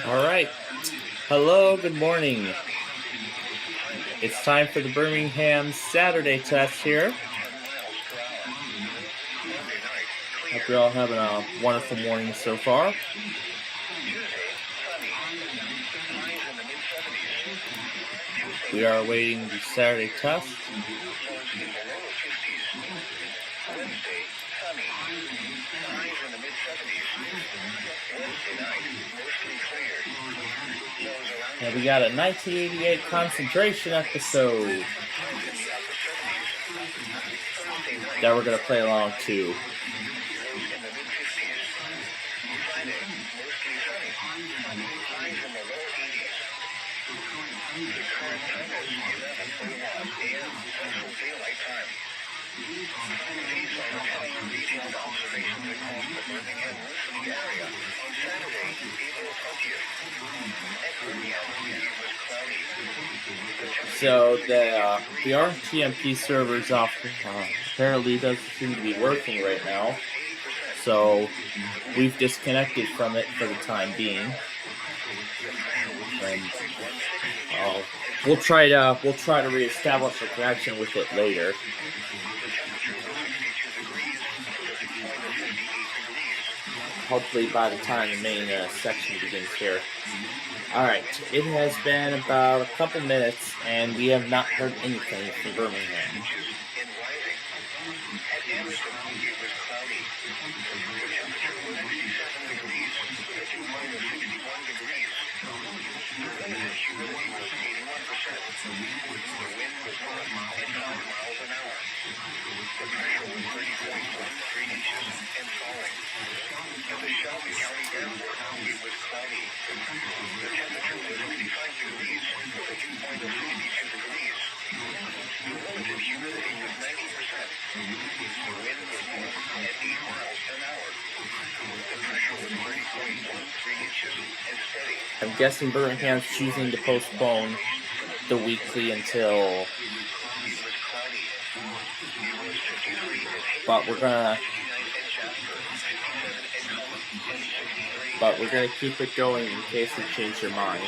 All right. Hello, good morning. It's time for the Birmingham Saturday test here. Hope you're all having a wonderful morning so far. We are awaiting the Saturday test. And we got a 1988 concentration episode that we're going to play along to. So the RTMP servers apparently doesn't seem to be working right now. So we've disconnected from it for the time being, and we'll try to reestablish a connection with it later. Hopefully by the time the main section begins here. Alright, it has been about a couple minutes and we have not heard anything from Birmingham. I'm guessing Birmingham's choosing to postpone the weekly until, but we're gonna keep it going in case you change your mind.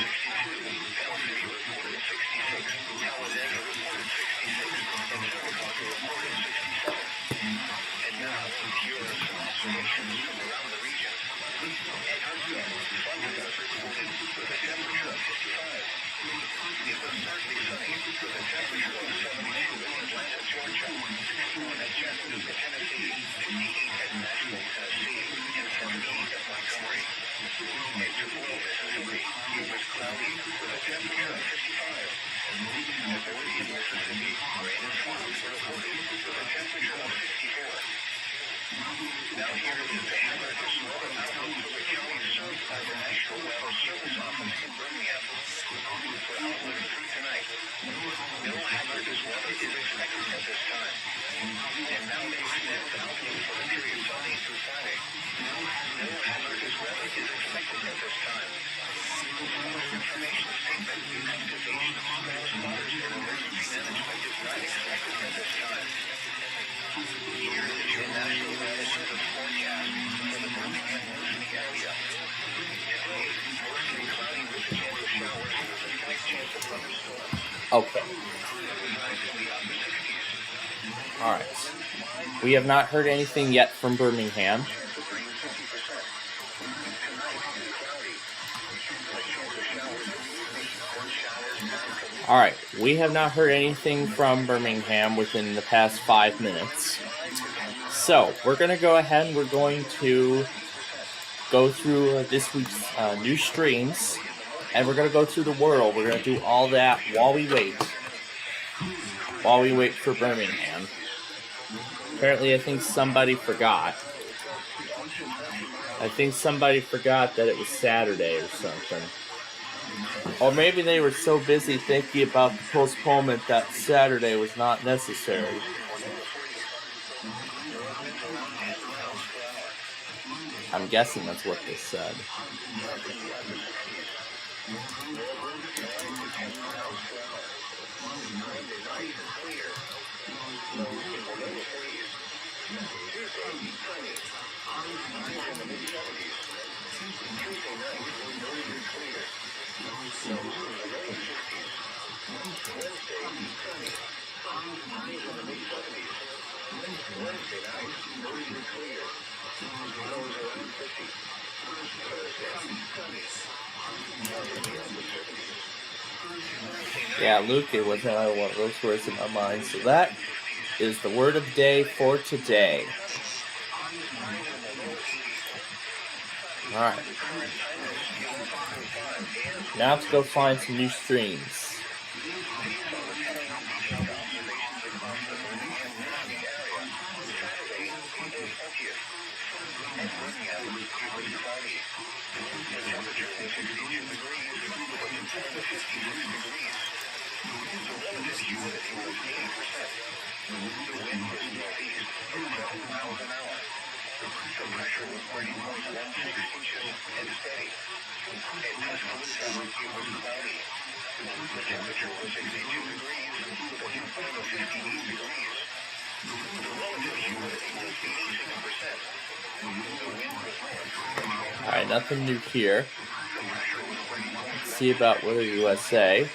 Okay. Alright. We have not heard anything yet from Birmingham. Alright, we have not heard anything from Birmingham within the past 5 minutes. So, we're going to go ahead and we're going to go through this week's new streams. And we're going to go through the world. We're going to do all that while we wait. While we wait for Birmingham. Apparently, I think somebody forgot. I think somebody forgot that it was Saturday or something. Or maybe they were so busy thinking about the postponement that Saturday was not necessary. I'm guessing that's what they said. Yeah, Luke, it was another one of those words in my mind. So that is the word of the day for today. Alright. Now to go find some new streams. Alright, nothing new here. Let's see about Weather USA.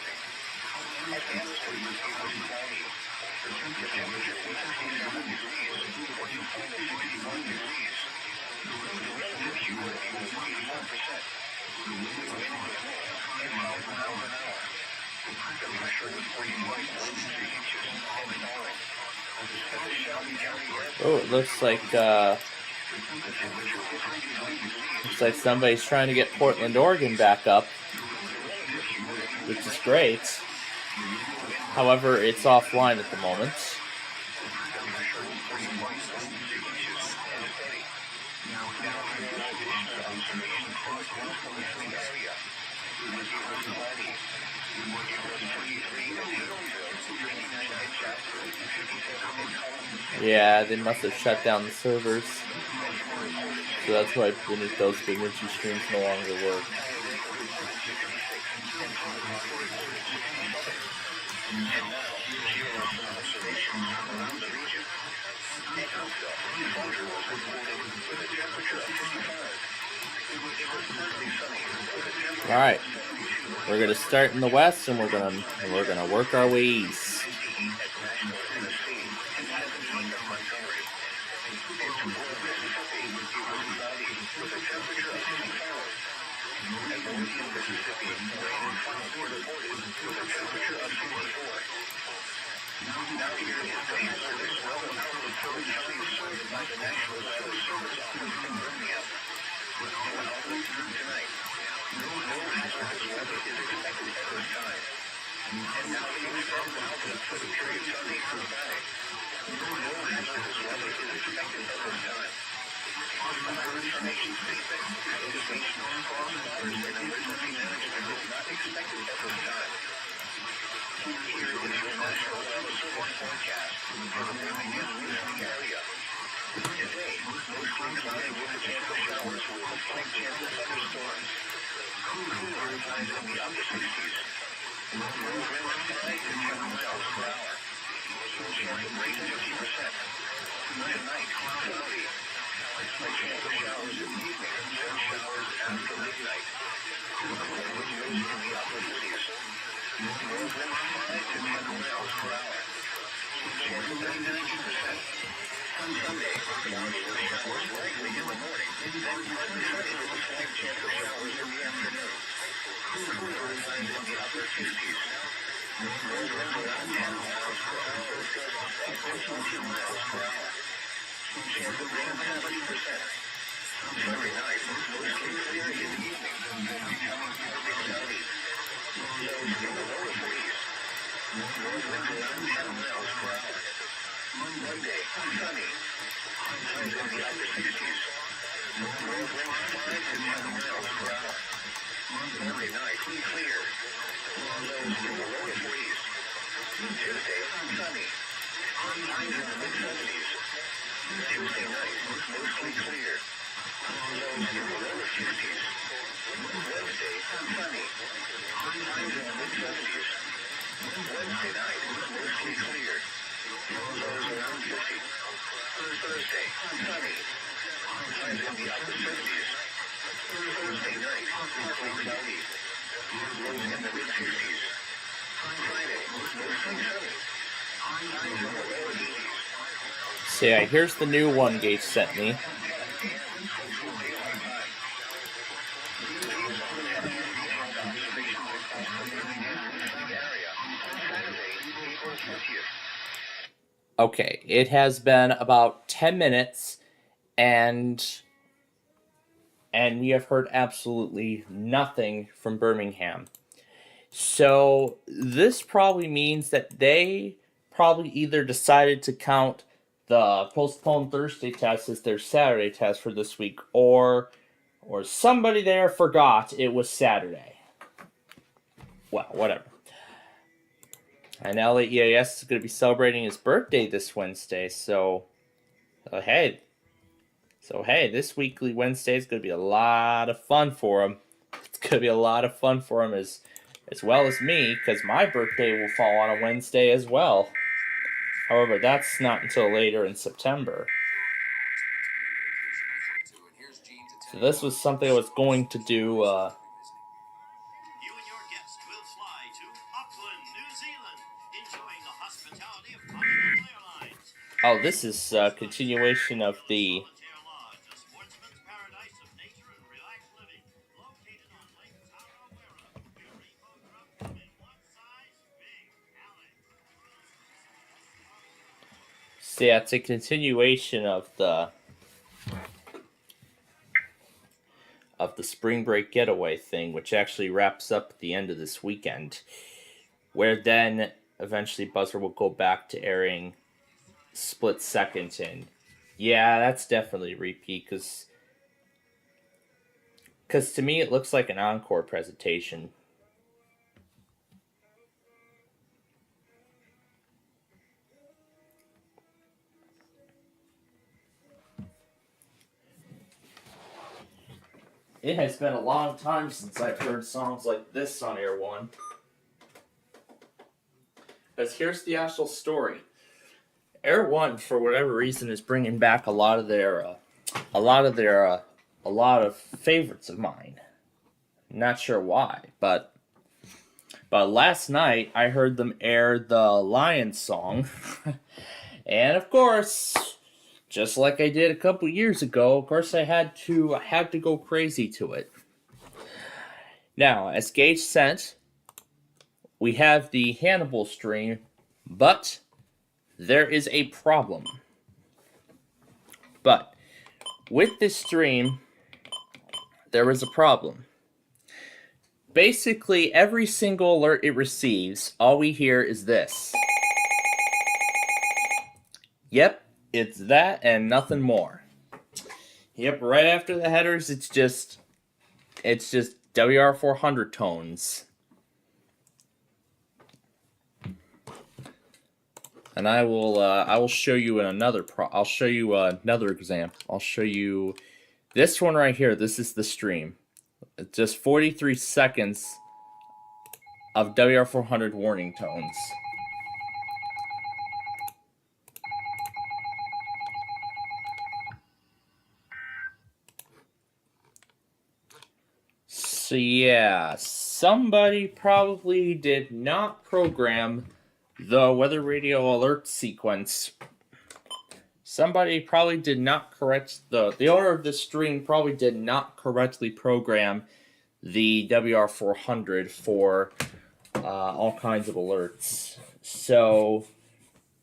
Oh, it looks like somebody's trying to get Portland, Oregon back up, which is great. However, it's offline at the moment. Yeah, they must have shut down the servers. So that's why those Benici streams no longer work. Alright. We're gonna start in the west and we're gonna work our way east. So yeah, here's the new one Gage sent me. Okay, it has been about 10 minutes, and we have heard absolutely nothing from Birmingham. So this probably means that they probably either decided to count the postponed Thursday test as their Saturday test for this week, or somebody there forgot it was Saturday. Well, whatever. And LAEAS is going to be celebrating his birthday this Wednesday, so hey, this weekly Wednesday is going to be a lot of fun for him. It's going to be a lot of fun for him as well as me, because my birthday will fall on a Wednesday as well. However, that's not until later in September. So this was something I was going to do. Oh, this is a continuation of the... So yeah, it's a continuation of the spring break getaway thing, which actually wraps up at the end of this weekend, where then eventually Buzzer will go back to airing split second. And yeah, that's definitely a repeat, because to me it looks like an encore presentation. It has been a long time since I've heard songs like this on Air 1. Because here's the actual story. Air 1, for whatever reason, is bringing back a lot of favorites of mine. Not sure why, but last night I heard them air the Lions song, and of course, just like I did a couple years ago, of course I had to go crazy to it. Now, as Gage sent, we have the Hannibal stream, but there is a problem. But with this stream, there is a problem. Basically, every single alert it receives, all we hear is this. Yep, it's that and nothing more. Yep, right after the headers, it's just WR400 tones. And I will show you another another example. I'll show you this one right here. This is the stream. It's just 43 seconds of WR400 warning tones. So yeah, somebody probably did not program the weather radio alert sequence. Somebody probably did not correct the owner of this stream probably did not correctly program the WR400 for all kinds of alerts. So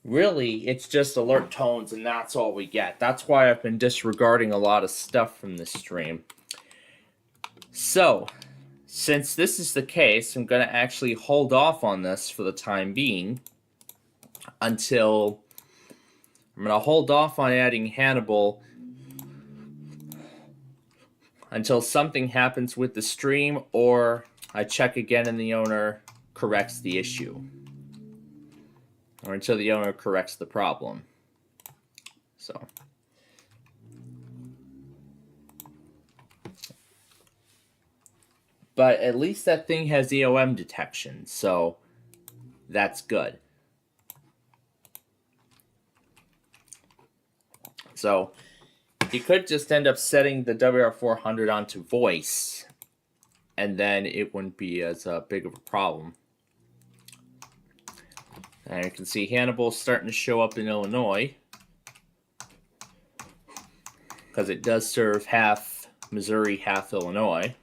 really, it's just alert tones, and that's all we get. That's why I've been disregarding a lot of stuff from this stream. So, since this is the case, I'm going to actually hold off on this for the time being until... I'm going to hold off on adding Hannibal until something happens with the stream, or I check again and the owner corrects the issue. Or until the owner corrects the problem. So. But at least that thing has EOM detection, so that's good. So you could just end up setting the WR400 onto voice, and then it wouldn't be as big of a problem. And you can see Hannibal's starting to show up in Illinois, because it does serve half Missouri, half Illinois.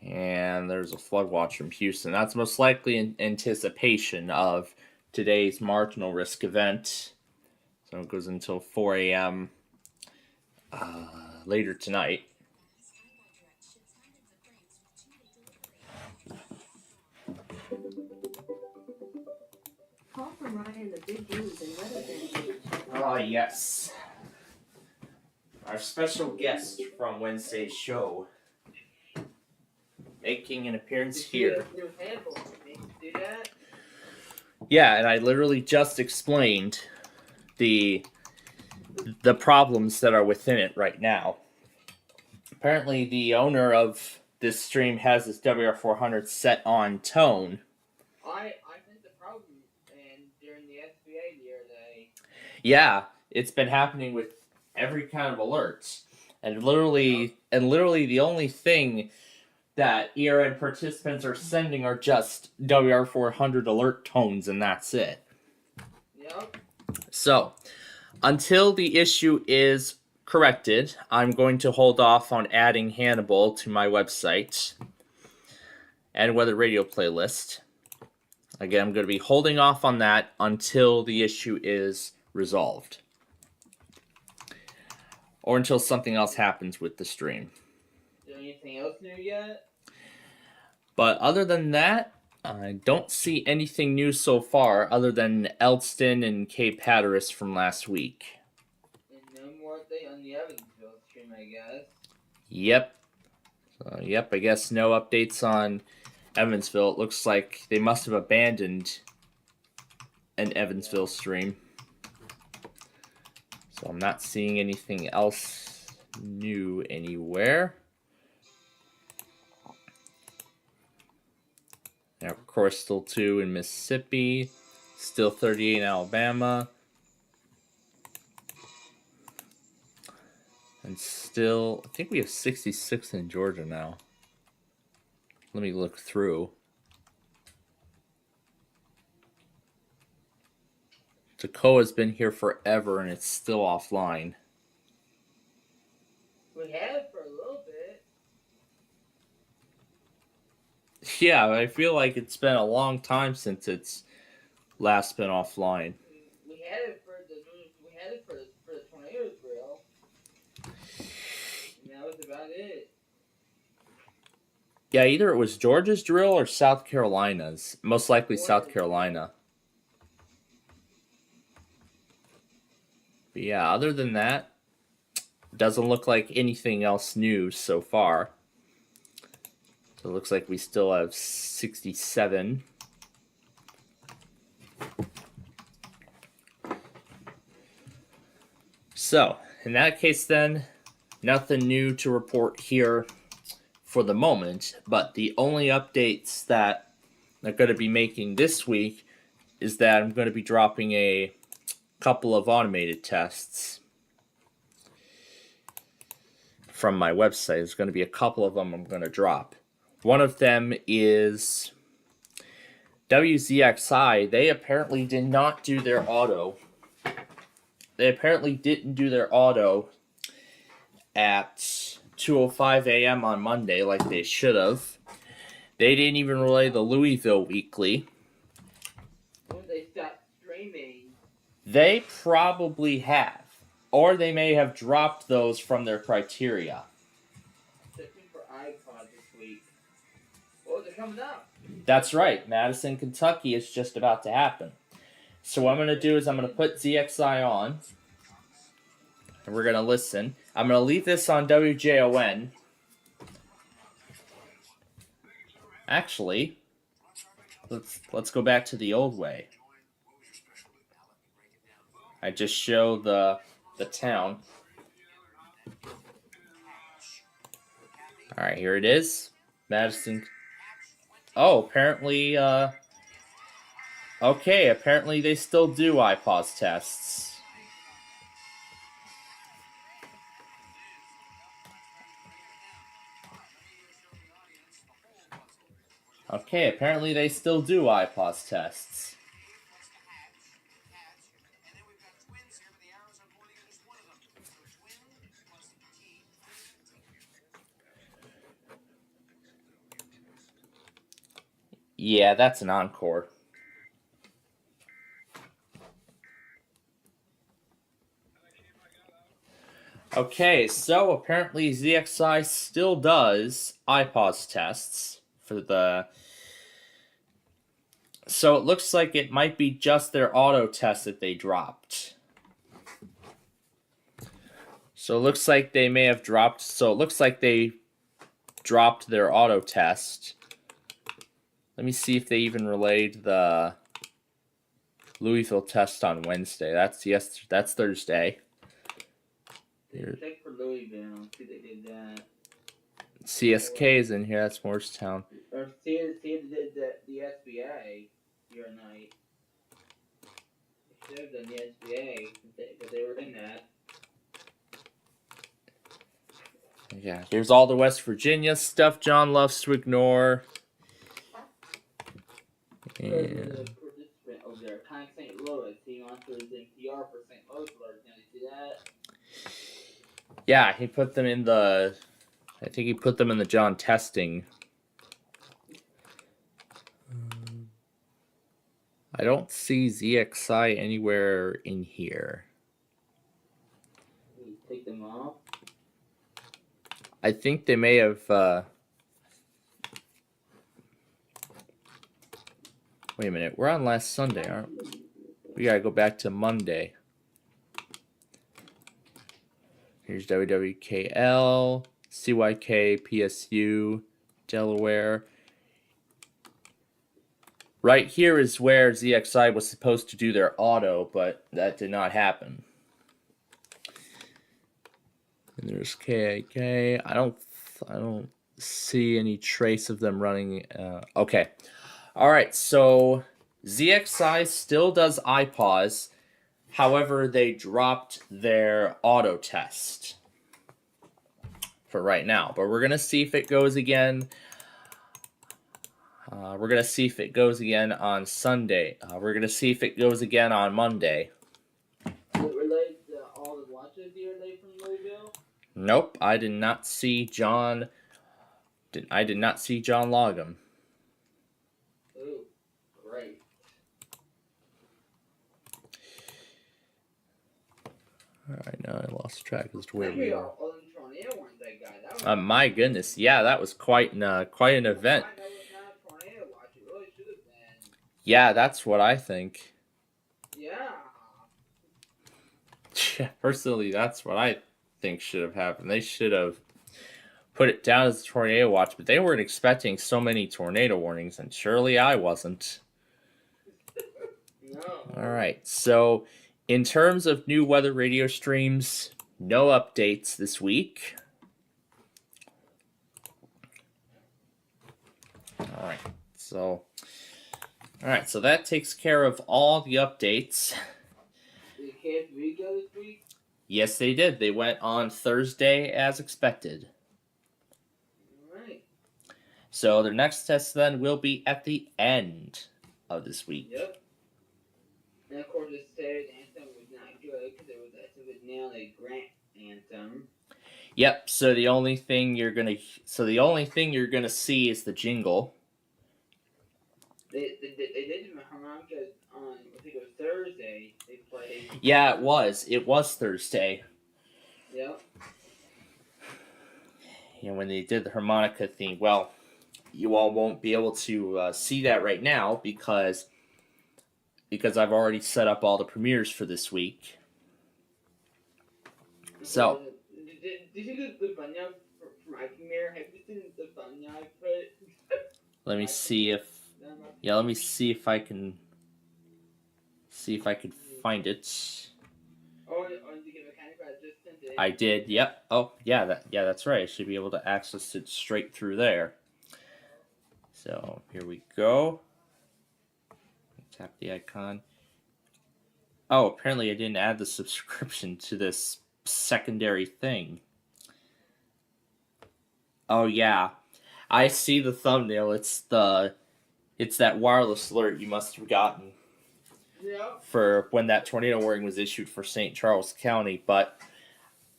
And there's a flood watch from Houston. That's most likely in anticipation of today's marginal risk event. So it goes until 4 a.m. Later tonight. Call from Ryan, the big news and weather page. Ah, yes. Our special guest from Wednesday's show. Making an appearance here. Yeah, and I literally just explained the problems that are within it right now. Apparently, the owner of this stream has his WR400 set on tone. I think the problem, and during the SBA the other day. Yeah, it's been happening with every kind of alert, and literally the only thing that ERN participants are sending are just WR400 alert tones, and that's it. Yep. So, until the issue is corrected, I'm going to hold off on adding Hannibal to my website and weather radio playlist. Again, I'm going to be holding off on that until the issue is resolved. Or until something else happens with the stream. Is there anything else new yet? But other than that, I don't see anything new so far other than Elston and Cape Hatteras from last week. And no more update on the Evansville stream, I guess. Yep. I guess no updates on Evansville. It looks like they must have abandoned an Evansville stream. So I'm not seeing anything else new anywhere. Now, of course, still 2 in Mississippi, still 38 in Alabama, and still, I think we have 66 in Georgia now. Let me look through. Toccoa's been here forever, and it's still offline. We had it for a little bit. Yeah, I feel like it's been a long time since it's last been offline. We had it for the tornado drill. And that was about it. Yeah, either it was Georgia's drill or South Carolina's. Most likely South Carolina. But yeah, other than that, doesn't look like anything else new so far. So it looks like we still have 67. So, in that case then, nothing new to report here for the moment, but the only updates that I'm going to be making this week is that I'm going to be dropping a couple of automated tests from my website. There's going to be a couple of them I'm going to drop. One of them is WZXI. They apparently did not do their auto. They apparently didn't do their auto at 2:05 a.m. on Monday like they should have. They didn't even relay the Louisville Weekly. When they stopped streaming. They probably have. Or they may have dropped those from their criteria. Searching for iPod this week. Well, they're coming up. That's right. Madison, Kentucky is just about to happen. So what I'm going to do is I'm going to put ZXI on. And we're going to listen. I'm going to leave this on WJON. Actually, let's go back to the old way. I just show the town. All right, here it is, Madison. Oh, apparently, okay, apparently they still do iPause tests. Okay, apparently they still do iPause tests. Yeah, that's an encore. Okay, so apparently ZXI still does iPause tests for the... So it looks like it might be just their auto test that they dropped. So it looks like they may have dropped... So it looks like they dropped their auto test. Let me see if they even relayed the Louisville test on Wednesday. That's Thursday. Check for Louisville. See they did that. CSK is in here. That's Morristown. Or see did the SBA the other night. They should have done the SBA because they were in that. Yeah, here's all the West Virginia stuff John loves to ignore. The participant over there, kind of St. Louis. He wants to his NPR for St. Louis alert. Now you see that? Yeah, he put them in the... I think he put them in the John testing. I don't see ZXI anywhere in here. You take them off. I think they may have... Wait a minute, we're on last Sunday, aren't we? We gotta go back to Monday. Here's WWKL, CYK, PSU, Delaware. Right here is where ZXI was supposed to do their auto, but that did not happen. And there's KAK. I don't see any trace of them running. Okay. All right, so ZXI still does iPause. However, they dropped their auto test for right now. But we're going to see if it goes again. We're going to see if it goes again on Sunday. We're going to see if it goes again on Monday. Did it relate all the watches the other day from Louisville? Nope, I did not see John. I did not see John log them. Ooh, great. All right, now I lost track as to where we are. My goodness, yeah, that was quite an event. Yeah, that's what I think. Yeah. Yeah, personally, that's what I think should have happened. They should have put it down as a tornado watch, but they weren't expecting so many tornado warnings, and surely I wasn't. No. All right, so in terms of new weather radio streams, no updates this week. All right, so that takes care of all the updates. Did KSV go this week? Yes, they did. They went on Thursday as expected. Alright. So their next test then will be at the end of this week. Yep. And of course, the Saturday anthem was not good because it was now a grant anthem. Yep. So the only thing you're gonna see is the jingle. They did the harmonicas on, I think it was Thursday. They played. Yeah, it was. It was Thursday. Yep. You know, when they did the harmonica thing. Well, you all won't be able to see that right now because I've already set up all the premieres for this week. So. Did you do the Vanya for my premiere? Have you seen the Vanya I put? Let me see if. On my Yeah, let me see if I can find it. Oh, did you get mechanic? I just sent it. I did. Yep. Oh, yeah. That's right. I should be able to access it straight through there. So here we go. Tap the icon. Oh, apparently I didn't add the subscription to this secondary thing. Oh yeah, I see the thumbnail. It's that wireless alert you must have gotten Yep. for when that tornado warning was issued for St. Charles County. But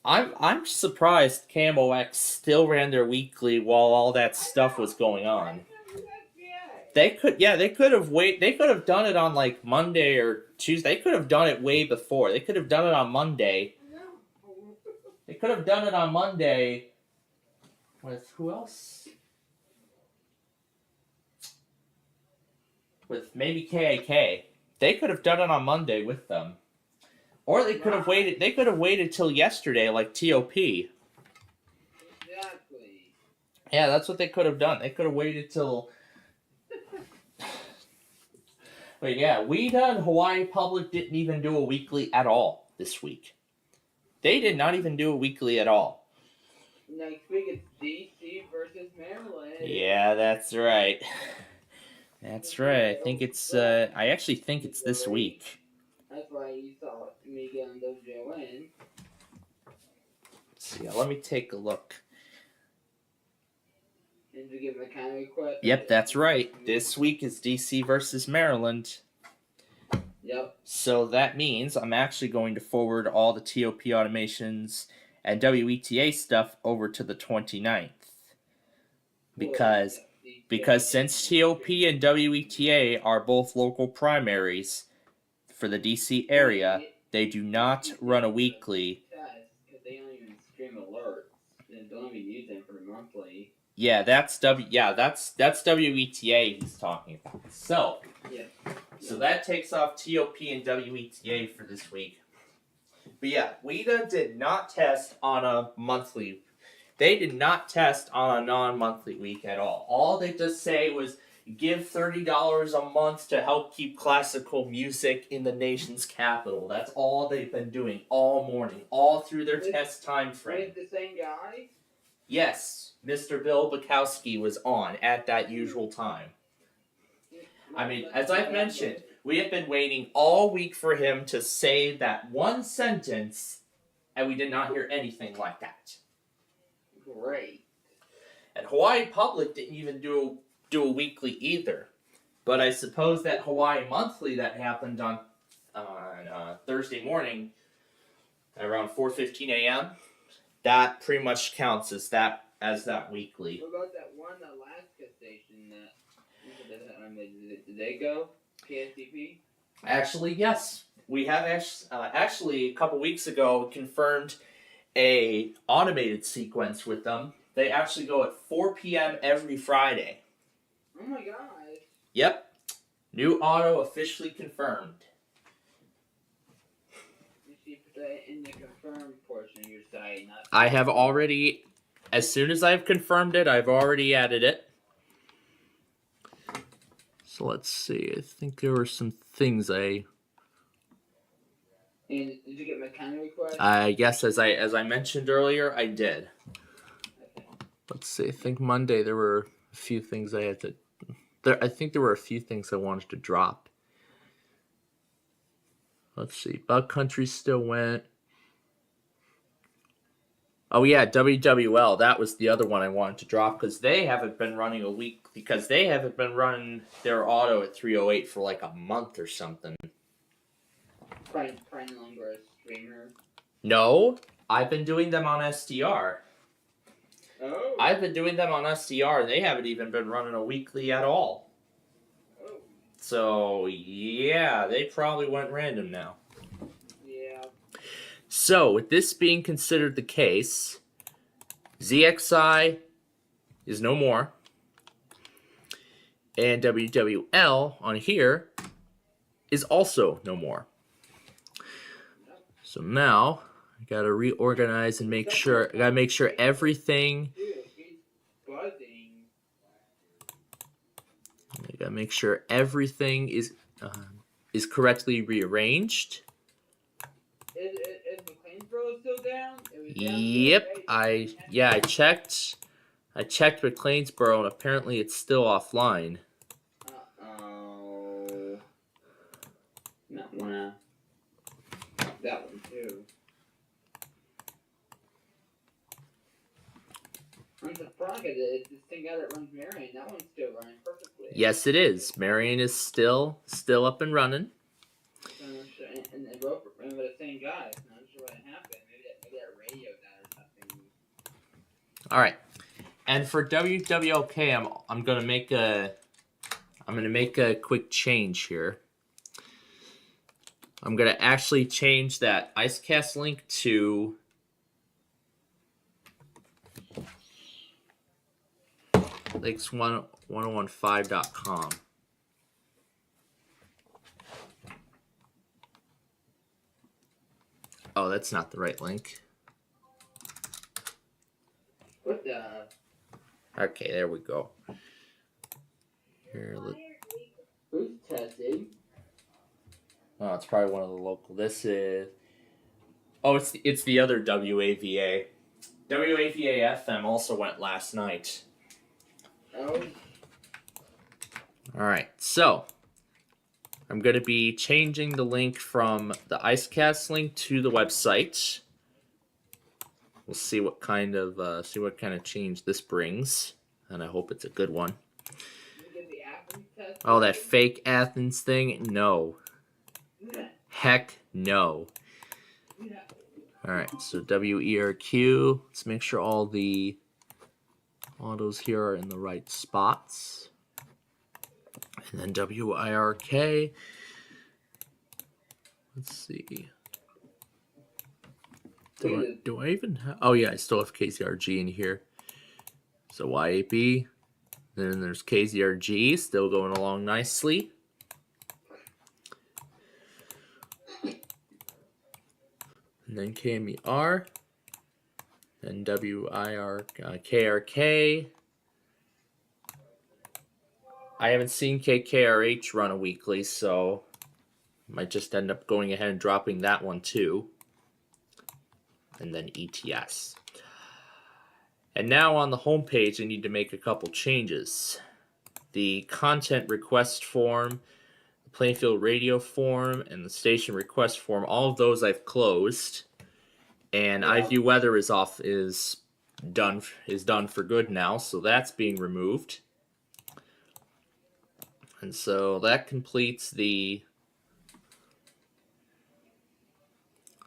I'm surprised KMOX still ran their weekly while all that stuff was going on. They could have done it on like Monday or Tuesday. They could have done it way before. They could have done it on Monday. They could have done it on Monday with who else? With maybe KAK. They could have done it on Monday with them. Or they could have waited. They could have waited till yesterday, like TOP. Exactly. Yeah, that's what they could have done. They could have waited till. But yeah, WEDA and Hawaii Public didn't even do a weekly at all this week. They did not even do a weekly at all. Next week it's DC versus Maryland. Yeah, that's right. That's right. I think it's. I actually think it's this week. That's why you saw Miguel and Dojo win. Let's see. Let me take a look. And to give mechanic request. Yep, that's right. This week is DC versus Maryland. Yep. So that means I'm actually going to forward all the TOP automations and WETA stuff over to the 29th. Because since TOP and WETA are both local primaries for the DC area, they do not run a weekly. Because they don't even stream alerts. They don't even use them for monthly. Yeah, that's WETA he's talking about. So, yeah. So that takes off TOP and WETA for this week. But yeah, WEDA did not test on a monthly. They did not test on a non-monthly week at all. All they just say was give $30 a month to help keep classical music in the nation's capital. That's all they've been doing all morning, all through their test time frame. Wait, the same guy? Yes, Mr. Bill Bukowski was on at that usual time. I mean, as I've mentioned, we have been waiting all week for him to say that one sentence, and we did not hear anything like that. Great. And Hawaii Public didn't even do a weekly either. But I suppose that Hawaii Monthly that happened on Thursday morning around 4:15 a.m., that pretty much counts as that weekly. What about that one Alaska station that did they go? PSTP? Actually, yes. We have actually a couple weeks ago confirmed a automated sequence with them. They actually go at 4 p.m. every Friday. Oh my gosh. Yep. New auto officially confirmed. You should put that in the confirmed portion of your site. I have already, as soon as I've confirmed it, I've already added it. So let's see. I think there were some things And did you get mechanic request? Yes, as I mentioned earlier, I did. Okay. Let's see. I think Monday there were a few things I had to. I think there were a few things I wanted to drop. Let's see. Bug Country still went. Oh yeah, WWL. That was the other one I wanted to drop because they haven't been running a week because they haven't been running their auto at 308 for like a month or something. Prime longer streamer. No, I've been doing them on SDR. Oh. I've been doing them on SDR, and they haven't even been running a weekly at all. Oh. So yeah, they probably went random now. Yeah. So, with this being considered the case, ZXI is no more. And WWL on here is also no more. So now, I gotta reorganize and make sure, everything. Dude, he's buzzing. I gotta Gotta make sure everything is correctly rearranged. Is McLeansboro still down? It was down Yep, the other day. I checked. I checked with Clainsboro, and apparently it's still offline. Uh-oh. Not wanna. That one too. I'm surprised that this thing guy that runs Marion, that one's still running perfectly. Yes, it is. Marion is still up and running. And they both ran with the same guy. So I'm not sure what happened. Maybe that radio died or something. All right. And for WWLK, I'm gonna make a quick change here. I'm gonna actually change that IceCast link to lakes1015.com. Oh, that's not the right link. What the? Okay, there we go. Here, Who's testing? oh, it's probably one of the local. This is. Oh, it's the other WAVA. WAVA FM also went last night. Oh. All right, so I'm going to be changing the link from the IceCast link to the website. We'll see what kind of change this brings, and I hope it's a good one. Oh, that fake Athens thing? No. Heck no. All right, so WERQ. Let's make sure all the autos here are in the right spots. And then WIRK. Let's see. Do I even have... Oh, yeah, I still have KZRG in here. So YAP. Then there's KZRG, still going along nicely. And then KMER. Then KRK. I haven't seen KKRH run a weekly, so might just end up going ahead and dropping that one too. And then ETS. And now on the home page, I need to make a couple changes. The content request form, the Plainfield radio form, and the station request form, all of those I've closed. And iView Weather is done for good now, so that's being removed. And so that completes the...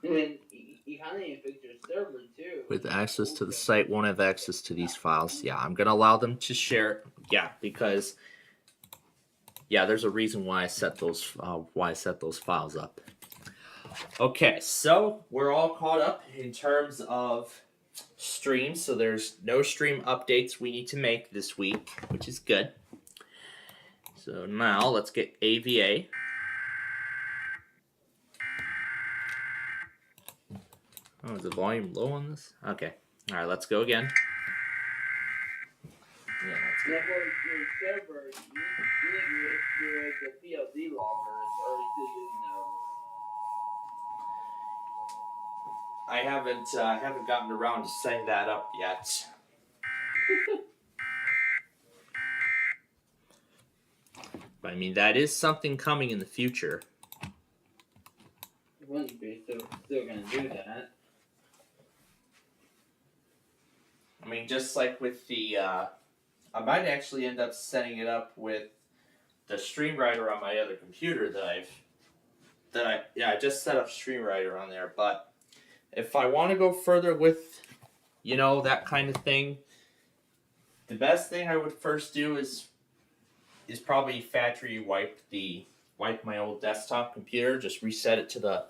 And then you kind of need to fix your server too. With access to the site, won't have access to these files. Yeah, I'm going to allow them to share. Yeah, because... Yeah, there's a reason why I set those files up. Okay, so we're all caught up in terms of streams. So there's no stream updates we need to make this week, which is good. So now let's get AVA. Oh, is the volume low on this? Okay. All right, let's go again. Yeah, let's go. Yeah, for your server, you need the PLD loggers, or are you still using those? I haven't gotten around to setting that up yet. But I mean, that is something coming in the future. You wouldn't be still gonna do that. I mean, just like with the, I might actually end up setting it up with the StreamWriter on my other computer I just set up StreamWriter on there. But if I want to go further with, that kind of thing, the best thing I would first do is probably factory wipe my old desktop computer, just reset it to the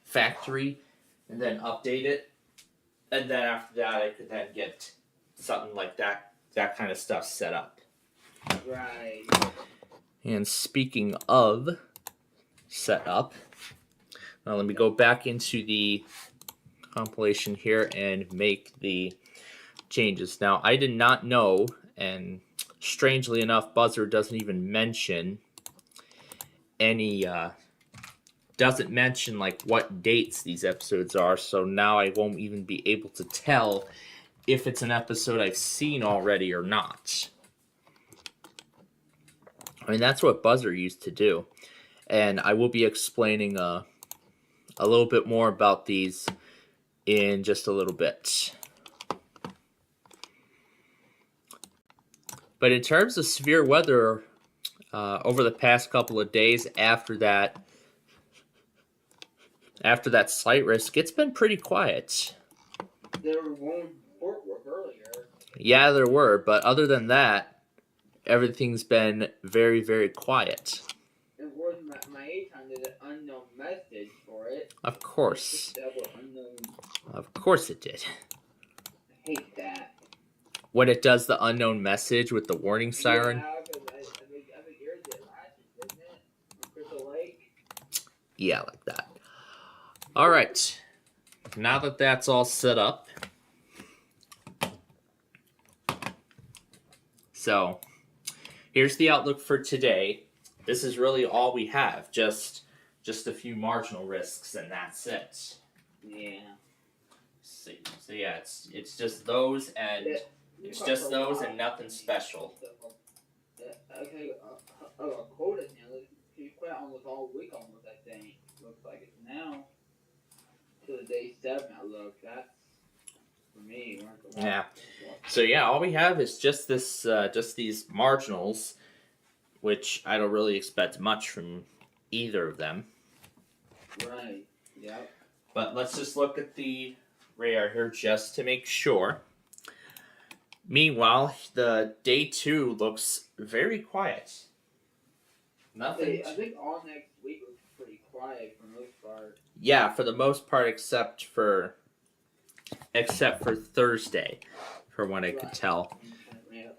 factory, and then update it. And then after that, I could then get something like that kind of stuff set up. Right. And speaking of set up, now let me go back into the compilation here and make the changes. Now, I did not know, and strangely enough, Buzzer doesn't even mention any, doesn't mention like what dates these episodes are, so now I won't even be able to tell if it's an episode I've seen already or not. I mean, that's what Buzzer used to do. And I will be explaining a little bit more about these in just a little bit. But in terms of severe weather, over the past couple of days after that slight risk, it's been pretty quiet. There were one Fort Worth earlier. Yeah, there were, but other than that, everything's been very, very quiet. And where's my A-time did an unknown message for it. Of course. Unknown. Of course it did. I hate that. When it does the unknown message with the warning siren. Yeah, because I think yours did last year, didn't it? On Crystal Lake. Yeah, like that. All right. Now that that's all set up. So, here's the outlook for today. This is really all we have. Just a few marginal risks, and that's it. Yeah. So yeah, it's just those and it's just those and nothing special. Okay, a quota now. You quit almost all week almost, I think. Looks like it's now. To the day 7 outlook. That's for me. Yeah. So yeah, all we have is just this, just these marginals, which I don't really expect much from either of them. Right. Yep. But let's just look at the radar here just to make sure. Meanwhile, the day 2 looks very quiet. Nothing. I think all next week was pretty quiet for the most part. Yeah, for the most part, except for Thursday, from what I could tell.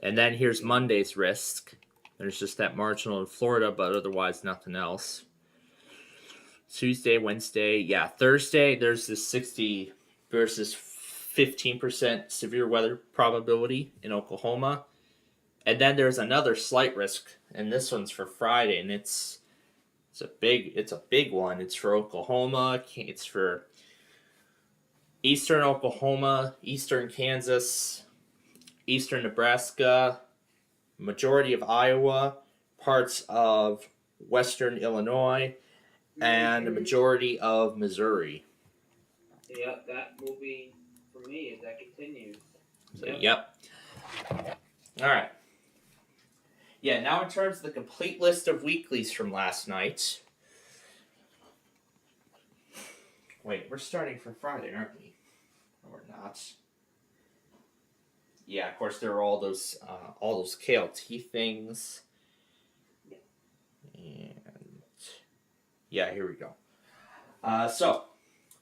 And then here's Monday's risk. There's just that marginal in Florida, but otherwise nothing else. Tuesday, Wednesday, yeah. Thursday, there's this 60 versus 15% severe weather probability in Oklahoma. And then there's another slight risk, and this one's for Friday, and it's a big one. It's for Oklahoma. It's for eastern Oklahoma, eastern Kansas, eastern Nebraska, majority of Iowa, parts of western Illinois, and a majority of Missouri. Yeah, that will be for me as that continues. So, yep. All right. Yeah, now in terms of the complete list of weeklies from last night. Wait, we're starting from Friday, aren't we? No, we're not. Yeah, of course there are all those KLT things. And yeah, here we go. So,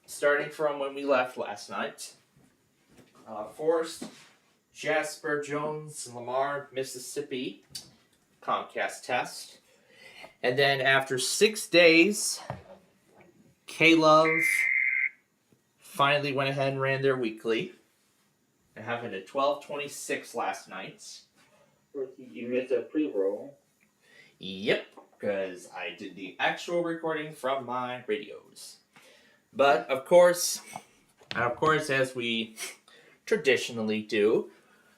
starting from when we left last night. Forest, Jasper, Jones, Lamar, Mississippi. Comcast test. And then after 6 days, K-Love finally went ahead and ran their weekly. They're having a 12:26 last night. You missed a pre-roll. Yep, because I did the actual recording from my radios. But of course, as we traditionally do,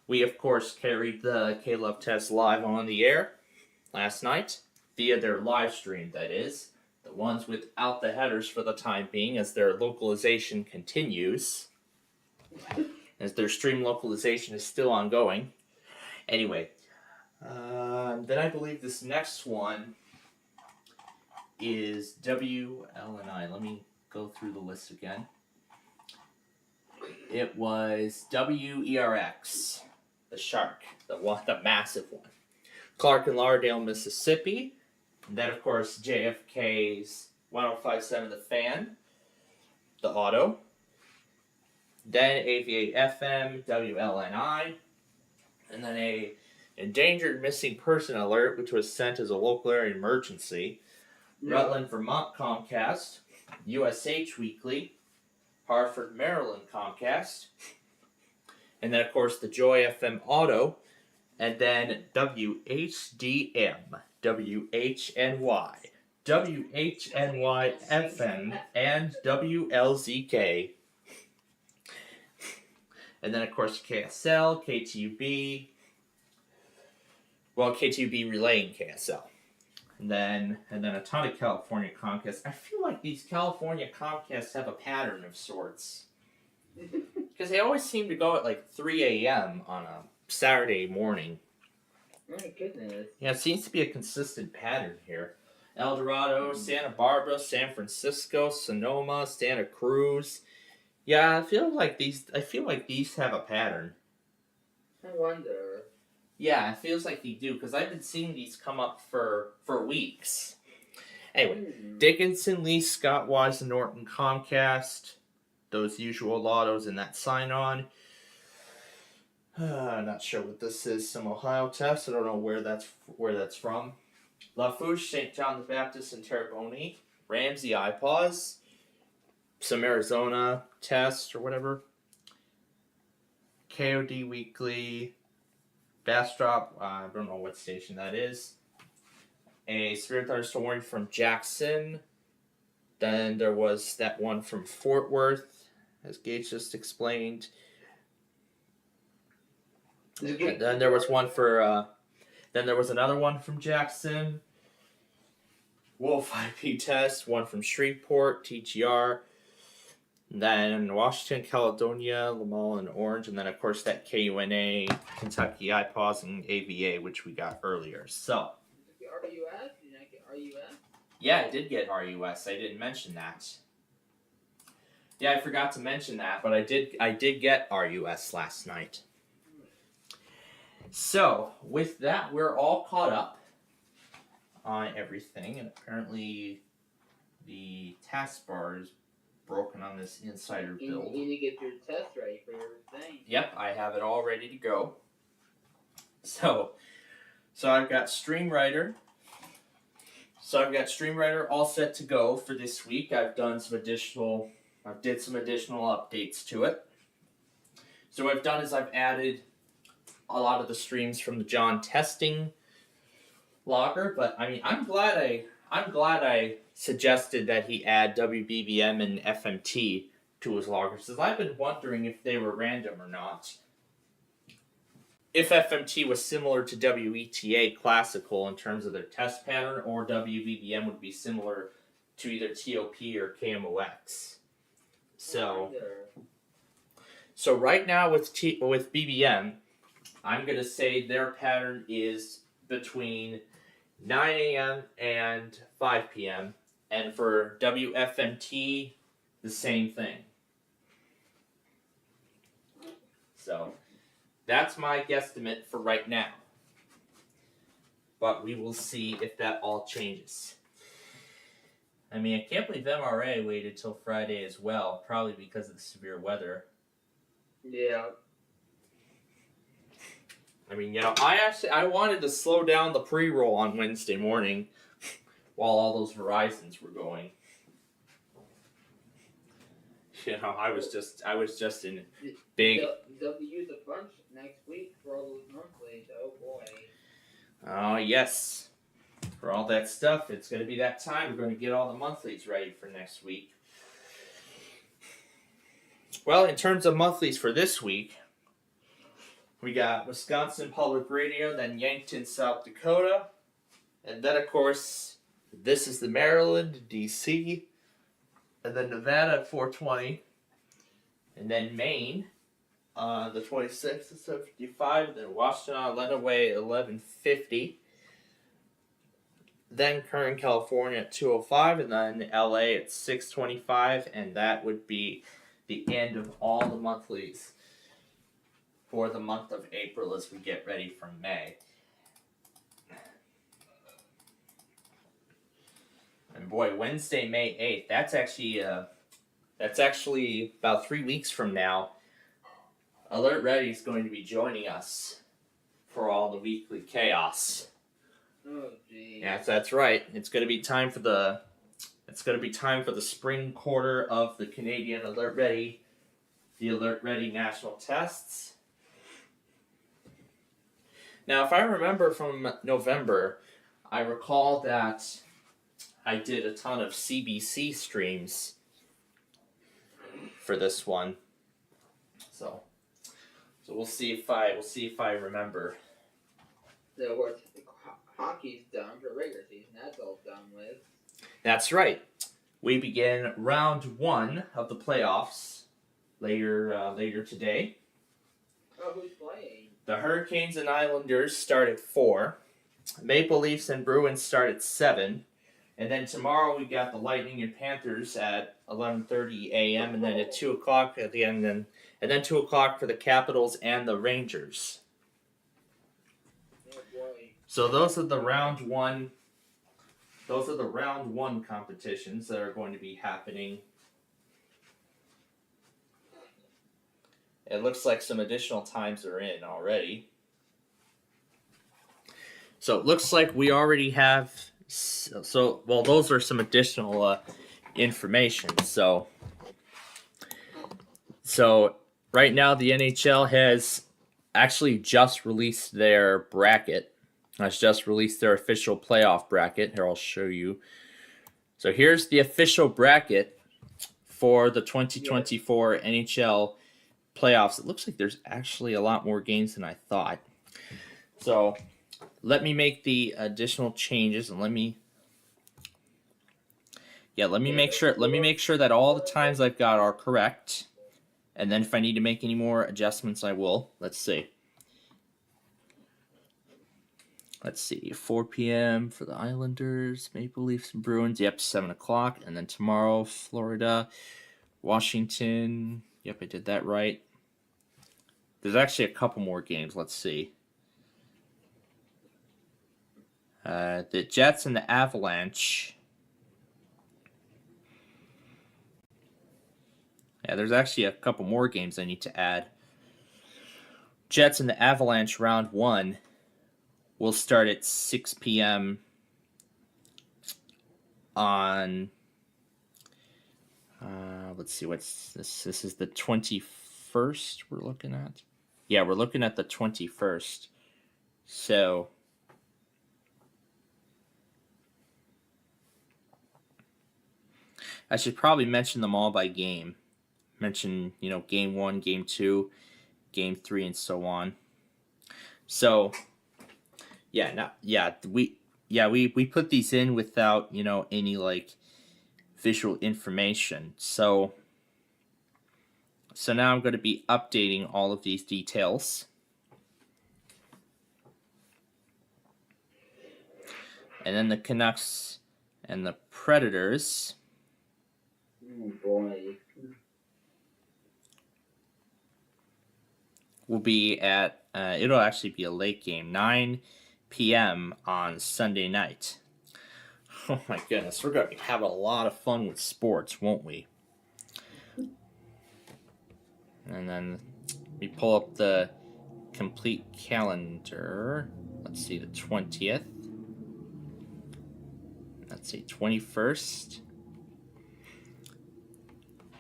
we of course carried the K-Love test live on the air last night via their live stream, that is. The ones without the headers for the time being, as their localization continues. As their stream localization is still ongoing. Anyway, then I believe this next one is WLNI. Let me go through the list again. It was WERX, the Shark, the massive one. Clark and Lauderdale, Mississippi. And then, of course, JFK's 105.7 The Fan, the Auto. Then AVA FM, WLNI. And then a endangered missing person alert, which was sent as a local area emergency. Yeah. Rutland, Vermont Comcast. USH Weekly. Hartford, Maryland Comcast. And then, of course, the Joy FM Auto. and then WHDM, WHNY, WHNY FM, and WLZK. And then, of course, KSL, KTUB. Well, KTUB relaying KSL. And then a ton of California Comcasts. I feel like these California Comcasts have a pattern of sorts. Because they always seem to go at like 3 a.m. on a Saturday morning. My goodness. Yeah, it seems to be a consistent pattern here. El Dorado, Santa Barbara, San Francisco, Sonoma, Santa Cruz. Yeah, I feel like these have a pattern. I wonder. Yeah, it feels like they do, because I've been seeing these come up for weeks. Anyway, Dickinson, Lee, Scott, Wise, and Norton, Comcast. Those usual lottos in that sign-on. Not sure what this is. Some Ohio test. I don't know where that's from. Lafourche, St. John the Baptist, and Terrebonne. Ramsey, iPause. Some Arizona test or whatever. KOD Weekly. Bastrop, I don't know what station that is. A Spirit Thunderstorm from Jackson. Then there was that one from Fort Worth, as Gage just explained. And then there was one for, then there was another one from Jackson. Wolf IP test, one from Shreveport, TGR. Then Washington, Caledonia, Lamal, and Orange. And then, of course, that KUNA, Kentucky, IPAWS, and AVA, which we got earlier. So. Did you get RUS? Did I get RUS? Yeah, I did get RUS. I didn't mention that. Yeah, I forgot to mention that, but I did get RUS last night. So, with that, we're all caught up on everything. And apparently, the taskbar is broken on this insider build. You need to get your test ready for your thing. Yep, I have it all ready to go. So I've got StreamWriter. All set to go for this week. I did some additional updates to it. So what I've done is I've added a lot of the streams from the John testing logger, but I mean I'm glad I suggested that he add WBBM and FMT to his loggers, because I've been wondering if they were random or not. If FMT was similar to WETA Classical in terms of their test pattern, or WBBM would be similar to either TOP or KMOX. So right now with BBM, I'm going to say their pattern is between 9 a.m. and 5 p.m. And for WFMT, the same thing. So that's my guesstimate for right now. But we will see if that all changes. I mean, I can't believe MRA waited till Friday as well, probably because of the severe weather. Yeah. I mean, I wanted to slow down the pre-roll on Wednesday morning while all those Verizons were going. I was just in big. They'll be used a bunch next week for all those monthlies. Oh boy. Oh yes, for all that stuff, it's going to be that time. We're going to get all the monthlies ready for next week. Well, in terms of monthlies for this week, we got Wisconsin Public Radio, then Yankton, South Dakota, and then of course, this is the Maryland, DC, and then Nevada at 420, and then Maine, the 26th at 755, and then Washington on Lenawee at 1150, then Kern, California at 205, and then LA at 625, and that would be the end of all the monthlies for the month of April as we get ready for May. And boy, Wednesday, May 8th, that's actually about 3 weeks from now. Alert Ready is going to be joining us for all the weekly chaos. Oh geez. Yes, that's right. It's going to be time for the spring quarter of the Canadian Alert Ready, the Alert Ready National Tests. Now, if I remember from November, I recall that I did a ton of CBC streams for this one. So we'll see if I remember. So, of course, hockey's done for regular season. That's all done with. That's right. We begin round 1 of the playoffs later today. Oh, who's playing? The Hurricanes and Islanders start at 4. Maple Leafs and Bruins start at 7. And then tomorrow we got the Lightning and Panthers at 11:30 a.m. and then at 2 o'clock at the end, and then 2 o'clock for the Capitals and the Rangers. Oh boy. So those are the round 1. Those are the round 1 competitions that are going to be happening. It looks like some additional times are in already. So it looks like we already have. Well, those are some additional information. So right now the NHL has actually just released their bracket. Has just released their official playoff bracket. Here, I'll show you. So here's the official bracket for the 2024 NHL playoffs. It looks like there's actually a lot more games than I thought. So let me make the additional changes and let me make sure that all the times I've got are correct. And then if I need to make any more adjustments, I will. Let's see. 4 p.m. for the Islanders, Maple Leafs, and Bruins. Yep, 7 o'clock. And then tomorrow, Florida, Washington. Yep, I did that right. There's actually a couple more games. Let's see. The Jets and the Avalanche. Yeah, there's actually a couple more games I need to add. Jets and the Avalanche round 1 will start at 6 p.m. on, let's see, what's this? This is the 21st we're looking at. Yeah, we're looking at the 21st. So I should probably mention them all by game. Mention, game 1, game 2, game 3, and so on. So we put these in without, any like visual information. So now I'm going to be updating all of these details. And then the Canucks and the Predators. Oh boy. Will be at, it'll actually be a late game, 9 p.m. on Sunday night. Oh my goodness, we're going to be having a lot of fun with sports, won't we? And then we pull up the complete calendar. Let's see, the 20th. Let's see, 21st.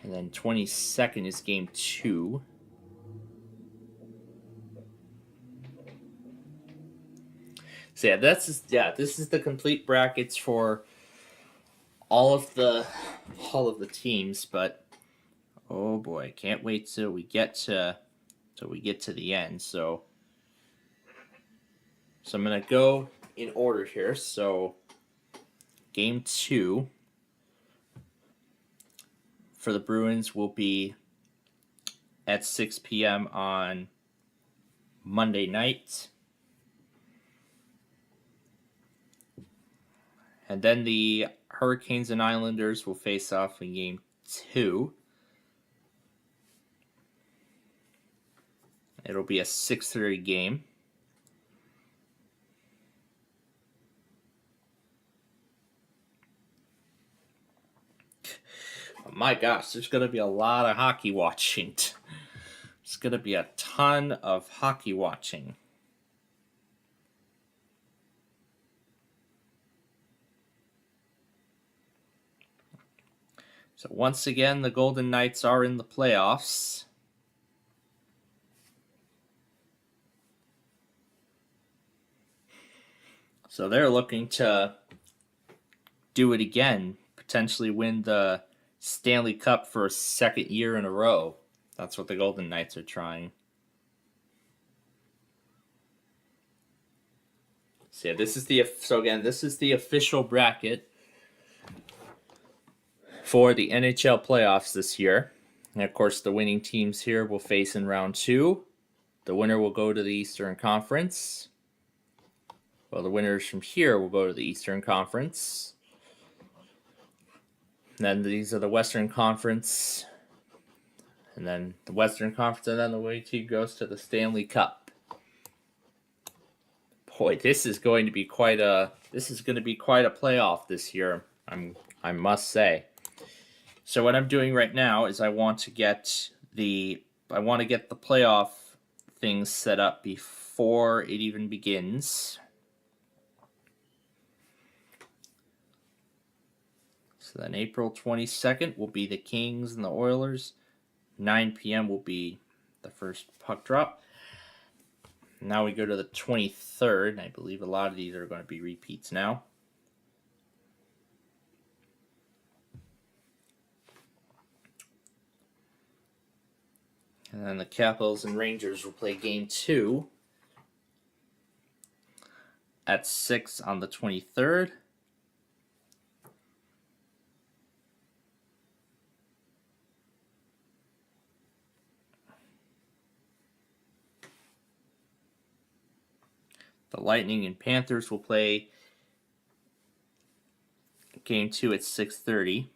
And then 22nd is game 2. So this is the complete brackets for all of the teams, but oh boy, can't wait till we get to the end. So I'm gonna go in order here. So game 2 for the Bruins will be at 6 p.m. on Monday night. And then the Hurricanes and Islanders will face off in game 2. It'll be a 6:30 game. Oh my gosh, there's going to be a lot of hockey watching. It's going to be a ton of hockey watching. So once again, the Golden Knights are in the playoffs. So they're looking to do it again, potentially win the Stanley Cup for a second year in a row. That's what the Golden Knights are trying. So yeah, this is the official bracket for the NHL playoffs this year. And of course, the winning teams here will face in round 2. The winner will go to the Eastern Conference. Well, the winners from here will go to the Eastern Conference. And then these are the Western Conference. And then the Western Conference, and then the winning team goes to the Stanley Cup. Boy, this is going to be quite a playoff this year. I must say. So what I'm doing right now is I want to get the playoff things set up before it even begins. So then April 22nd will be the Kings and the Oilers. 9 p.m. will be the first puck drop. Now we go to the 23rd, and I believe a lot of these are going to be repeats now. And then the Capitals and Rangers will play Game 2 at 6 on the 23rd. The Lightning and Panthers will play Game 2 at 6:30.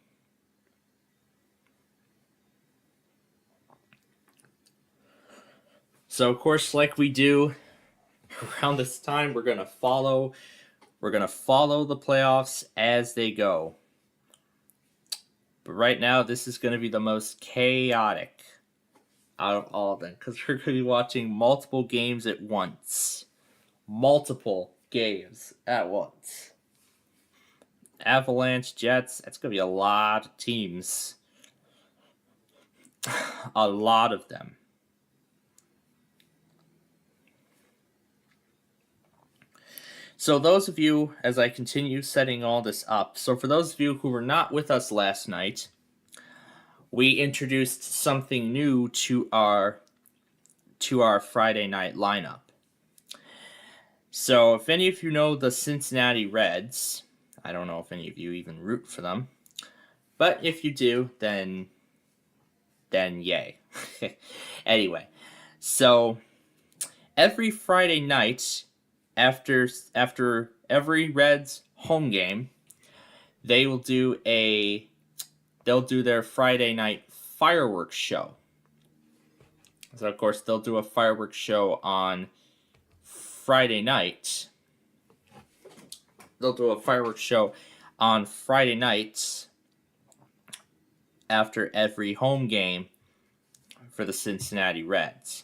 So, of course, like we do around this time, we're gonna follow the playoffs as they go. But right now, this is going to be the most chaotic out of all of them because we're going to be watching multiple games at once. Avalanche, Jets, that's going to be a lot of teams. A lot of them. So those of you, as I continue setting all this up, so for those of you who were not with us last night, we introduced something new to our Friday night lineup. So if any of you know the Cincinnati Reds, I don't know if any of you even root for them, but if you do, then yay. Anyway, so every Friday night after every Reds home game, they'll do their Friday night fireworks show. So of course they'll do a fireworks show on Friday night. They'll do a fireworks show on Friday nights after every home game for the Cincinnati Reds.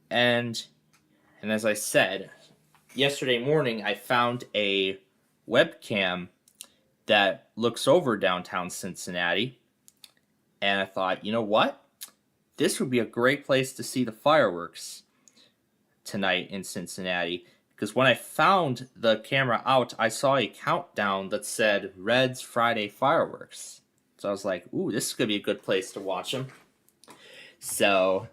And as I said, yesterday morning I found a webcam that looks over downtown Cincinnati, and I thought, you know what? This would be a great place to see the fireworks tonight in Cincinnati, because when I found the camera out, I saw a countdown that said Reds Friday fireworks. So I was like, ooh, this is going to be a good place to watch them. So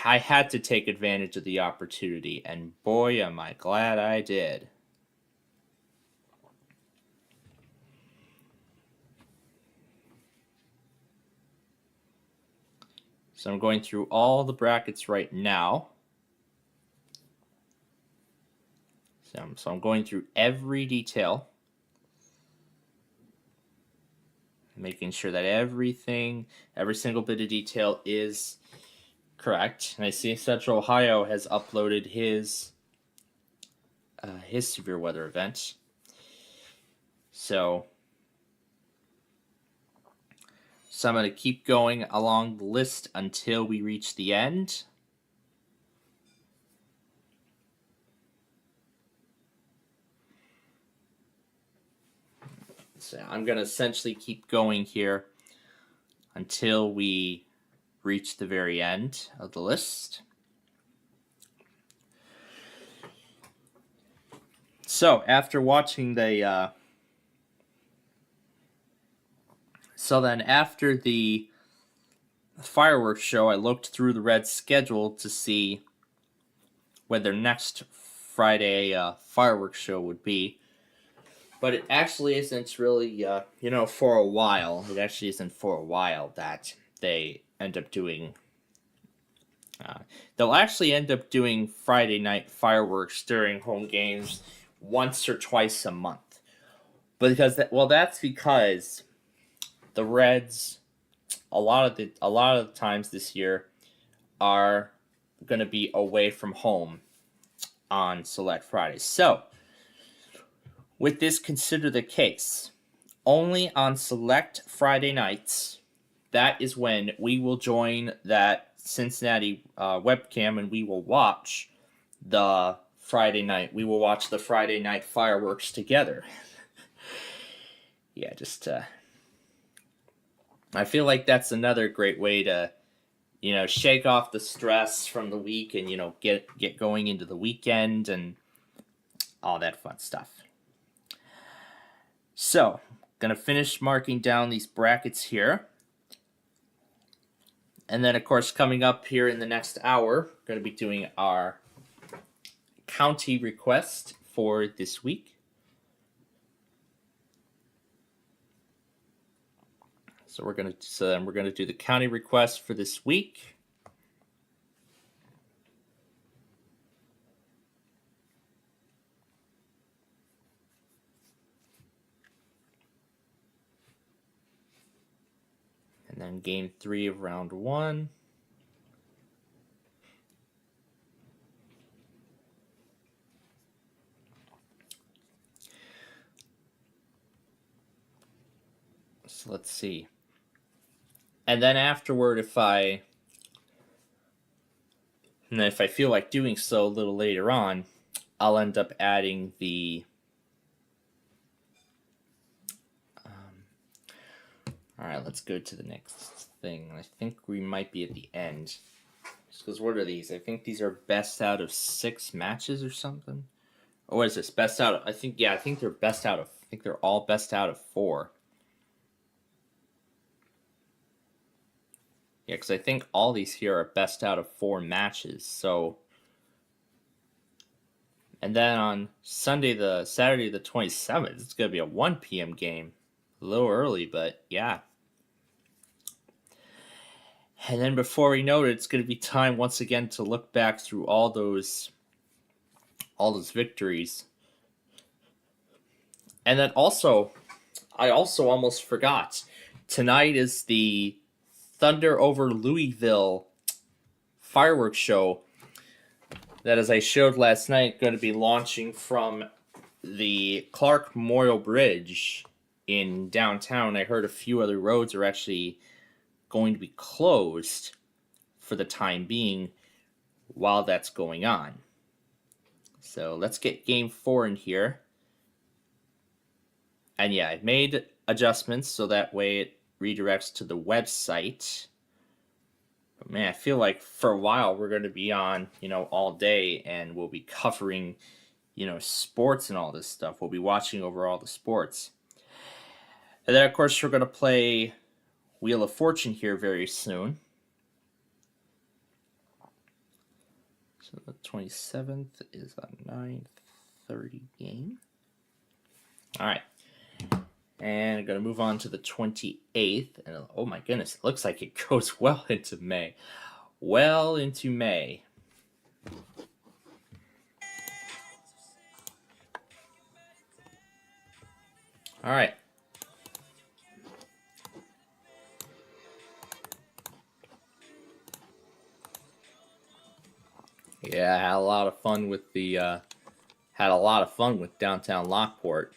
I had to take advantage of the opportunity, and boy, am I glad I did. So I'm going through all the brackets right now. So I'm going through every detail, making sure that every single bit of detail is correct. And I see Central Ohio has uploaded his severe weather event. So I'm going to keep going along the list until we reach the end. So I'm going to essentially keep going here until we reach the very end of the list. So after watching the after the fireworks show, I looked through the Reds' schedule to see when their next Friday fireworks show would be. But it actually isn't really, for a while. It actually isn't for a while that they end up doing. They'll actually end up doing Friday night fireworks during home games once or twice a month. That's because the Reds, a lot of the times this year, are going to be away from home on select Fridays. So, with this considered the case, only on select Friday nights, that is when we will join that Cincinnati webcam and we will watch the Friday night. We will watch the Friday night fireworks together. Yeah, just I feel like that's another great way to, shake off the stress from the week and, get going into the weekend and all that fun stuff. So, gonna finish marking down these brackets here. And then, of course, coming up here in the next hour, we're going to be doing our county request for this week. So we're going to do the county request for this week. And then game 3 of round 1. So let's see. And then afterward, if I feel like doing so a little later on, I'll end up adding the all right, let's go to the next thing. I think we might be at the end. Because what are these? I think these are best out of 6 matches or something. Or what is this? Best out of, I think they're best out of, I think they're all best out of 4. Yeah, because I think all these here are best out of 4 matches. So, and then on Saturday the 27th, it's going to be a 1 p.m. game. A little early, but yeah. And then before we know it, it's going to be time once again to look back through all those victories. And then also, I also almost forgot. Tonight is the Thunder over Louisville fireworks show that, as I showed last night, going to be launching from the Clark Memorial Bridge in downtown. I heard a few other roads are actually going to be closed for the time being while that's going on. So let's get game 4 in here. And yeah, I've made adjustments so that way it redirects to the website. But man, I feel like for a while we're going to be on, all day, and we'll be covering, sports and all this stuff. We'll be watching over all the sports. And then, of course, we're going to play Wheel of Fortune here very soon. So the 27th is a 9:30 game. All right. And I'm going to move on to the 28th. And oh my goodness, it looks like it goes well into May. Well into May. All right. Yeah, I had a lot of fun with downtown Lockport.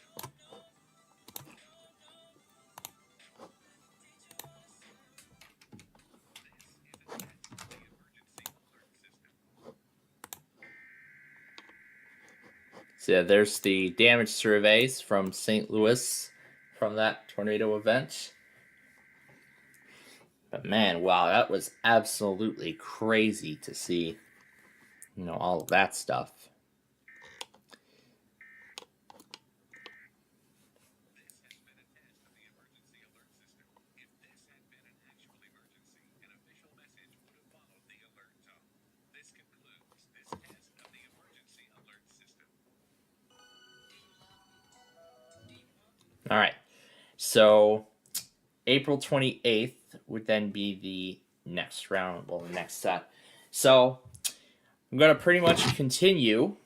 So yeah, there's the damage surveys from St. Louis from that tornado event. But man, wow, that was absolutely crazy to see, all of that stuff. All right. So April 28th would then be the next round, well, the next set. So I'm going to pretty much continue.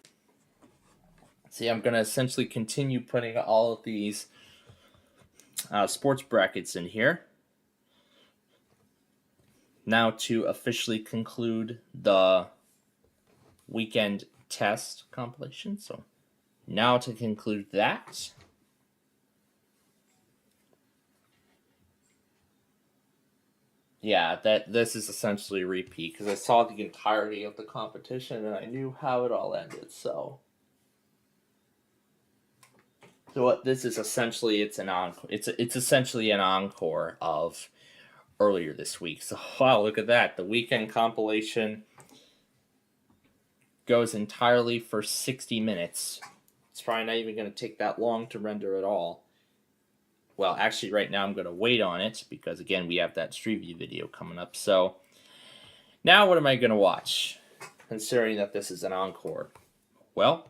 See, I'm going to essentially continue putting all of these sports brackets in here. Now to officially conclude the weekend test compilation. So now to conclude that. Yeah, this is essentially a repeat because I saw the entirety of the competition and I knew how it all ended. So what this is essentially, it's an encore. It's essentially an encore of earlier this week. So wow, look at that! The weekend compilation goes entirely for 60 minutes. It's probably not even going to take that long to render at all. Well, actually, right now I'm going to wait on it because, again, we have that Street View video coming up. So now what am I going to watch, considering that this is an encore? Well,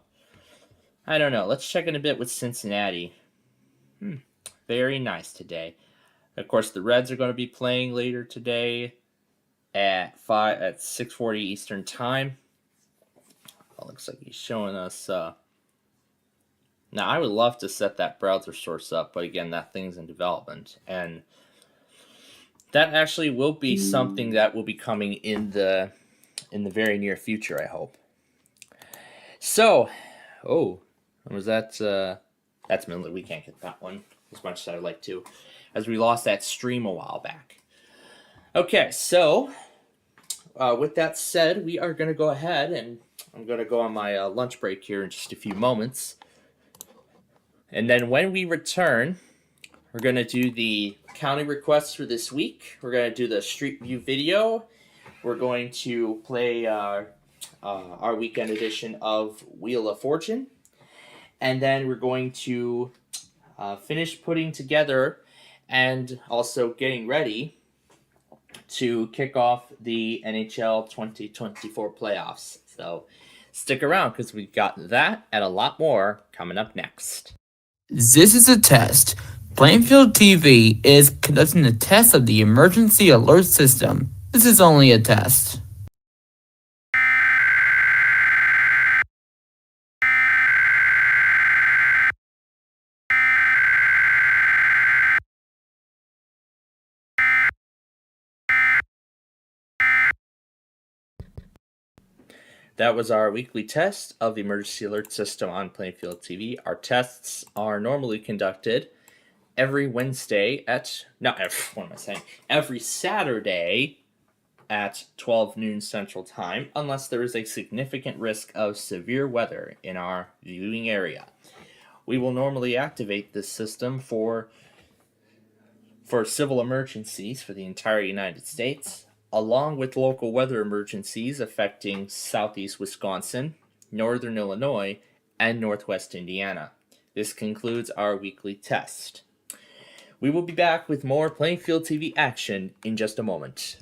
I don't know. Let's check in a bit with Cincinnati. Very nice today. Of course, the Reds are going to be playing later today at 6:40 Eastern Time. Well, looks like he's showing us... Now, I would love to set that browser source up, but again, that thing's in development. And that actually will be something that will be coming in the very near future, I hope. So, was that... that's mainly, we can't get that one as much as I'd like to, as we lost that stream a while back. Okay, so, with that said, we are going to go ahead, and I'm going to go on my lunch break here in just a few moments. And then when we return, we're going to do the county requests for this week. We're going to do the Street View video. We're going to play our weekend edition of Wheel of Fortune. And then we're going to finish putting together and also getting ready to kick off the NHL 2024 playoffs. So stick around because we've got that and a lot more coming up next. This is a test. Plainfield TV is conducting a test of the emergency alert system. This is only a test. That was our weekly test of the emergency alert system on Plainfield TV. Our tests are normally conducted every Wednesday every Saturday at 12 noon Central Time, unless there is a significant risk of severe weather in our viewing area. We will normally activate this system for civil emergencies for the entire United States, along with local weather emergencies affecting southeast Wisconsin, northern Illinois, and northwest Indiana. This concludes our weekly test. We will be back with more Plainfield TV action in just a moment.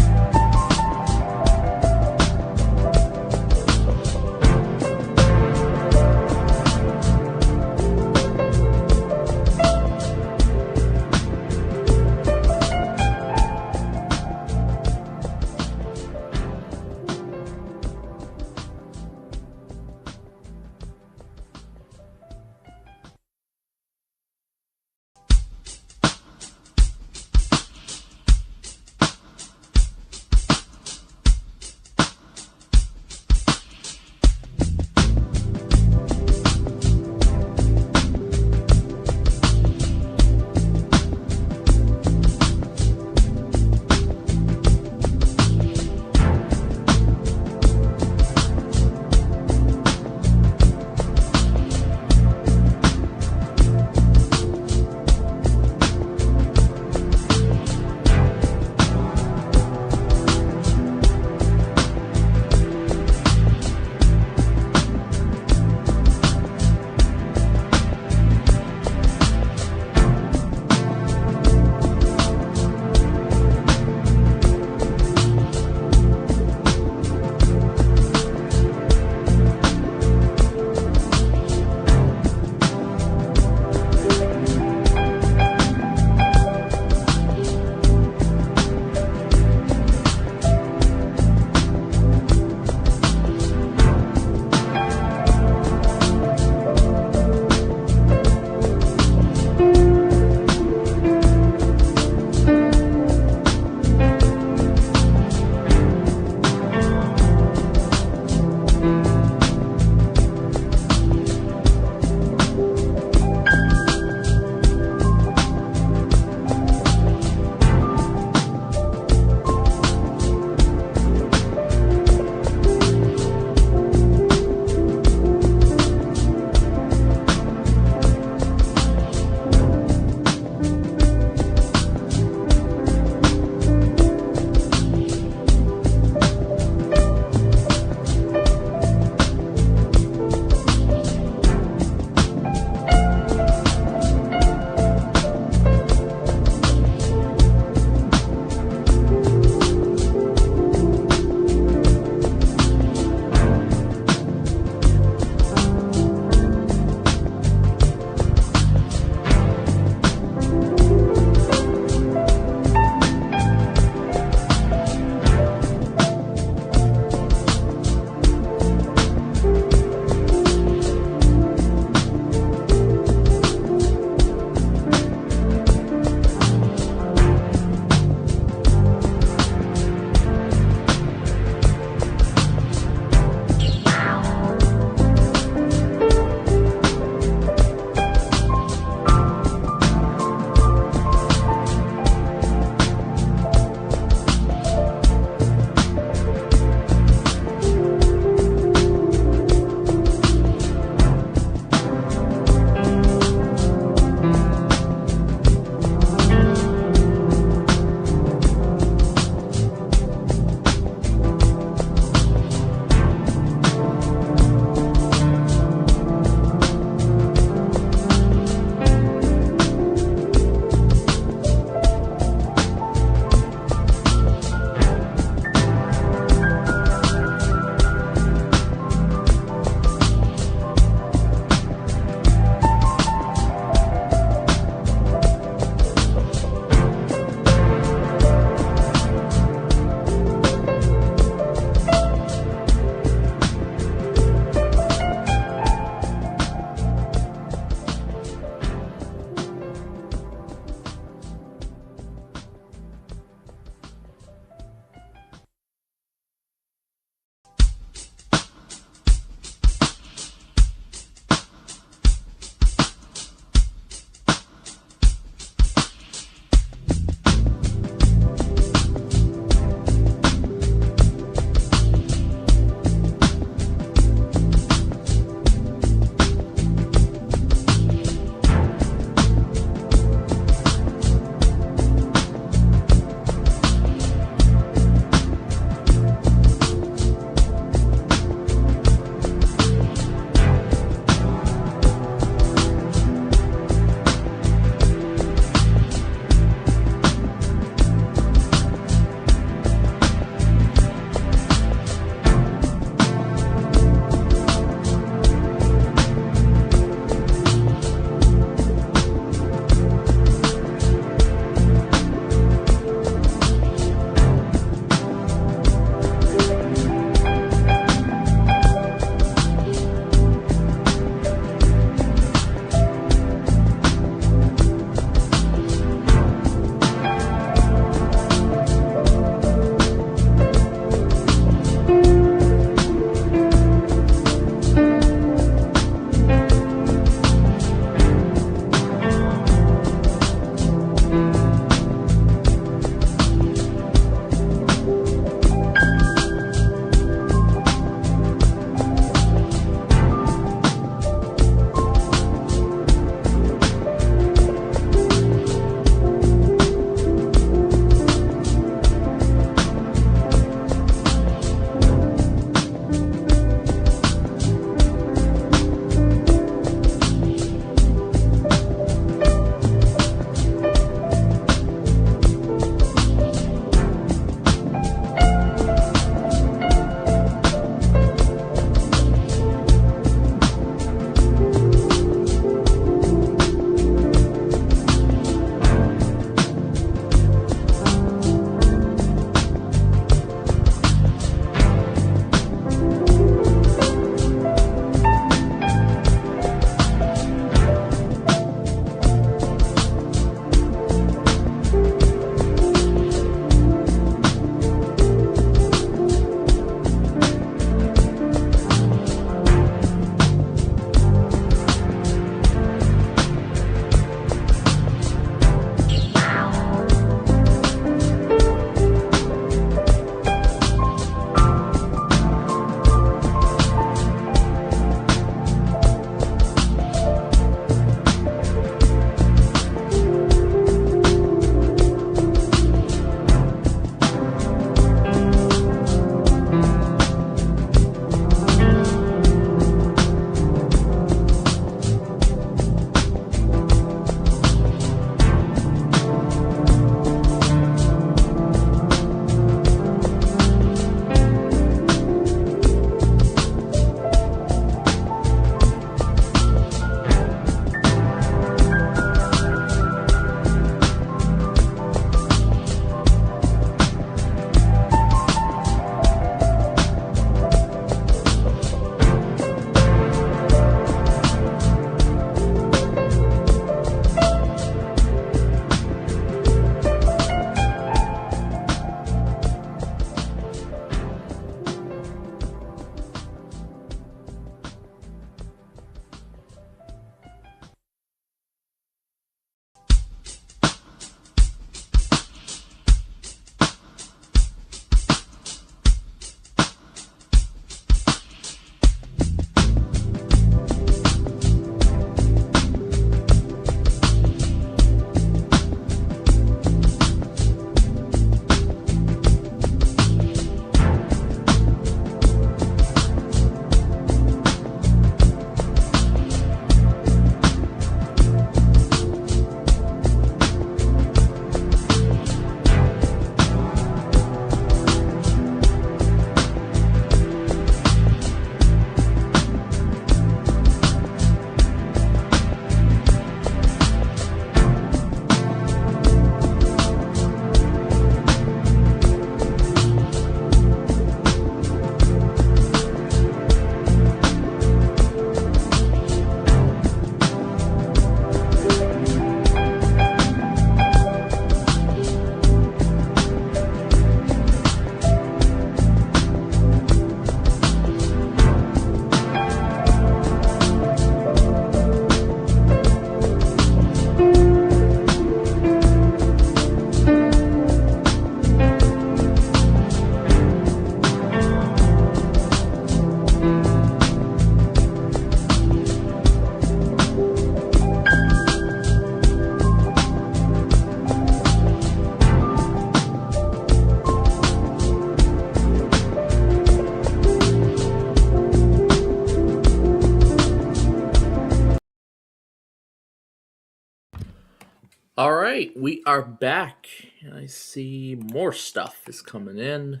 All right, we are back. I see more stuff is coming in,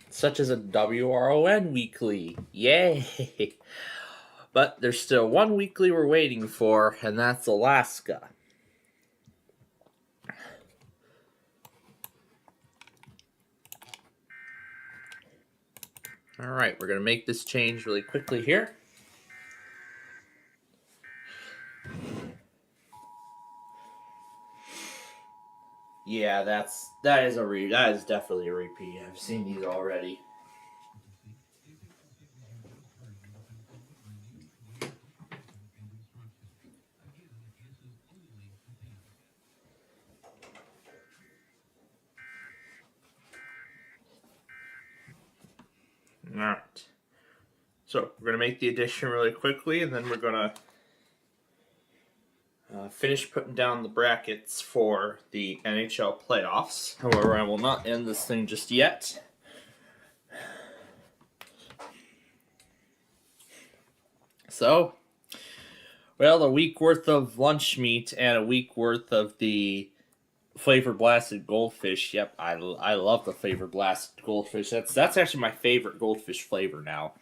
such as a WRON weekly. Yay! But there's still one weekly we're waiting for, and that's Alaska. All right, we're going to make this change really quickly here. Yeah, that is definitely a repeat. I've seen these already. All right. So we're going to make the addition really quickly, and then we're going to finish putting down the brackets for the NHL playoffs. However, I will not end this thing just yet. So, well, a week worth of lunch meat and a week worth of the flavor blasted goldfish. Yep, I love the flavor blasted goldfish. That's actually my favorite goldfish flavor now.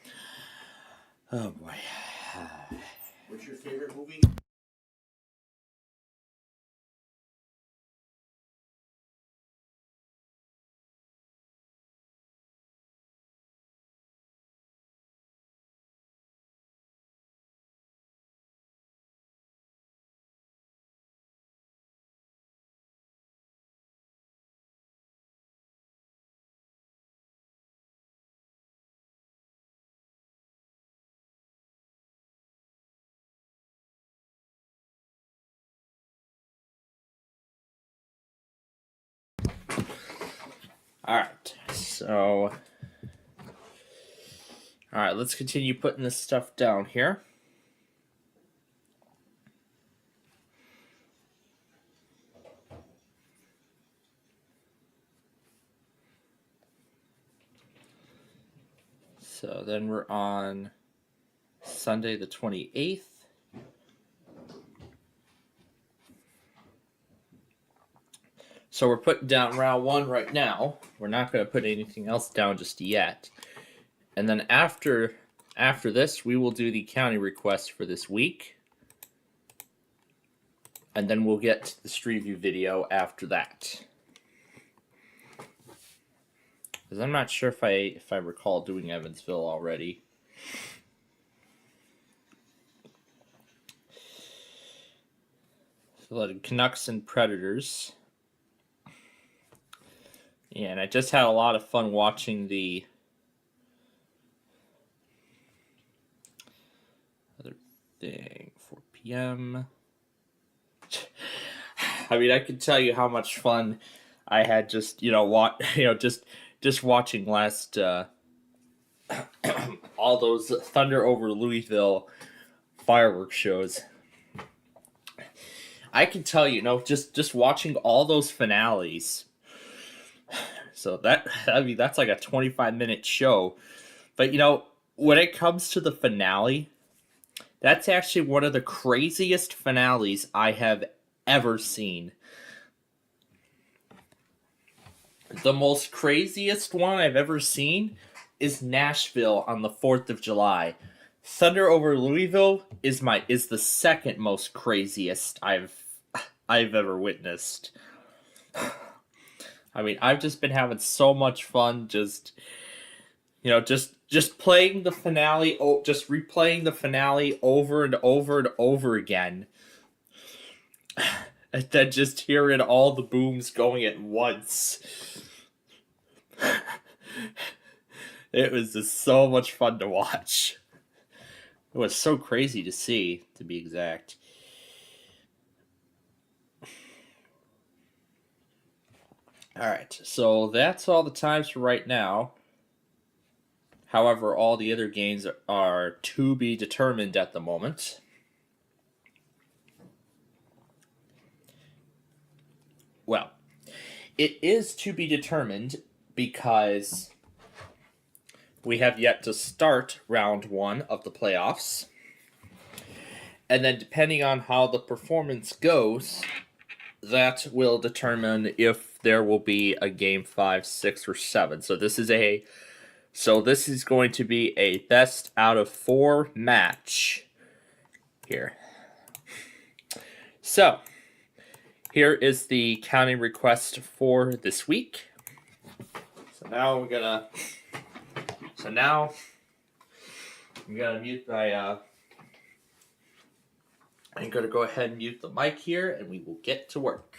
Oh boy. What's your favorite movie? Alright, so... Alright, let's continue putting this stuff down here. So then we're on Sunday the 28th. So we're putting down round one right now. We're not going to put anything else down just yet. And then after this, we will do the county request for this week. And then we'll get to the Street View video after that. Because I'm not sure if I recall doing Evansville already. So Canucks and Predators. Yeah, and I just had a lot of fun watching the other thing, 4 p.m. I mean, I can tell you how much fun I had just, just watching last all those Thunder over Louisville fireworks shows. I can tell you, just watching all those finales. So that's like a 25-minute show. But when it comes to the finale, that's actually one of the craziest finales I have ever seen. The most craziest one I've ever seen is Nashville on the 4th of July. Thunder over Louisville is the second most craziest I've ever witnessed. I mean, I've just been having so much fun just playing the finale, just replaying the finale over and over and over again. And then just hearing all the booms going at once. It was just so much fun to watch. It was so crazy to see, to be exact. Alright, so that's all the times for right now. However, all the other games are to be determined at the moment. Well, it is to be determined because we have yet to start round one of the playoffs. And then depending on how the performance goes, that will determine if there will be a game 5, 6, or 7. So this is going to be a best out of 4 match here. So here is the county request for this week. So now I'm gonna mute my I'm gonna go ahead and mute the mic here, and we will get to work.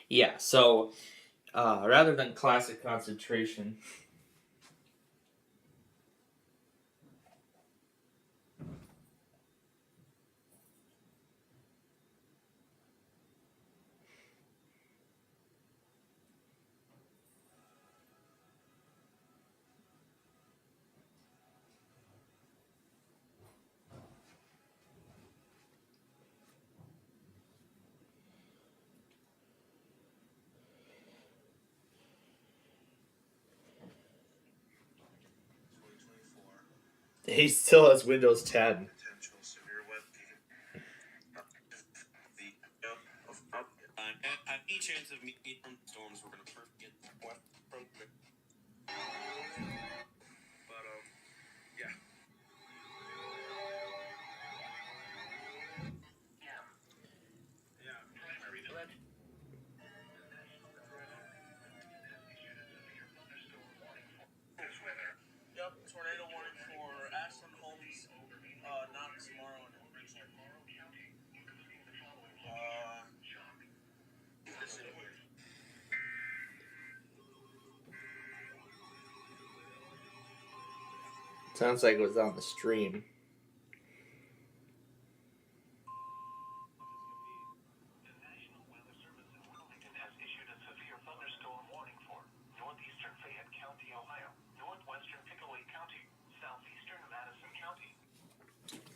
Yeah, so rather than classic concentration, he still has Windows 10. Any chance of me from storms we're gonna first get from but yeah. Primary threat. This weather. Yep, tornado warning for Ashland, Holmes, Knox tomorrow and Richland. Listen here. Sounds like it was on the stream.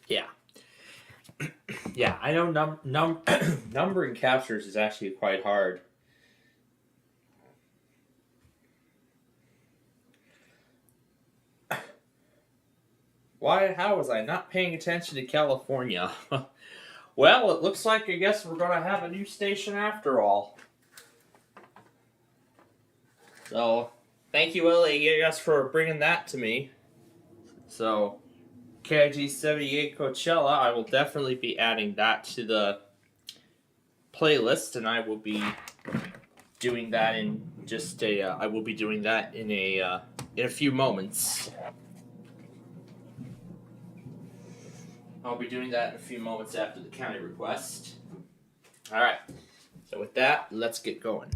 Yeah. Yeah, I know numbering captures is actually quite hard. How was I not paying attention to California? Well, it looks like I guess we're gonna have a new station after all. So, thank you, LAS, for bringing that to me. So, KIG 78 Coachella, I will definitely be adding that to the playlist, and I will be doing that in just a. I will be doing that in a few moments. I'll be doing that in a few moments after the county request. All right. So with that, let's get going.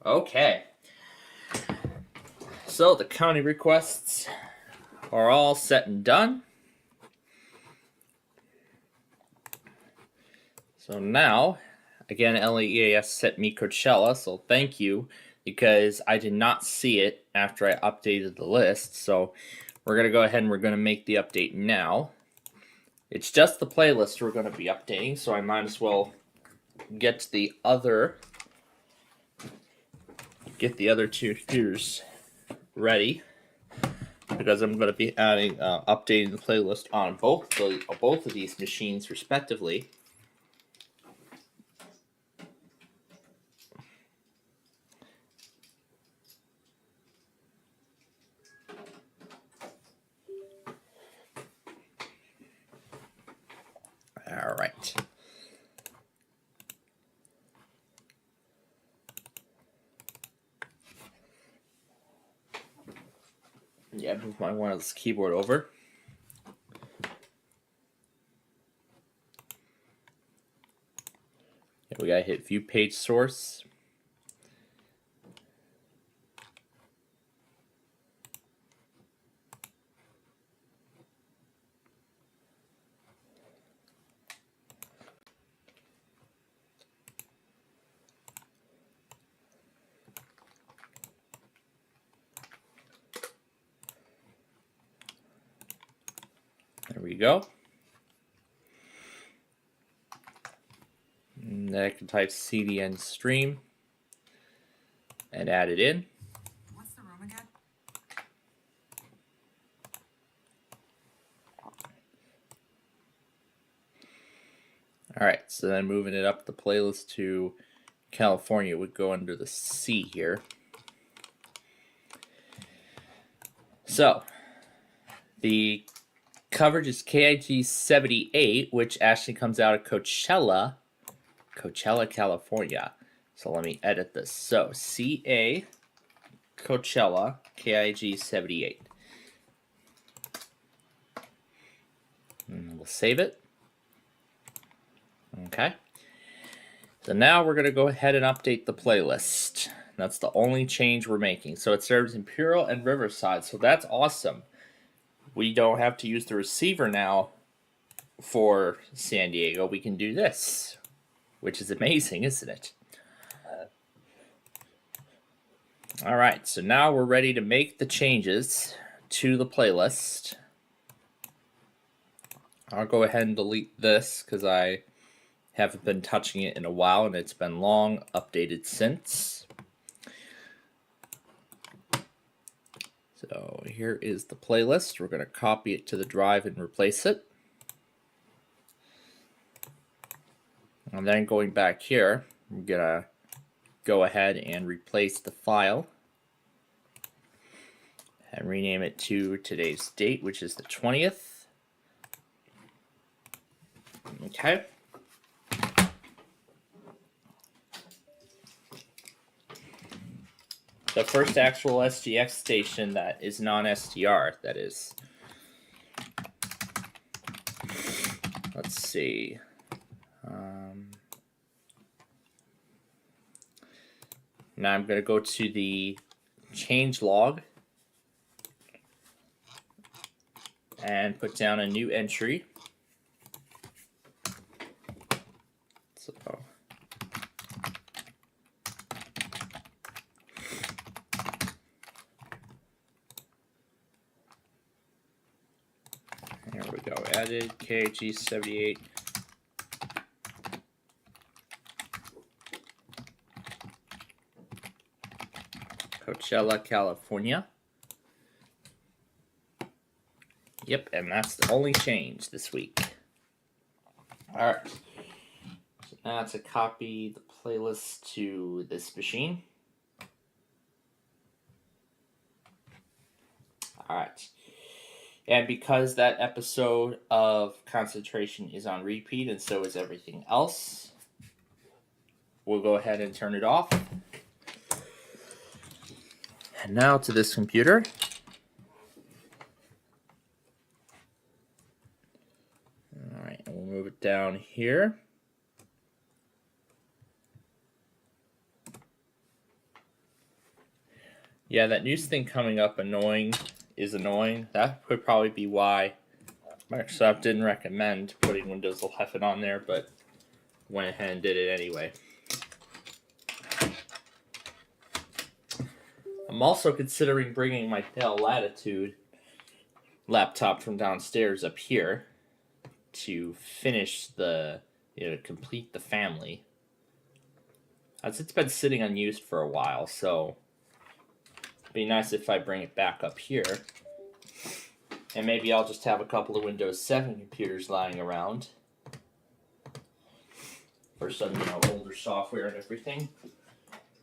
Okay. So the county requests are all set and done. So now, again, LEAS sent me Coachella, so thank you, because I did not see it after I updated the list. So we're going to go ahead and we're going to make the update now. It's just the playlist we're going to be updating, so I might as well get the other two computers ready, because I'm going to be adding updating the playlist on both of these machines respectively. All right. Yeah, move my wireless keyboard over. Yeah, we gotta hit view page source. There we go. And then I can type cdn stream and add it in. What's the room again? All right, so then moving it up the playlist to California would go under the C here. So the coverage is KIG 78, which actually comes out of Coachella, California. So let me edit this. So CA Coachella KIG 78. And we'll save it. Okay. So now we're going to go ahead and update the playlist. That's the only change we're making. So it serves Imperial and Riverside. So that's awesome. We don't have to use the receiver now for San Diego. We can do this, which is amazing, isn't it? All right, so now we're ready to make the changes to the playlist. I'll go ahead and delete this because I haven't been touching it in a while and it's been long updated since. So here is the playlist. We're going to copy it to the drive and replace it. And then going back here, I'm going to go ahead and replace the file and rename it to today's date, which is the 20th. Okay. The first actual SGX station that is non-STR, that is. Let's see. Now I'm going to go to the change log and put down a new entry. So here we go. Added KG78. Coachella, California. Yep, and that's the only change this week. Alright. So now to copy the playlist to this machine. Alright. And because that episode of Concentration is on repeat and so is everything else, we'll go ahead and turn it off. And now to this computer. Alright, and we'll move it down here. Yeah, that news thing coming up is annoying. That would probably be why Microsoft didn't recommend putting Windows 11 on there, but went ahead and did it anyway. I'm also considering bringing my Dell Latitude laptop from downstairs up here to finish complete the family. As it's been sitting unused for a while, so it'd be nice if I bring it back up here. And maybe I'll just have a couple of Windows 7 computers lying around for some, older software and everything.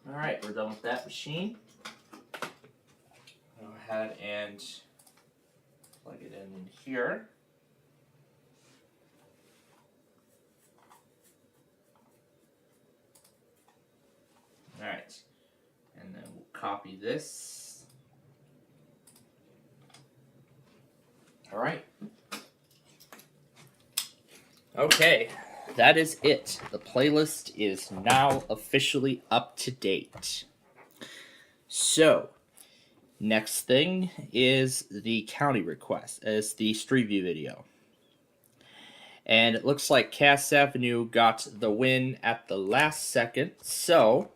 Alright, we're done with that machine. Go ahead and plug it in here. Alright, and then we'll copy this. Alright. Okay, that is it. The playlist is now officially up to date. So, next thing is the county request, as the Street View video. And it looks like Cass Avenue got the win at the last second, so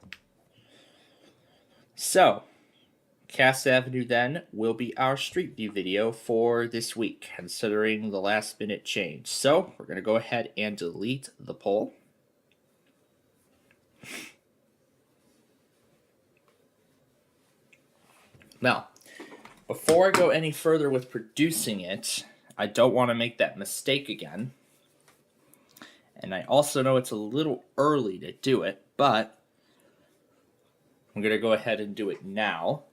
Cass Avenue then will be our Street View video for this week, considering the last minute change. So, we're going to go ahead and delete the poll. Now, before I go any further with producing it, I don't want to make that mistake again. And I also know it's a little early to do it, but I'm going to go ahead and do it now.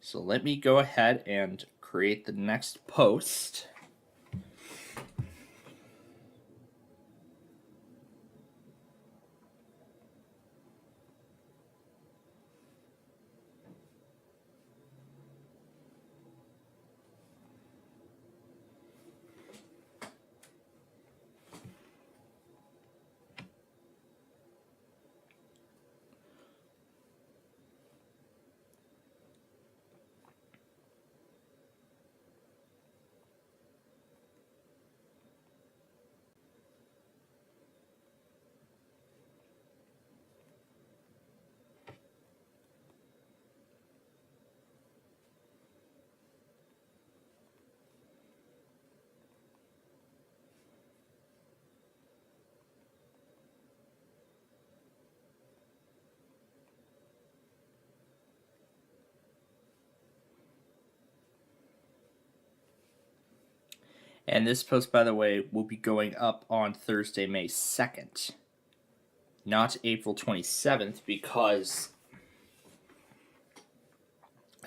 So let me go ahead and create the next post. And this post, by the way, will be going up on Thursday, May 2nd, not April 27th, because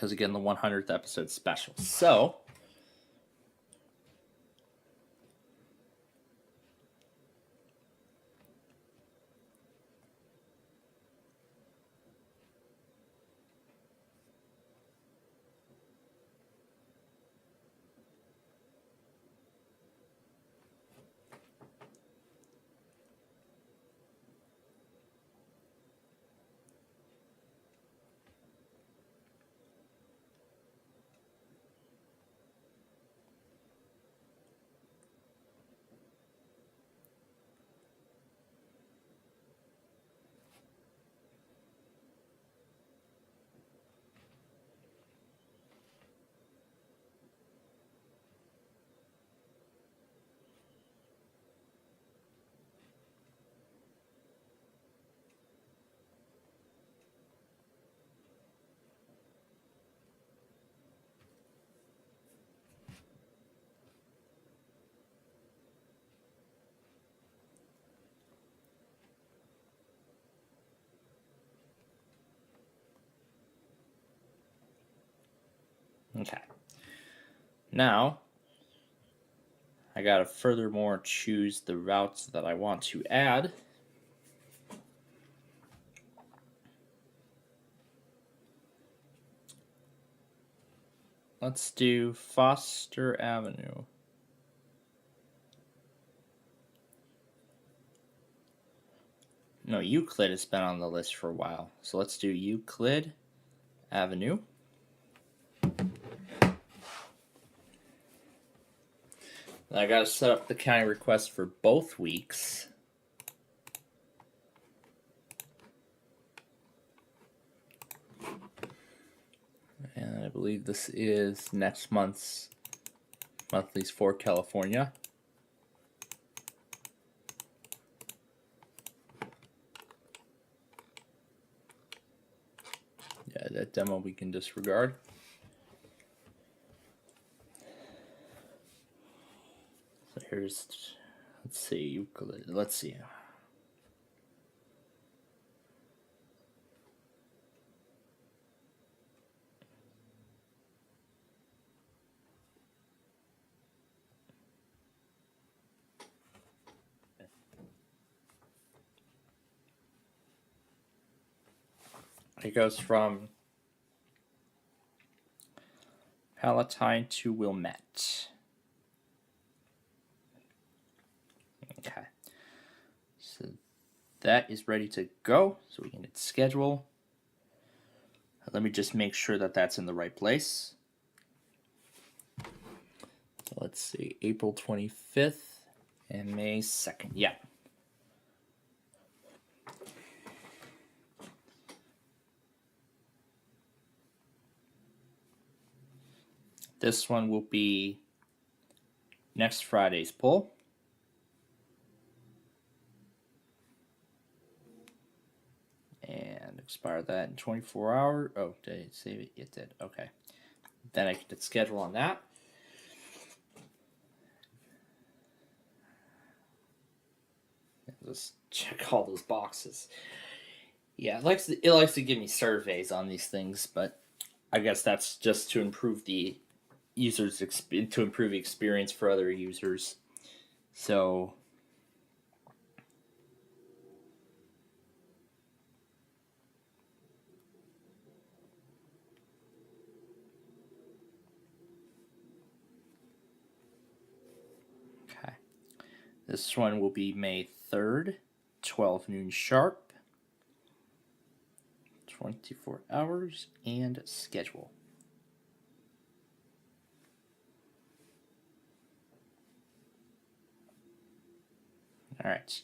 again, the 100th episode special. So, okay. Now, I gotta furthermore choose the routes that I want to add. Let's do Foster Avenue. No, Euclid has been on the list for a while. So let's do Euclid Avenue. And I gotta set up the county request for both weeks. And I believe this is next month's monthlies for California. Yeah, that demo we can disregard. So here's, let's see, let's see. It goes from Palatine to Wilmette. Okay. So that is ready to go. So we can hit schedule. Let me just make sure that that's in the right place. So let's see, April 25th and May 2nd. Yeah. This one will be next Friday's poll. And expire that in 24 hours. Oh, did it save it? It did. Okay. Then I can hit schedule on that. Just check all those boxes. Yeah, it likes to give me surveys on these things, but I guess that's just to improve the users to improve the experience for other users. So okay, this one will be May 3rd, 12 noon sharp. 24 hours and schedule. All right,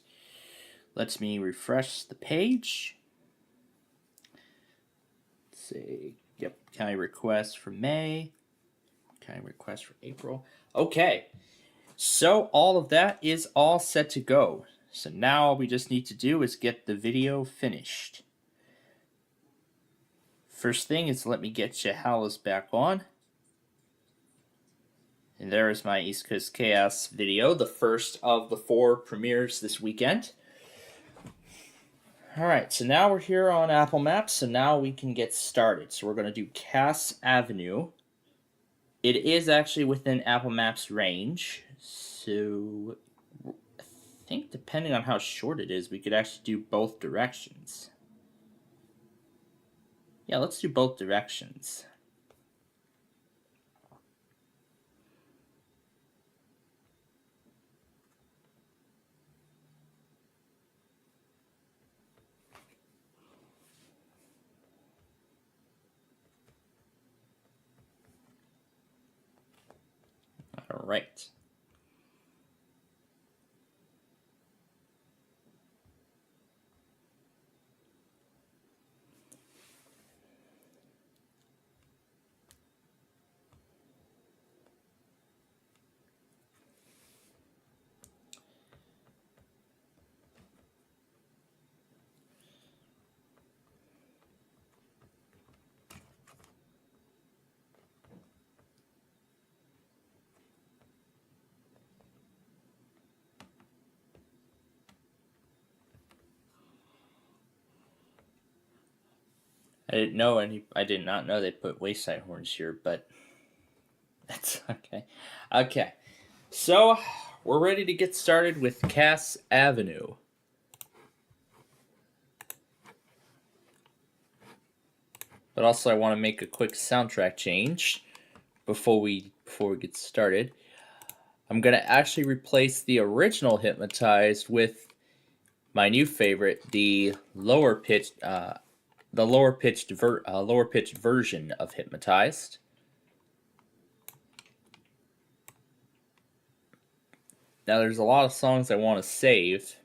let me refresh the page. Let's see, yep, county request for May, county request for April. Okay, so all of that is all set to go. So now all we just need to do is get the video finished. First thing is let me get Chehalis back on. And there is my East Coast Chaos video, the first of the 4 premieres this weekend. Alright, so now we're here on Apple Maps, so now we can get started. So we're going to do Cass Avenue. It is actually within Apple Maps range, so I think depending on how short it is, we could actually do both directions. Yeah, let's do both directions. All right. I did not know they put wayside horns here, but that's okay. Okay, so we're ready to get started with Cass Avenue. But also I want to make a quick soundtrack change before we get started. I'm going to actually replace the original Hypnotized with my new favorite, the lower pitched version of Hypnotized. Now, there's a lot of songs I want to save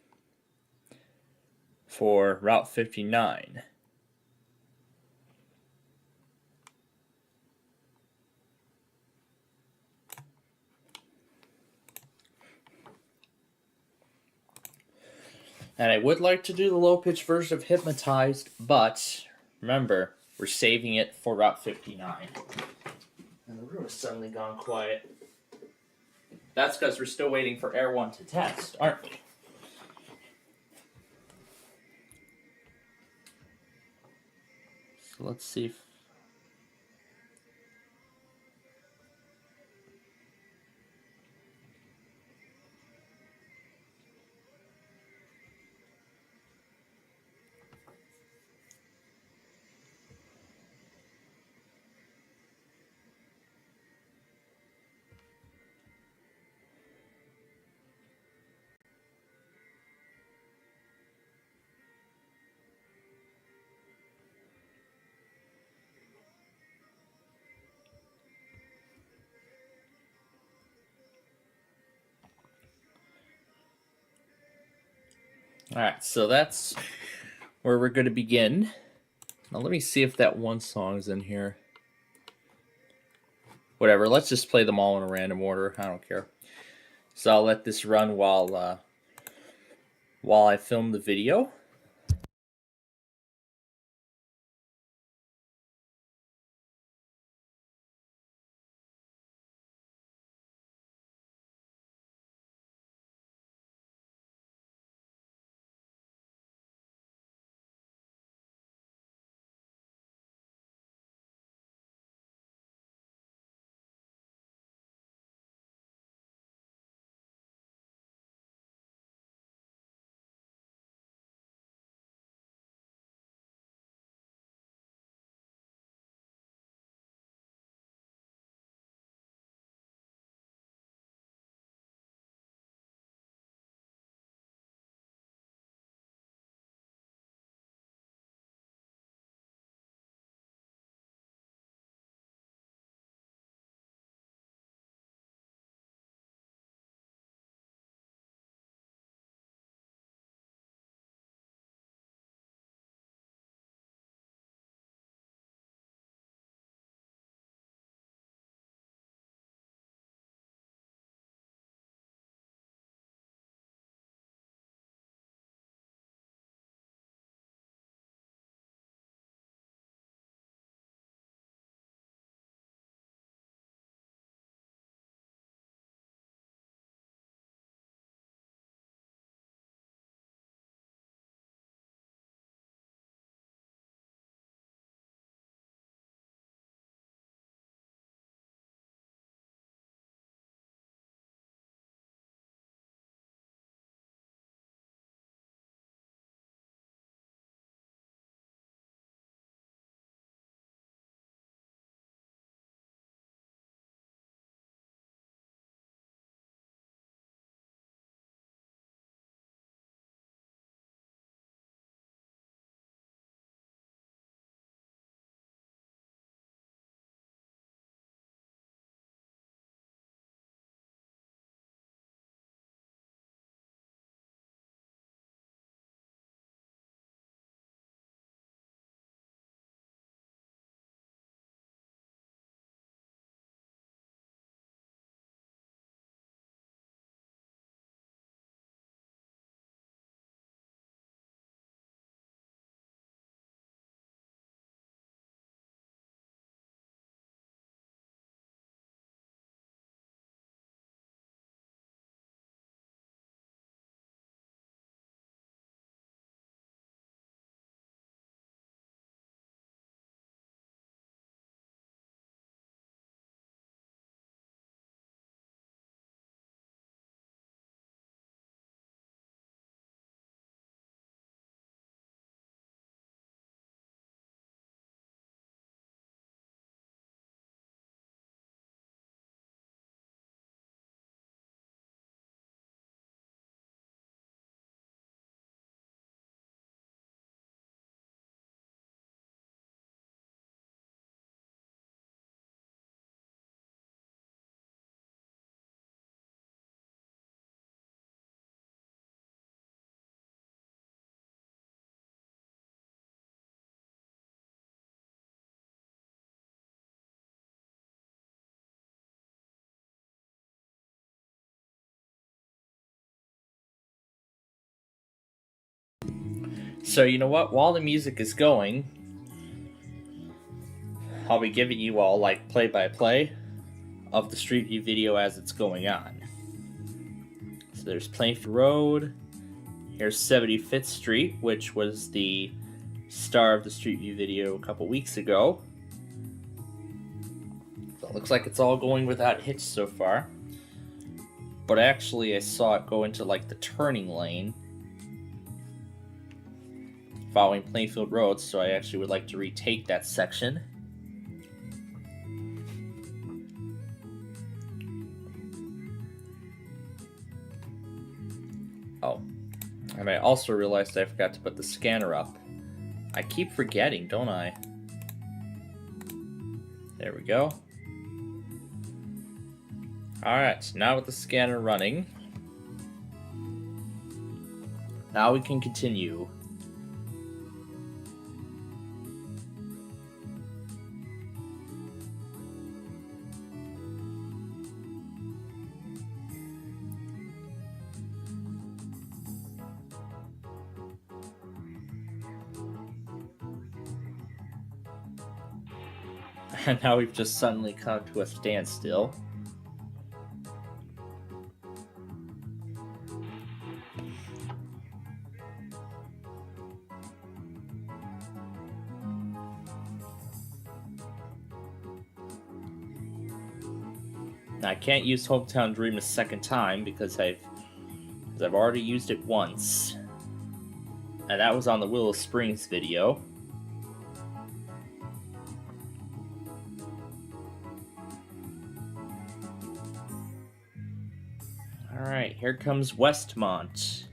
for Route 59. And I would like to do the low-pitch version of Hypnotized, but remember, we're saving it for Route 59. And the room has suddenly gone quiet. That's because we're still waiting for Air 1 to test, aren't we? So let's see if... Alright, so that's where we're going to begin. Now let me see if that one song's in here. Whatever, let's just play them all in a random order. I don't care. So I'll let this run while I film the video. So you know what? While the music is going, I'll be giving you all like play-by-play of the Street View video as it's going on. So there's Plainfield Road. Here's 75th Street, which was the star of the Street View video a couple weeks ago. So it looks like it's all going without hitch so far. But actually I saw it go into like the turning lane following Plainfield Road, so I actually would like to retake that section. Oh, and I also realized I forgot to put the scanner up. I keep forgetting, don't I? There we go. Alright, now with the scanner running, now we can continue. And now we've just suddenly come to a standstill. Now, I can't use Hometown Dream a second time because I've already used it once. And that was on the Willow Springs video. Alright, here comes Westmont.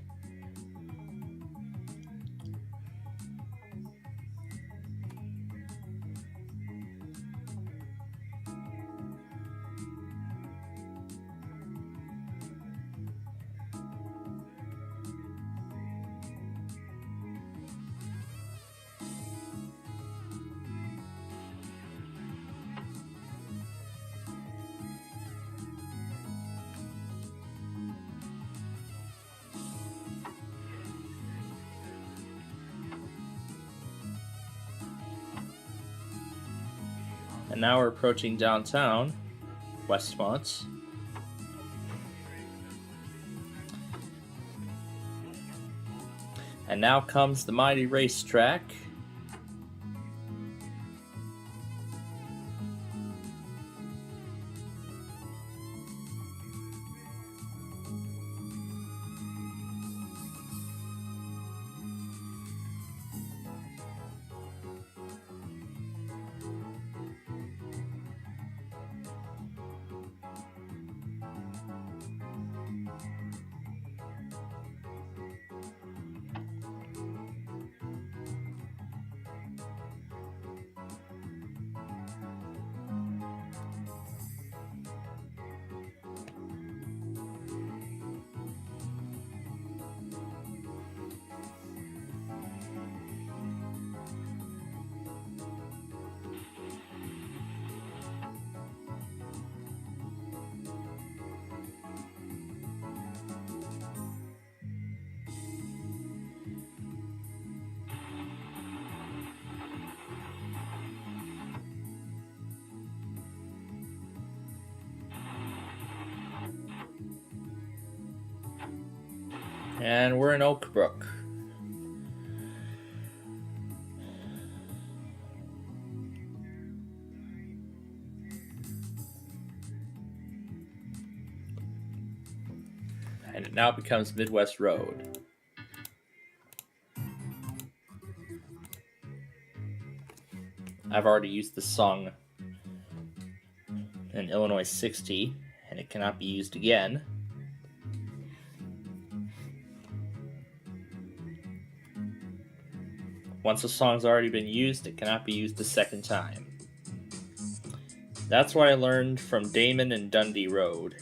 And now we're approaching downtown, Westmont. And now comes the mighty racetrack. And we're in Oak Brook. And it now becomes Midwest Road. I've already used the song in Illinois 60, and it cannot be used again. Once a song's already been used, it cannot be used a second time. That's what I learned from Damon and Dundee Road.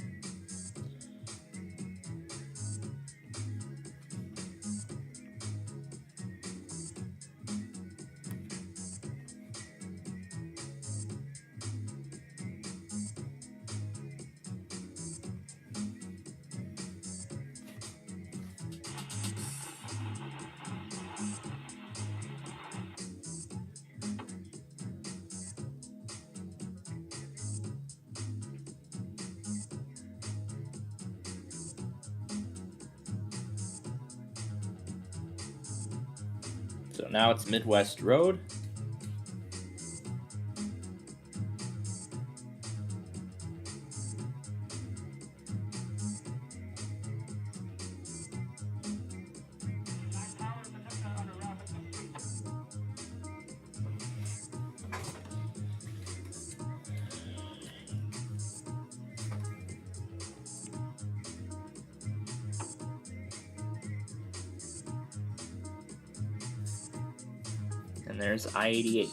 So now it's Midwest Road. And there's I-88.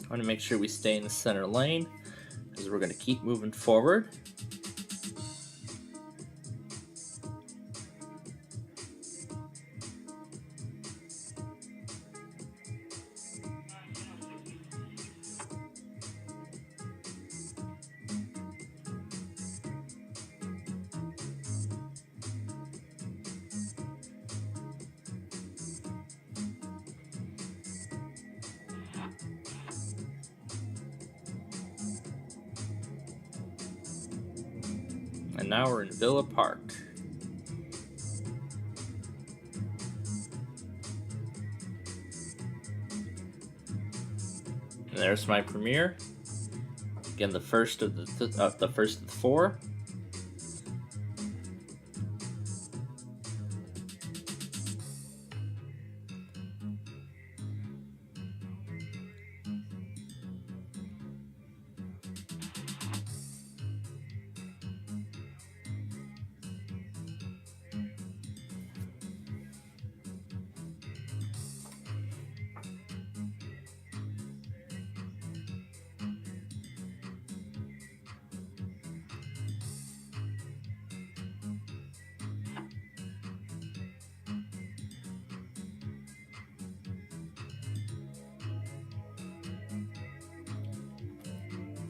I want to make sure we stay in the center lane because we're going to keep moving forward. And now we're in Villa Park. And there's my premiere. Again, the first of the four.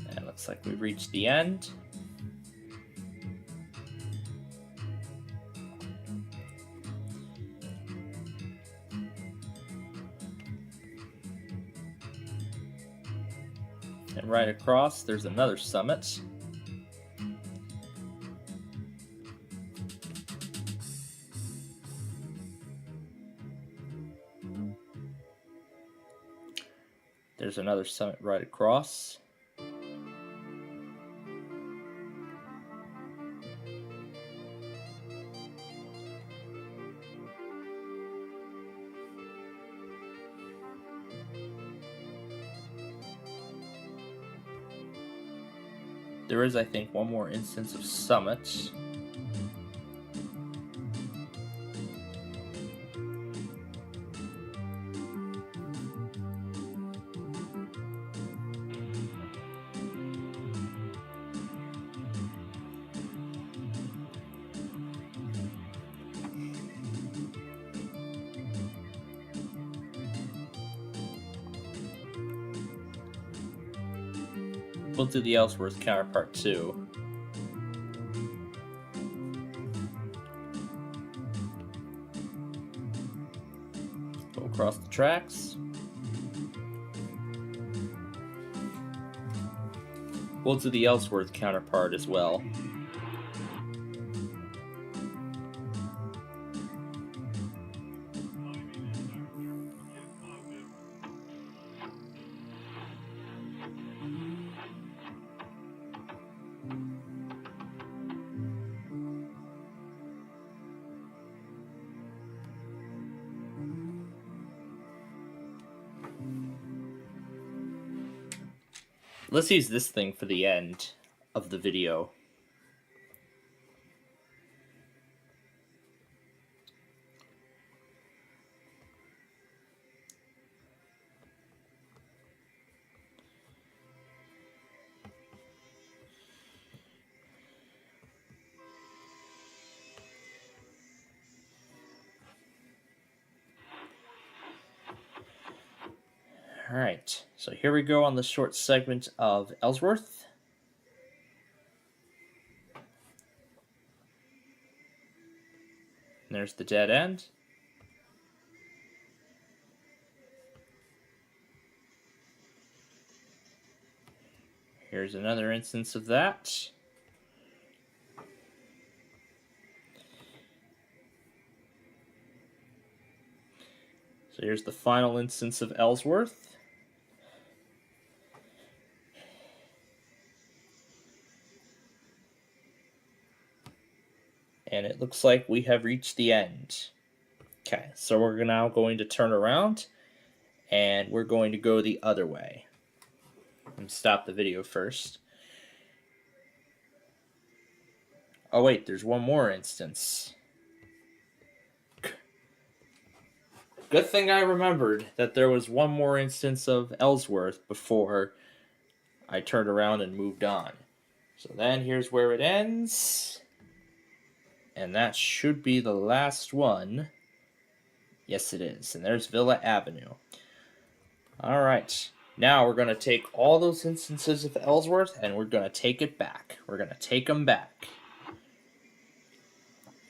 And it looks like we've reached the end. And right across, there's another summit. There's another summit right across. There is, I think, one more instance of summits. We'll do the Ellsworth counterpart too. Go across the tracks. We'll do the Ellsworth counterpart as well. Let's use this thing for the end of the video. Alright, so here we go on the short segment of Ellsworth. There's the dead end. Here's another instance of that. So here's the final instance of Ellsworth. And it looks like we have reached the end. Okay, so we're now going to turn around and we're going to go the other way. Let me stop the video first. Oh wait, there's one more instance. Good thing I remembered that there was one more instance of Ellsworth before I turned around and moved on. So then here's where it ends. And that should be the last one. Yes, it is. And there's Villa Avenue. Alright. Now we're going to take all those instances of Ellsworth and we're going to take it back. We're going to take them back.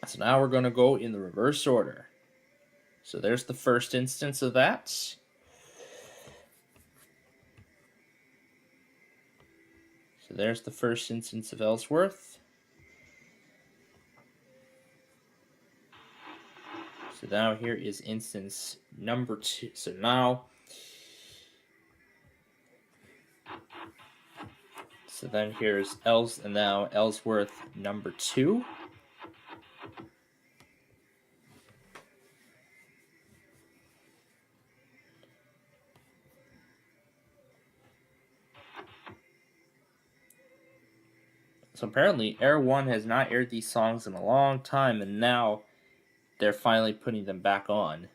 So now we're going to go in the reverse order. So there's the first instance of that. So there's the first instance of Ellsworth. So now here is instance number 2. So now, so then here's Ellsworth number 2. So apparently Air 1 has not aired these songs in a long time, and now they're finally putting them back on.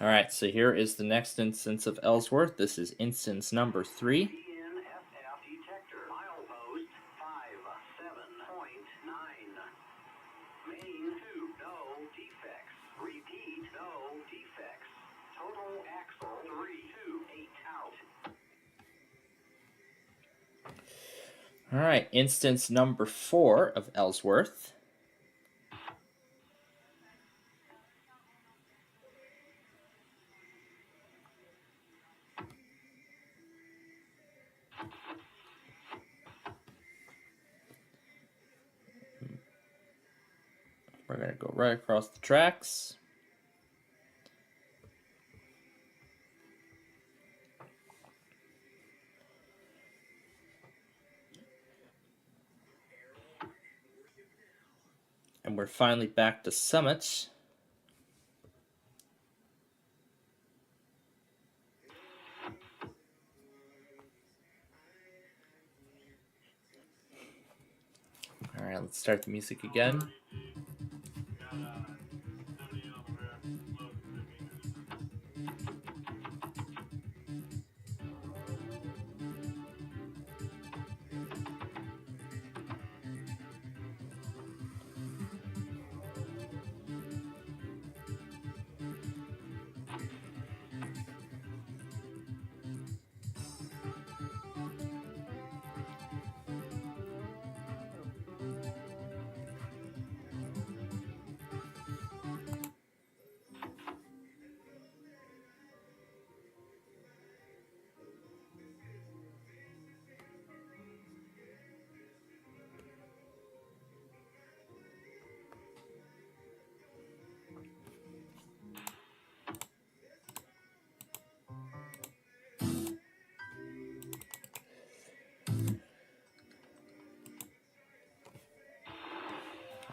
Alright, so here is the next instance of Ellsworth. This is instance number 3. Alright, instance number 4 of Ellsworth. We're going to go right across the tracks. And we're finally back to Summit. Alright, let's start the music again.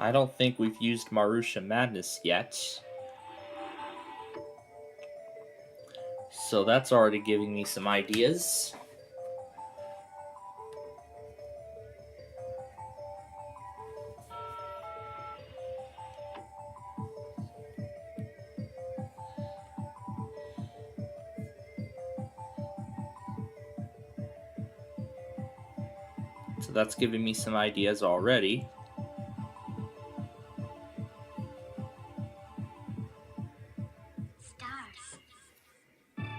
I don't think we've used Marusha Madness yet. So that's already giving me some ideas. So that's giving me some ideas already. Stars. Stars.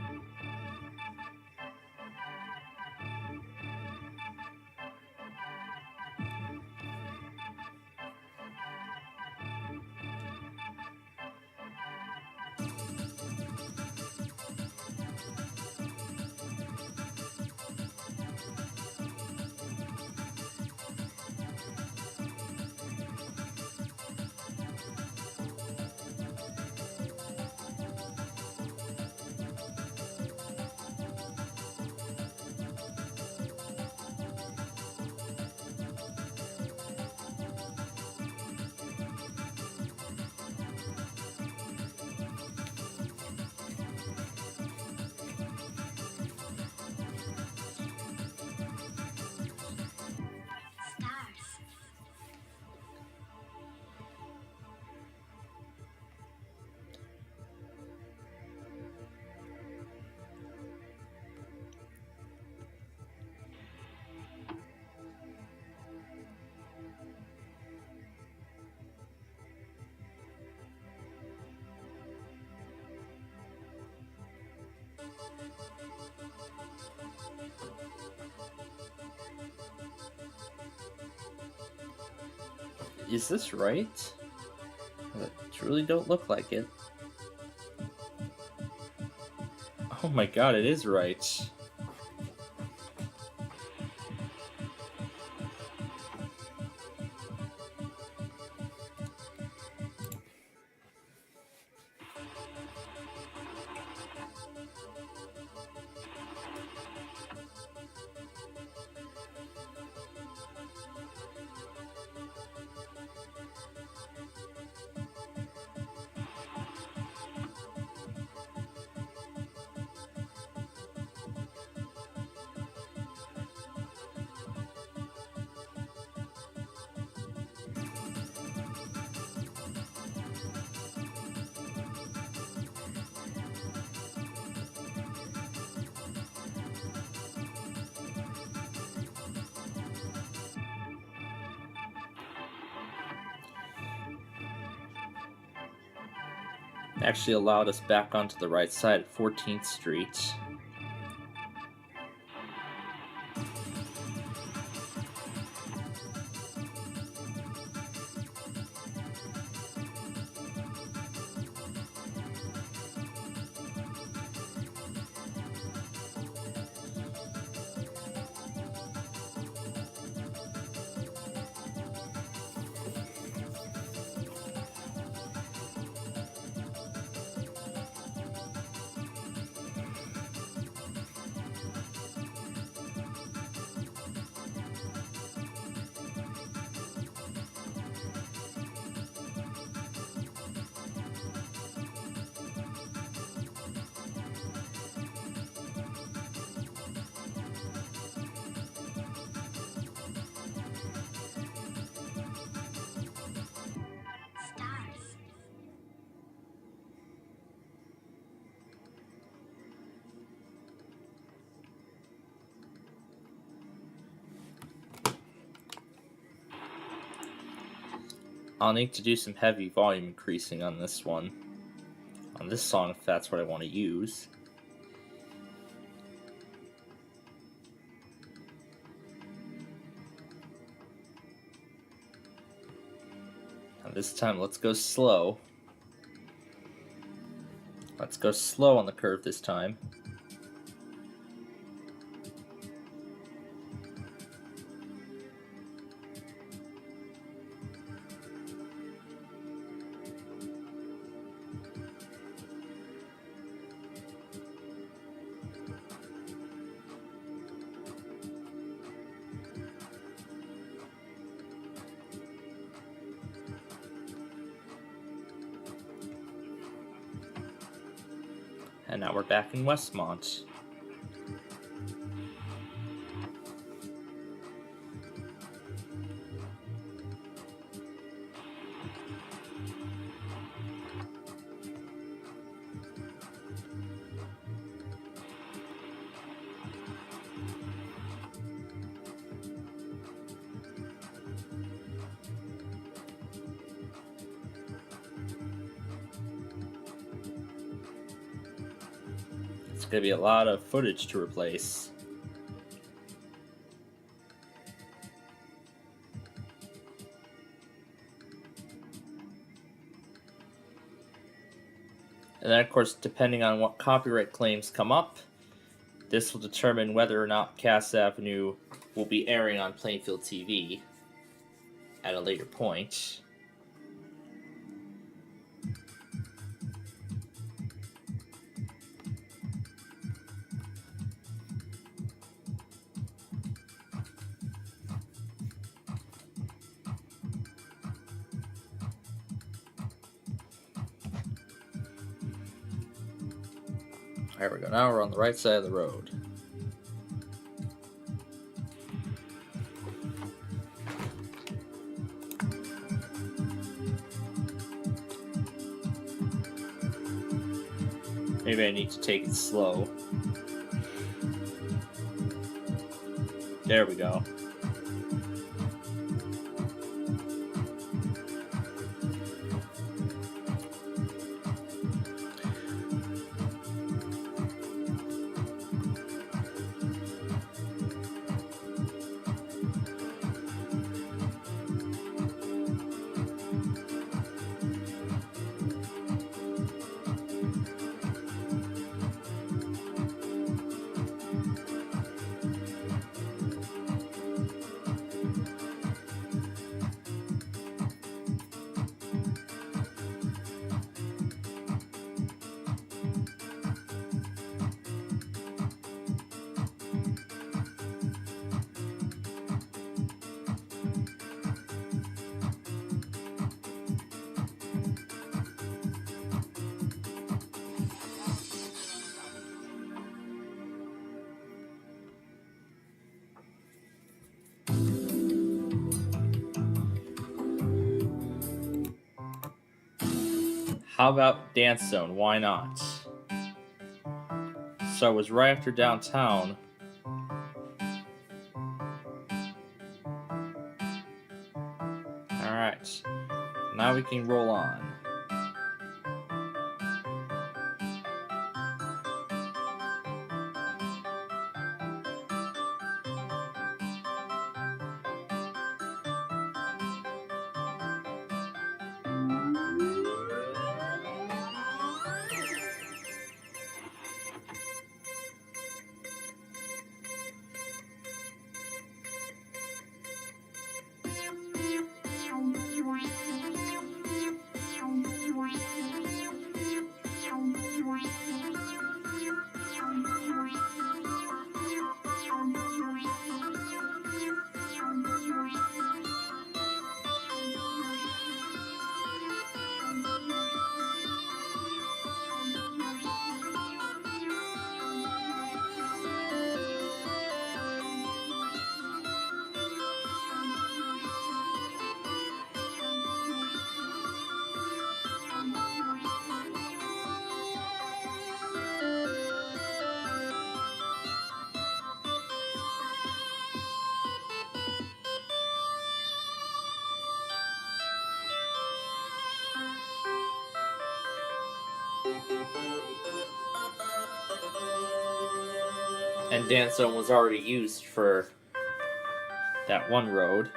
Is this right? It really don't look like it. Oh my god, it is right. Actually allowed us back onto the right side at 14th Street. Stars. I'll need to do some heavy volume increasing on this one. On this song, if that's what I want to use. And this time, let's go slow. Let's go slow on the curve this time. And now we're back in Westmont. gonna be a lot of footage to replace. And then, of course, depending on what copyright claims come up, this will determine whether or not Cass Avenue will be airing on Plainfield TV at a later point. There we go. Now we're on the right side of the road. Maybe I need to take it slow. There we go. How about Dance Zone? Why not? So it was right after downtown. Alright. Now we can roll on. And Dance Zone was already used for that one road.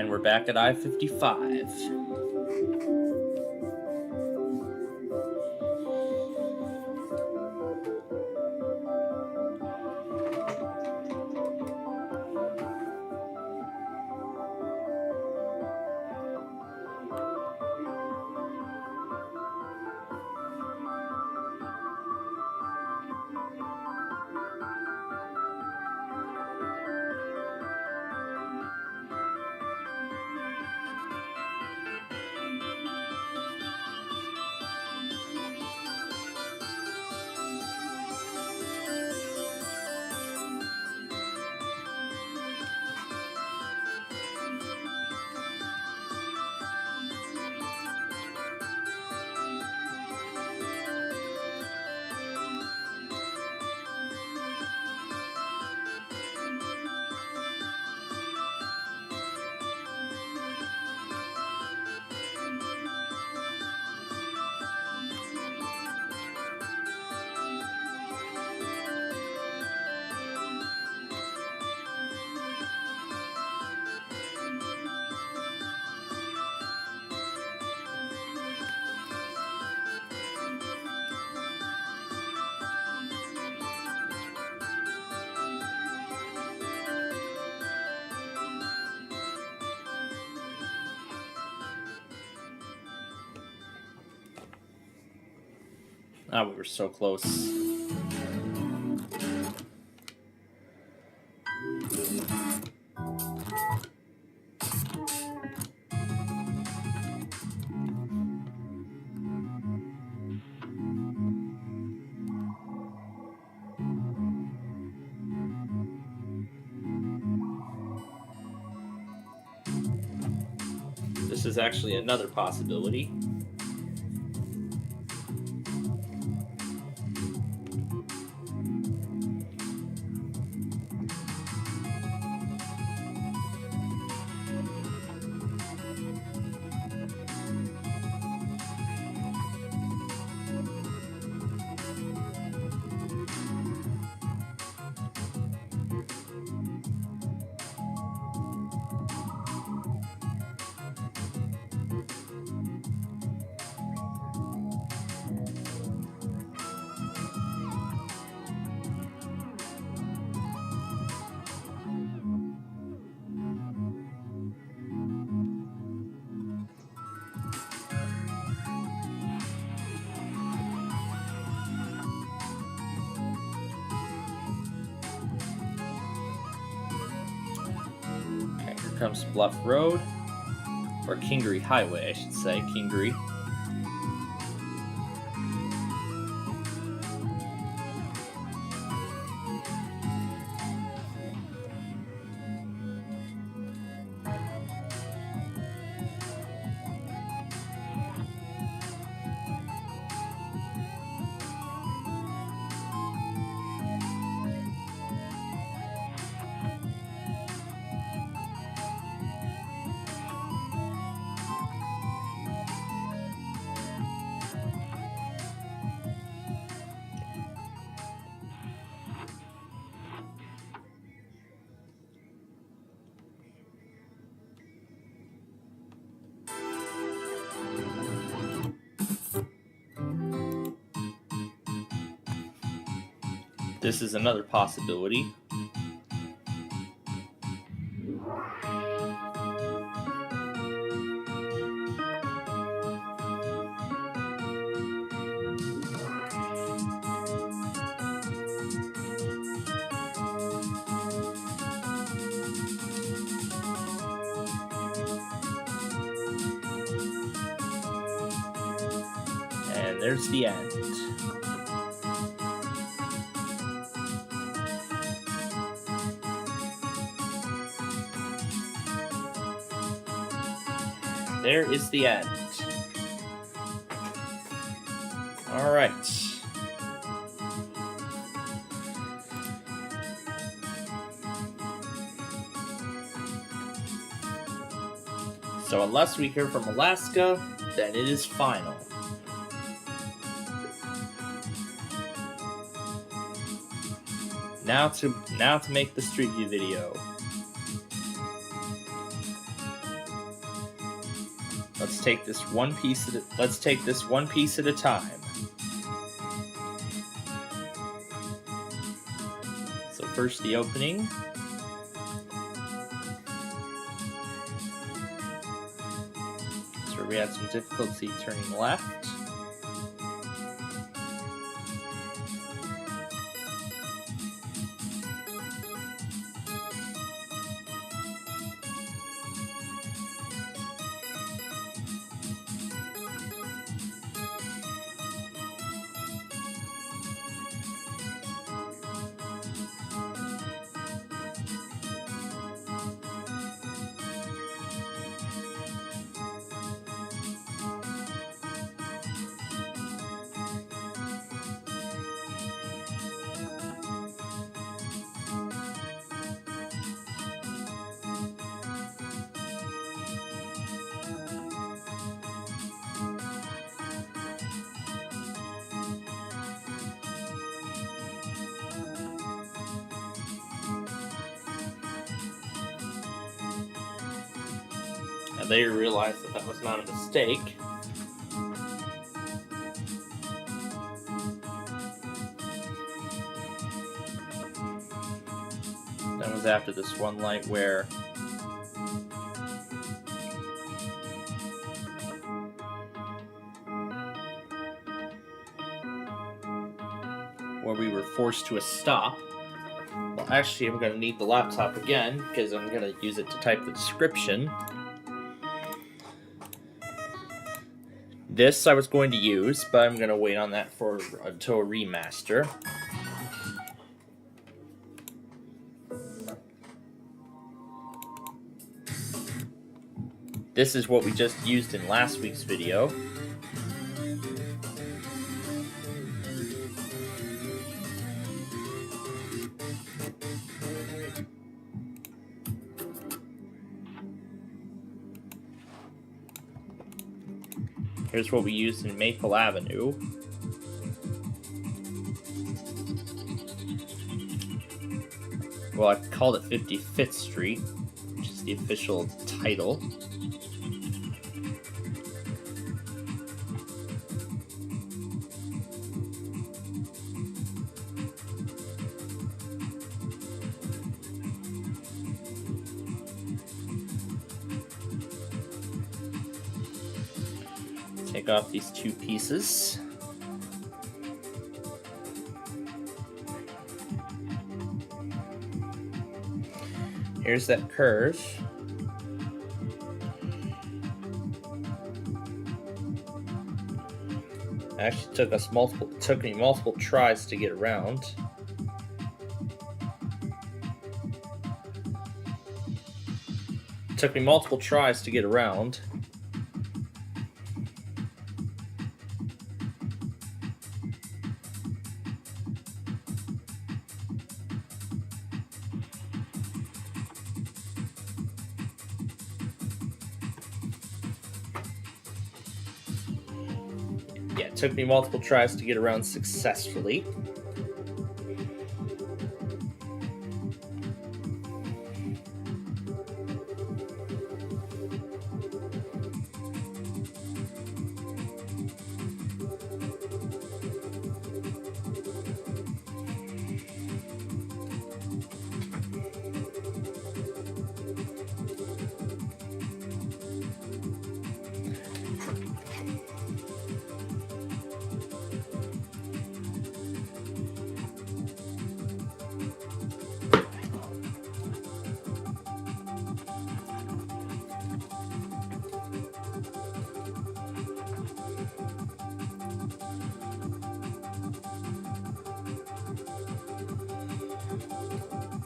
And we're back at I-55. Ah, we were so close. This is actually another possibility. Okay, here comes Bluff Road, or Kingery Highway, I should say, Kingery. This is another possibility. And there's the end. There is the end. All right. So unless we hear from Alaska, then it is final. Now to make the Street View video. take this one piece at a time. So first the opening. So we had some difficulty turning left. And they realized that was not a mistake. That was after this one light where we were forced to a stop. Well, actually, I'm going to need the laptop again because I'm going to use it to type the description. This I was going to use, but I'm going to wait on that until a remaster. This is what we just used in last week's video. Here's what we used in Maple Avenue. Well, I called it 55th Street, which is the official title. Take off these two pieces. Here's that curve. Actually took me multiple tries to get around. Took me multiple tries to get around. Yeah, it took me multiple tries to get around successfully.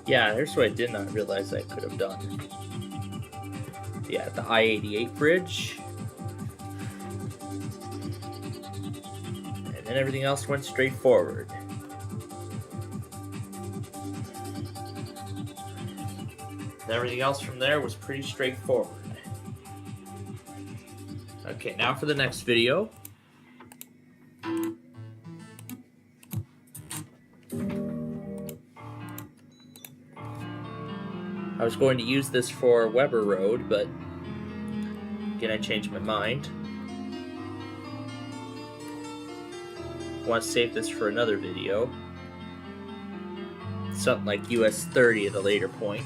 Yeah, here's what I did not realize I could have done. Yeah, the I-88 bridge. And then everything else went straight forward. And everything else from there was pretty straightforward. Okay, now for the next video. I was going to use this for Weber Road, but Again, I changed my mind. I want to save this for another video. Something like US 30 at a later point.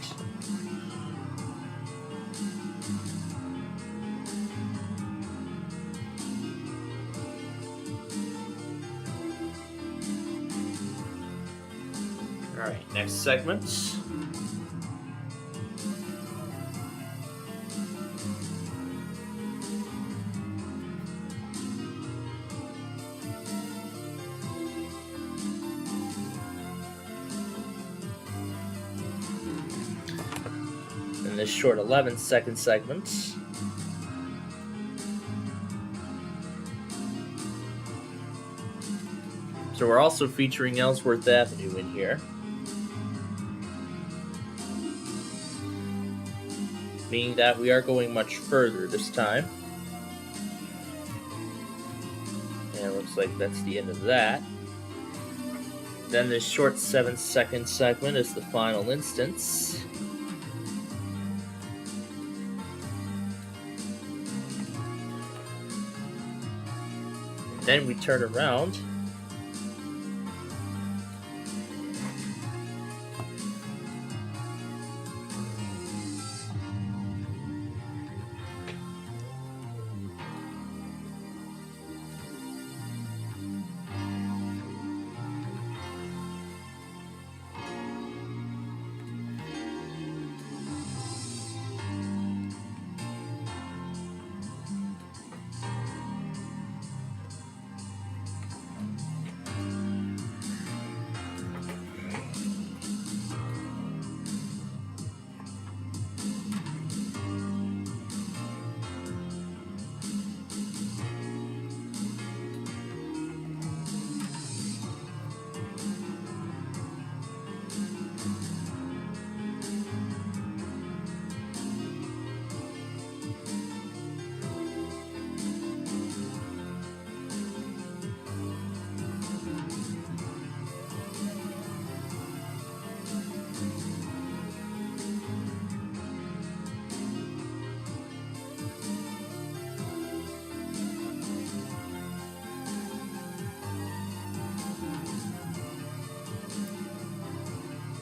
Alright, next segment. In this short 11-second segment. So we're also featuring Ellsworth Avenue in here. Meaning that we are going much further this time. And it looks like that's the end of that. Then this short 7-second segment is the final instance. Then we turn around.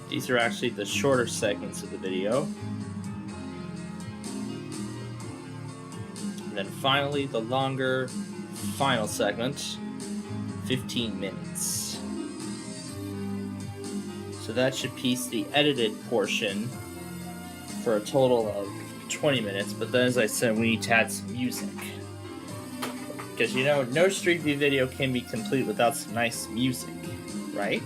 These are actually the shorter segments of the video. And then finally, the longer final segment, 15 minutes. So that should piece the edited portion for a total of 20 minutes. But then, as I said, we need to add some music. Because, you know, no Street View video can be complete without some nice music, right?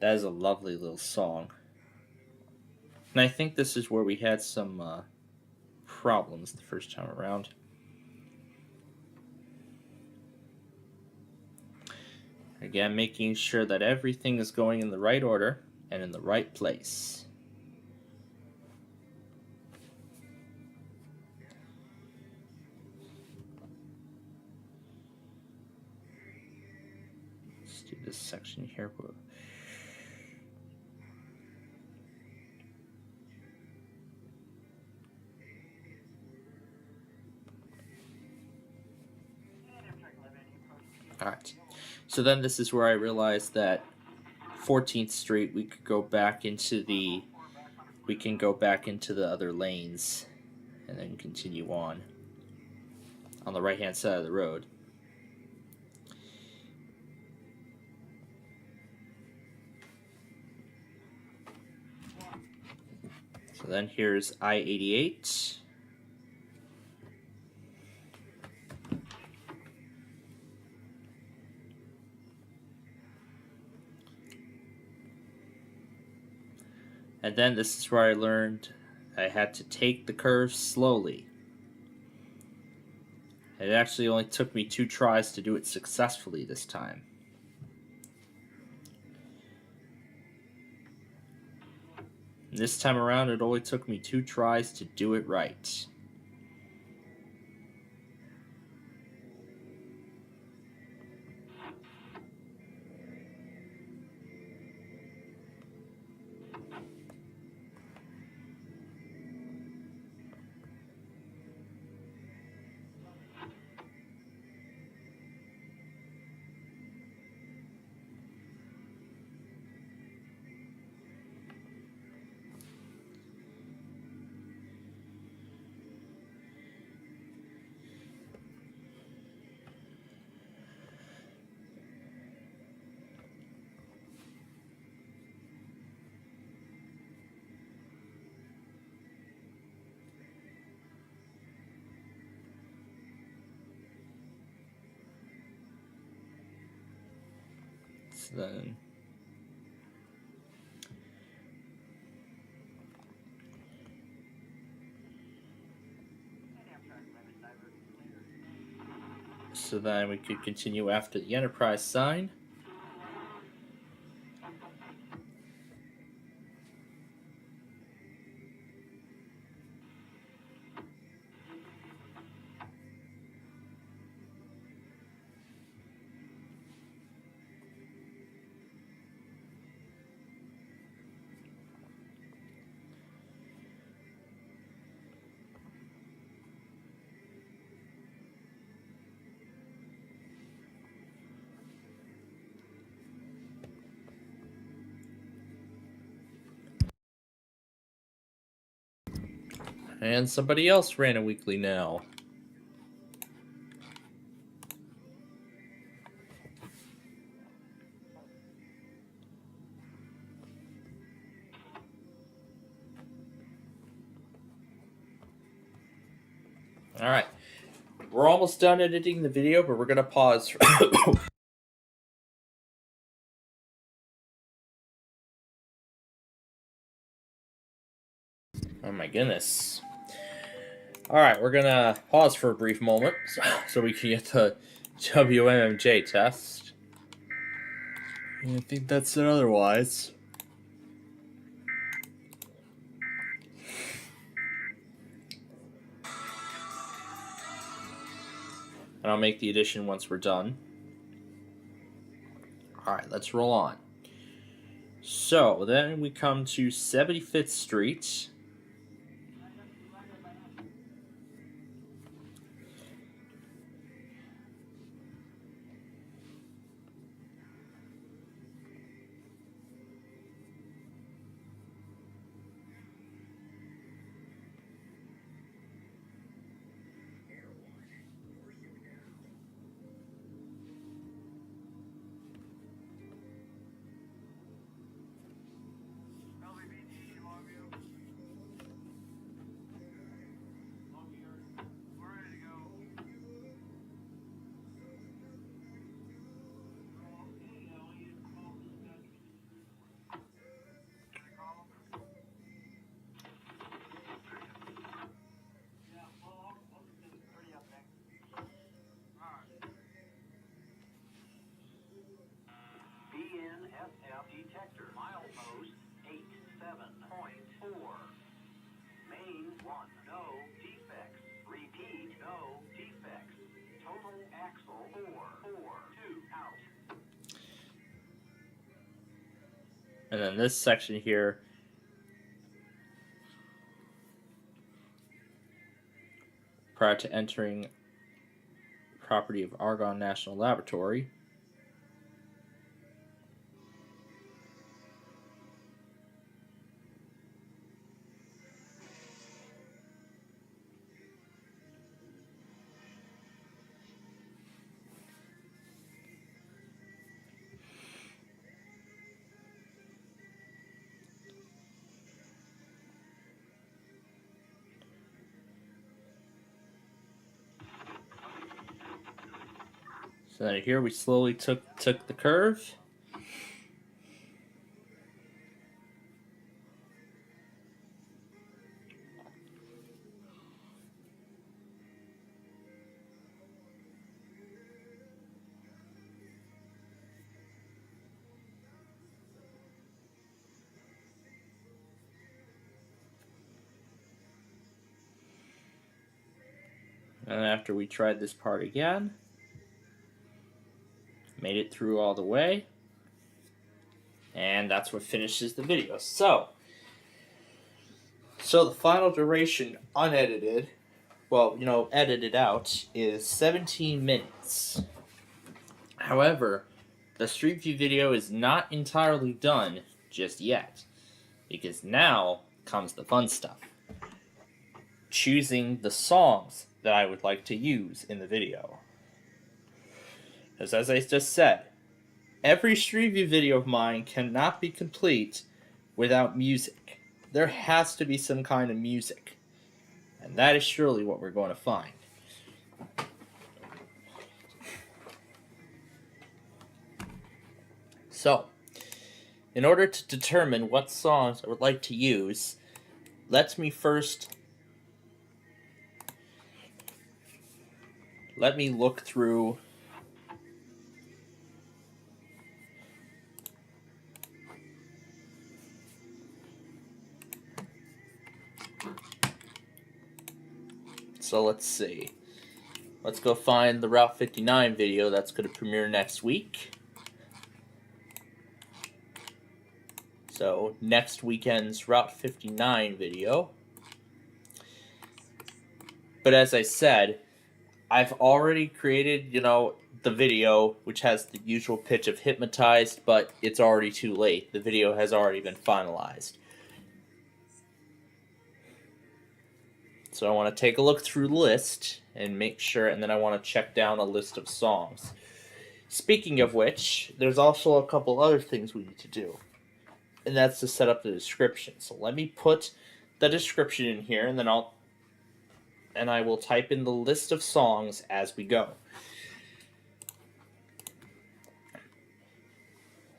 That is a lovely little song. And I think this is where we had some problems the first time around. Again, making sure that everything is going in the right order and in the right place. Let's do this section here. Alright, so then this is where I realized that 14th Street we could go back into the other lanes and then continue on the right hand side of the road. So then here's I-88. And then this is where I learned I had to take the curve slowly. It actually only took me 2 tries to do it successfully this time. This time around, it only took me 2 tries to do it right. So then... So then we could continue after the Enterprise sign. And somebody else ran a weekly now. Alright. We're almost done editing the video, but we're going to pause for... Oh my goodness. Alright, we're gonna pause for a brief moment so we can get the WMMJ test. And I think that's it otherwise. And I'll make the addition once we're done. Alright, let's roll on. So, then we come to 75th Street. Detector, milepost 87.4. Main 1, no defects. Repeat, no defects. Total axle 4, 4, 2, out. And then this section here, prior to entering property of Argonne National Laboratory. So then here we slowly took the curve. And after we tried this part again, made it through all the way, and that's what finishes the video. So the final duration unedited, well, edited out, is 17 minutes. However, the Street View video is not entirely done just yet, because now comes the fun stuff. Choosing the songs that I would like to use in the video. Because as I just said, every Street View video of mine cannot be complete without music. There has to be some kind of music. And that is surely what we're going to find. So, in order to determine what songs I would like to use, let me look through So let's see. Let's go find the Route 59 video that's going to premiere next week. So next weekend's Route 59 video. But as I said, I've already created, the video, which has the usual pitch of hypnotized, but it's already too late. The video has already been finalized. So I want to take a look through the list and make sure, and then I want to check down a list of songs. Speaking of which, there's also a couple other things we need to do. And that's to set up the description. So let me put the description in here, and then I will type in the list of songs as we go.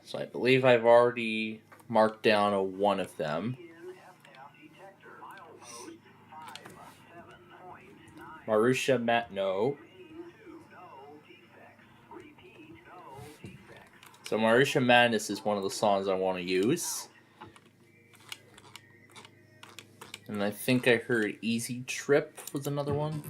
So I believe I've already marked down one of them. Marusha Matt, no. So Marusha Madness is one of the songs I want to use. And I think I heard Easy Trip was another one.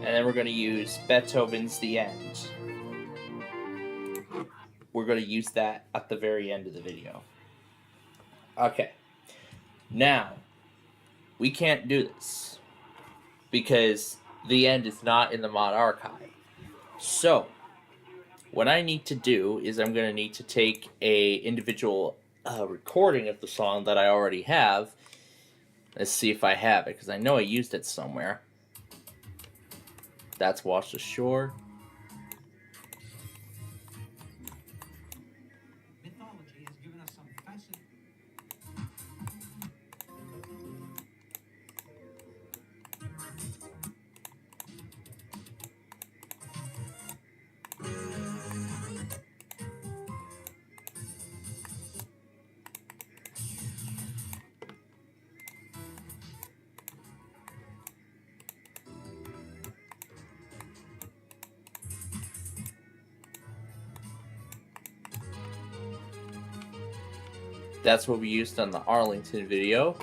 And then we're going to use Beethoven's The End. We're going to use that at the very end of the video. Okay. Now, we can't do this because The End is not in the mod archive. So, what I need to do is I'm going to need to take a individual recording of the song that I already have. Let's see if I have it, because I know I used it somewhere. That's Wash Ashore. Mythology has given us some fascinating. That's what we used on the Arlington video.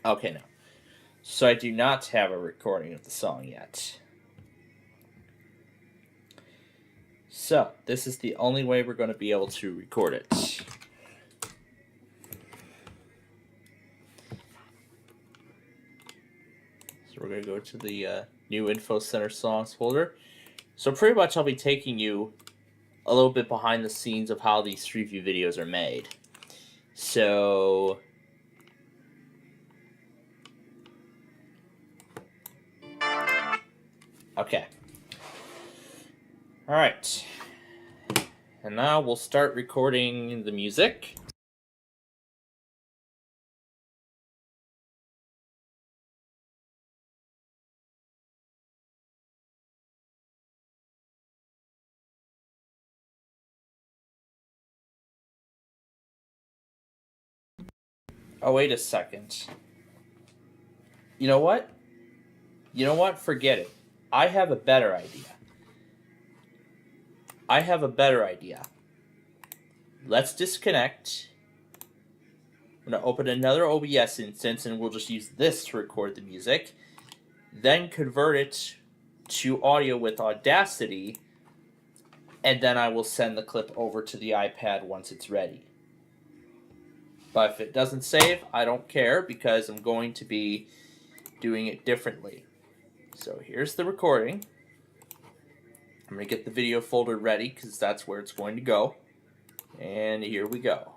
Okay, no. So I do not have a recording of the song yet. So, this is the only way we're going to be able to record it. So we're going to go to the new Info Center songs folder. So pretty much I'll be taking you a little bit behind the scenes of how these Street View videos are made. So... Okay. Alright. And now we'll start recording the music. Oh, wait a second. You know what? You know what? Forget it. I have a better idea. Let's disconnect. I'm going to open another OBS instance and we'll just use this to record the music. Then convert it to audio with Audacity. And then I will send the clip over to the iPad once it's ready. But if it doesn't save, I don't care because I'm going to be doing it differently. So here's the recording. I'm going to get the video folder ready because that's where it's going to go. And here we go.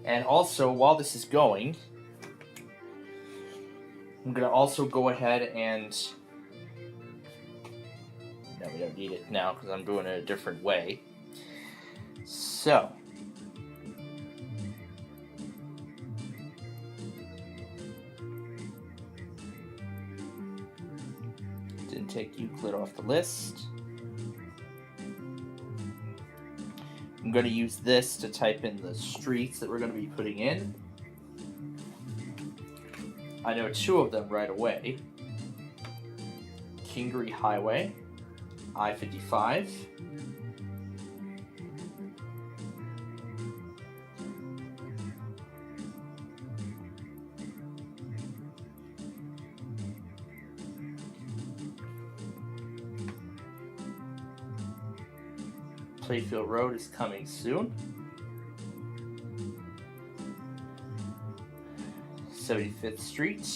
And also, while this is going, I'm going to also go ahead and... No, we don't need it now because I'm doing it a different way. So... Didn't take Euclid off the list. I'm going to use this to type in the streets that we're going to be putting in. I know 2 of them right away. Kingery Highway, I-55. Playfield Road is coming soon. 75th Street.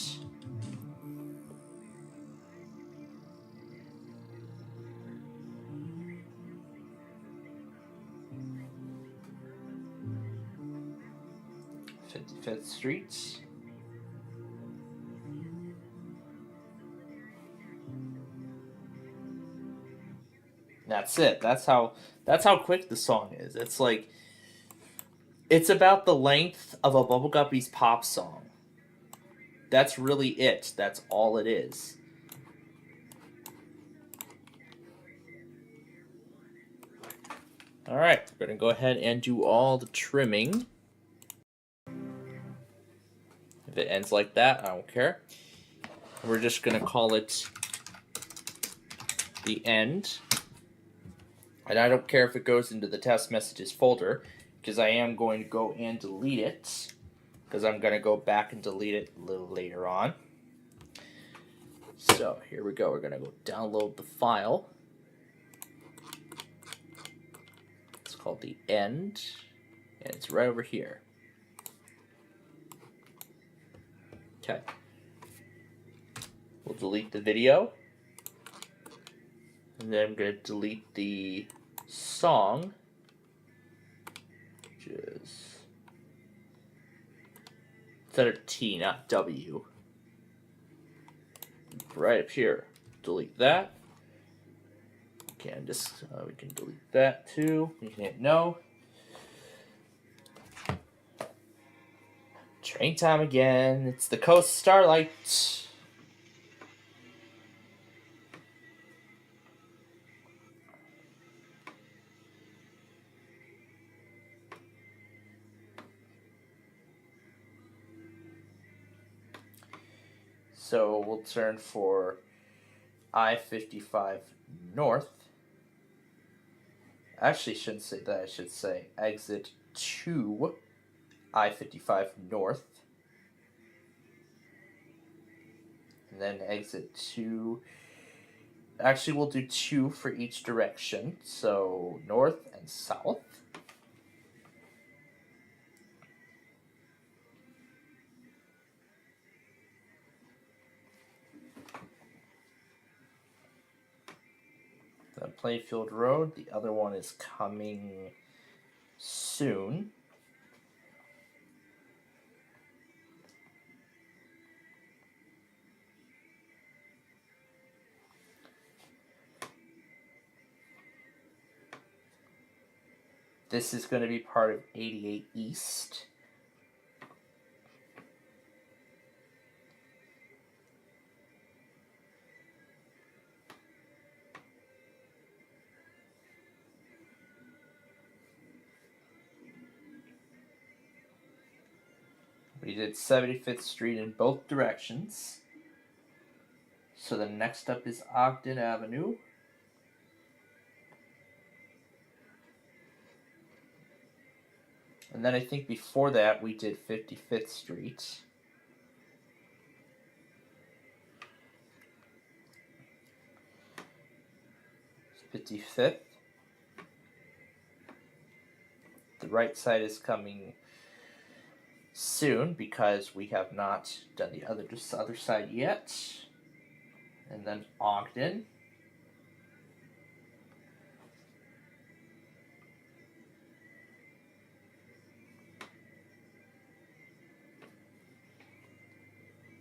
Fifth Street. That's it. That's how quick the song is. It's like it's about the length of a Bubble Guppies pop song. That's really it. That's all it is. Alright, we're going to go ahead and do all the trimming. If it ends like that, I don't care. We're just going to call it the end. And I don't care if it goes into the test messages folder, because I am going to go and delete it, because I'm going to go back and delete it a little later on. So here we go. We're going to go download the file. It's called the end, and it's right over here. Okay. We'll delete the video. And then I'm going to delete the song, which is letter T, not W. Right up here. Delete that. Okay, we can delete that too. You can hit no. Train time again. It's the Coast Starlight. So we'll turn for I-55 North. Actually, shouldn't say that. I should say exit to I-55 North. And then exit 2. Actually, we'll do 2 for each direction. So north and south. Then Plainfield Road. The other one is coming soon. This is going to be part of 88 East. We did 75th Street in both directions. So the next up is Ogden Avenue. And then I think before that we did 55th Street. It's 55th. The right side is coming soon because we have not done the other side yet. And then Ogden.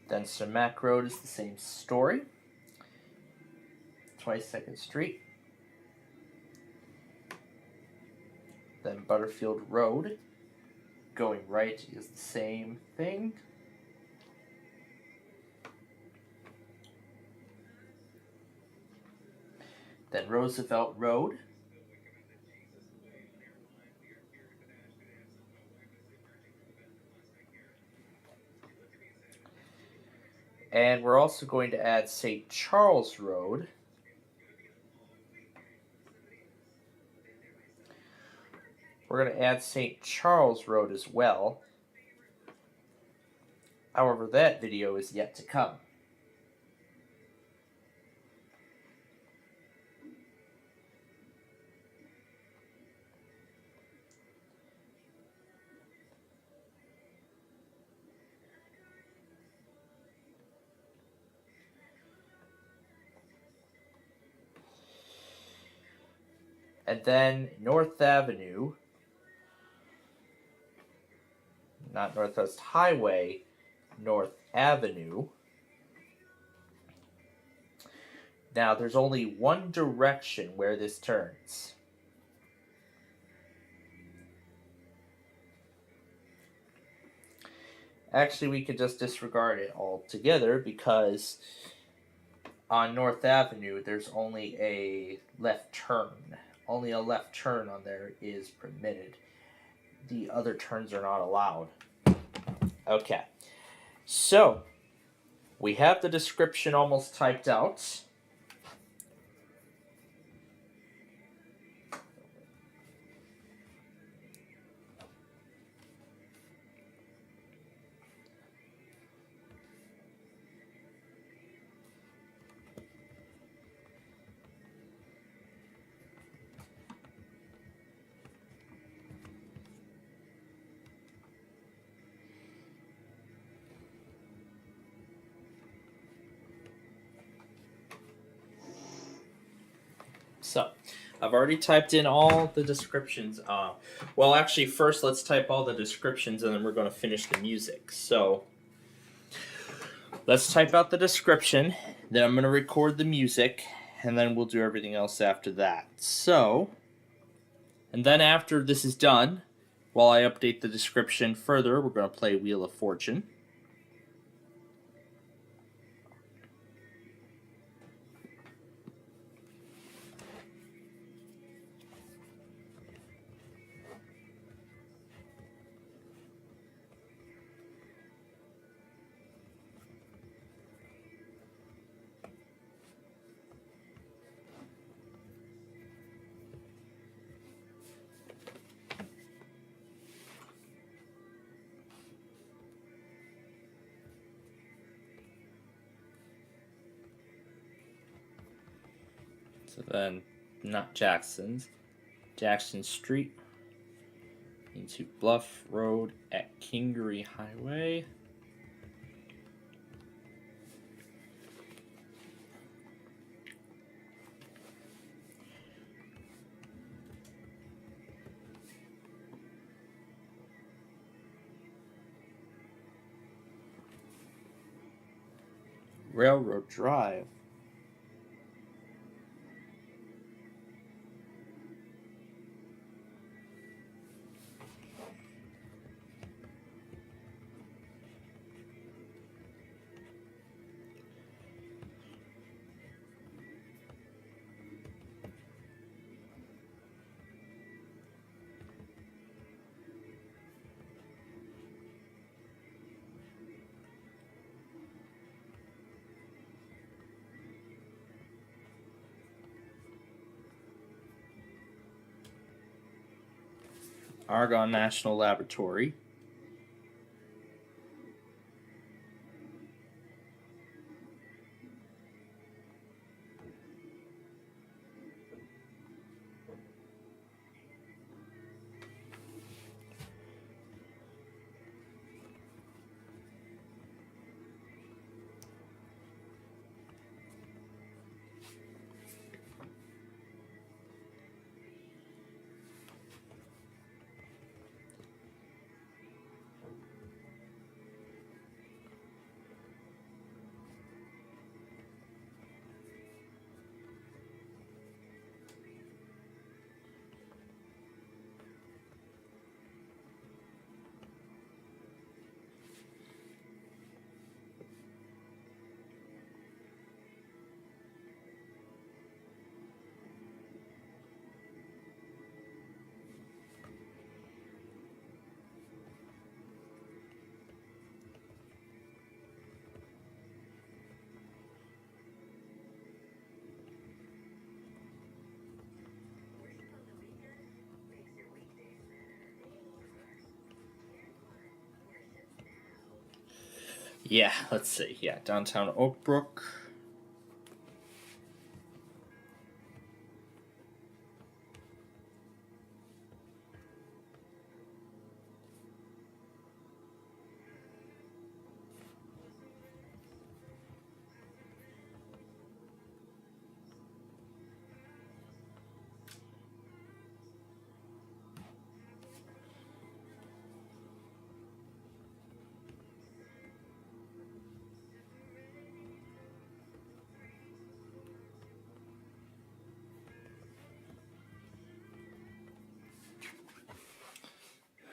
Then Cermak Road is the same story. 22nd Street. Then Butterfield Road, going right, is the same thing. Then Roosevelt Road. And we're also going to add St. Charles Road. We're going to add St. Charles Road as well. However, that video is yet to come. And then North Avenue, not Northwest Highway, North Avenue. Now, there's only one direction where this turns. Actually, we could just disregard it altogether because on North Avenue, there's only a left turn. Only a left turn on there is permitted. The other turns are not allowed. Okay. So, we have the description almost typed out. So, I've already typed in all the descriptions. Well, actually, first let's type all the descriptions and then we're going to finish the music. So, let's type out the description, then I'm going to record the music, and then we'll do everything else after that. So, and then after this is done, while I update the description further, we're going to play Wheel of Fortune. So then, not Jackson's. Jackson Street into Bluff Road at Kingery Highway. Railroad Drive. Argonne National Laboratory. Yeah, let's see. Yeah, downtown Oak Brook.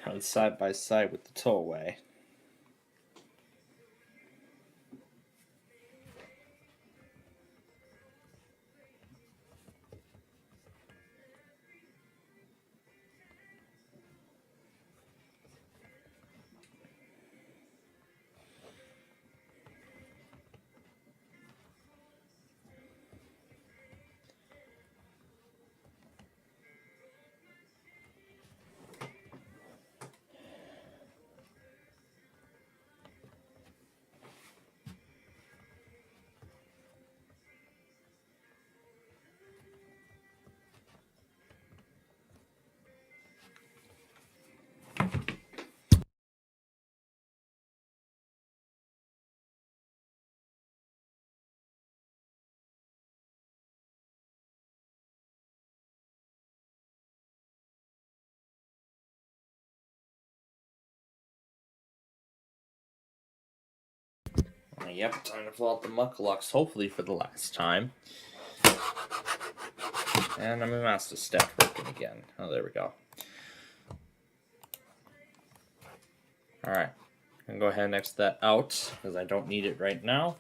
Run side by side with the tollway. Yep, time to pull out the Muckalucks, hopefully for the last time. And I'm a master step working again. Oh, there we go. Alright, I'm going to go ahead and X that out, because I don't need it right now.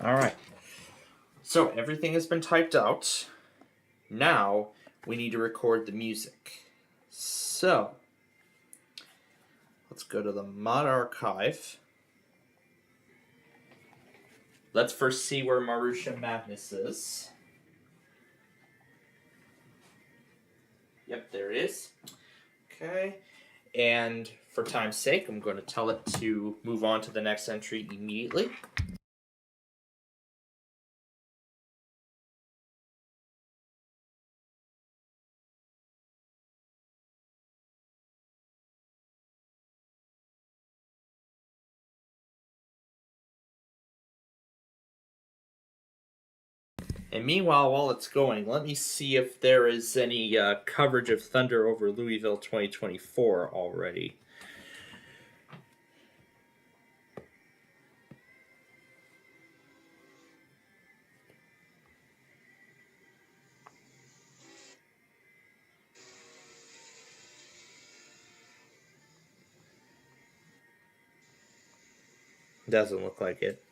Alright, so everything has been typed out. Now we need to record the music. So, let's go to the mod archive. Let's first see where Marusha Magnus is. Yep, there it is. Okay. And for time's sake, I'm going to tell it to move on to the next entry immediately. And meanwhile, while it's going, let me see if there is any coverage of Thunder over Louisville 2024 already. Doesn't look like it.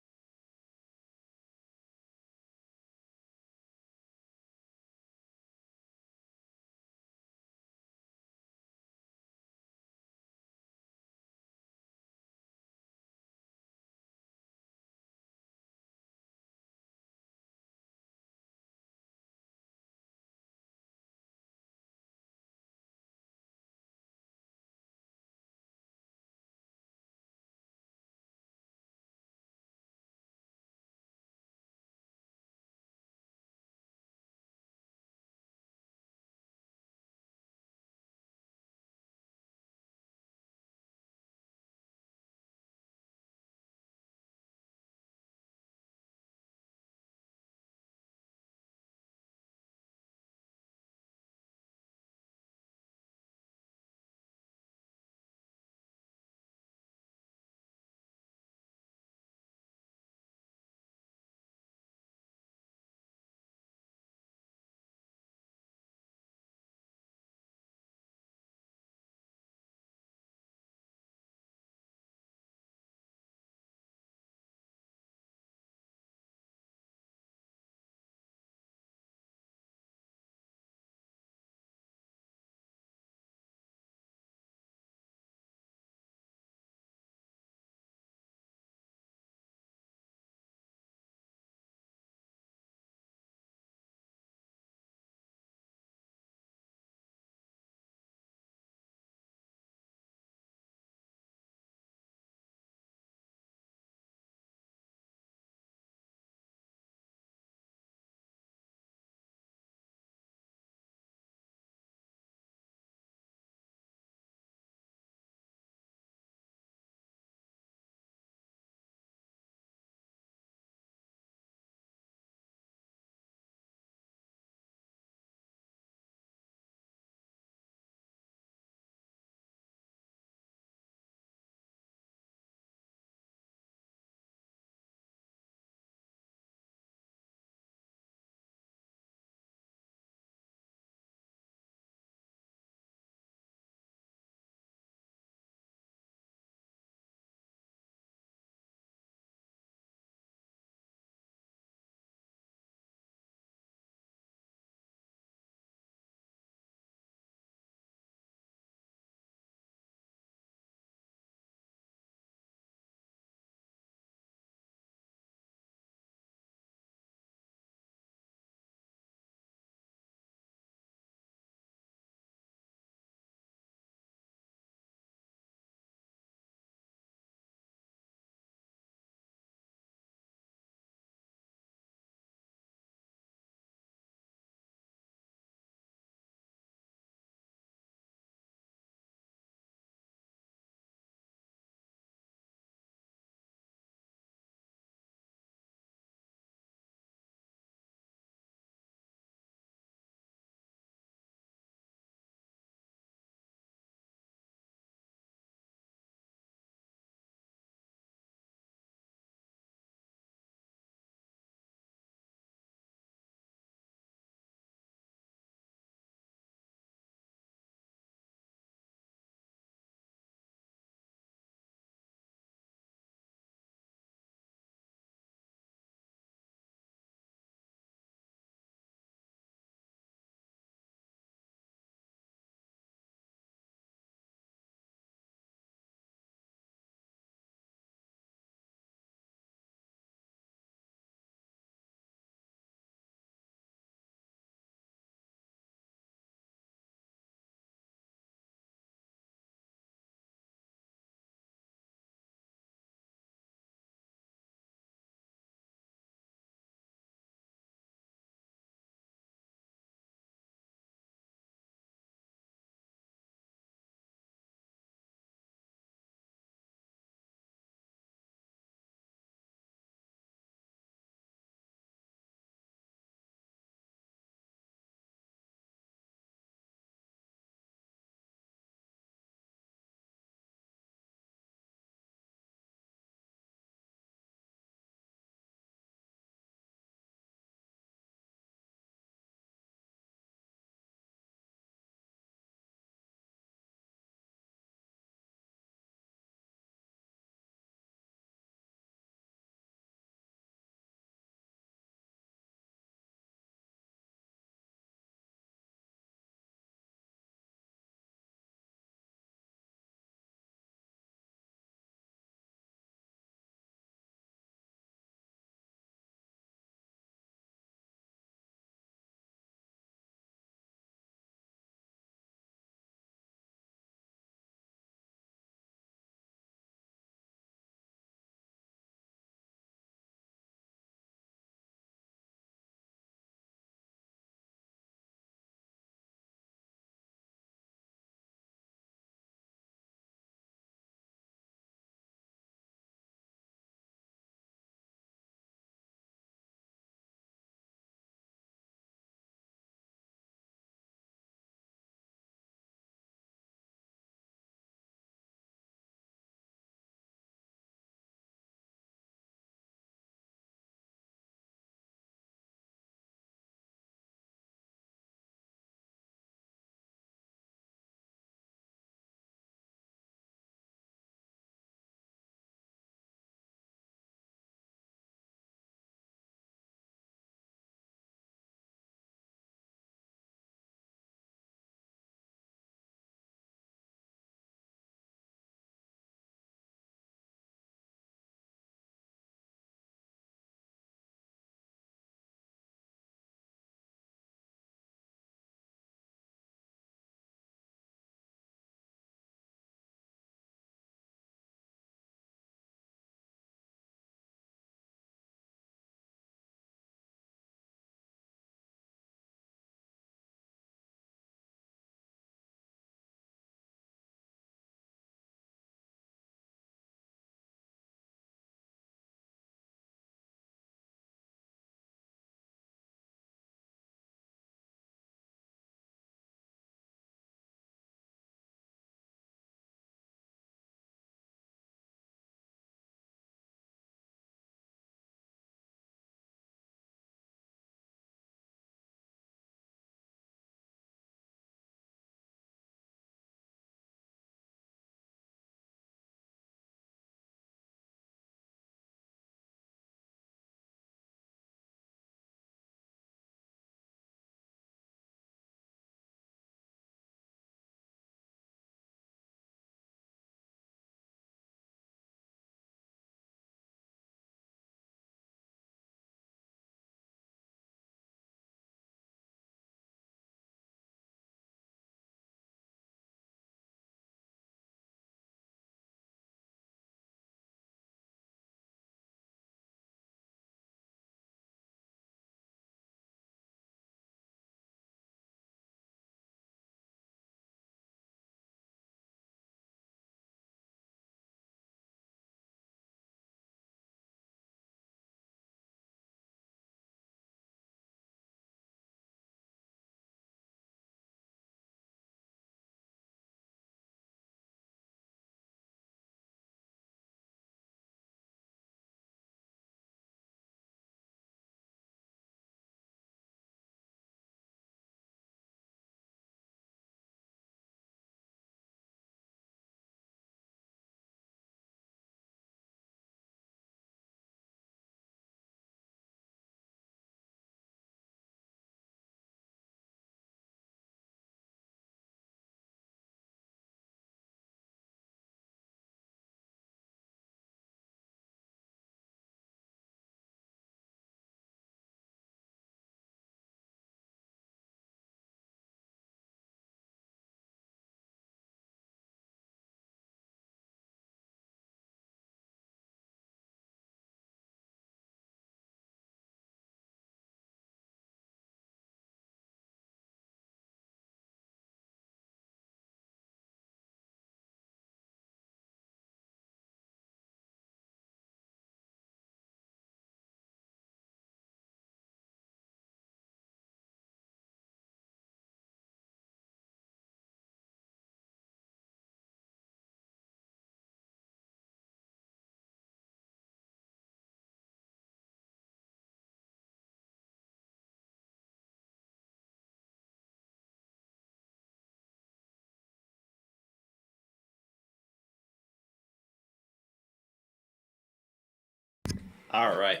All right.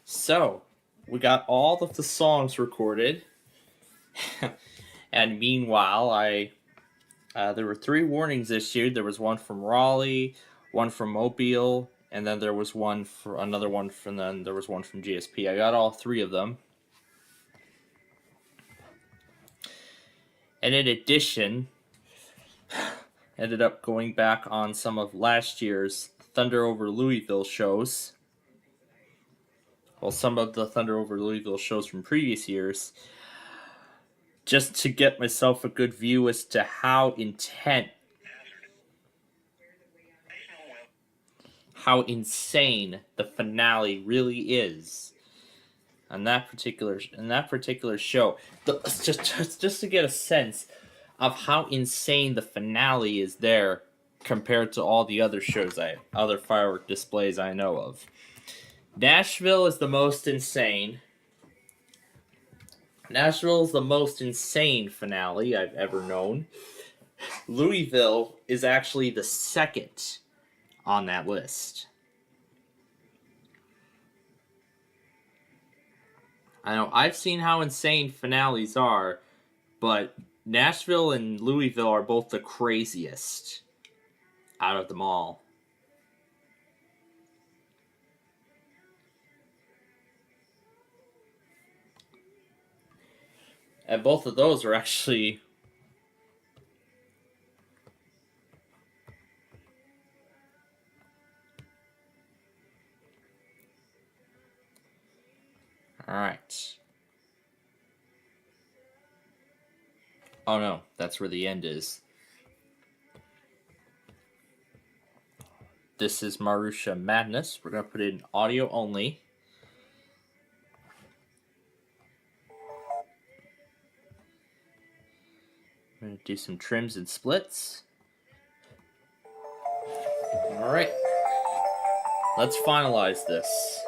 So, we got all of the songs recorded. And meanwhile, there were 3 warnings issued. There was one from Raleigh, one from Mobile, and then there was one for another one from then there was one from GSP. I got all 3 of them. And in addition, ended up going back on some of last year's Thunder over Louisville shows. Well, some of the Thunder over Louisville shows from previous years, just to get myself a good view as to how insane the finale really is on that particular show. Just to get a sense of how insane the finale is there compared to all the other other firework displays I know of. Nashville is the most insane. Nashville is the most insane finale I've ever known. Louisville is actually the second on that list. I know I've seen how insane finales are, but Nashville and Louisville are both the craziest out of them all. And both of those are actually alright. Oh no, that's where the end is. This is Marusha Madness. We're going to put it in audio only. I'm going to do some trims and splits. Alright. Let's finalize this.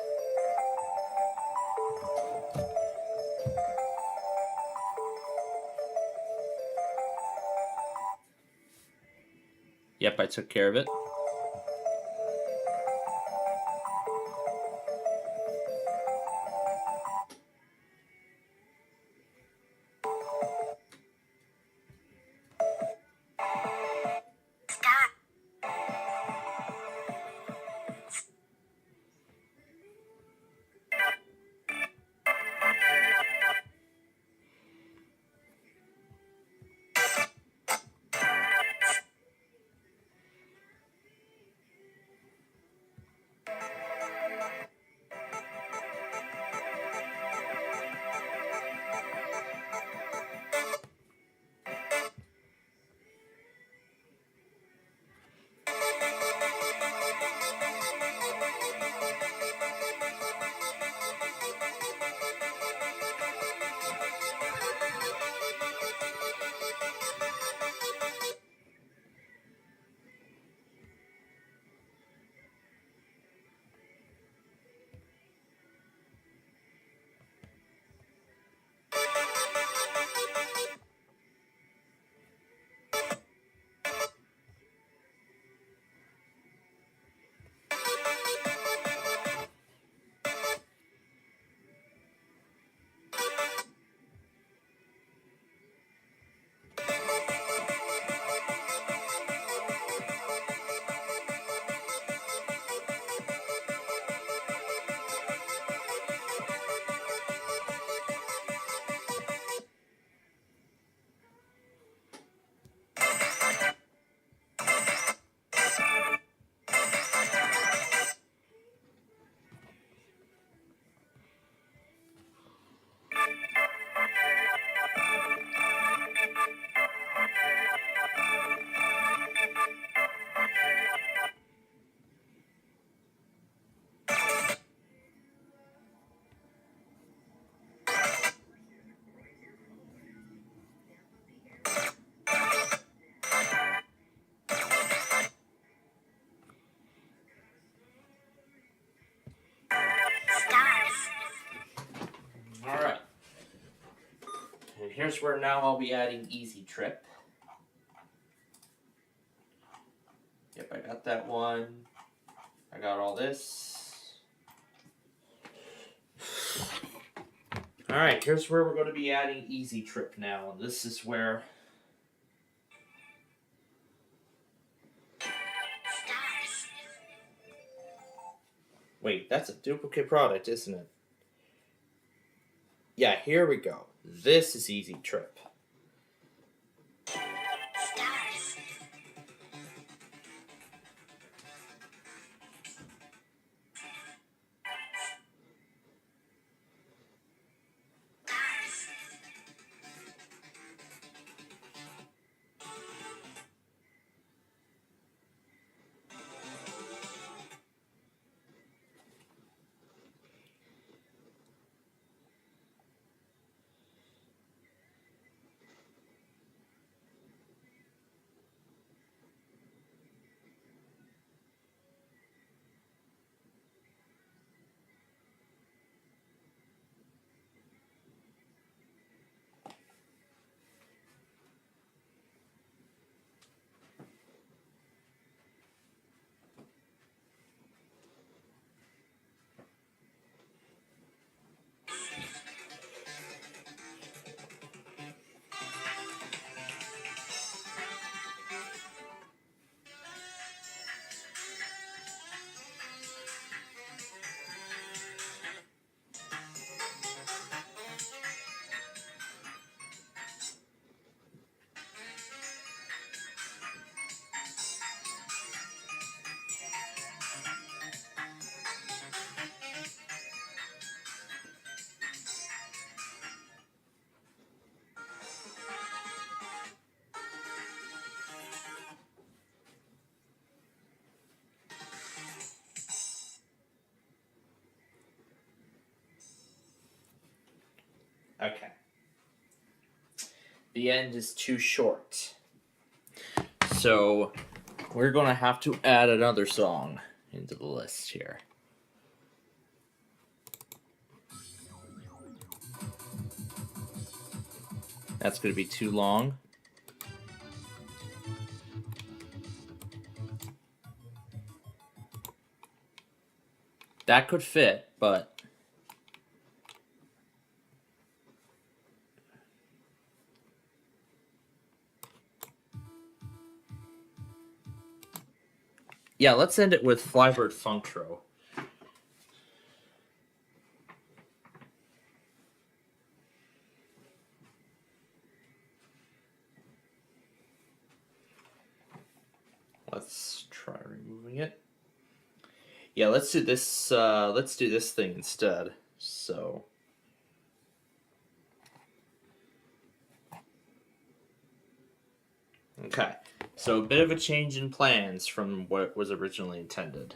Yep, I took care of it. Alright. And here's where now I'll be adding Easy Trip. Yep, I got that one. I got all this. Alright, here's where we're going to be adding Easy Trip now. And this is where... Wait, that's a duplicate product, isn't it? Yeah, here we go. This is Easy Trip. Okay. The end is too short. So we're going to have to add another song into the list here. That's going to be too long. That could fit, but... Yeah, let's end it with Flybird Funktro. Let's try removing it. Yeah, let's do this. Let's do this thing instead. So. Okay, so a bit of a change in plans from what was originally intended.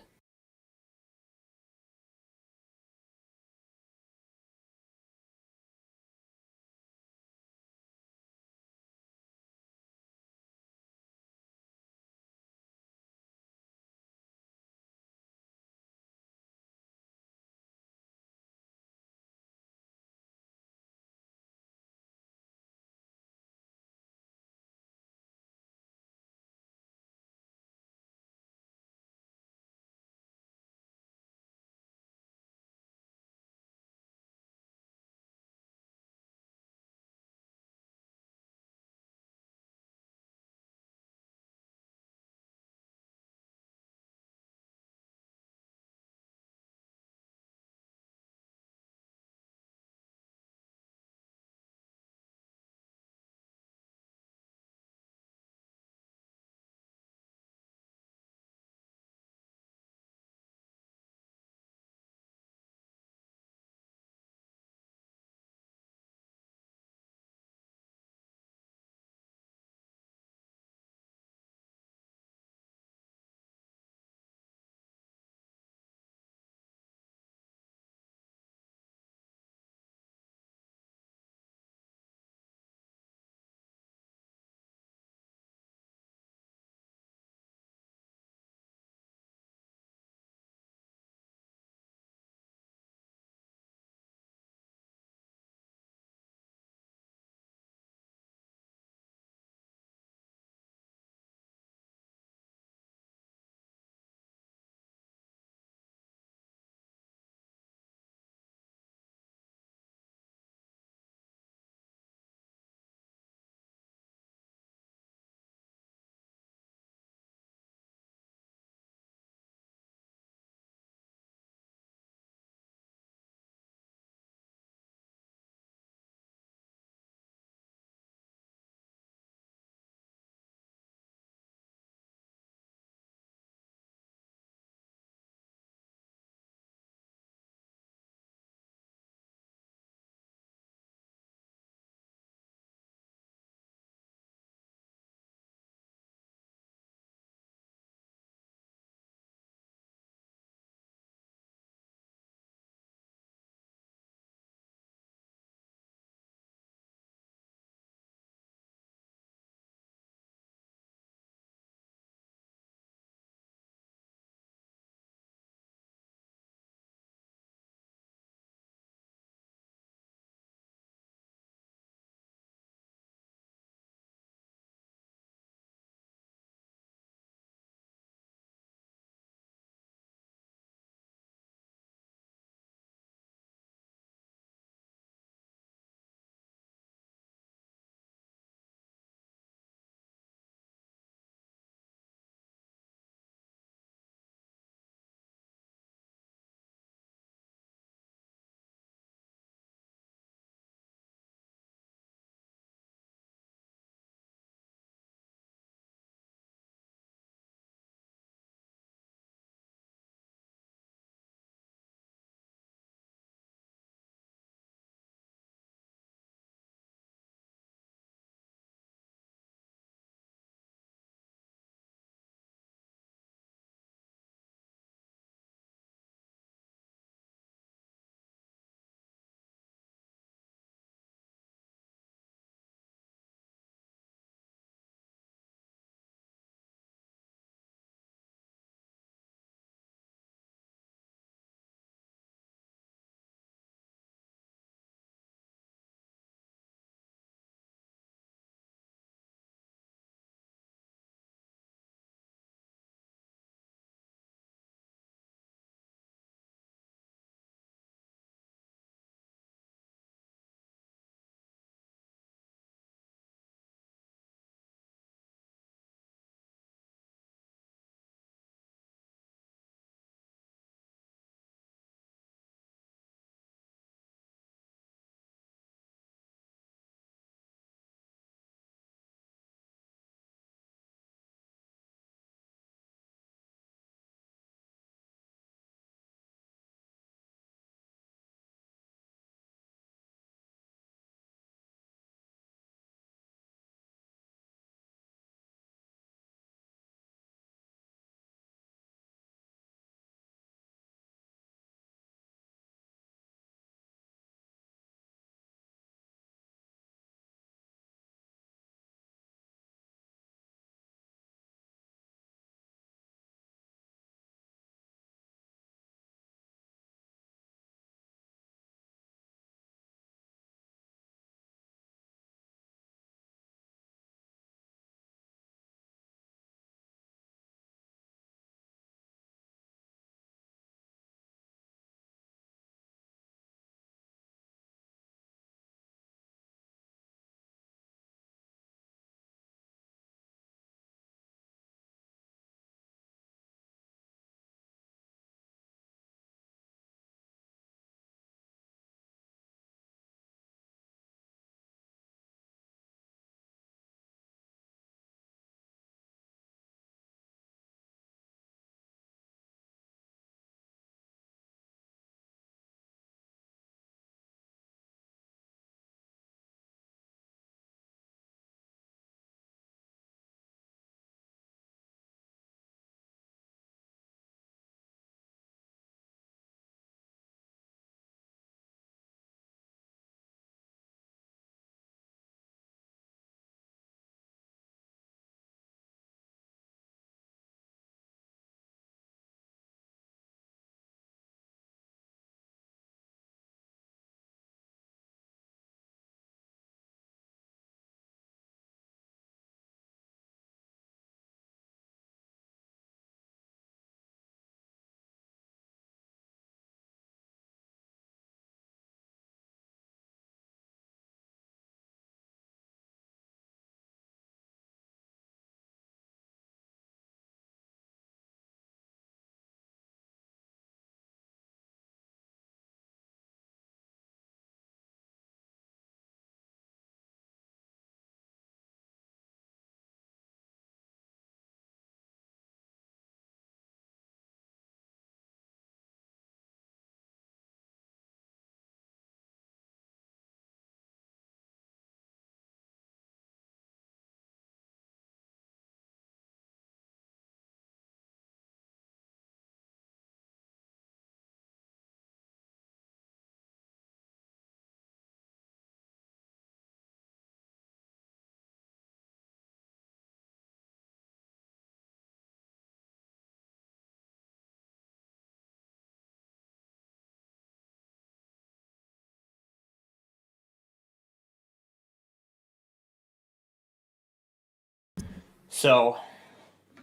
So,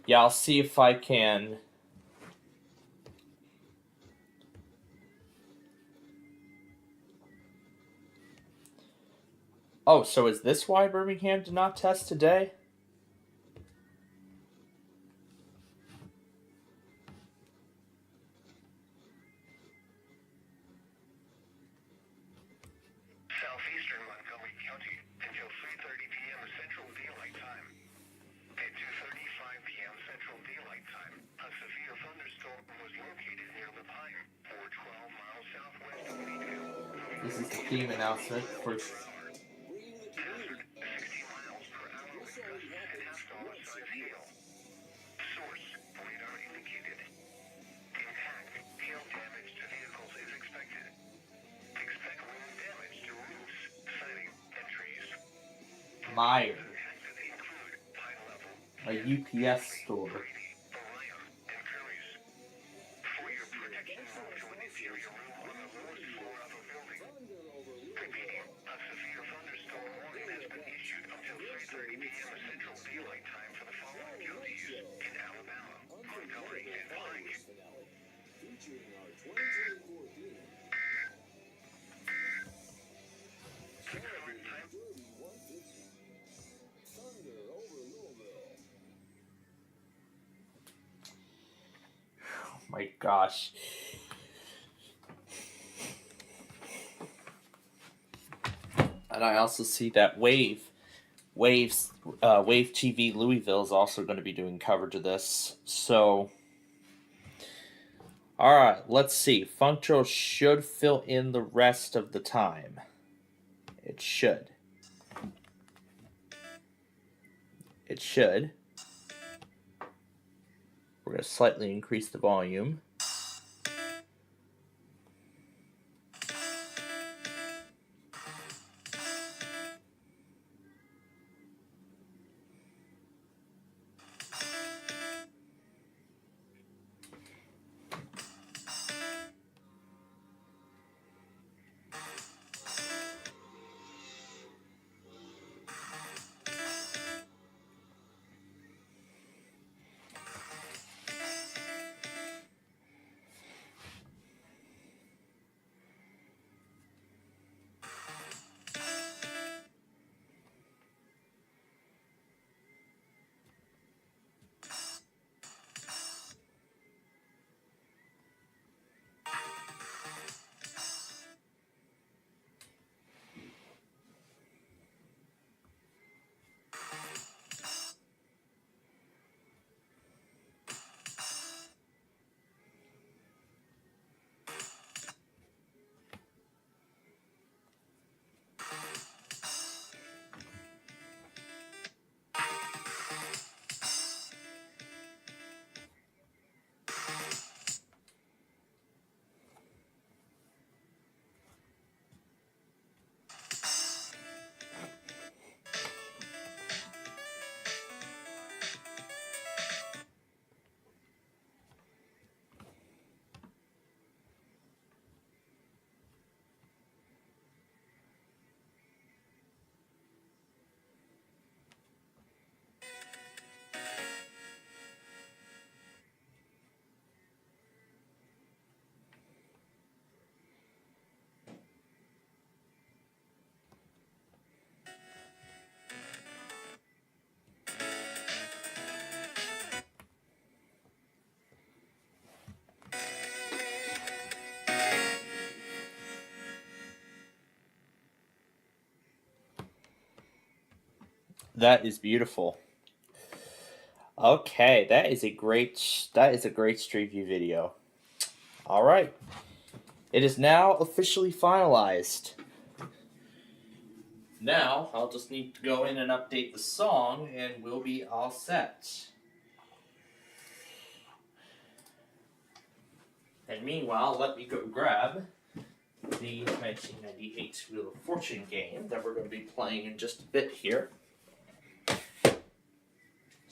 yeah, I'll see if I can. Oh, so is this why Birmingham did not test today? Southeastern Montgomery County until 3:30 p.m. Central Daylight Time. At 2:35 p.m. Central Daylight Time, a severe thunderstorm was located near the Pine, 12 miles southwest of Meadville. This is the team announcement for. Hazard 60 miles per hour with gusts and half dollar-size hail. Source radar indicated. Impact hail damage to vehicles is expected. Expect wind damage to roofs, siding, and trees. Meyer, Impacted include Pine Level, a UPS store. Orion, and Curry's. For your protection, move to an interior room on the lowest floor of a building. Repeating, a severe thunderstorm warning has been issued until 3:30 p.m. Central Daylight Time for the following counties in Alabama, Montgomery, and Pike. Current time. Oh my gosh. And I also see that Wave TV Louisville is also going to be doing coverage of this. So, all right, let's see. Functional should fill in the rest of the time. It should. It should. We're going to slightly increase the volume. That is beautiful. Okay, that is a great Street View video. All right. It is now officially finalized. Now, I'll just need to go in and update the song and we'll be all set. And meanwhile, let me go grab the 1998 Wheel of Fortune game that we're going to be playing in just a bit here.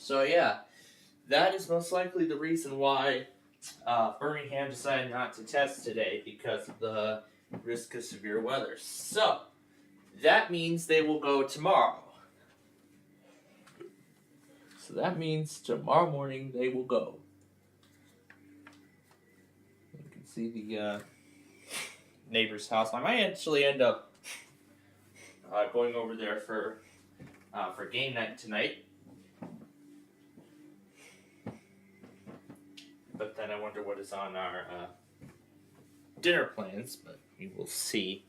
So yeah, that is most likely the reason why Birmingham decided not to test today, because of the risk of severe weather. So, that means they will go tomorrow. So that means tomorrow morning they will go. You can see the neighbor's house. I might actually end up going over there for game night tonight. But then I wonder what is on our dinner plans, but we will see.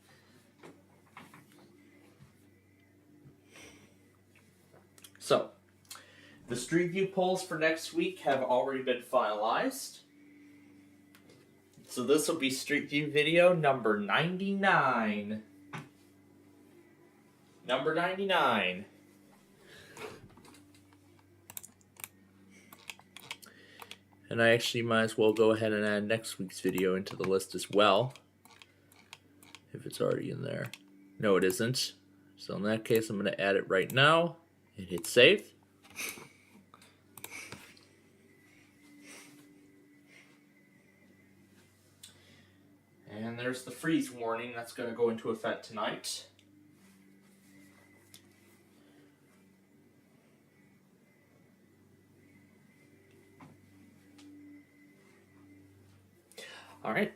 So, the Street View polls for next week have already been finalized. So this will be Street View video number 99. Number 99. And I actually might as well go ahead and add next week's video into the list as well, if it's already in there. No, it isn't. So in that case, I'm going to add it right now and hit save. And there's the freeze warning that's going to go into effect tonight. Alright,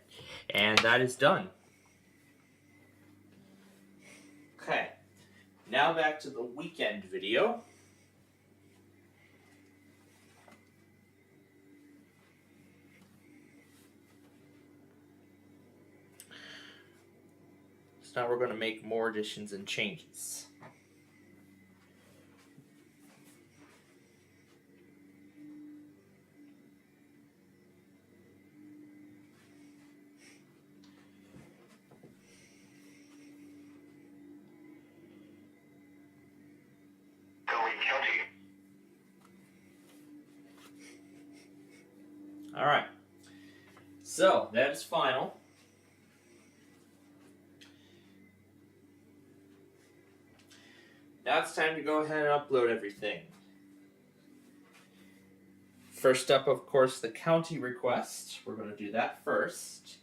and that is done. Okay, now back to the weekend video. So now we're going to make more additions and changes. Alright, so that is final. Now it's time to go ahead and upload everything. First up, of course, the county request. We're going to do that first.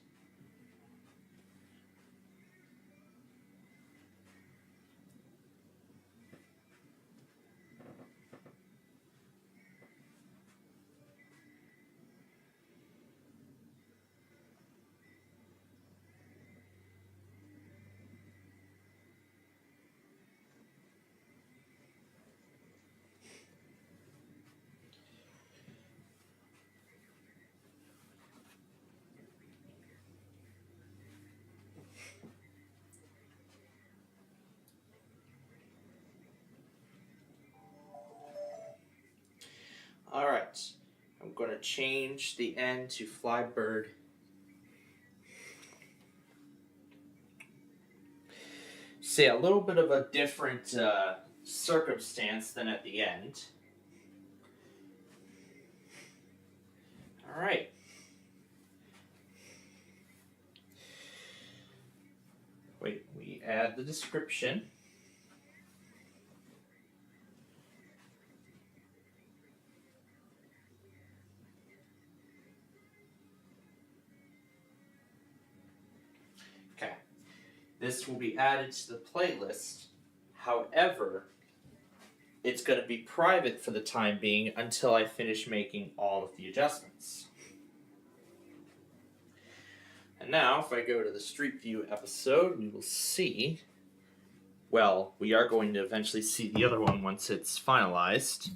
Alright, I'm going to change the N to Flybird. Say a little bit of a different circumstance than at the end. Alright. Wait, we add the description. Okay. This will be added to the playlist. However, it's going to be private for the time being until I finish making all of the adjustments. And now, if I go to the Street View episode, we will see, well, we are going to eventually see the other one once it's finalized.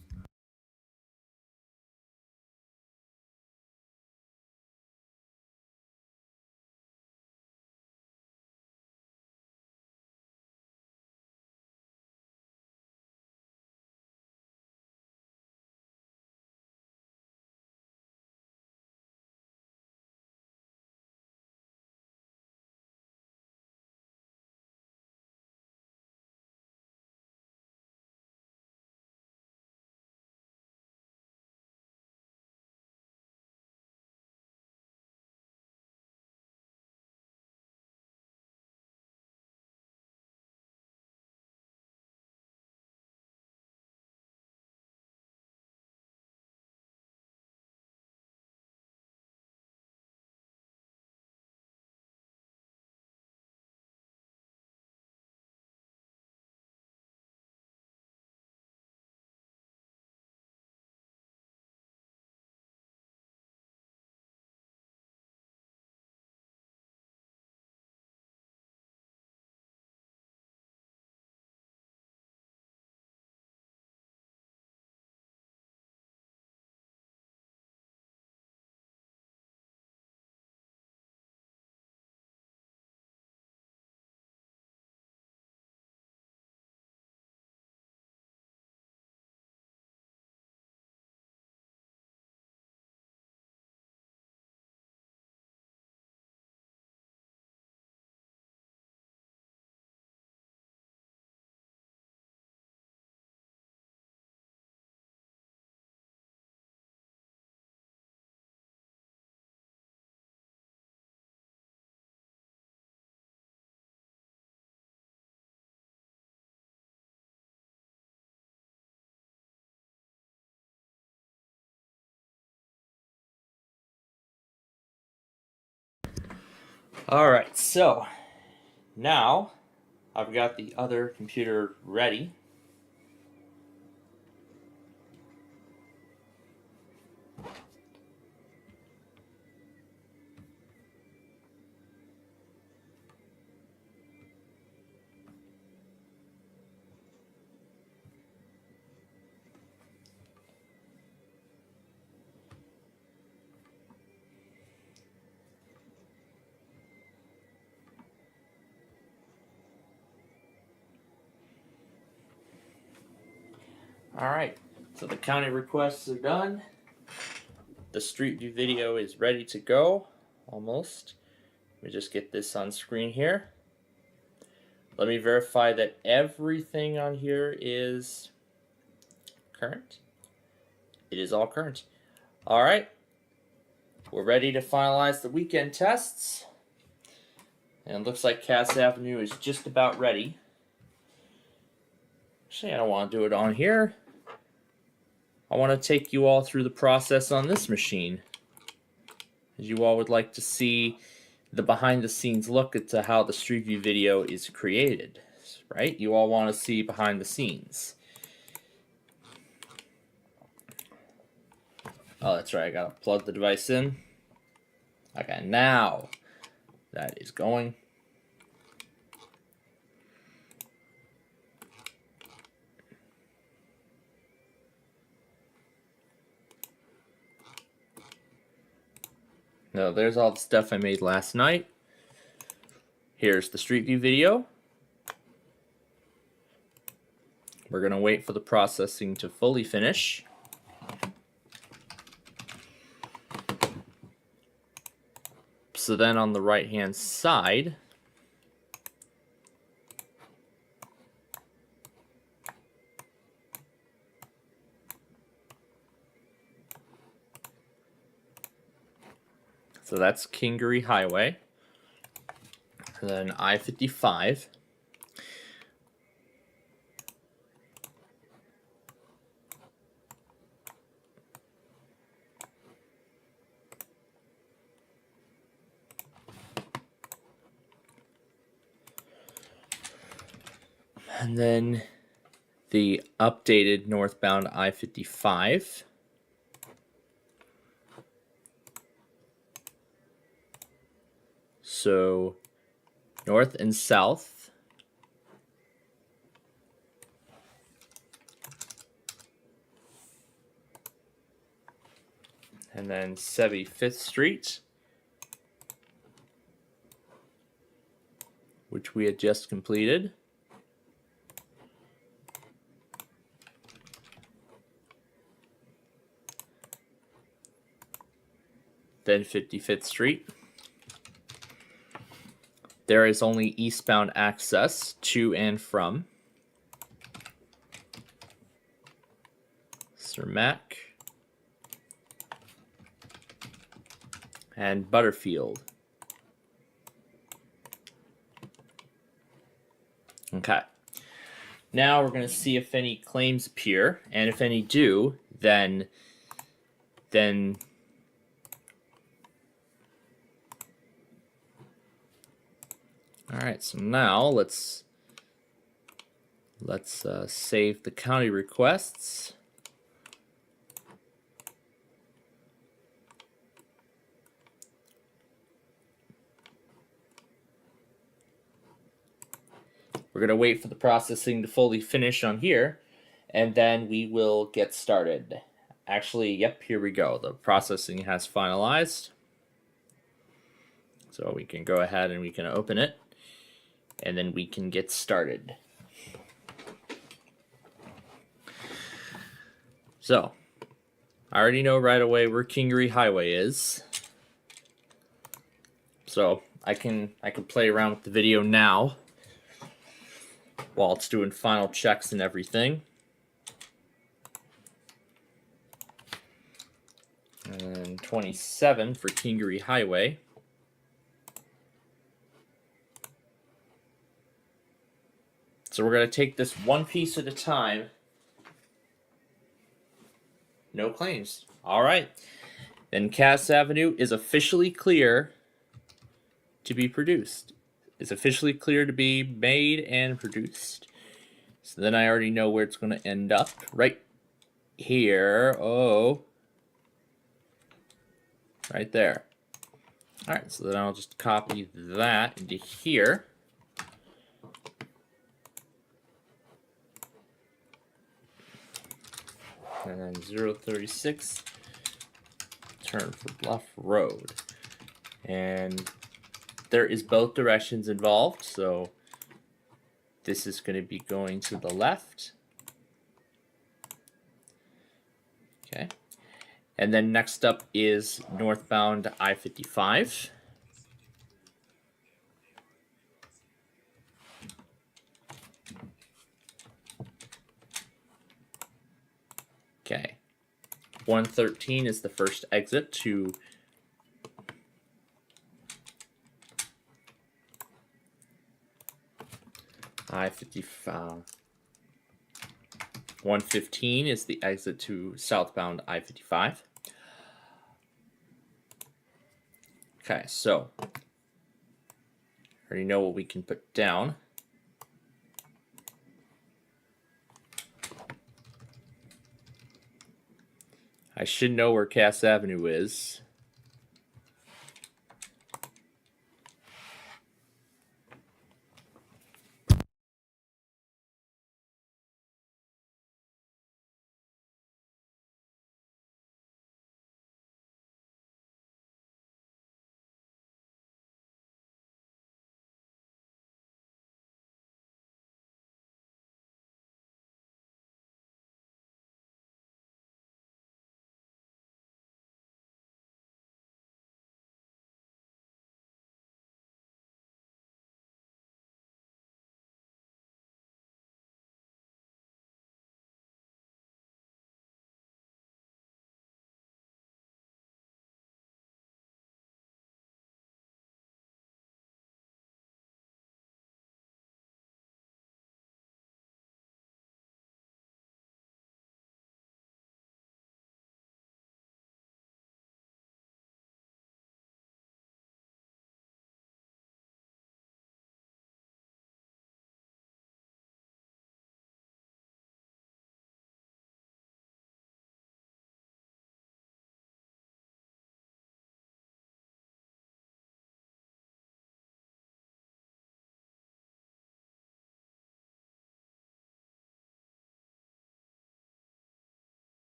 Alright, so now I've got the other computer ready. Alright, so the county requests are done. The Street View video is ready to go, almost. Let me just get this on screen here. Let me verify that everything on here is current. It is all current. Alright, we're ready to finalize the weekend tests. And it looks like Cass Avenue is just about ready. Actually, I don't want to do it on here. I want to take you all through the process on this machine, as you all would like to see the behind-the-scenes look into how the Street View video is created, right? You all want to see behind the scenes. Oh, that's right, I gotta plug the device in. Okay, now that is going. No, there's all the stuff I made last night. Here's the Street View video. We're gonna wait for the processing to fully finish. So then on the right hand side, so that's Kingery Highway, and then I-55. And then the updated northbound I-55. So north and south. And then 75th Street, which we had just completed. Then 55th Street. There is only eastbound access to and from Cermak and Butterfield. Okay. Now we're going to see if any claims appear, and if any do, then all right, so now let's save the county requests. We're going to wait for the processing to fully finish on here, and then we will get started. Actually, yep, here we go. The processing has finalized. So we can go ahead and we can open it, and then we can get started. So, I already know right away where Kingery Highway is. So I can play around with the video now while it's doing final checks and everything. And 27 for Kingery Highway. So we're going to take this one piece at a time. No claims. All right. Then Cass Avenue is officially clear to be produced. It's officially clear to be made and produced. So then I already know where it's going to end up. Right here. Oh. Right there. Alright, so then I'll just copy that into here. And then 036, turn for Bluff Road. And there is both directions involved, so this is going to be going to the left. Okay. And then next up is northbound I-55. Okay. 113 is the first exit to I-55. 115 is the exit to southbound I-55. Okay, so already know what we can put down. I should know where Cass Avenue is.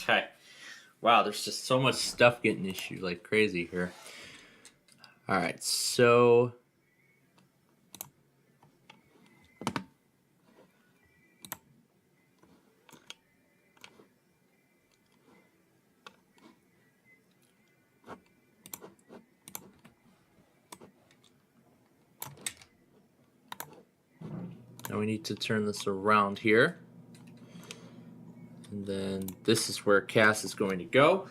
Okay. Wow, there's just so much stuff getting issued like crazy here. All right, so now we need to turn this around here. And then this is where Cass is going to go.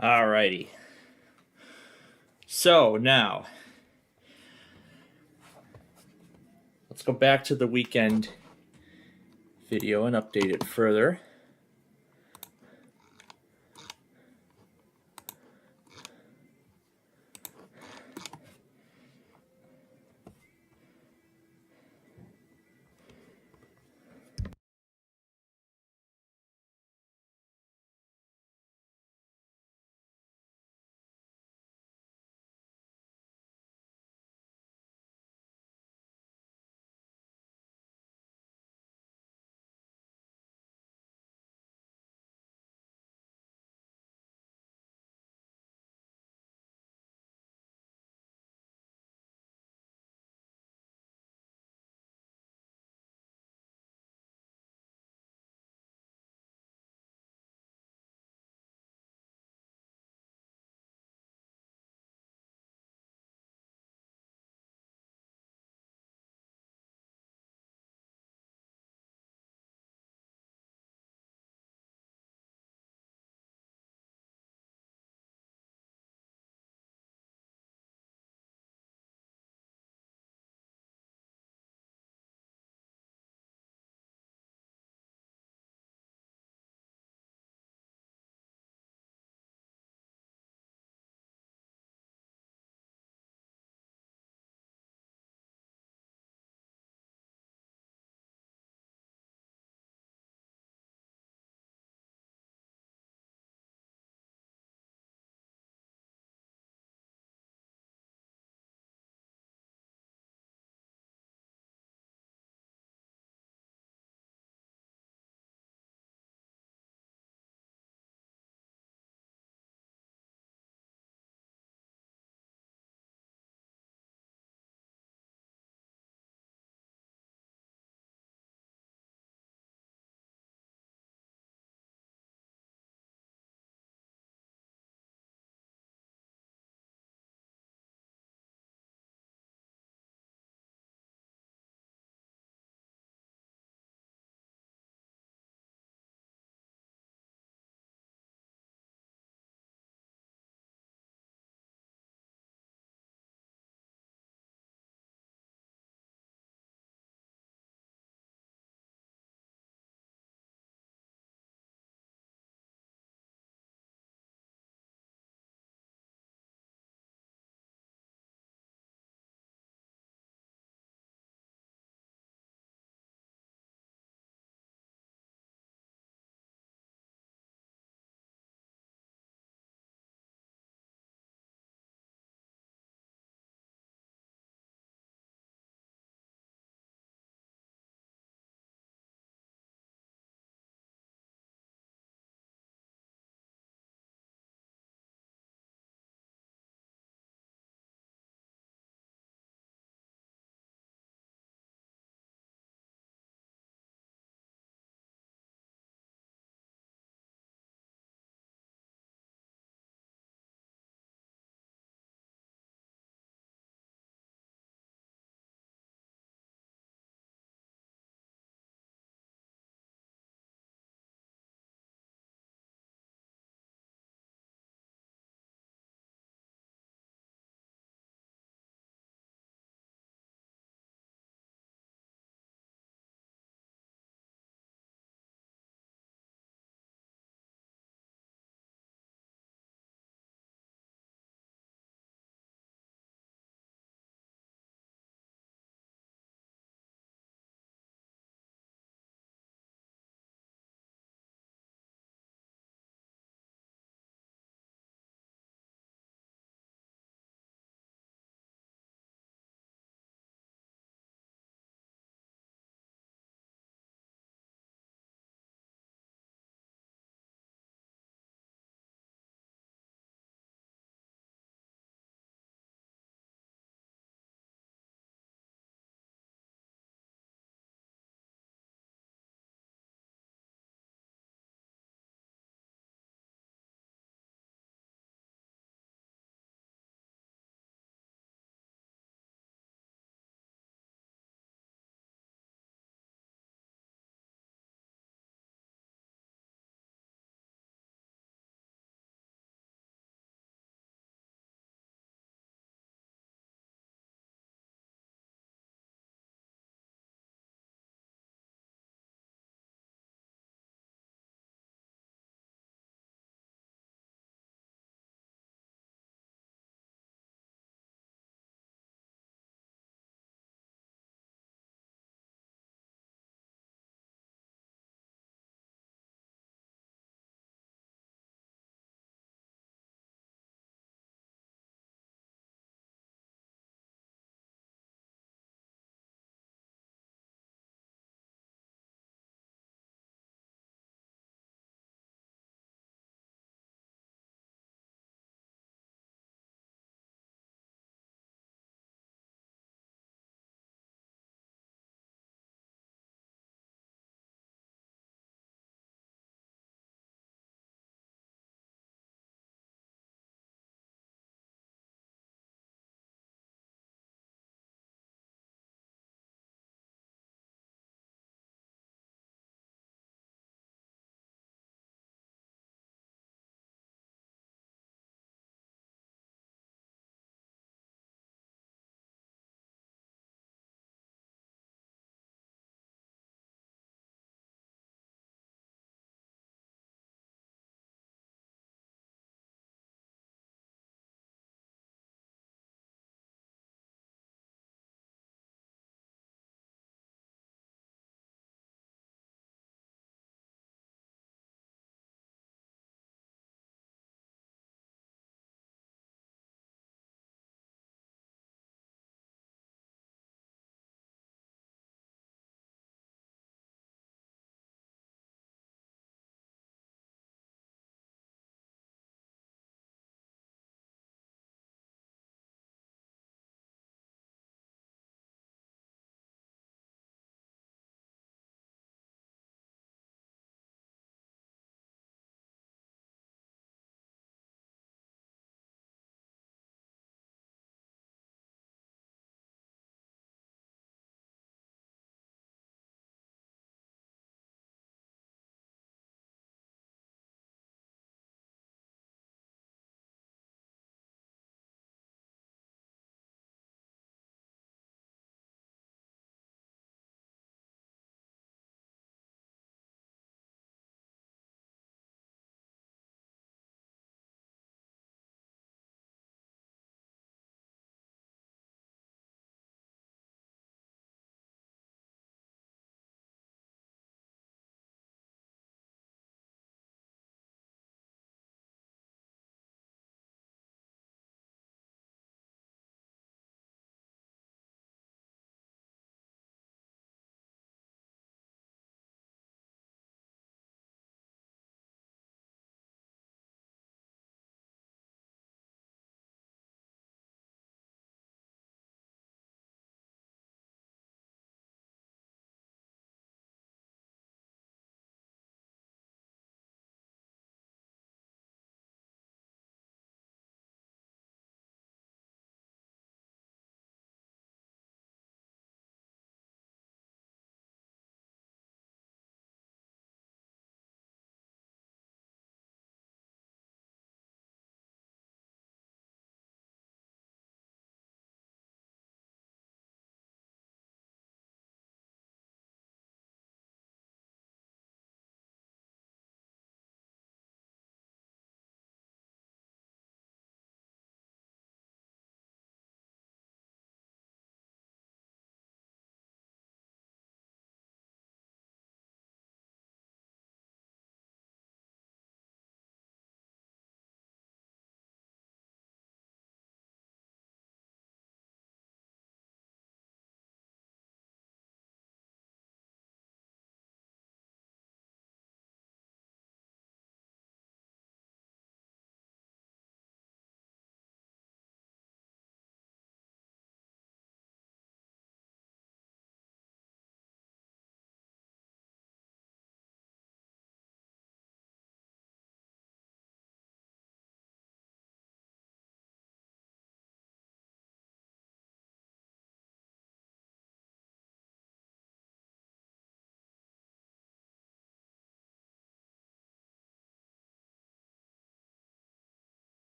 Alrighty. So now, let's go back to the weekend video and update it further.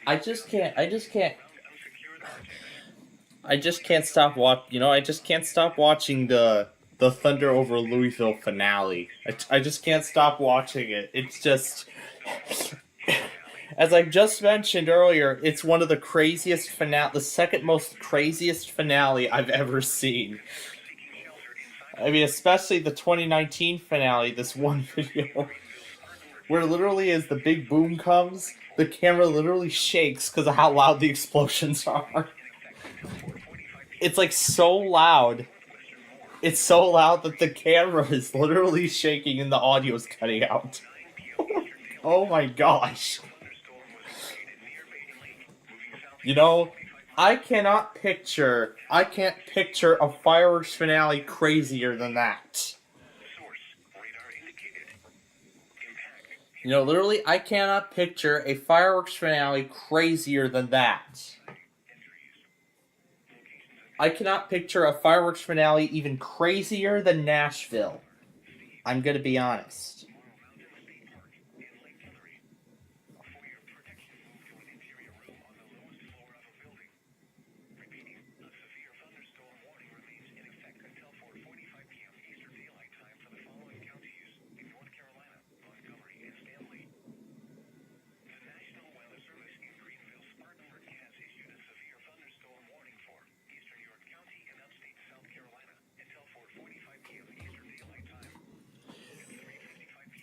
I just can't stop I just can't stop watching the Thunder over Louisville finale. I just can't stop watching it. It's just, as I just mentioned earlier, it's one of the craziest finale, the second most craziest finale I've ever seen. I mean, especially the 2019 finale, this one video, where literally as the big boom comes, the camera literally shakes because of how loud the explosions are. It's like so loud. It's so loud that the camera is literally shaking and the audio's cutting out. Oh my gosh. You know, I can't picture a fireworks finale crazier than that. You know, literally, I cannot picture a fireworks finale crazier than that. I cannot picture a fireworks finale even crazier than Nashville. I'm gonna be honest.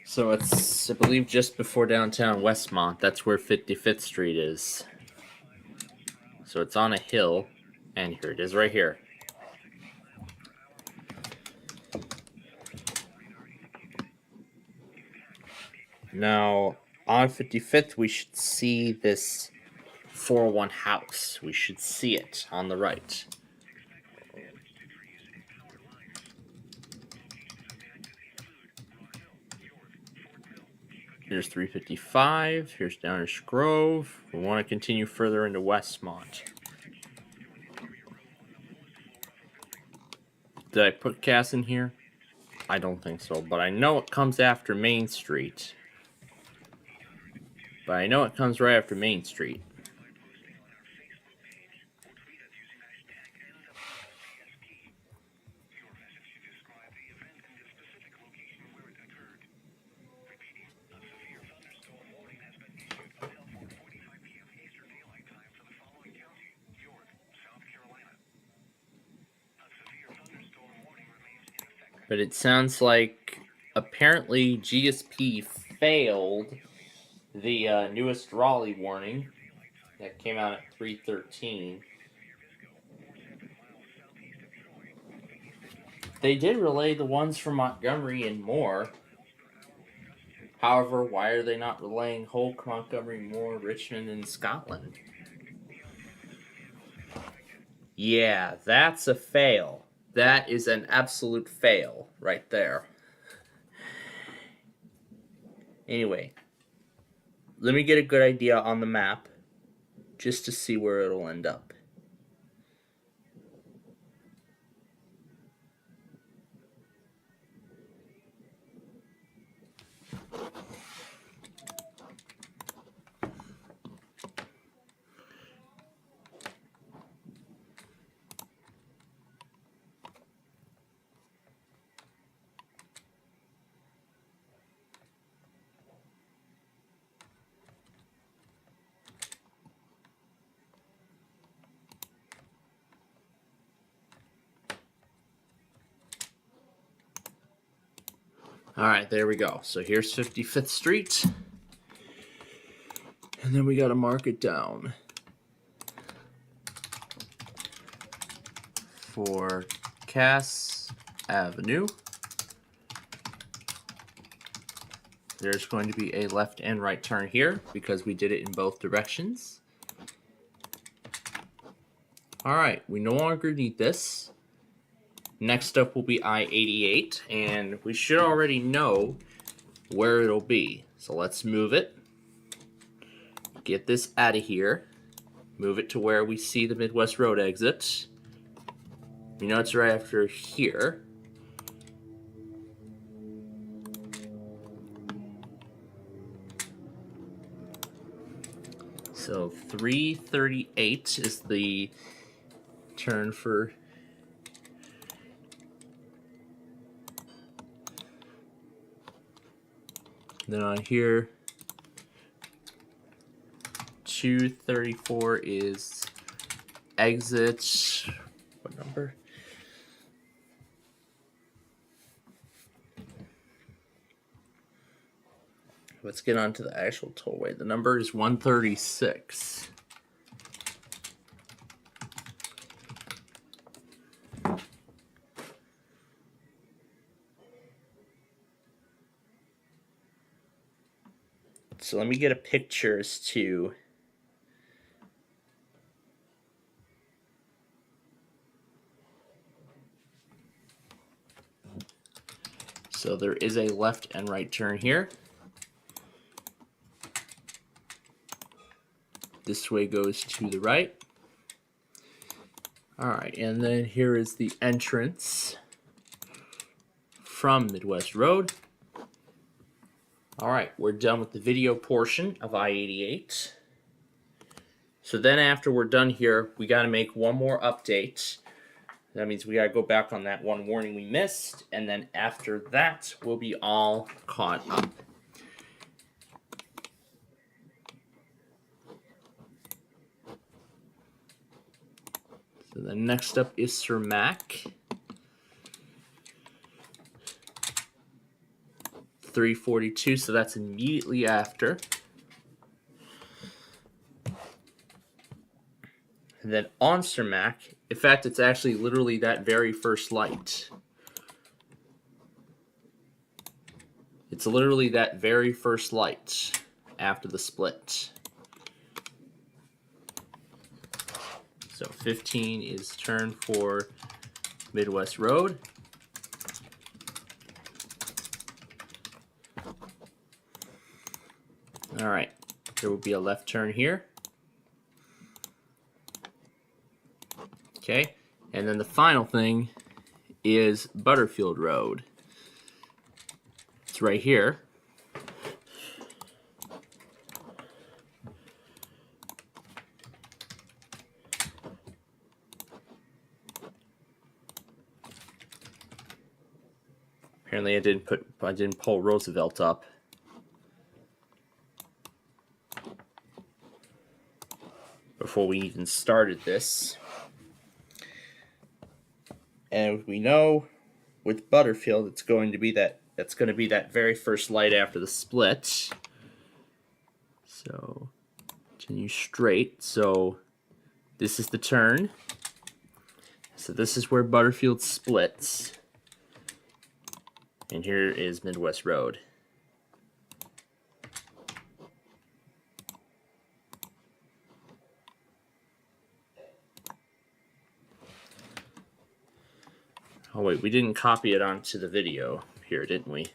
So it's, I believe, just before downtown Westmont. That's where 55th Street is. So it's on a hill, and here it is right here. Now, on 55th, we should see this 401 house. We should see it on the right. Here's 355. Here's Downers Grove. We want to continue further into Westmont. Did I put Cass in here? I don't think so, but I know it comes after Main Street. But I know it comes right after Main Street. But it sounds like apparently GSP failed the newest Raleigh warning that came out at 3:13. They did relay the ones from Montgomery and Moore. However, why are they not relaying Hoke, Montgomery, Moore, Richmond, and Scotland? Yeah, that's a fail. That is an absolute fail right there. Anyway, let me get a good idea on the map just to see where it'll end up. Alright, there we go. So here's 55th Street. And then we gotta mark it down for Cass Avenue. There's going to be a left and right turn here because we did it in both directions. Alright, we no longer need this. Next up will be I-88, and we should already know where it'll be. So let's move it. Get this out of here. Move it to where we see the Midwest Road exit. We know it's right after here. So 338 is the turn for then on here 234 is exit. What number? Let's get on to the actual tollway. The number is 136. So let me get a picture as to so there is a left and right turn here. This way goes to the right. All right, and then here is the entrance from Midwest Road. All right, we're done with the video portion of I-88. So then after we're done here, we got to make one more update. That means we got to go back on that one warning we missed, and then after that, we'll be all caught up. So the next up is Sir Mac. 342, so that's immediately after. And then on Sir Mac, in fact, it's actually literally that very first light. It's literally that very first light after the split. So 15 is turn for Midwest Road. All right, there will be a left turn here. Okay, and then the final thing is Butterfield Road. It's right here. Apparently I didn't pull Roosevelt up. Before we even started this. And we know with Butterfield that's going to be that very first light after the split. So continue straight. So this is the turn. So this is where Butterfield splits. And here is Midwest Road. Oh wait, we didn't copy it onto the video here, didn't we?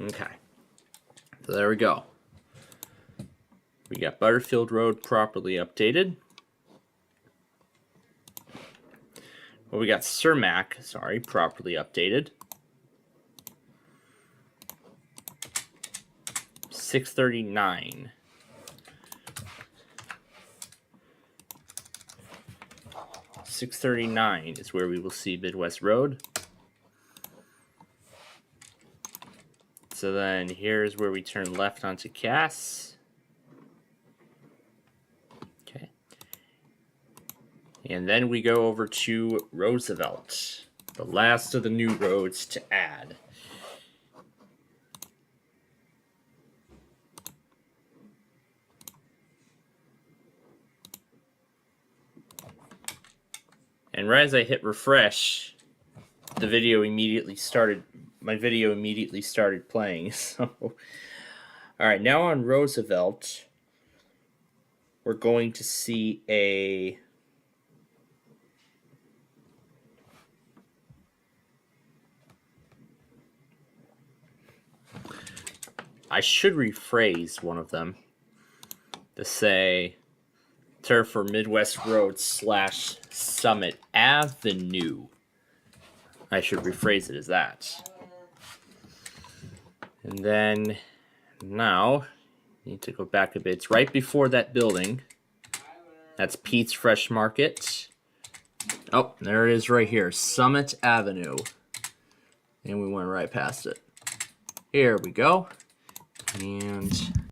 Okay. So there we go. We got Butterfield Road properly updated. Well, we got Sir Mac, sorry, properly updated. 639. .639 is where we will see Midwest Road. So then here's where we turn left onto Cass. Okay. And then we go over to Roosevelt, the last of the new roads to add. And right as I hit refresh, the video immediately started. My video immediately started playing. So, all right, now on Roosevelt, we're going to see a I should rephrase one of them to say turf for Midwest Road / Summit Avenue. I should rephrase it as that. And then now, need to go back a bit. It's right before that building. That's Pete's Fresh Market. Oh, there it is right here. Summit Avenue. And we went right past it. Here we go. And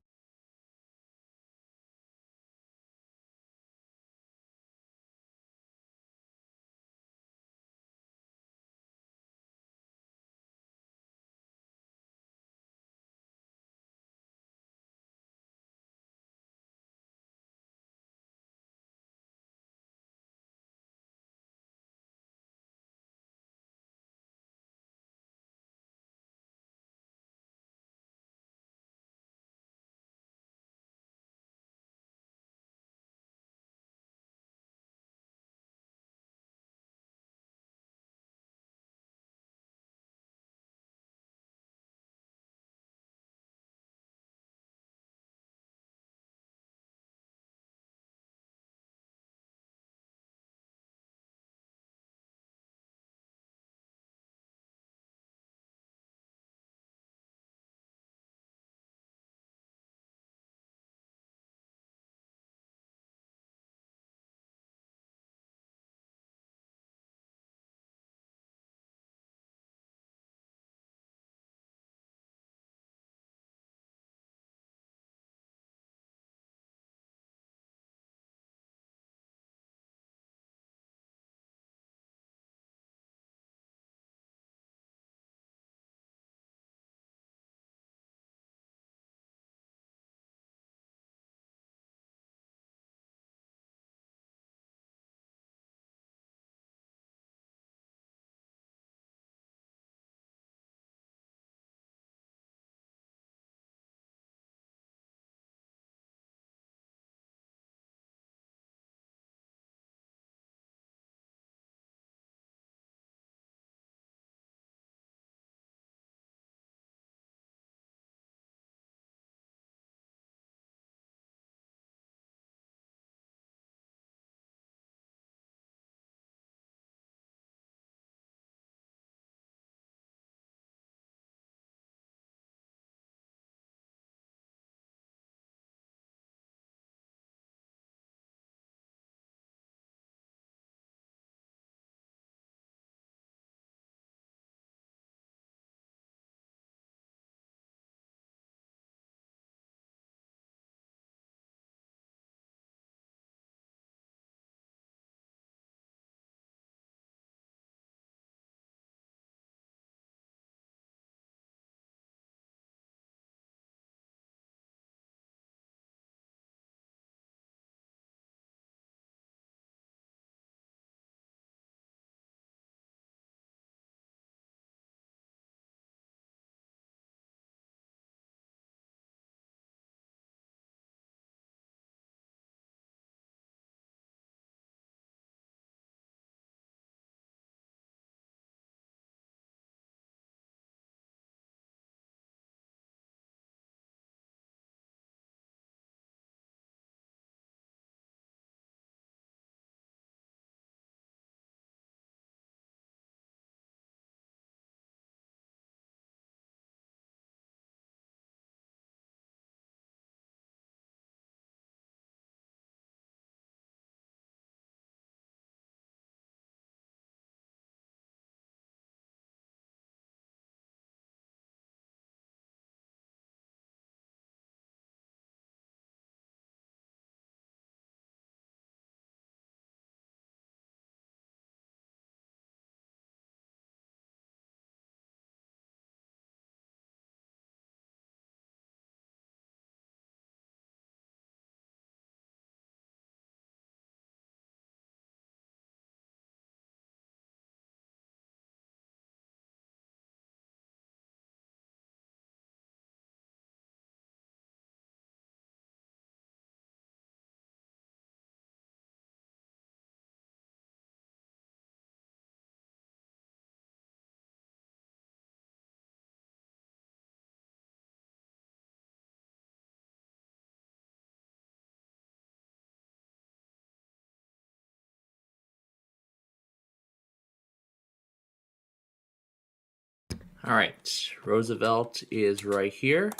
All right, Roosevelt is right here.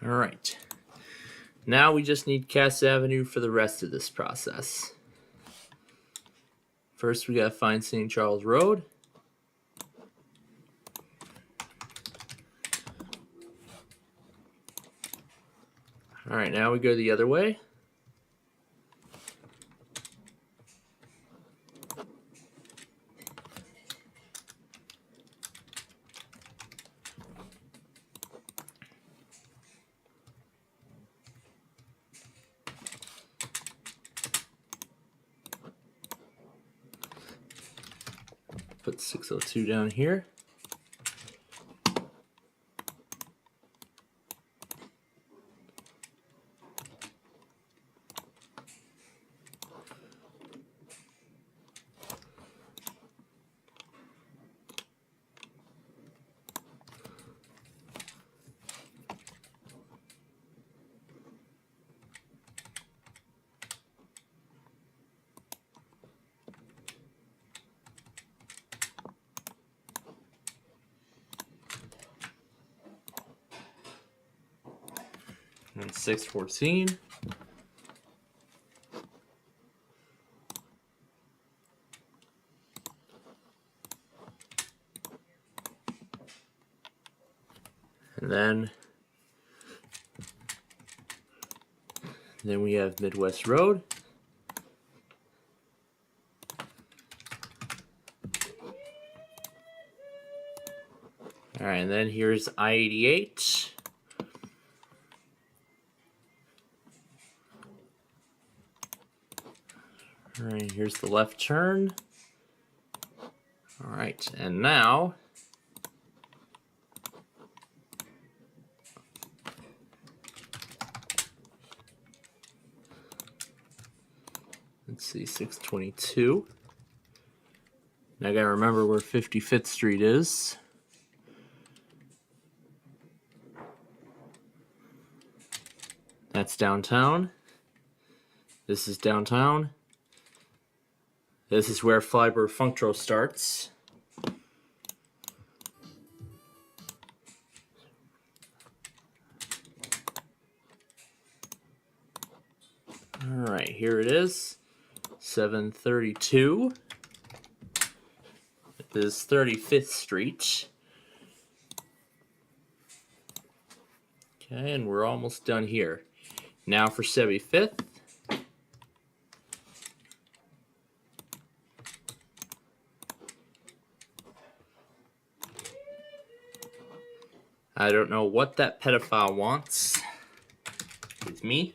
All right. Now we just need Cass Avenue for the rest of this process. First, we gotta find St. Charles Road. All right, now we go the other way. Put 602 down here. And 614. And then we have Midwest Road. All right, and then here's I-88. All right, here's the left turn. All right, and now let's see, 622. Now I gotta remember where 55th Street is. That's downtown. This is downtown. This is where Flyber Funktrow starts. All right, here it is. 732. This is 35th Street. Okay, and we're almost done here. Now for 75th. I don't know what that pedophile wants with me.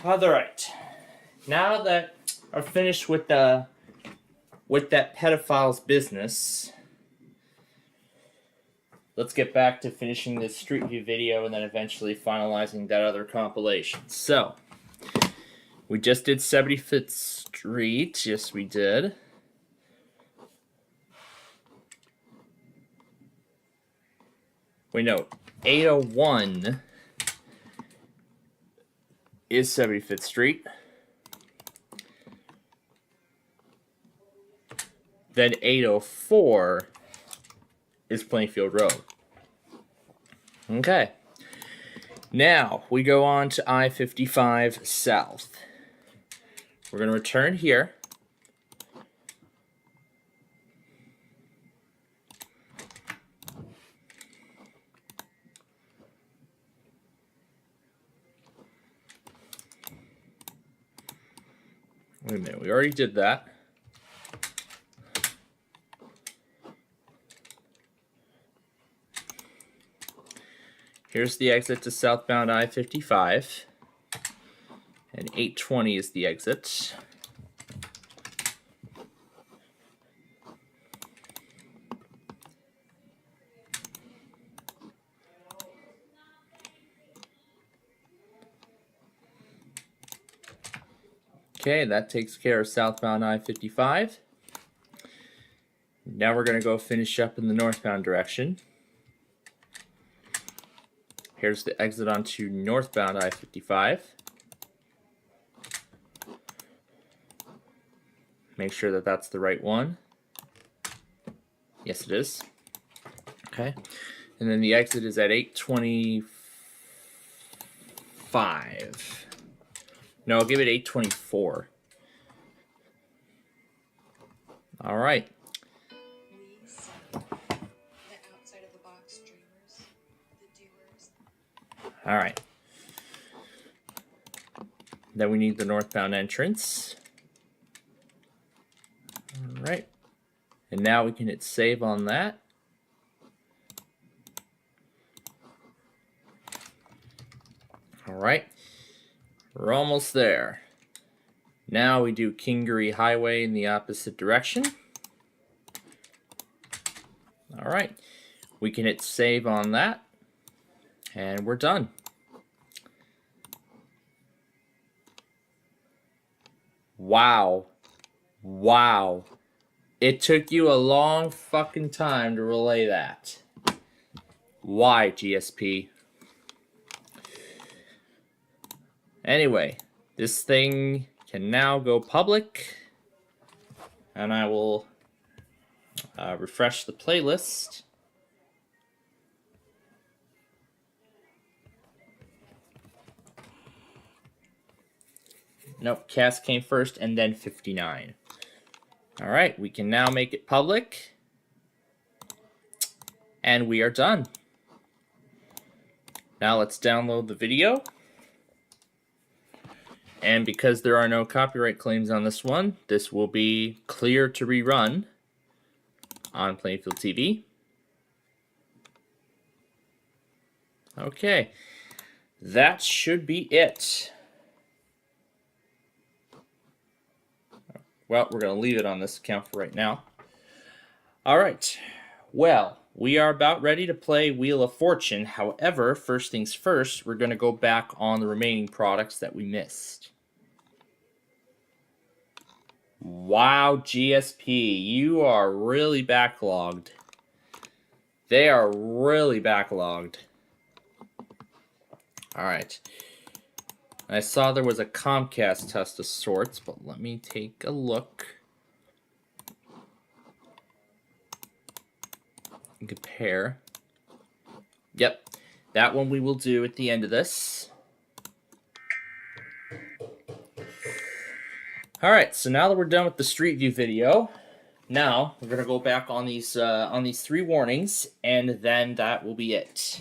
All right. Now that I'm finished with that pedophile's business, let's get back to finishing this Street View video and then eventually finalizing that other compilation. So, we just did 75th Street. Yes, we did. Wait, no. 801 is 75th Street. Then 804 is Plainfield Road. Okay. Now, we go on to I-55 South. We're going to return here. Wait a minute, we already did that. Here's the exit to southbound I-55. And 820 is the exit. Okay, that takes care of southbound I-55. Now we're going to go finish up in the northbound direction. Here's the exit onto northbound I-55. Make sure that that's the right one. Yes, it is. Okay. And then the exit is at 825. No, I'll give it 824. All right. All right. Then we need the northbound entrance. All right. And now we can hit save on that. All right. We're almost there. Now we do Kingery Highway in the opposite direction. All right. We can hit save on that. And we're done. Wow. Wow. It took you a long fucking time to relay that. Why, GSP? Anyway, this thing can now go public. And I will refresh the playlist. Nope, Cass came first and then 59. All right, we can now make it public. And we are done. Now let's download the video. And because there are no copyright claims on this one, this will be clear to rerun on Plainfield TV. Okay, that should be it. Well, we're going to leave it on this account for right now. All right. Well, we are about ready to play Wheel of Fortune. However, first things first, we're going to go back on the remaining products that we missed. Wow, GSP, you are really backlogged. They are really backlogged. All right. I saw there was a Comcast test of sorts, but let me take a look and compare. Yep, that one we will do at the end of this. All right, so now that we're done with the Street View video, now we're gonna go back on these 3 warnings, and then that will be it.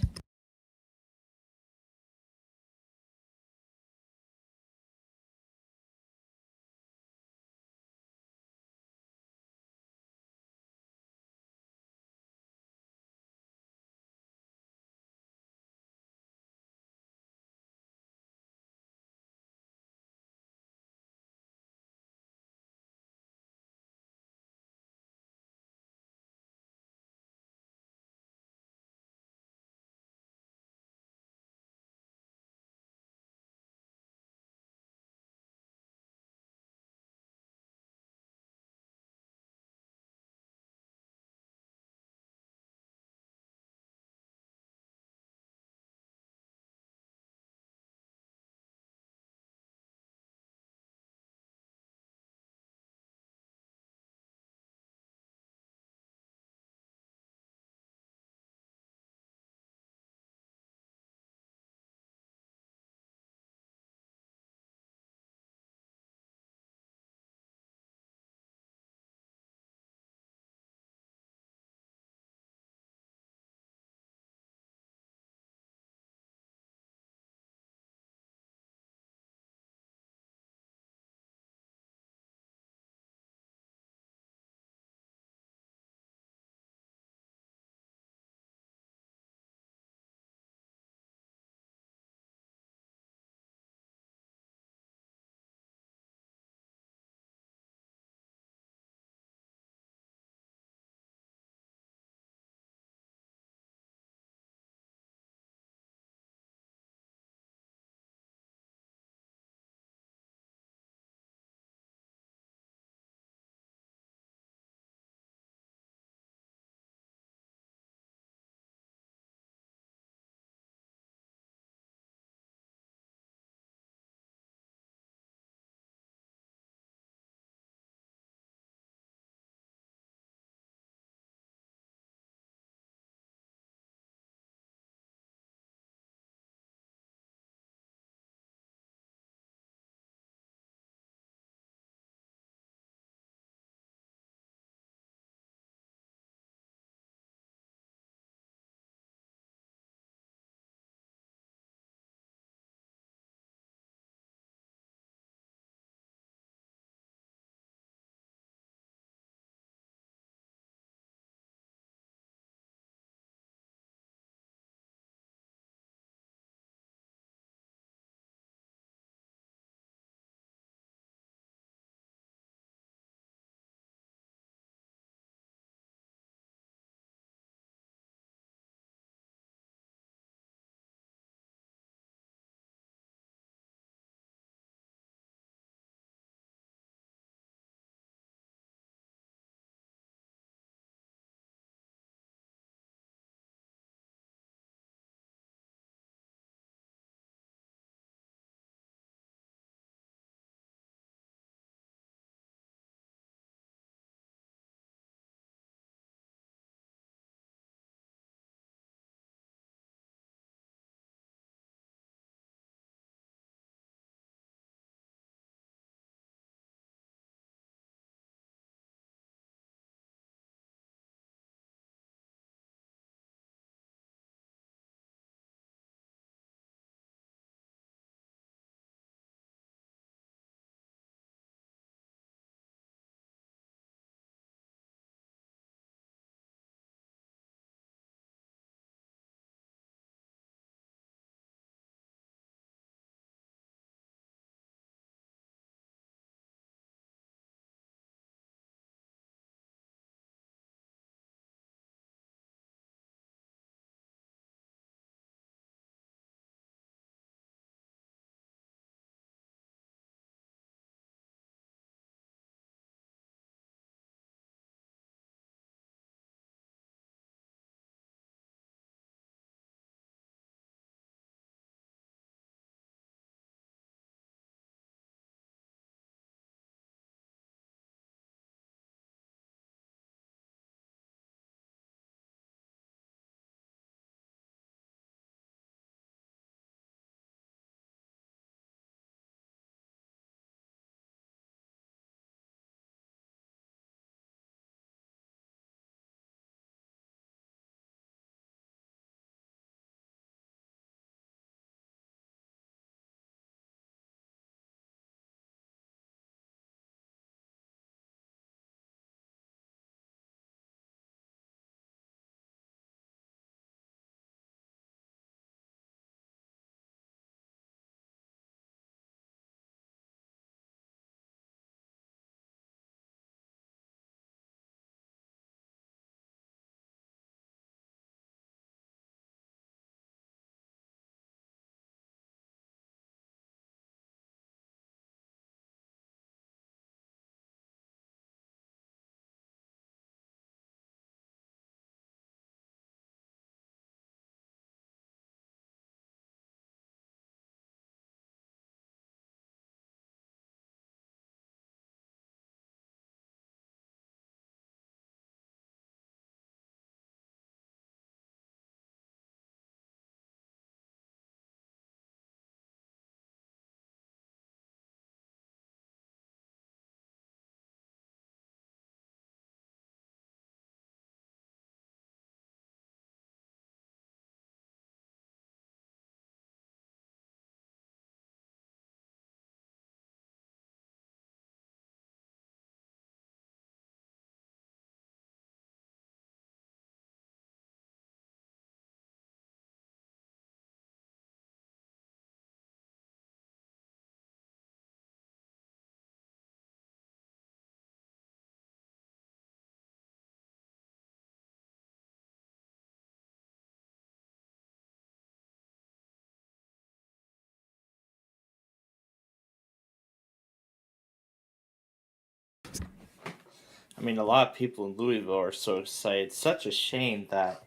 I mean, a lot of people in Louisville are so excited. It's such a shame that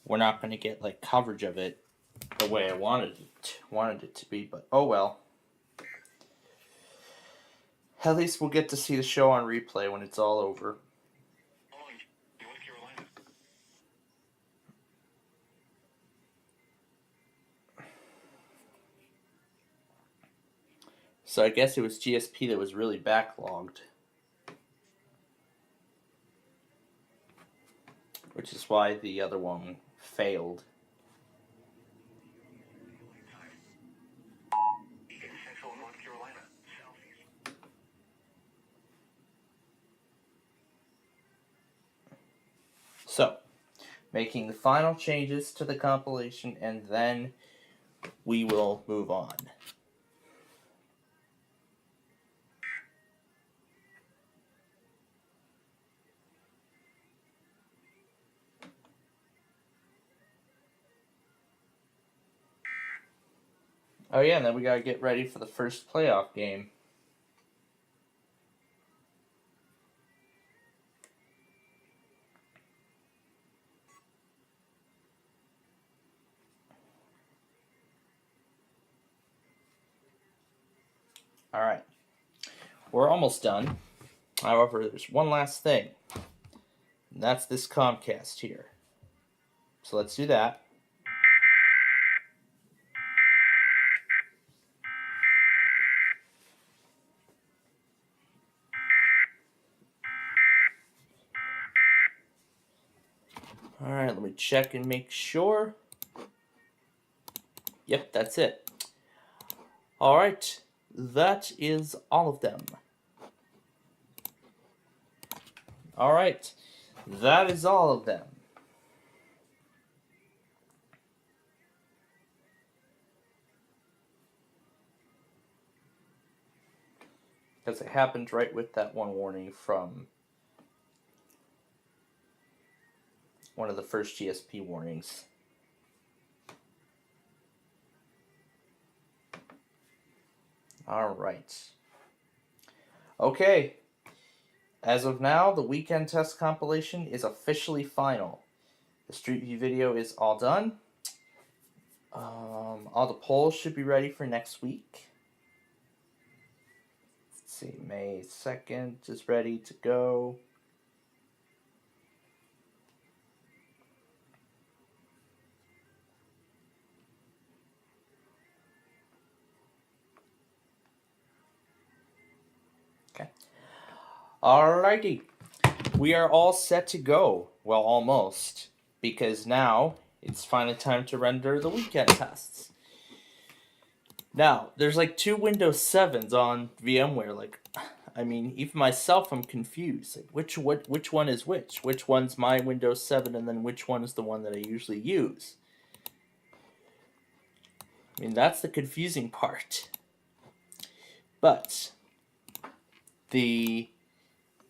we're not going to get like coverage of it the way I wanted it to be. But oh well. At least we'll get to see the show on replay when it's all over. North Carolina. So I guess it was GSP that was really backlogged. Which is why the other one failed. In Central North Carolina. Southeast. So, making the final changes to the compilation, and then we will move on. Oh yeah, and then we gotta get ready for the first playoff game. Alright. We're almost done. However, there's one last thing. And that's this Comcast here. So let's do that. Alright, let me check and make sure. Yep, that's it. Alright, that is all of them. Alright, that is all of them. Because it happened right with that one warning from one of the first GSP warnings. Alright. Okay. As of now, the weekend test compilation is officially final. The Street View video is all done. All the polls should be ready for next week. Let's see, May 2nd is ready to go. Okay. Alrighty. We are all set to go. Well, almost. Because now it's finally time to render the weekend tests. Now, there's like 2 Windows 7s on VMware. Like, I mean, even myself, I'm confused. Like, which one is which? Which one's my Windows 7 and then which one is the one that I usually use? I mean, that's the confusing part. But the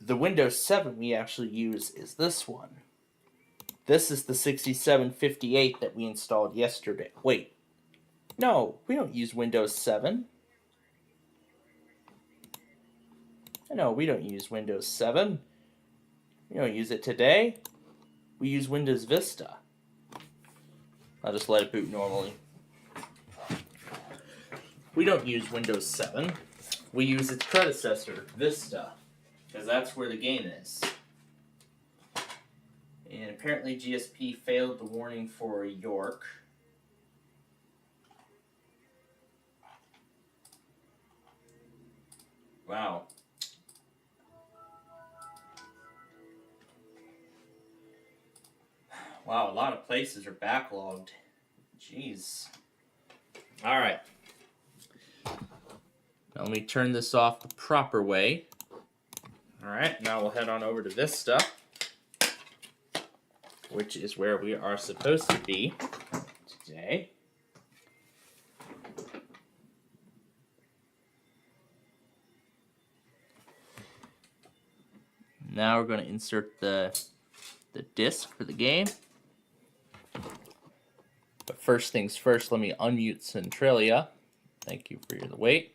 Windows 7 we actually use is this one. This is the 6758 that we installed yesterday. Wait. No, we don't use Windows 7. No, we don't use Windows 7. We don't use it today. We use Windows Vista. I'll just let it boot normally. We don't use Windows 7. We use its predecessor, Vista, because that's where the game is. And apparently GSP failed the warning for York. Wow. Wow, a lot of places are backlogged. Jeez. Alright. Now let me turn this off the proper way. Alright, now we'll head on over to Vista, which is where we are supposed to be today. Now we're going to insert the disc for the game. But first things first, let me unmute Centralia. Thank you for the wait.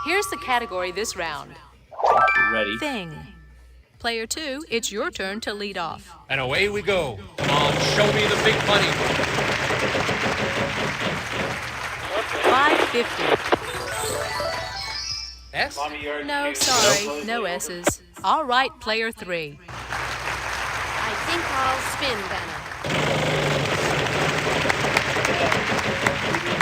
Here's the category this round. Ready? Thing. Player 2, it's your turn to lead off. And away we go. Come on, show me the big money. $5.50. S? No, sorry, no S's. All right, player 3. I think I'll spin, Vanna.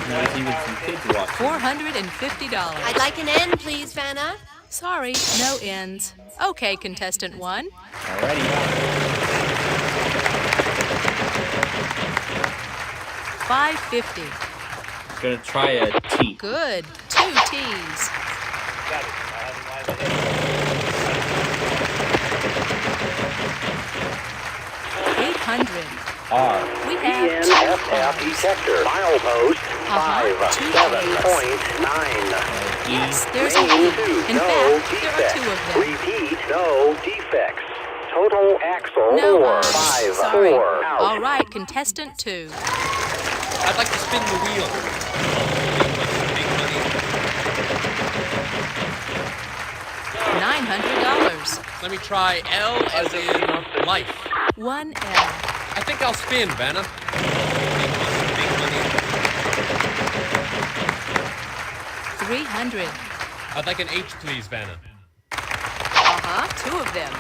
There's even some kids watching. $450. I'd like an N, please, Vanna. Sorry, no ends. Okay, contestant 1. Alrighty. $5.50. Gonna try a T. Good. 2 T's. $800. R. We have 2 ENFF R's. detector. Milepost 5.29. Yes, there's a Main D. 2. In No fact, there are defects. 2 of them. Repeat. No defects. Total axle No 4. R's. 5. Sorry. 4. Out. All right, contestant 2. I'd like to spin the wheel. Big money, $900. Let me try L as in life. 1 L. I think I'll spin, Vanna. Big money. 300. I'd like an H, please, Vanna. 2 of them.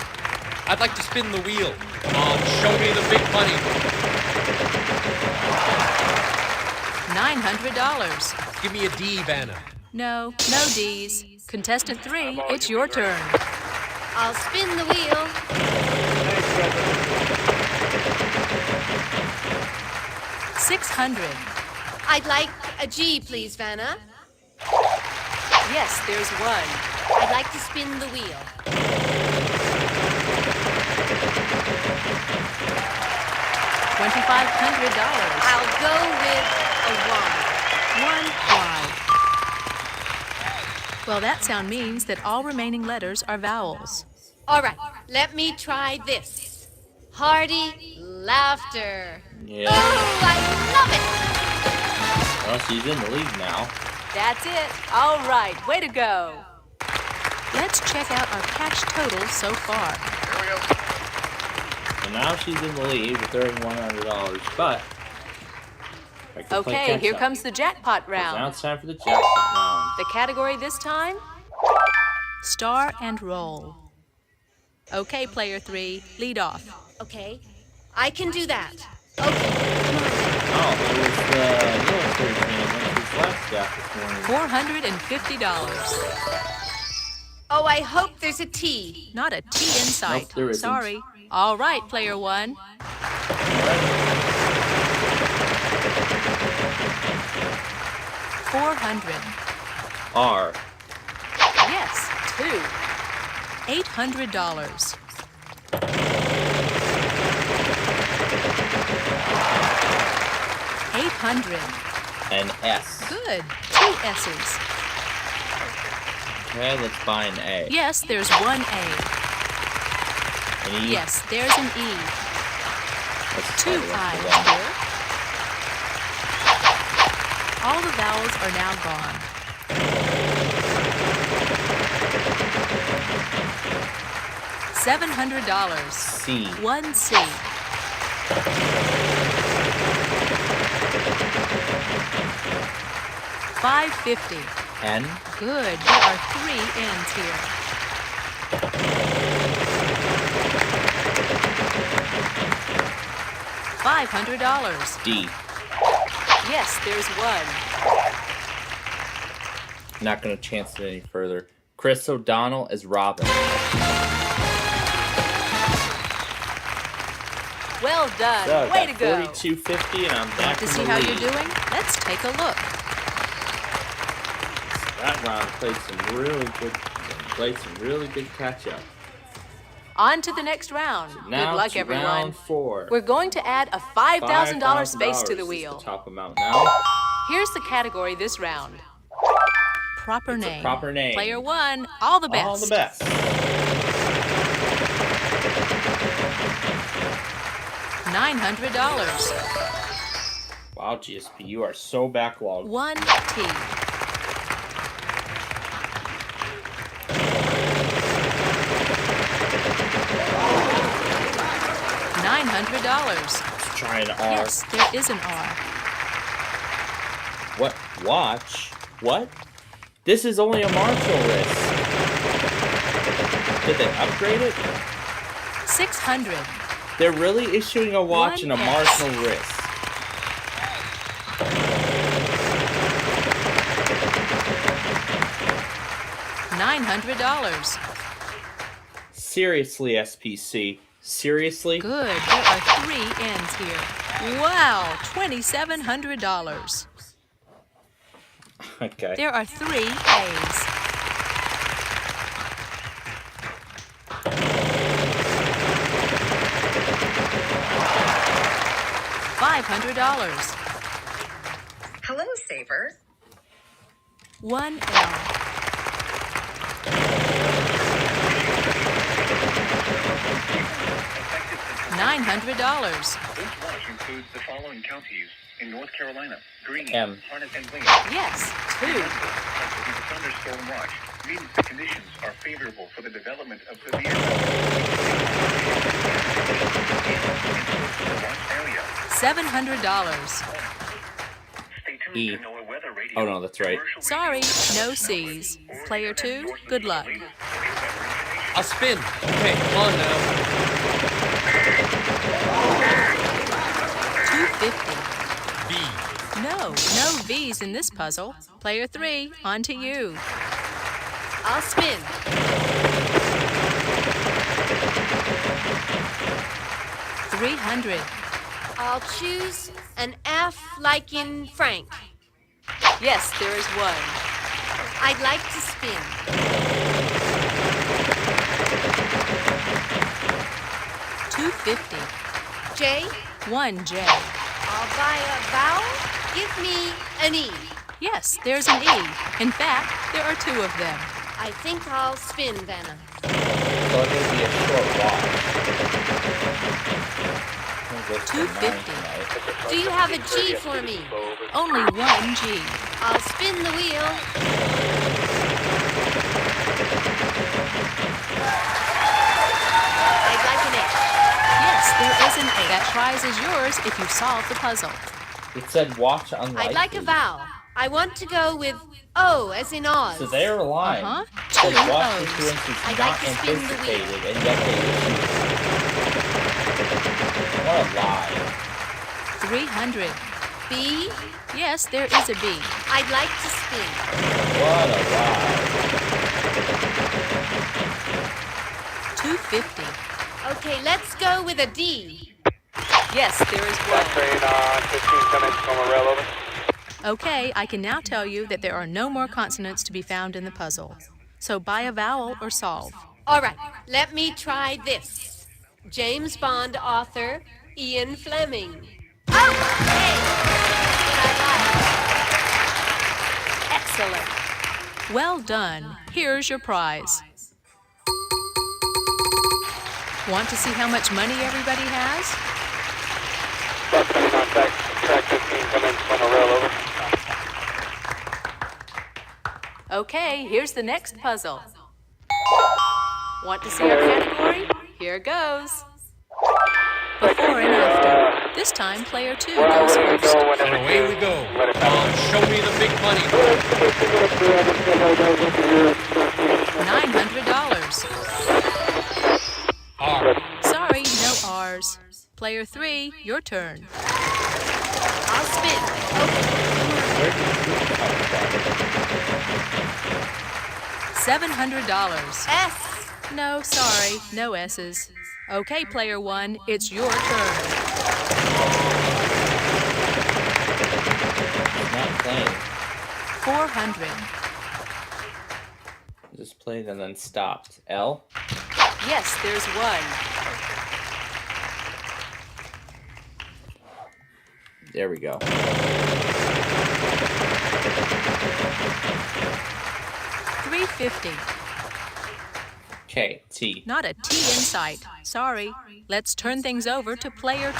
I'd like to spin the wheel. Come on, show me the big money. $900. Give me a D, Vanna. No, no D's. Contestant 3, it's your turn. I'll spin the wheel. $600. I'd like a G, please, Vanna. Yes, there's 1. I'd like to spin the wheel. $2,500. I'll go with a Y. 1 Y. Well, that sound means that all remaining letters are vowels. All right, let me try this. Hearty laughter. Yeah. Oh, I love it. Well, she's in the lead now. That's it. All right, way to go. Let's check out our cash total so far. So now she's in the lead with $3,100, but I can play Okay, catch here up. comes the jackpot Now round. it's time for the jackpot round. The category this time? Star and roll. Okay, player 3, lead off. Okay, I can do that. Okay, Oh, there was the military training went through Flagstaff this morning. $450. oh, I hope there's a T. Not a T in sight. Nope, there isn't. Sorry. All right, player 1. $400. R. Yes, 2. $800. $800. And S. Good. 2 S's. Okay, let's buy an A. Yes, there's 1 A. An E. Yes, there's an E. Let's 2 try the rest I's of them. here. All the vowels are now gone. $700. C. 1 C. $550. N. Good. There are 3 N's here. $500. D. Yes, there's 1. Not gonna chance it any further. Chris O'Donnell as Robin. Well done. So, Way got to go. $42.50 and I'm back Want to in see the how lead. you're doing? Let's take a look. That round played some really good catch up. On to the next round. Now Good luck, to everyone. round 4. We're going to add a $5,000 space to the is wheel. the top amount now. Here's the category this round. Proper It's a name. proper name. Player 1, all the best. All the best. $900. Wow, GSP, you are so backlogged. 1 T. $100. Let's try an R. Yes, there is an R. What? Watch? What? This is only a Marshall wrist. Did they upgrade it? 600. They're really issuing a watch and a 1X. Marshall wrist. $900. Seriously, SPC. Seriously? Good. There are 3 N's here. Wow, $2,700. Okay. There are 3 A's. $500. Hello, Savers. 1 L. $900. This watch includes the following counties in North Carolina: Greene, M. Harnett, and Wayne. Yes, 2. Remember, the thunderstorm watch means the conditions are favorable for the development of severe area. $700. Stay tuned E. to NOAA Weather Radio. Oh no, that's right. Sorry, no C's. Player 2, good luck. I'll spin. Okay, come on now. 250. B. No V's in this puzzle. Player 3, on to you. I'll spin. $300. I'll choose an F like in Frank. Yes, there is 1. I'd like to spin. $250. J. 1 J. I'll buy a vowel. Give me an E. Yes, there's an E. In fact, there are 2 of them. I think I'll spin, Vanna. So it's going to be a short watch. I'm gonna go to 250. 9 tonight. Do you have a G for me? Only 1 G. I'll spin the wheel. I'd like an H. Yes, there is an A. That prize is yours if you solve the puzzle. It said watch unlikely. I'd like a vowel. I want to go with O as in Oz. So they're aligned. Uh-huh. It says 2 watch O's. issuance is I'd not like to spin the wheel. anticipated, and yet they issued. What a lie. 300. B. Yes, there is a B. I'd like to spin. What a lie. 250. Okay, let's go with a D. Yes, there is 1. Train on 15 coming from a rail over. Okay, I can now tell you that there are no more consonants to be found in the puzzle. So buy a vowel or solve. All right, let me try this. James Bond author Ian Fleming. Oh, hey! Excellent. Well done. Here's your prize. Want to see how much money everybody has? Track 15 coming from a rail over. Okay, here's the next puzzle. Want to see our category? Here goes. Before and after. This time, player 2 goes first. And away we go. Show me the big money. $900. R. Sorry, no R's. Player 3, your turn. I'll spin. Where did this come $700. S. No, sorry, no S's. Okay, player 1, it's your turn. from? Not playing. 400. Just played and then stopped. L? Yes, there's 1. There we go. $350. Okay, T. Not a T in sight. Sorry. Let's turn things over to player 2.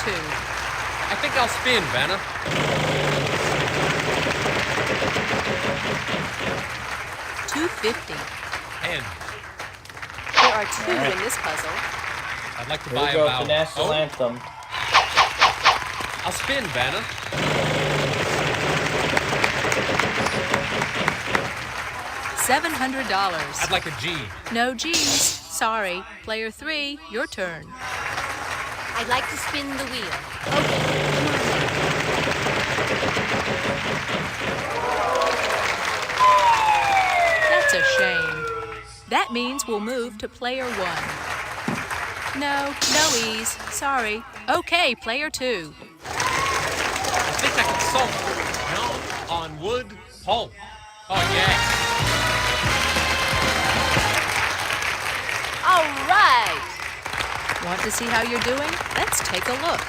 I think I'll spin, Vanna. $250. N. There are 2 in this puzzle. I'd like to Here buy we go a with vowel. the national O. anthem. I'll spin, Vanna. $700. I'd like a G. No G's. Sorry. Player 3, your turn. I'd like to spin the wheel. Okay, come on now. That's a shame. That means we'll move to player 1. No E's. Sorry. Okay, player 2. I think I can solve it. No, on wood, pulp. Oh, yeah. All right. Want to see how you're doing? Let's take a look.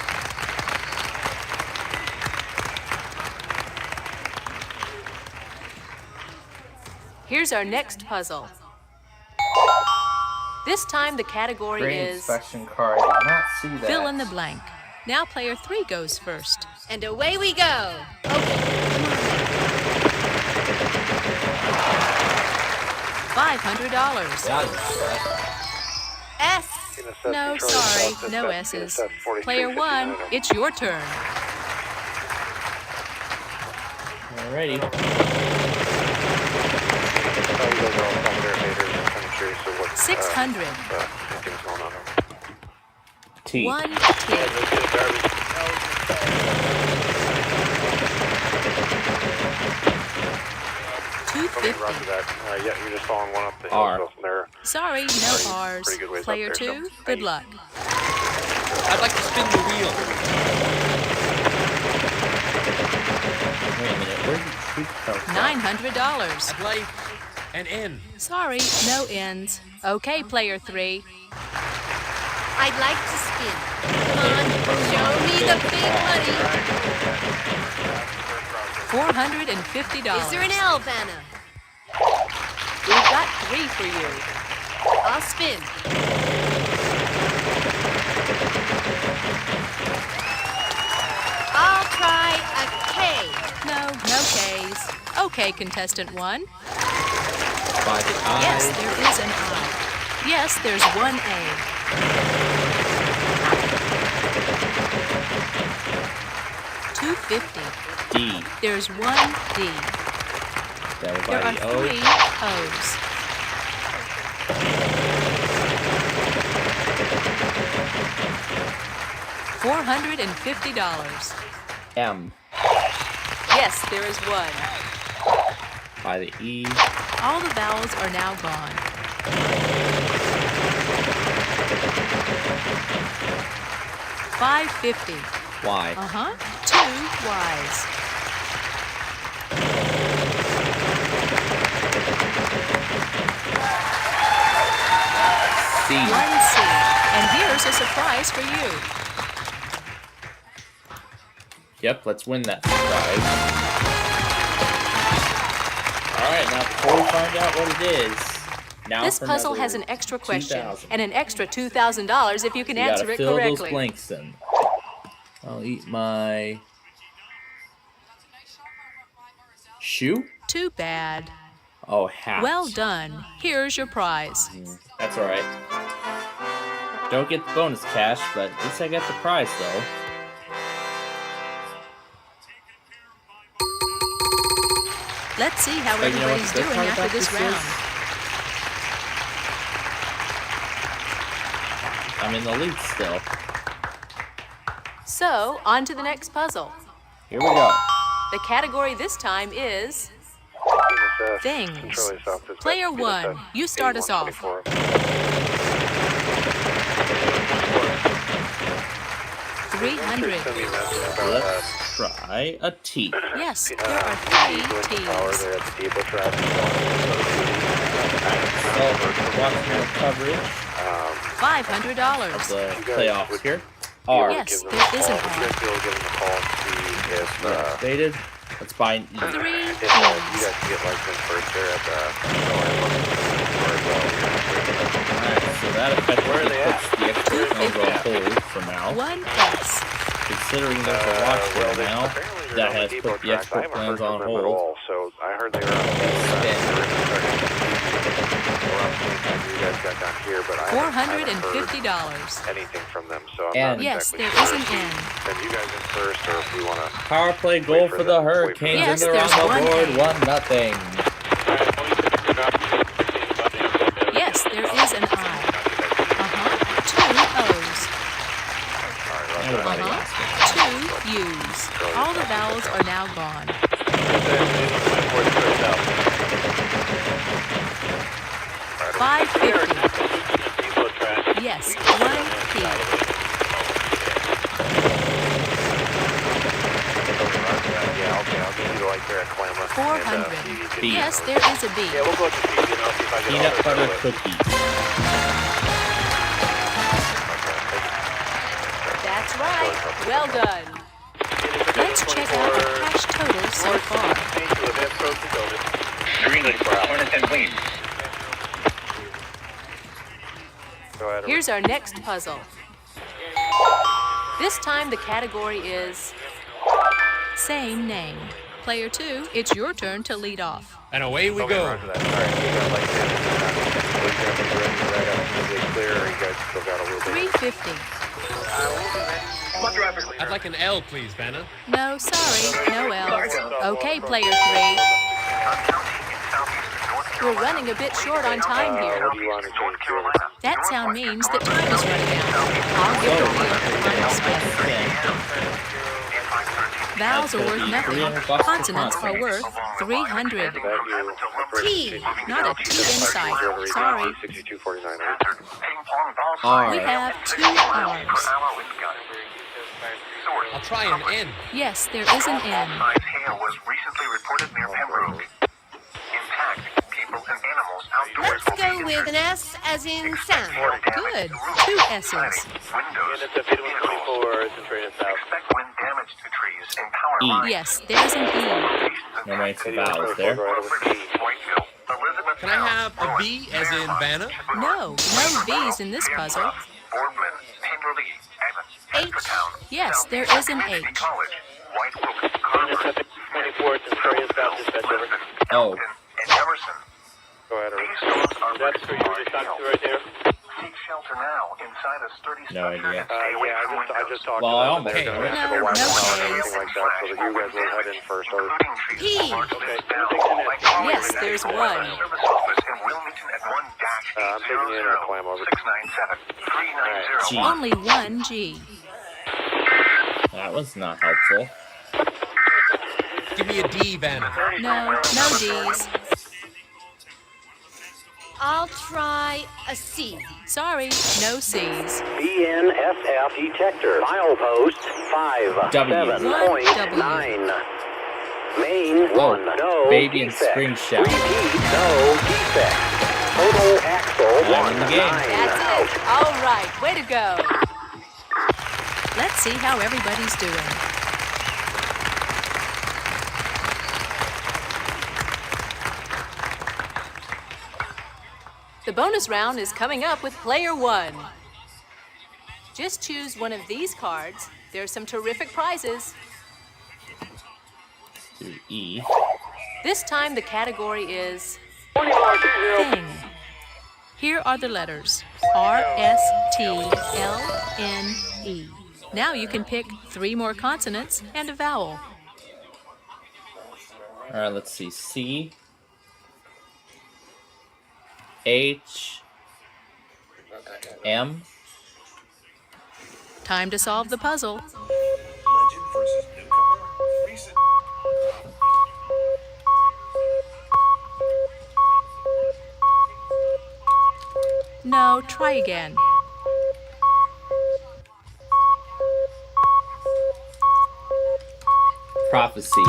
Here's our next puzzle. This time the category Great is inspection card. I did not see that. fill in the blank. Now player 3 goes first. And away we go. $500. S. No, sorry, no S's. Player 1, it's your turn. Alrighty. 600. T. 1 T. $250. Yeah, you're just following one up the hill. R. Go from there. Sorry, no R's. Pretty good ways Player up there, 2, so. good luck. I'd like to spin the wheel. Wait a minute, where did Troop come from? $900. I'd like an N. Sorry, no N's. Okay, player 3. I'd like to spin. Come on, show me the big money. $450. Is there an L, Vanna? We've got 3 for you. I'll spin. I'll try a K. No K's. Okay, contestant 1. By the I. Yes, there is an I. Yes, there's 1 A. $250. D. There's 1 D. That was There by are the O. 3 O's. $450. M. Yes, there is 1. By the E. All the vowels are now gone. $550. Y. 2 Y's. C. 1 C. And here's a surprise for you. Yep, let's win that surprise. Alright, now before we find out what it is, now This for puzzle another has an extra question 2,000. and an extra $2,000 if you can You answer gotta it fill correctly. those blanks in. I'll eat my shoe? Too bad. Oh, hat. Well done. Here's your prize. That's alright. Don't get the bonus cash, but at least I get the prize, though. Let's see how But you know what everybody's the good doing part after about this this round. is? I'm in the lead still. So, on to the next puzzle. Here we go. The category this time is things. Player 1, you start us off. $300. Let's try a T. Yes, there are 3 T's. So, we're watching the coverage $500. of the playoffs here. R. Yes, there is an R. Stated. Let's buy an E. 3 You E's. guys can get licensed first there at Alright, so that effectively puts the extra plans on hold for now. 1 S. Considering there's a watch there now, that has put the export plans on hold. So I heard they were Spin. around anytime you guys got down here, but I haven't $450. heard anything from them, so I'm And not Yes, exactly there sure is an if we N. send you guys in first, or if we want to. Power play goal for the Hurricanes, Yes, and they're there's on the one board, N. 1-0. Yes, there is an I. Two O's. Two U's. All the vowels are now gone. $5.50. Yes, one P. Yeah, okay, I'll give you the light there at Clamor. 400. Yes, there is a B. Yeah, we'll go with the B, and I'll see if I get Peanut all butter this. cookies. That's right. Well done. Let's check out the cash total so far. Here's our next puzzle. This time the category is same name. Player 2, it's your turn to lead off. And away we go. $3.50. I'd like an L, please, Vanna. No, sorry, no L's. Okay, player 3. We're running a bit short on time here. That sound means that time is running out. I'll give the wheel a final spin. Vowels are worth nothing. Consonants are worth 300. T, not a T in sight. Sorry. R. We have two R's. I'll try an N. Yes, there is an N. was recently reported near Pembroke. Impact people and animals outdoors. Let's go with an S as in Sam. Good. Two S's. Expect wind damage to trees and power E. lines. Yes, there's an E. No makes the vowels there. Can I have a B as in Vanna? No V's in this puzzle. Boardman, Pemberley, H. Yes, there is an H. College, White Oak, Carver, 24th and 30th Baptist Oh. and Emerson. Go ahead, That's where you were just talking to right there. Seek shelter now inside a sturdy No idea. I just talked Well, to I them. almost They're going to No, have a no Wi-Fi or K's. anything like that, so that you guys will head in first. P. Yes, there's one. Service office in Wilmington at 1-800-697-390. I'm taking you in at Clam over. G. Only one G. That was not helpful. Give me a D, Vanna. No D's. I'll try a C. Sorry, no C's. BNSF detector. Milepost 57.9. Main 1. No Baby and defect. spring shout. Repeat, no defect. Total axle 19. That's it. All right, way to go. Let's see how everybody's doing. The bonus round is coming up with player 1. Just choose one of these cards. There's some terrific prizes. To E. This time the category is thing. Here are the letters R-S-T-L-N-E. Now you can pick 3 more consonants and a vowel. All right, let's see. C. H. M. Time to solve the puzzle. Legend versus newcomer. Recent. No, try again. Prophecy.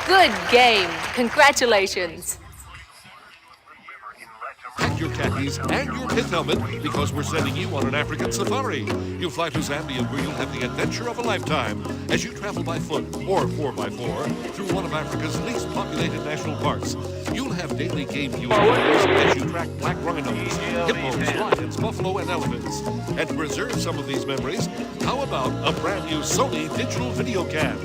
Good game. Congratulations. Pack your khakis and your pith helmet because we're sending you on an African safari. You'll fly to Zambia where you'll have the adventure of a lifetime as you travel by foot or 4x4 through one of Africa's least populated national parks. You'll have daily game viewing as you track black rhinos, hippos, lions, buffalo, and elephants. And to preserve some of these memories, how about a brand new Sony digital video cam?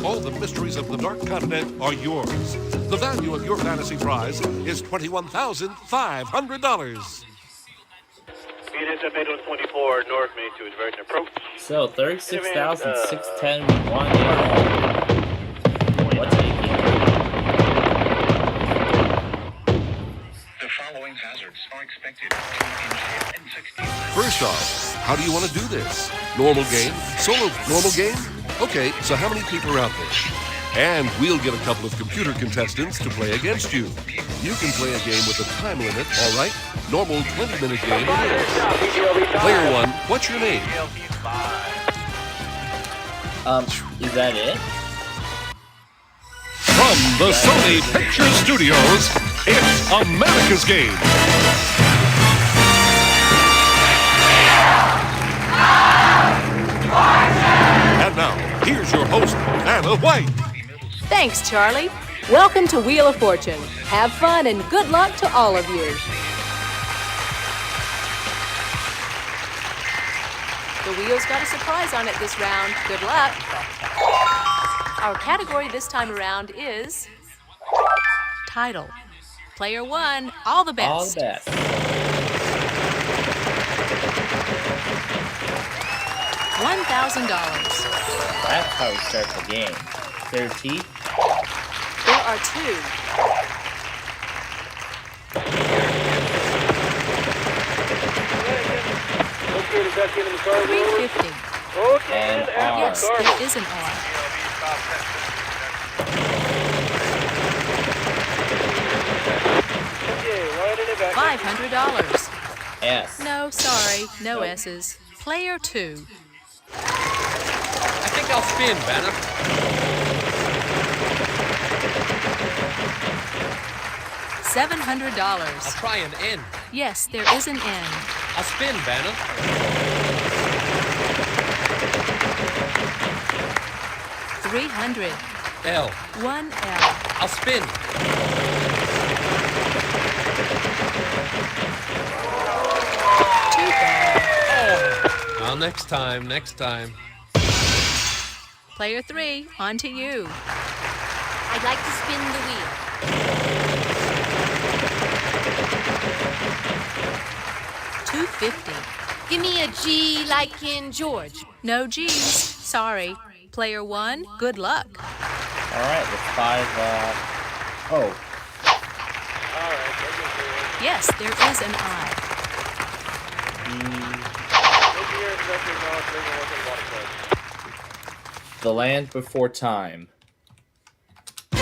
All the mysteries of the Dark Continent are yours. The value of your fantasy prize is $21,500. Venus up 8124 North Main to Virgin approach. So 36,610 1 What's taking? The following hazards are expected to initiate in 60 First off, how do you want to do this? Normal game? Solo normal game? Okay, so how many people are out there? And we'll get a couple of computer contestants to play against you. You can play a game with a time limit, all right? Normal 20-minute game it is. Player 1, what's your name? Is that it? From the Sony Pictures Studios, it's America's Game. And now, here's your host, Anna White. Thanks, Charlie. Welcome to Wheel of Fortune. Have fun and good luck to all of you. The wheel's got a surprise on it this round. Good luck. Our category this time around is Title. Player 1, all the best. All the best. $1,000. That's how we start the game. There are teeth? There are 2. $350. And R. Yes, there is an R. $500. S. No, sorry, no S's. Player 2. I think I'll spin, Vanna. $700. I'll try an N. Yes, there is an N. I'll spin, Vanna. $300. L. 1 L. I'll spin. Too bad. Oh. Well, next time. Player 3, on to you. I'd like to spin the wheel. $250. Give me a G like in George. No G's. Sorry. Player 1, good luck. Alright, that's 5, oh. Yes, there is an I. The Land Before Time. It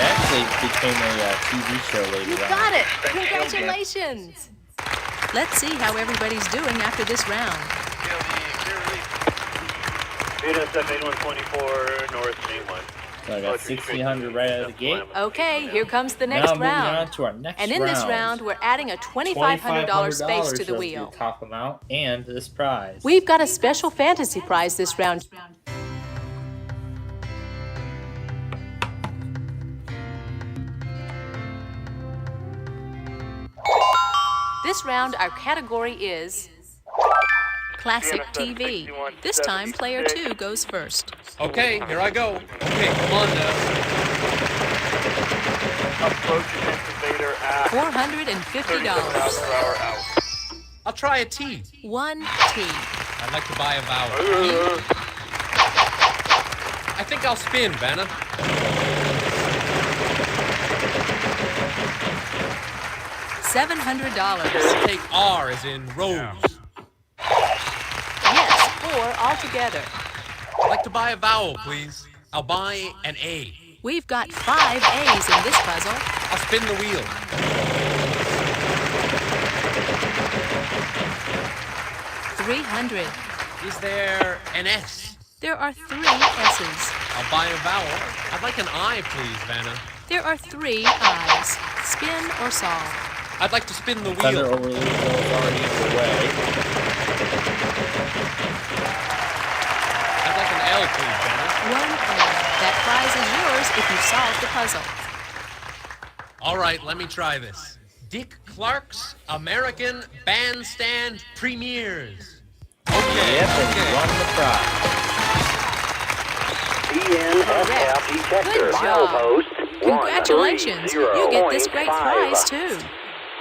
actually became a TV show later You on. got it! Congratulations! Let's see how everybody's doing after this round. Venus up 8124 North Main 1. So I got 1,600 right out of the gate. Okay, here comes the next now round. moving on to our next and in this round, we're adding a $2,500 space to the wheel. Top amount and this prize. We've got a special fantasy prize this round. This round, our category is Classic TV. This time, player 2 goes first. Okay, here I go. Okay, come on now. Approach incubator at $450. I'll try a T. 1 T. I'd like to buy a vowel. I think I'll spin, Vanna. $700. Take R as in rose. Yes, 4 altogether. I'd like to buy a vowel, please. I'll buy an A. We've got 5 A's in this puzzle. I'll spin the wheel. $300. Is there an S? There are 3 S's. I'll buy a vowel. I'd like an I, please, Vanna. There are 3 I's. Spin or solve. I'd like to spin the Thunder wheel. Overload is already underway. I'd like an L, please, Vanna. 1 L. That prize is yours if you solve the puzzle. All right, let me try this. Dick Clark's American Bandstand Premieres. Okay, Yep, and you okay. won the prize. correct. detector. Good job. Milepost Congratulations! You get this great 130.5. prize too.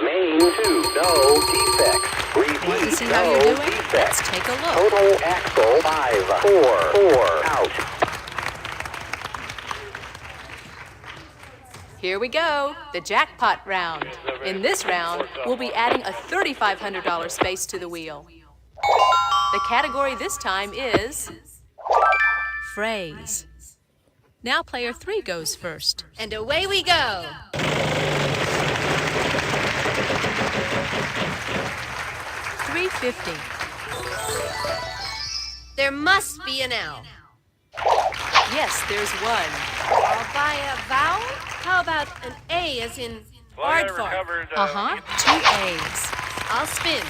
Main 2, no defects. Repeat, Want to see how no you're doing? defects. Let's take a look. Total axle 5, 4, out. Here we go, the jackpot round. In this round, we'll be adding a $3,500 space to the wheel. The category this time is phrase. Now player 3 goes first. And away we go. $350. There must be an L. Yes, there's one. I'll buy a vowel. How about an A as in aardvark? Uh-huh, 2 A's. I'll spin.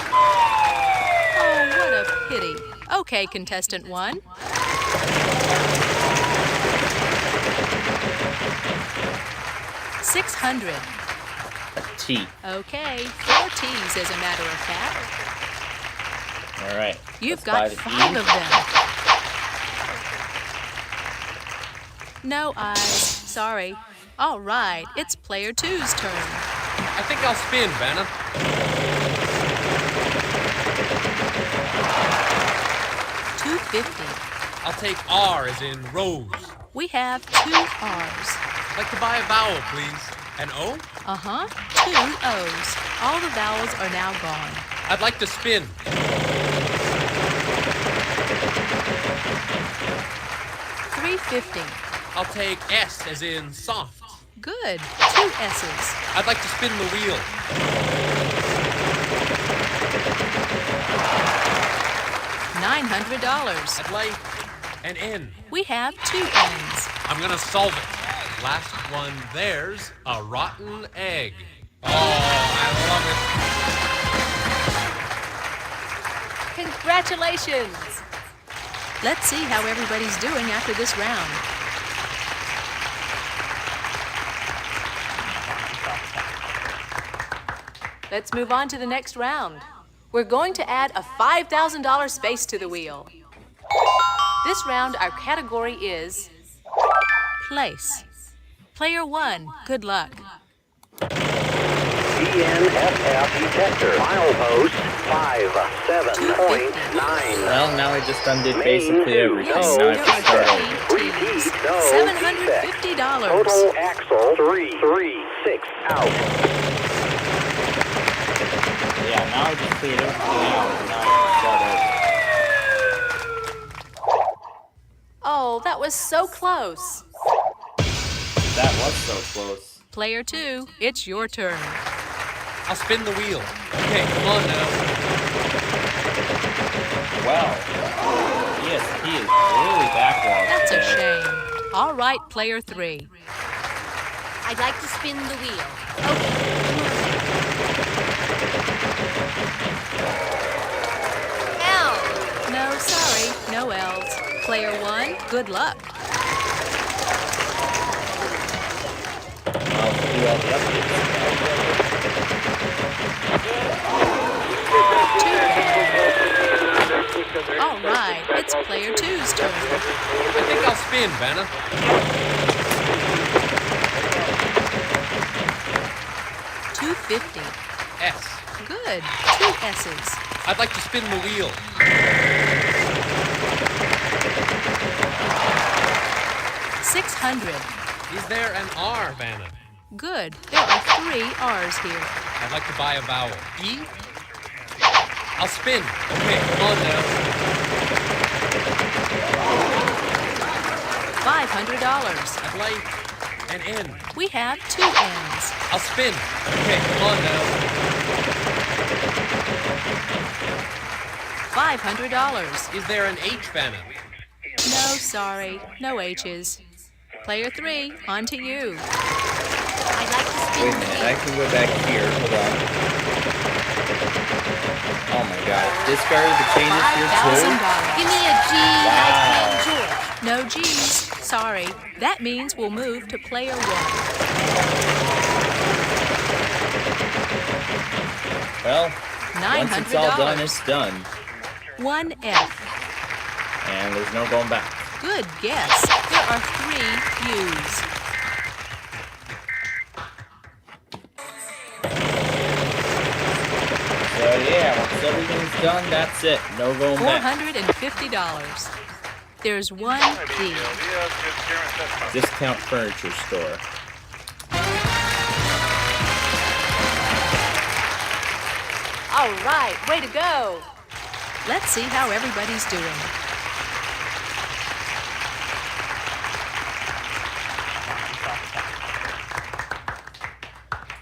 Oh, what a pity. Okay, contestant 1. $600. A T. Okay, 4 T's as a matter of fact. All right. You've let's got buy the 5 E. of them. No eyes. Sorry. All right, it's player 2's turn. I think I'll spin, Vanna. $250. I'll take R as in rose. We have 2 R's. I'd like to buy a vowel, please. An O? Uh-huh, 2 O's. All the vowels are now gone. I'd like to spin. $350. I'll take S as in soft. Good, 2 S's. I'd like to spin the wheel. $900. I'd like an N. We have 2 N's. I'm gonna solve it. Last one, there's a rotten egg. Oh, I love Congratulations! Let's see how everybody's doing after this round. Let's move on to the next round. We're going to add a $5,000 space to the wheel. This round, our category is place. Player 1, good luck. DNSF detector. Milepost 57.9. Well, now I just undid basically everything. Yes, Now I there have to start are over. Repeat, no $750. Total axle 336 out. Yeah, now I just cleared everything out, and now I can start over. Oh, that was so close. That was so close. Player 2, it's your turn. I'll spin the wheel. Okay, come on now. Well, he is really backlogged. That's a today. shame. All right, player 3. I'd like to spin the wheel. Okay, come on. L. No, sorry, no L's. Player 1, good luck. I'll do all the updates. All right, it's player 2's turn. I think I'll spin, Vanna. $250. S. Good, 2 S's. I'd like to spin the wheel. $600. Is there an R, Vanna? Good, there are 3 R's here. I'd like to buy a vowel. E? I'll spin. Okay, come on now. $500. I'd like an N. We have 2 N's. I'll spin. Okay, come on now. $500. Is there an H, Vanna? No, sorry, no H's. Player 3, on to you. I'd like to spin Wait a the minute, wheel. I can go back here. Hold on. Oh my god. Discarded the changes here too? $5,000. Give me a G like King George. No G's. Sorry. That means we'll move to player 1. Well, once it's all done, $900. it's done. 1F. And there's no going back. Good guess. There are 3 U's. So yeah, once everything's done, that's it. No going back. $450. There's 1D. Discount furniture store. All right, way to go. Let's see how everybody's doing.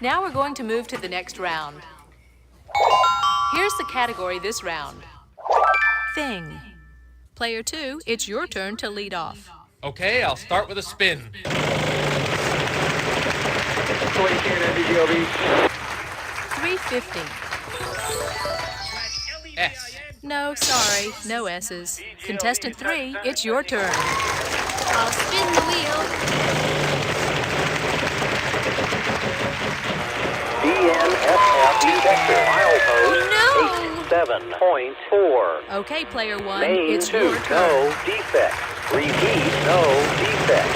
Now we're going to move to the next round. Here's the category this round. Thing. Player 2, it's your turn to lead off. Okay, I'll start with a spin. 350. S. No, sorry, no S's. Contestant 3, it's your turn. I'll spin the wheel. DNSF detector. Milepost No! 87.4. Okay, player 1, Main it's 2, your turn. no defect. Repeat, no defect.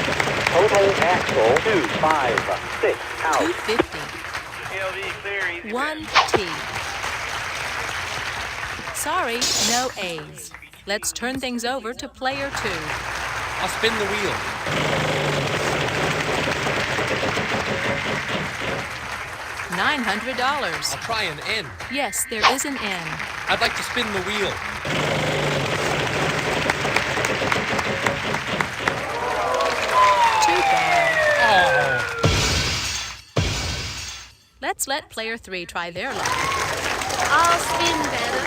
Total axle 256 out. 250. 1T. Sorry, no A's. Let's turn things over to player 2. I'll spin the wheel. $900. I'll try an N. Yes, there is an N. I'd like to spin the wheel. Too bad. Oh. Let's let player 3 try their luck. I'll spin, Vanna.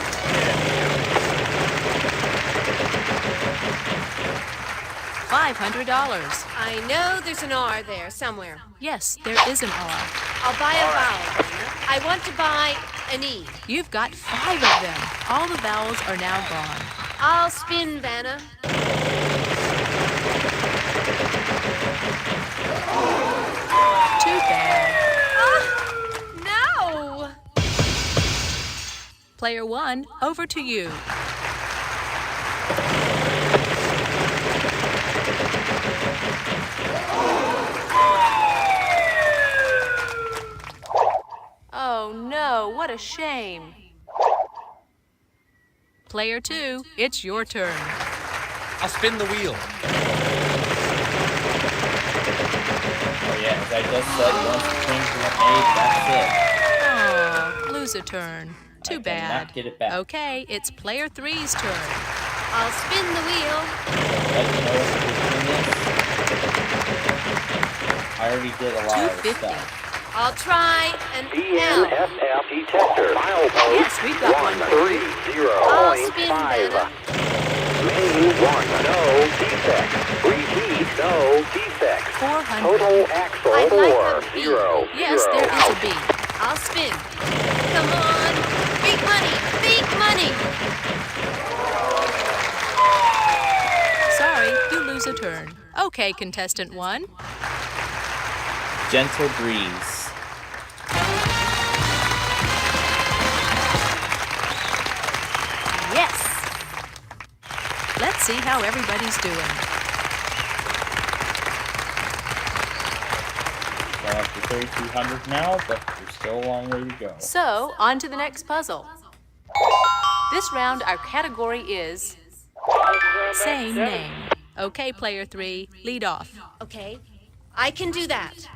$500. I know there's an R there somewhere. Yes, there is an R. I'll buy a vowel, Vanna. I want to buy an E. You've got 5 of them. All the vowels are now gone. I'll spin, Vanna. Too bad. No! Player 1, over to you. Oh no, what a shame. Player 2, it's your turn. I'll spin the wheel. Oh yeah, as I just said, once you change to an A, that's it. Oh, lose a turn. Too I bad. cannot get it back. Okay, it's player 3's turn. I'll spin the wheel. But you know what the good thing is? I already did a lot of the 250. stuff. I'll try an L. DNSF detector. Milepost Yes, we've got one. 130.5. Main 1, no defect. Repeat, no defect. 400. Total axle I'd 4, like a B. 0, Yes, 0. there is a B. I'll spin. Come on. Big money. Big money. Sorry, you lose a turn. Okay, contestant 1. Gentle breeze. Yes! Let's see how everybody's doing. We're up to 3,200 now, but there's still a long way to go. So, on to the next puzzle. This round, our category is same name. Okay, player 3, lead off. Okay, I can do that.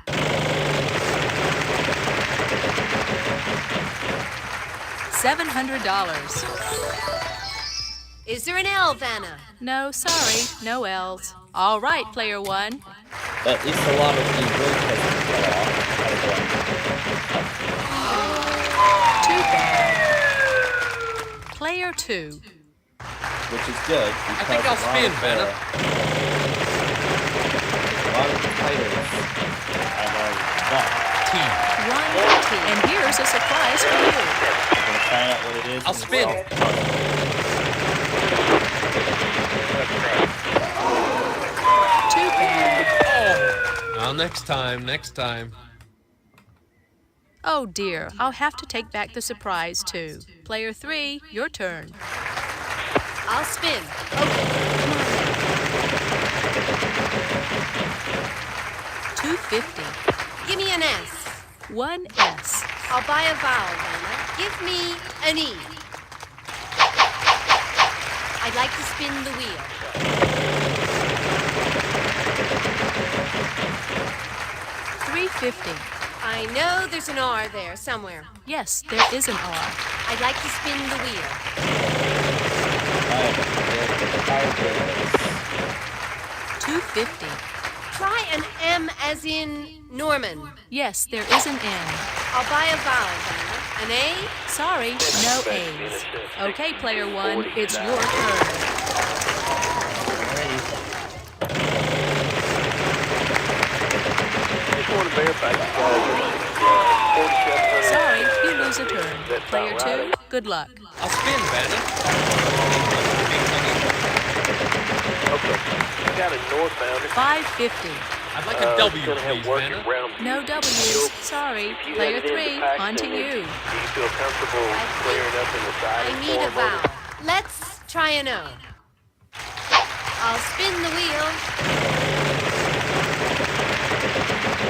$700. Is there an L, Vanna? No, sorry, no L's. All right, player 1. At least a lot of the road testing cut off. Too bad. Player 2. Which is good. I think I'll spin, Vanna. A lot of the titles I've already bought. T. 1T. And here's a surprise for you. I'm gonna find out what it is. I'll spin. Too bad. Oh. Well, next time. Oh dear, I'll have to take back the surprise too. Player 3, your turn. I'll spin. Okay, come on now. $2.50. Give me an S. One S. I'll buy a vowel, Vanna. Give me an E. I'd like to spin the wheel. $3.50. I know there's an R there somewhere. Yes, there is an R. I'd like to spin the wheel. $2.50. Try an M as in Norman. Yes, there is an N. I'll buy a vowel, Vanna. An A? Sorry, no A's. Okay, player one, it's your turn. Just want to verify you guys. Sorry, you lose a turn. Player two, good luck. I'll spin, Vanna. Okay. You got a northbound. $5.50. I'd like a W, please, Vanna. No W's. Sorry. Player three, on to you. Do you feel comfortable clearing up in the side? I need a vowel. Let's try an O. I'll spin the wheel.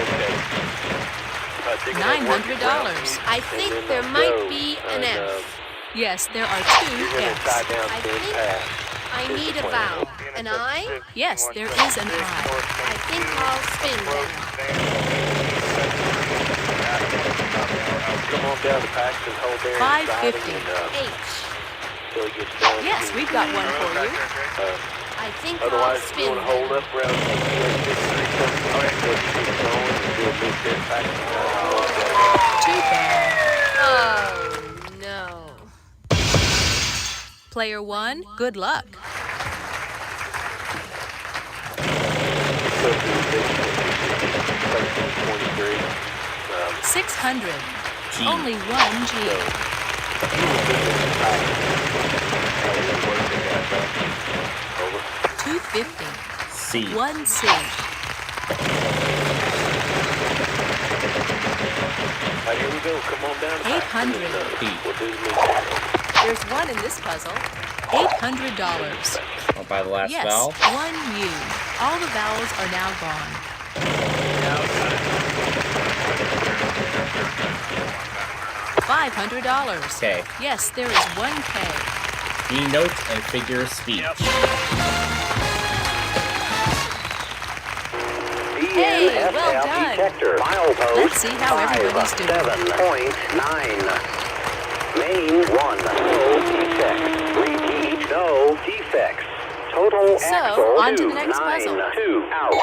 Okay. $900. I think there might be an F. Yes, there are two F's. I think I need a vowel. An I? Yes, there is an I. I think I'll spin then. Come on down to Paxton, hold there. $5.50. H. Till it gets done. Yes, we've got one for you. I think I'll Otherwise, you spin want to hold then. up around CPA 53 something. All right, so you get going and do a big bit Paxton. Too bad. Oh, no. Player one, good luck. Go through basically 1323. 600. G. Only one G. $2.50. C. One C. Right, here we go. Come on down to 800. We'll do the meeting. There's one in this puzzle. $800. I'll buy the last Yes, vowel. one U. All the vowels are now gone. $500. K. Yes, there is one K. E note and figure of speech. Hey, well ENFL done. detector. Milepost Let's see how everybody's doing. 7.9. Main 1. No defects. Repeat. No defects. Total So, axle on to the 2, next 9, puzzle. 2. Out.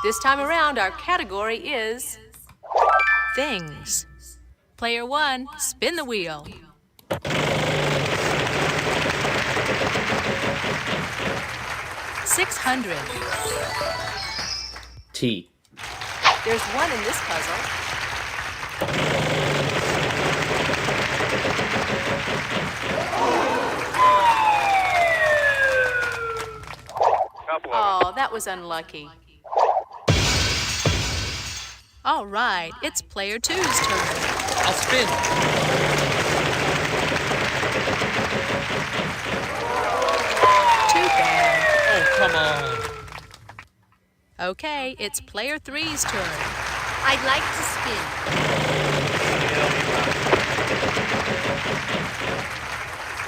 This time around, our category is things. Player one, spin the wheel. $600. T. There's one in this puzzle. Oh, that was unlucky. All right, it's player two's turn. I'll spin. Too bad. Oh, come on. Okay, it's player three's turn. I'd like to spin.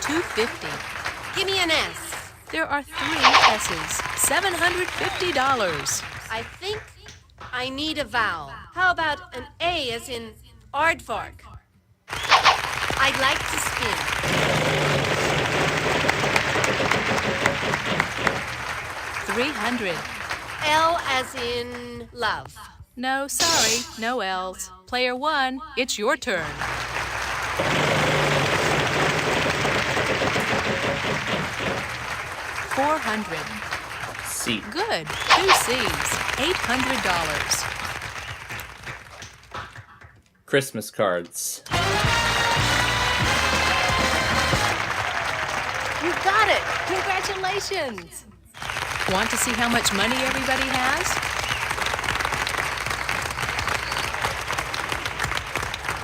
$2.50. Give me an S. There are three S's. $750. I think I need a vowel. How about an A as in aardvark? I'd like to spin. $300. L as in love. No, sorry, no L's. Player one, it's your turn. $400. C. Good. Two C's. $800. Christmas cards. You got it! Congratulations! Want to see how much money everybody has?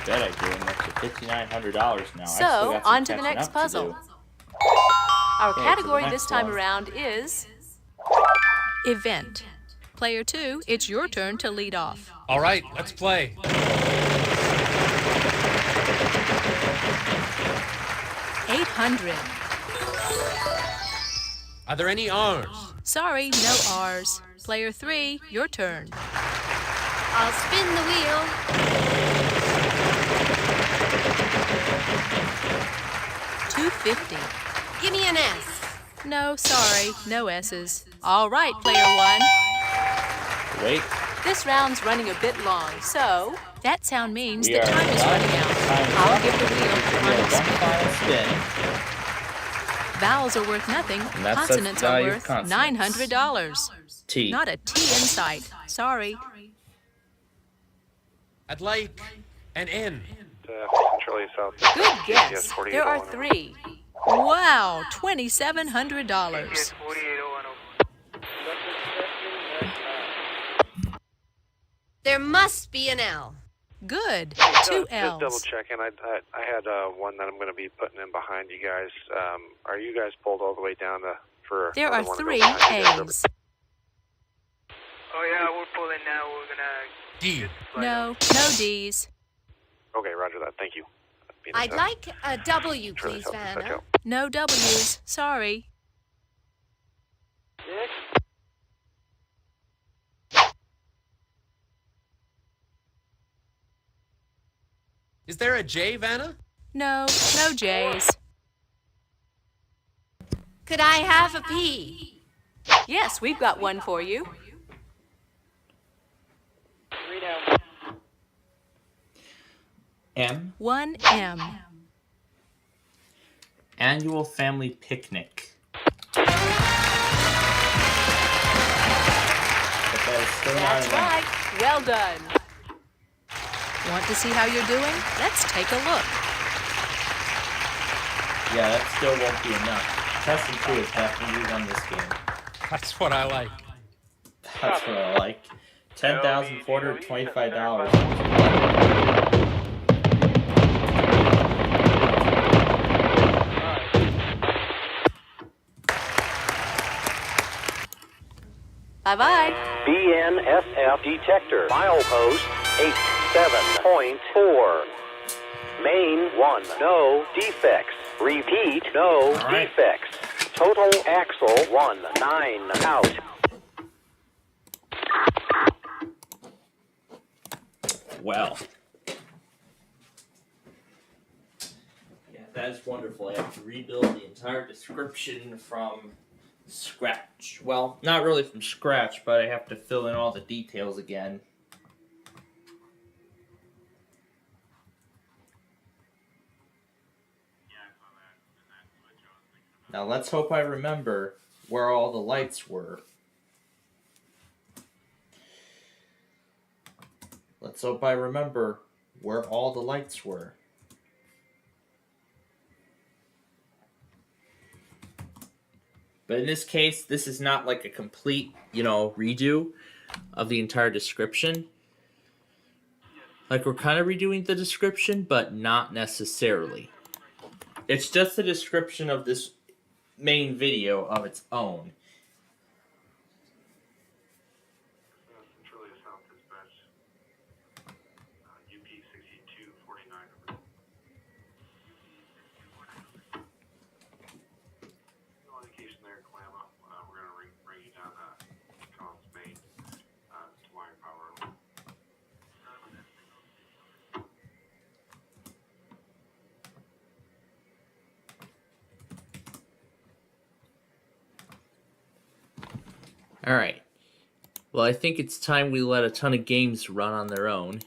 Bet I do. I'm up to $5,900 now. I still So, got some on to the catching next up puzzle. do. Our Okay, category to the this next time one. around is Event. Player 2, it's your turn to lead off. All right, let's play. $800. Are there any R's? Sorry, no R's. Player 3, your turn. I'll spin the wheel. $250. Give me an S. No, sorry, no S's. All right, player 1. Wait. This round's running a bit long, so that sound means We the are time is done. running out. Time is I'll up. give the wheel Give the the wheel final one final spin. Vowels are worth nothing. And that's Consonants the are value of worth consonants. $900. T. Not a T in sight. Sorry. I'd like an N. Centrally South. Good guess. There are 3. Wow, $2,700. There must be an L. Good. Just 2 double L's. checking. I had one that I'm going to be putting in behind you guys. Are you guys pulled all the way down for? There the are one to go 3 behind you guys? A's. Oh yeah, we're pulling now. We're gonna. D. No D's. Okay, roger that. Thank you. I'd like a W, please, Vanna. No W's. Sorry. Is there a J, Vanna? No J's. Could I have a P? Yes, we've got one for you. M. 1 M. Annual family picnic. But that is still That's not enough. right. Well done. Want to see how you're doing? Let's take a look. Yeah, that still won't be enough. Testing 2 is definitely on this game. That's what I like. That's what I like. $10,425. Bye-bye. BNSF detector. Milepost 87.4. Main 1. No defects. Repeat, no defects. Total axle 19 out. Well. Yeah, that is wonderful. I have to rebuild the entire description from scratch. Well, not really from scratch, but I have to fill in all the details again. Now let's hope I remember where all the lights were. Let's hope I remember where all the lights were. But in this case, this is not like a complete, redo of the entire description. Like, we're kind of redoing the description, but not necessarily. It's just a description of this main video of its own. Alright. Well, I think it's time we let a ton of games run on their own.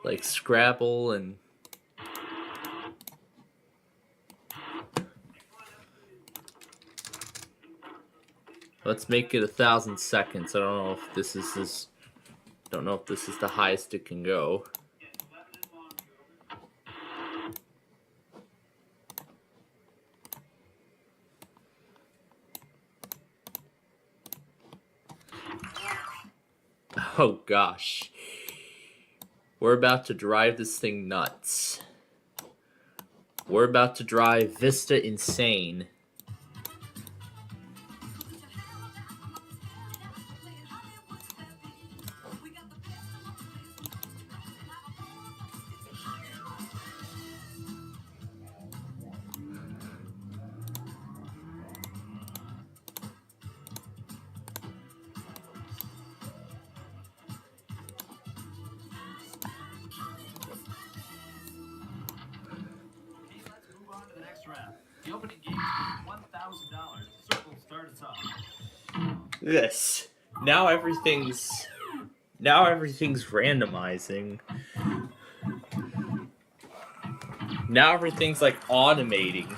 Like Scrabble and... Let's make it 1,000 seconds. I don't know if this is the highest it can go. Oh gosh. We're about to drive this thing nuts. We're about to drive Vista insane. The opening game is $1,000. Circle starts off. This. Now everything's randomizing. Now everything's like automating.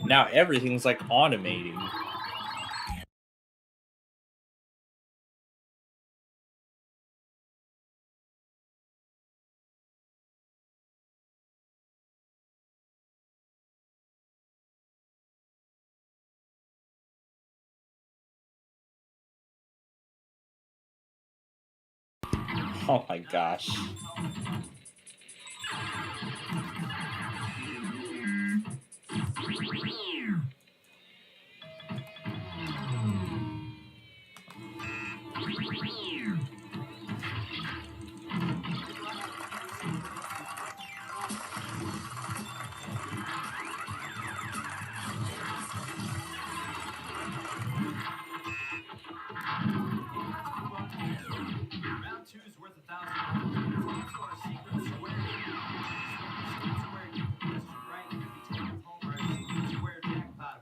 Now everything's like automating. Oh my gosh. Round two is worth $1,000. It's also our secret square game. Secret square game. Question right, you're going to be taking home our secret square jackpot.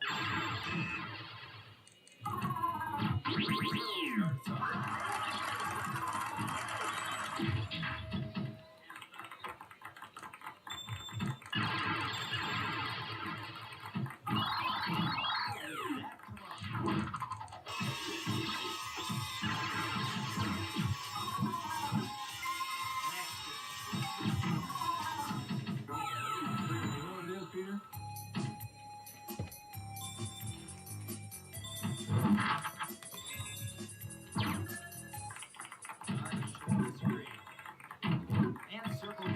Starts off.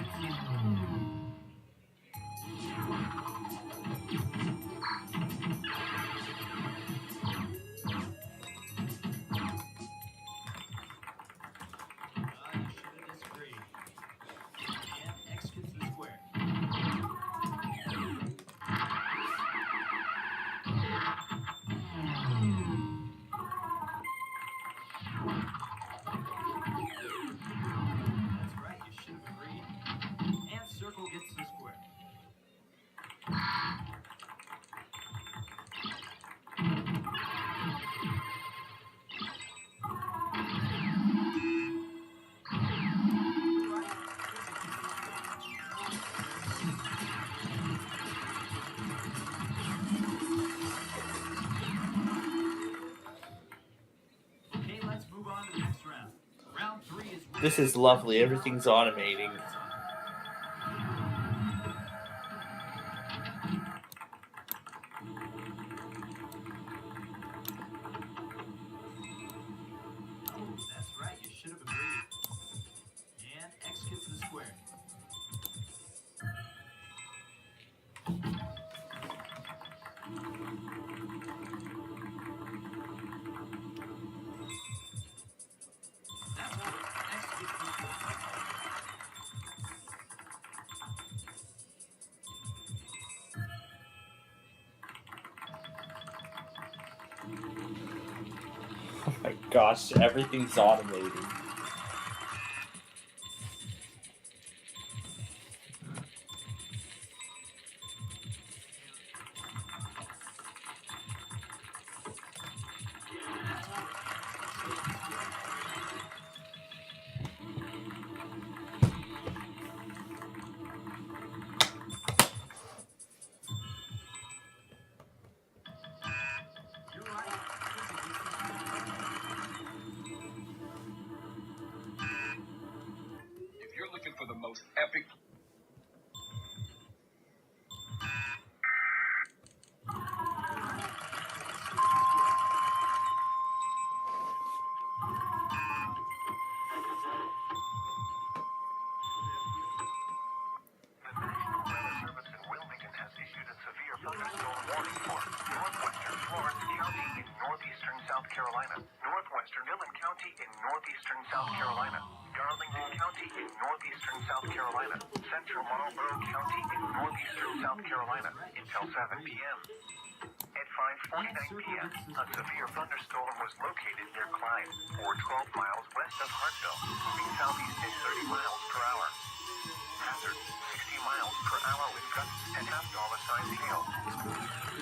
This is lovely. Everything's automating. That's right, you should have agreed. And X gets the square. Oh my gosh, everything's automating. Carolina. Northwestern Dillon County in northeastern South Carolina. Darlington County in northeastern South Carolina. Central Marlborough County in northeastern South Carolina until 7 p.m. At 5:49 p.m., a severe thunderstorm was located near Clyde, or 12 miles west of Hartville, moving southeast at 30 miles per hour. Hazard, 60 miles per hour with gusts and half-dollar-sized hail.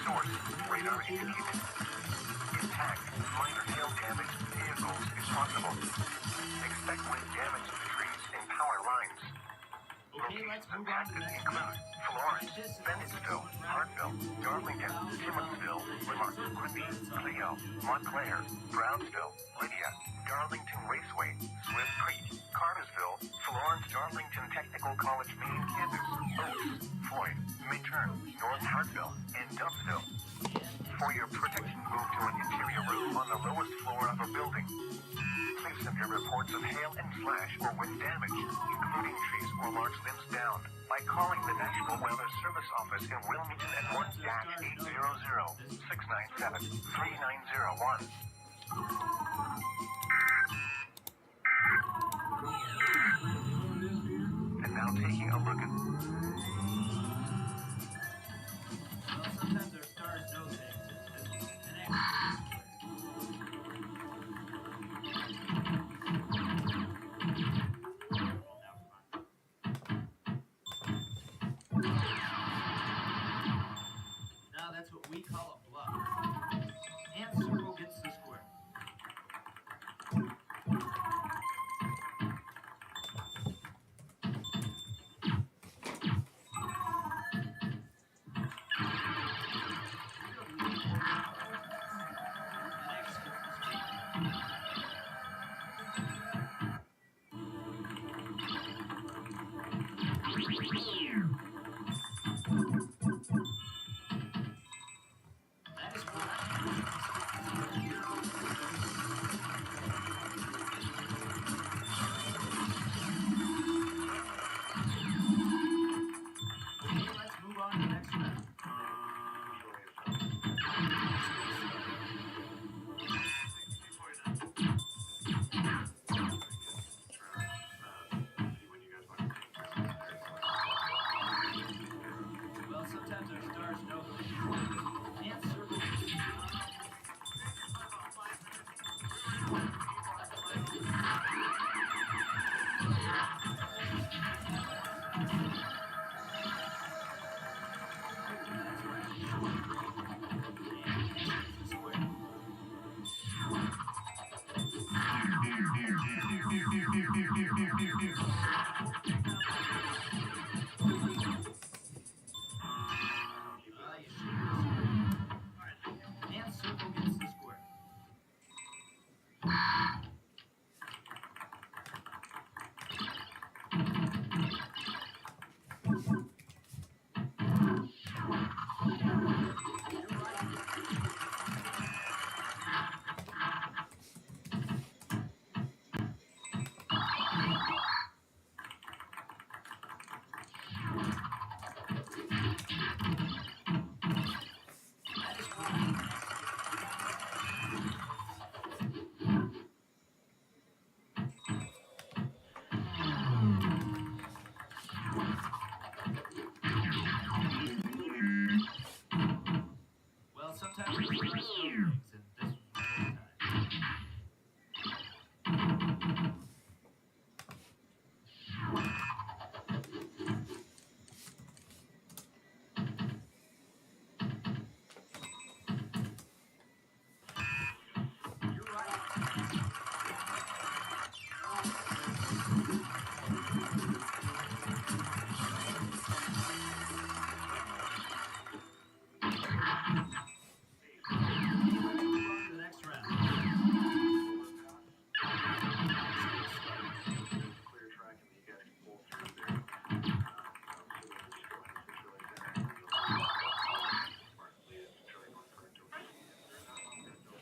Source, radar indicated. Intact, minor hail damage to vehicles is possible. Expect wind damage to trees and power lines. Locations impacted include Florence, Bennettsville, Hartville, Darlington, Timmonsville, Lamar, Whitby, Clio, Montclair, Brownsville, Lydia, Darlington Raceway, Swift Creek, Cartersville, Florence Darlington Technical College main campus, Oaks, Floyd, Minturn, North Hartville, and Dubbsville. For your protection, move to an interior room on the lowest floor of a building. Please send your reports of hail and slash or wind damage, including trees or large limbs down, by calling the National Weather Service Office in Wilmington at 1-800-697-3901. And now taking a look at... Well, sometimes our stars know things. Now that's what we call a bluff. And circle gets the square. Well, sometimes we try things, and this was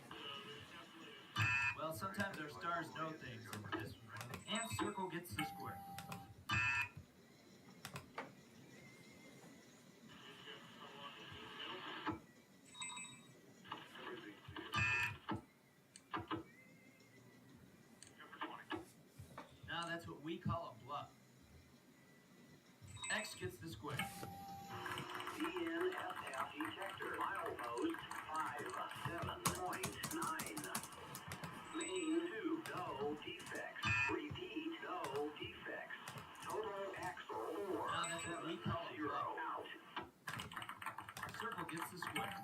one of those times. Well, sometimes our stars know things, and this was one of them. And circle gets the square. we call a bluff. X gets the square. DNSF ejector. Milepost 57.9. Main 2, no defects. Repeat, no defects. Total axle 4. Now that's what we call a 0 bluff. out. Circle gets the square.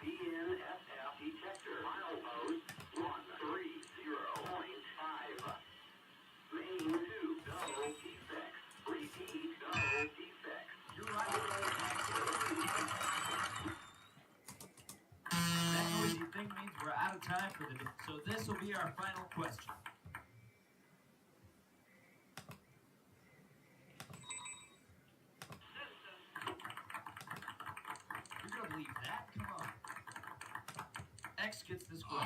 DNSF ejector. Milepost 130.5. Main 2, no defects. Repeat, no defects. You're right. That noisy thing means we're out of time for the day. So this will be our final question. You're gonna believe that? Come on. X gets the square.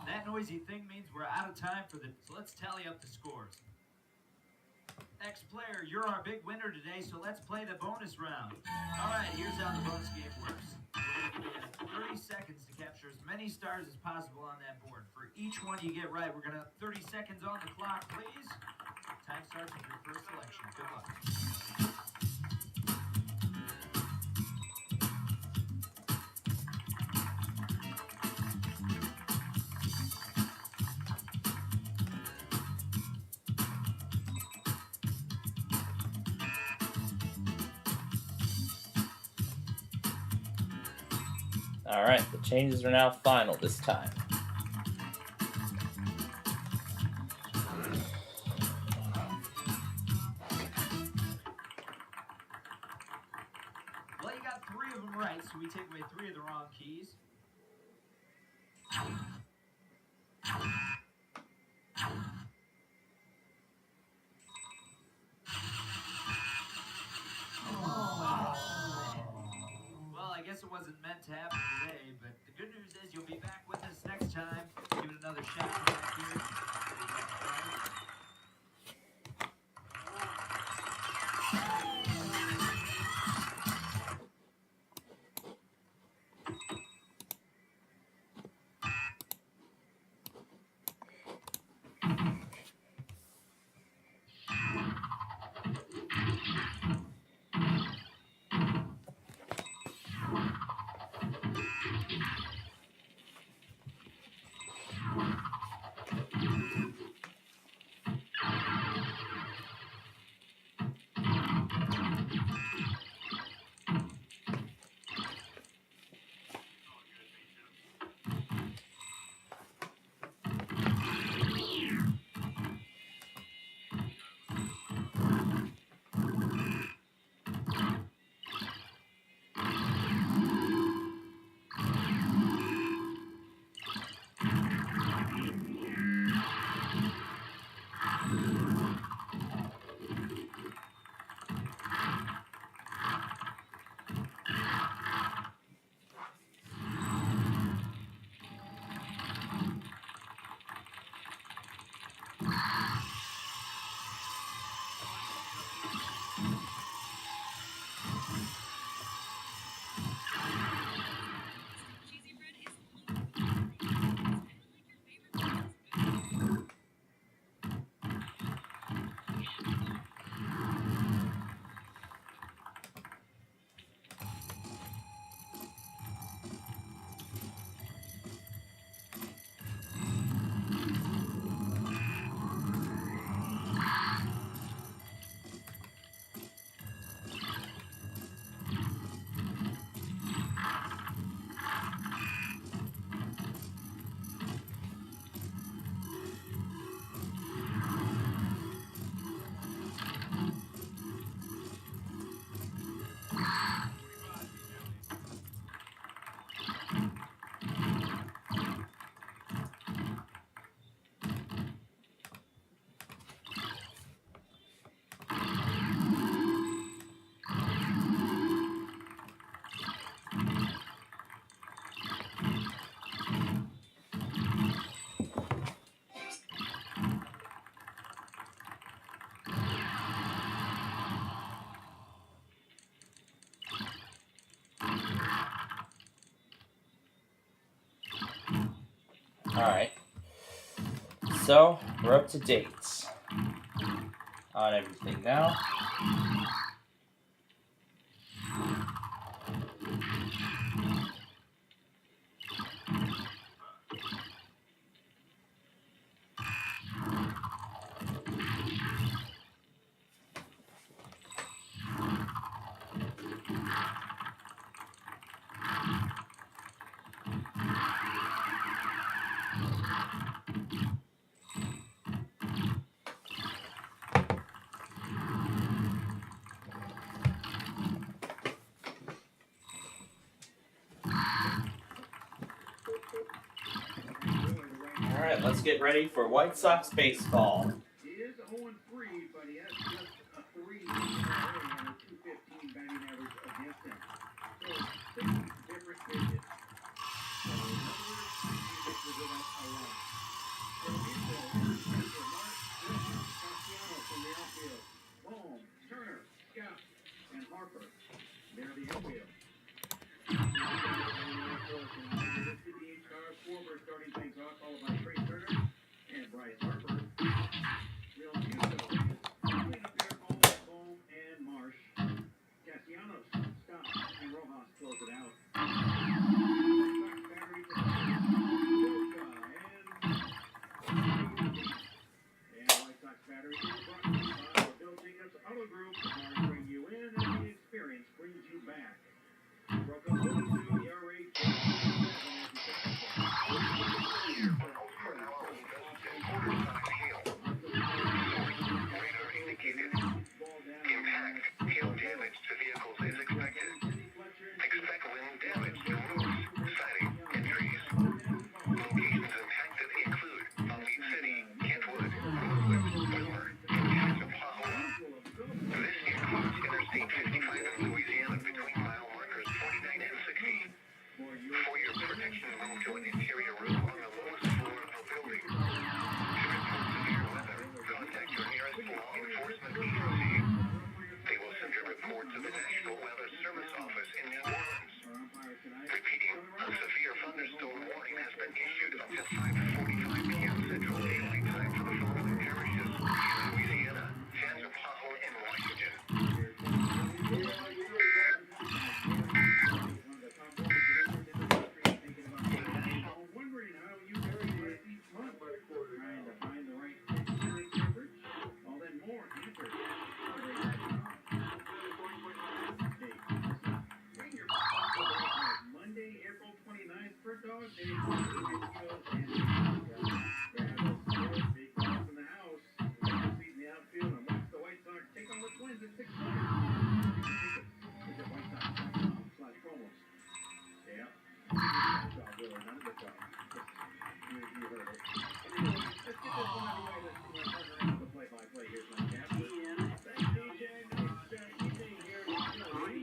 That noisy thing means we're out of time for the. So let's tally up the scores. X player, you're our big winner today, so let's play the bonus round. All right, here's how the bonus game works. We're going to give you 30 seconds to capture as many stars as possible on that board. For each one you get right, we're going to have 30 seconds on the clock, please. Time starts with your first selection. Good luck. Alright, the changes are now final this time. Well, you got 3 of them right, so we take away 3 of the wrong keys. Well, I guess it wasn't meant to happen today, but the good news is you'll be back with us next time. Give it another shot back here. Alright. So, we're up to date on everything now. Alright, let's get ready for White Sox baseball. He is 0-3, but he has just a 3 and a 215 batting average against him. So 6 different pitches. So in other words, he mixes it up a lot. So he's Mark, Castellanos in the outfield. Bohm, Turner, Scott, and Harper. They're the infield. Schwarber starting things off, followed by Trey Turner and Bryce Harper. Real Muto, clean up there, Bohm and Marsh. Castellanos, Scott, and Rojas close it out. White Sox battery to and White Sox battery is brought to you by Bill Jacobs Auto Group. Cars bring you in, and the experience brings you back. Broke up 0-2, ERA Impact, hail damage to vehicles is expected. Expect wind damage to roofs, siding, and trees. Locations impacted include Palm Beach City, Kentwood, Rosewood, Brewer, and Tassapahua. This includes Interstate 55 in Louisiana between mile markers 49 and 60. For your protection, move to an interior room on the lowest floor of a building. To report severe weather, contact your nearest law enforcement agency. They will send a report to the National Weather Service Office in New Orleans. Repeating, a severe thunderstorm warning has been issued until 5:45 p.m. Central Daylight Time for the following parishes in Louisiana, Tassapahua, and Washington. wondering how you vary it each month. Trying to find the right insurance coverage. Well, then more answers. Bring your Monday, April 29th for Dog Day. Big balls in the house. Feet in the outfield and watch the White Sox take on the Twins at 6 o'clock. Visit WhiteSox.com/promos. Yeah. You heard it. Let's get this one out of the way. Let's see what's around the play-by-play. Here's my captain. Thanks, DJ. Nice evening here in Philly.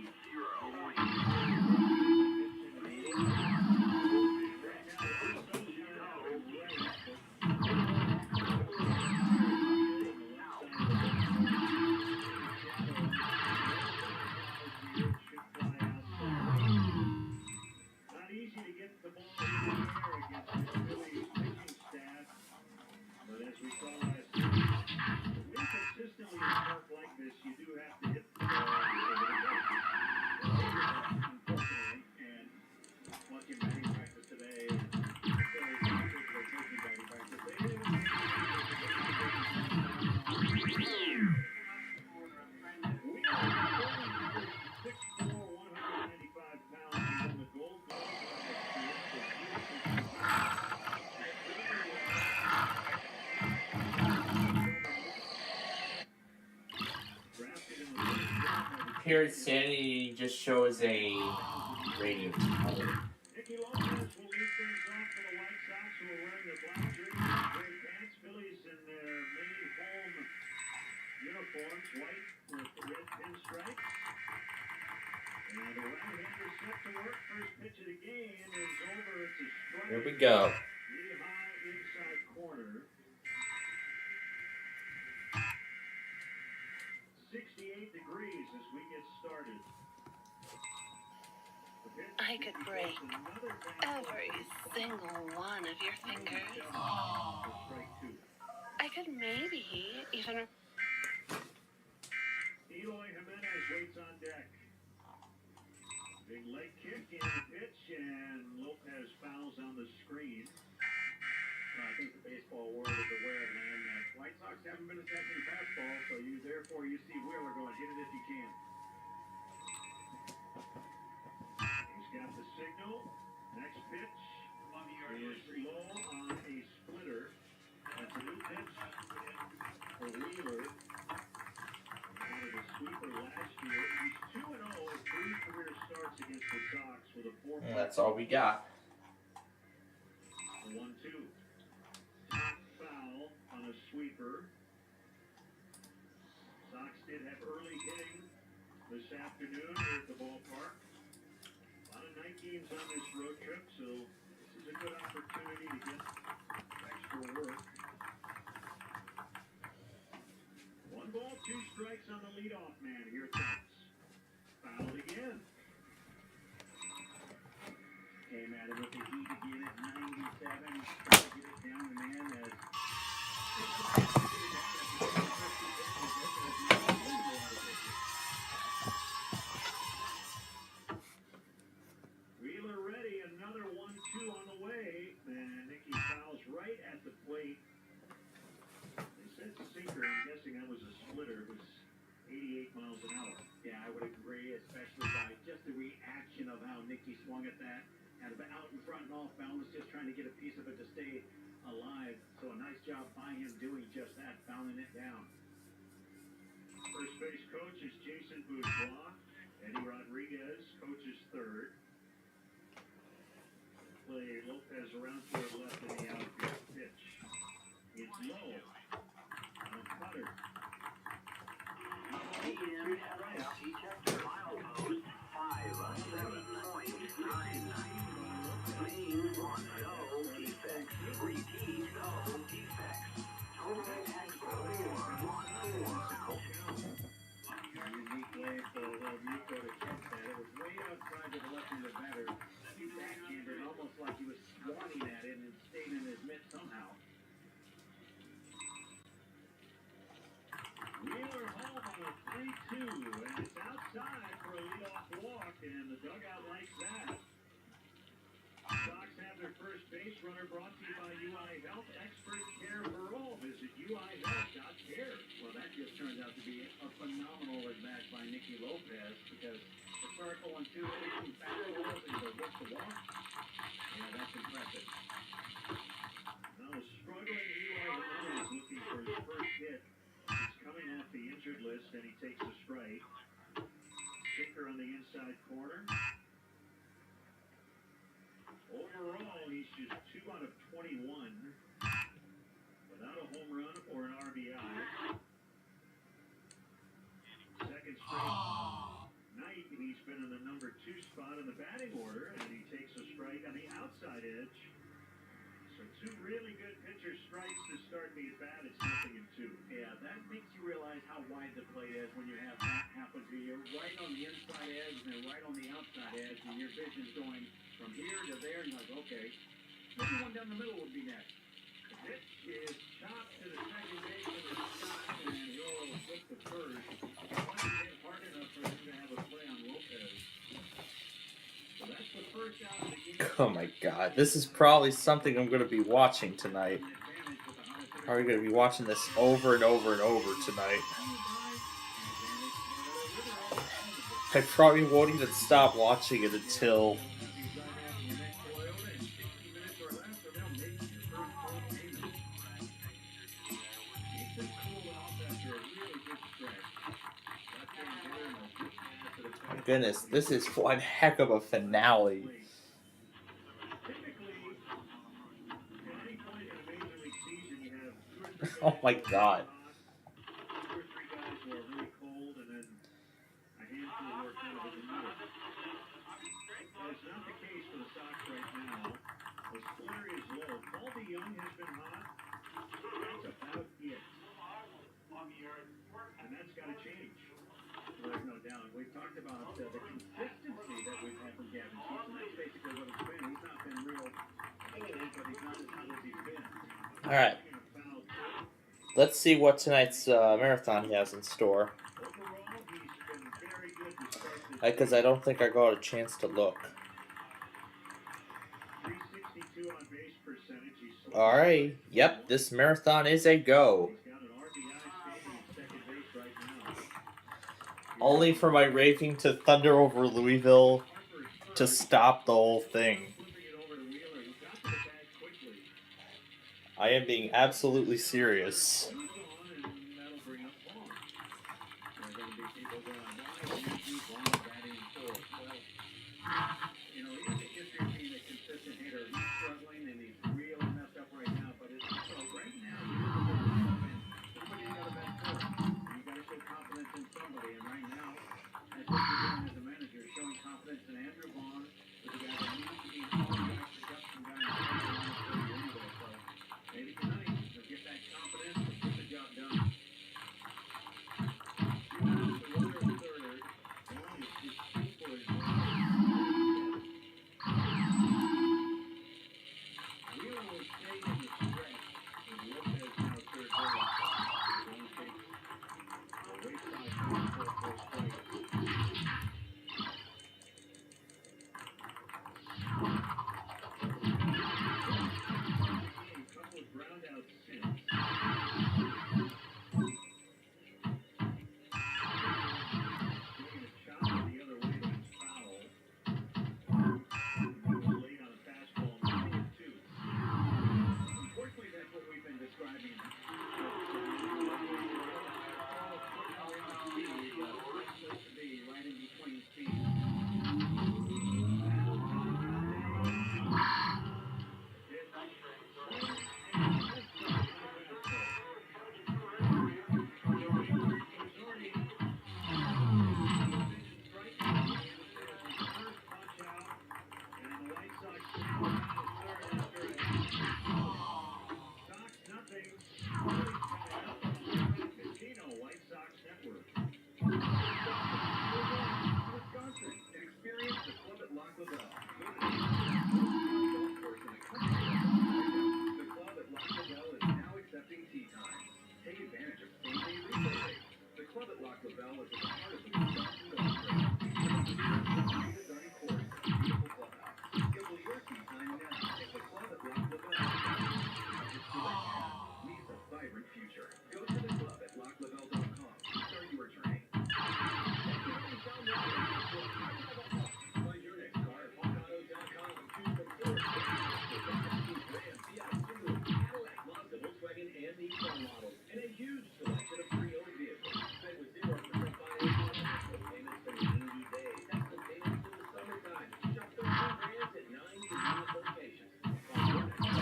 Not easy to get the ball in the air against the Phillies pitching staff, but as we saw last year, to win consistently in a park like this, you do have to hit the ball over the plate. Unfortunately, and watching batting practice today, the Phillies were taking batting practice. They didn't we are 6'4", 195 pounds from the Gold Glove. Here, Sanity just shows a radio tower. Nicky Lopez will lead things off for the White Sox, who are wearing the black jerseys and gray pants. Phillies in their main home uniforms, white with red pinstripes. And the right-hander set to work. First pitch of the game is over. It's a strike. Here we go. Knee-high inside corner. 68 degrees as we get started. The I could break every single one of your fingers. I could maybe even... Eloy Jimenez waits on deck. Big leg kick in the pitch, and Lopez fouls on the screen. I think the baseball world is aware, man, that White Sox haven't been attacking fastball, so therefore you see Wheeler going, get it if you can. He's got the signal. Next pitch is low on a splitter. That's a new pitch for Wheeler. Wanted a sweeper last year. He's 2-0 in 3 career starts against the Sox with a 4. That's all we got. 1-2. Top foul on a sweeper. Sox did have early hitting this afternoon here at the ballpark. A lot of night games on this road trip, so this is a good opportunity to get extra work. 1 ball, 2 strikes on the leadoff man. Here it comes. Fouled again. Came at him with the heat again at 97. Trying to get it down the man as... Wheeler ready. Another 1-2 on the way. And Nicky fouls right at the plate. They said sinker. I'm guessing that was a splitter. It was 88 miles an hour. Yeah, I would agree, especially by just the reaction of how Nicky swung at that. Had it out in front and off balance, just trying to get a piece of it to stay alive. So a nice job by him doing just that, fouling it down. First base coach is Jason Bourgeois. Eddie Rodriguez coaches third. Play Lopez around to the left in the outfield. Pitch. It's low. On a cutter. Unique way for Nico to catch that. It was way outside to the left of the batter. He backhanded almost like he was swatting at it and stayed in his mitt somehow. Wheeler home on a 3-2, and it's outside for a leadoff walk, and the dugout likes that. Sox have their first base runner brought to you by UI Health. Expert care for all. Visit UIHealth.care. Well, that just turned out to be a phenomenal at-bat by Nicky Lopez because the start 0-2, hitting fastballs and the work the walk. Yeah, that's impressive. Now, struggling UI Health is looking for his first hit. He's coming off the injured list, and he takes a strike. Sinker on the inside corner. Overall, he's just 2 out of 21 without a home run or an RBI. Second straight night, he's been in the number 2 spot in the batting order, and he takes a strike on the outside edge. So 2 really good pitcher strikes to start the at-bat. It's 0-2. Yeah, that makes you realize how wide the plate is when you have that happen to you. Right on the inside edge and right on the outside edge, and your vision's going from here to there, and you're like, okay, maybe one down the middle would be next. The pitch is chopped to the second baseman, Scott, and he'll flip the first. Wasn't hit hard enough for him to have a play on Lopez. So that's the first out of the game. Oh my god, this is probably something I'm going to be watching tonight. Probably going to be watching this over and over and over tonight. I probably won't even stop watching it until... Goodness, this is one heck of a finale. Oh my god. And that's got to change. There's no doubt. We've talked about the consistency that we've had from Gavin. Alright. Let's see what tonight's marathon has in store. Because I don't think I got a chance to look. Alright. Yep, this marathon is a go. Only for my raving to thunder over Louisville to stop the whole thing. I am being absolutely serious.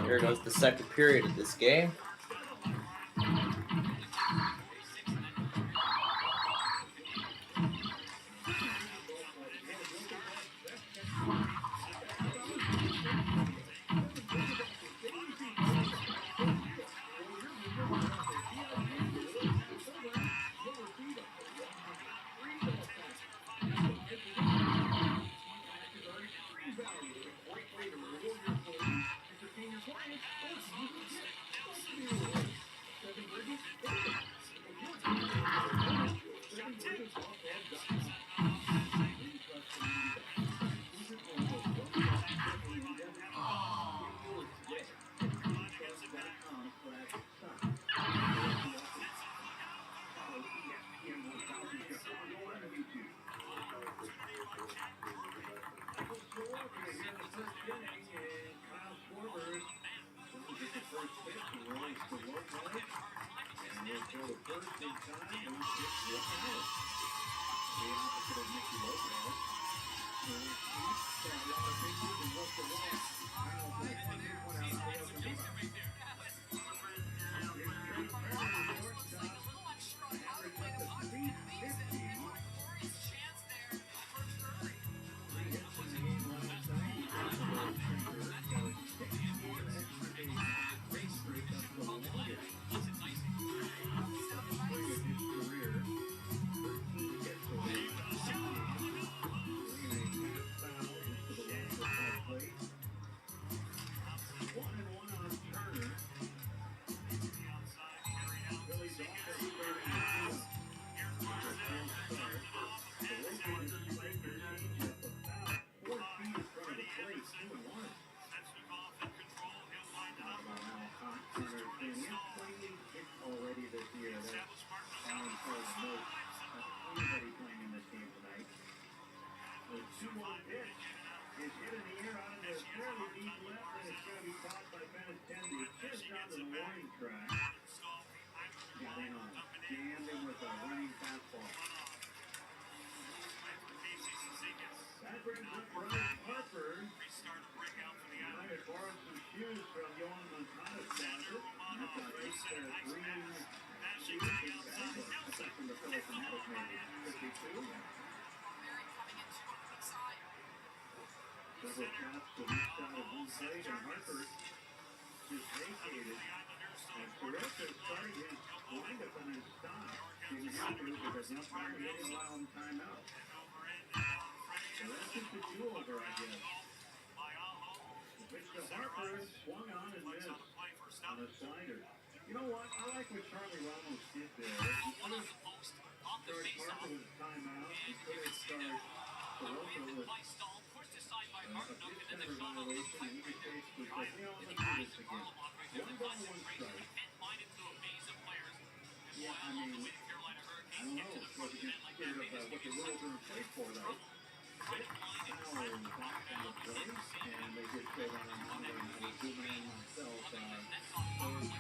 Here goes the second period of this game. 2-1 pitch is hit in the air out of the fairly deep left, and it's going to be caught by Benintendi just out of the warning track. Got in on it. Jammed him with a running fastball. That brings up Bryce Harper. Might have borrowed some shoes from Yohan Moncada's closet. That's a nice green shoes and bag. That's from the Phillies Fanatic, maybe. 52. Several shots to each side of one plate, and Harper just vacated. And Soroka started his windup and then stopped. Didn't have to because the umpire didn't allow him timeout. So that's just a do-over, I guess. The pitch to Harper, swung on and missed on a slider. You know what? I like what Charlie Ramos did there. He could have started Harper with a timeout. He could have started Soroka with a pitch center violation. And he just basically said, you know, let's do this again. 1 ball, 1 strike. Yeah, I mean, I don't know. Wasn't just scared of what the rules are in place for, though. Now back on the place, and they just go down and monitor, and I was zooming in myself. So it's always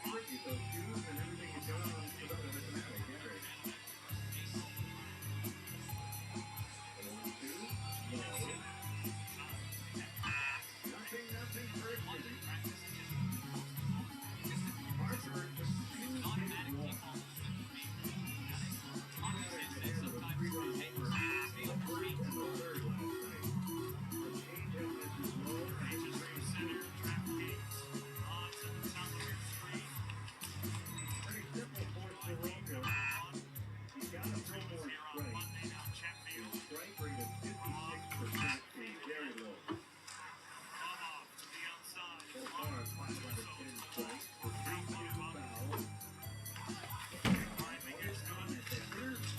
tricky, those shoes and everything you've done on the other fanatic, Gary. 1-2, no. Nothing for Jimmy. Harper just shoes hit one.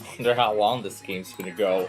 I wonder how long this game's gonna go.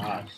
God.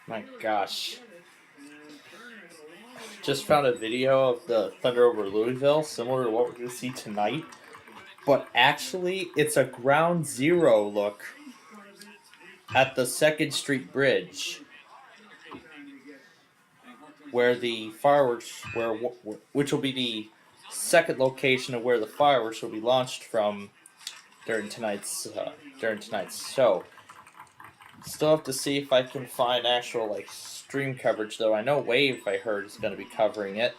My gosh. Just found a video of the Thunder over Louisville, similar to what we're going to see tonight. But actually, it's a ground zero look at the 2nd Street Bridge, where the fireworks, which will be the second location of where the fireworks will be launched from during tonight's show. Still have to see if I can find actual stream coverage, though. I know Wave, I heard, is going to be covering it.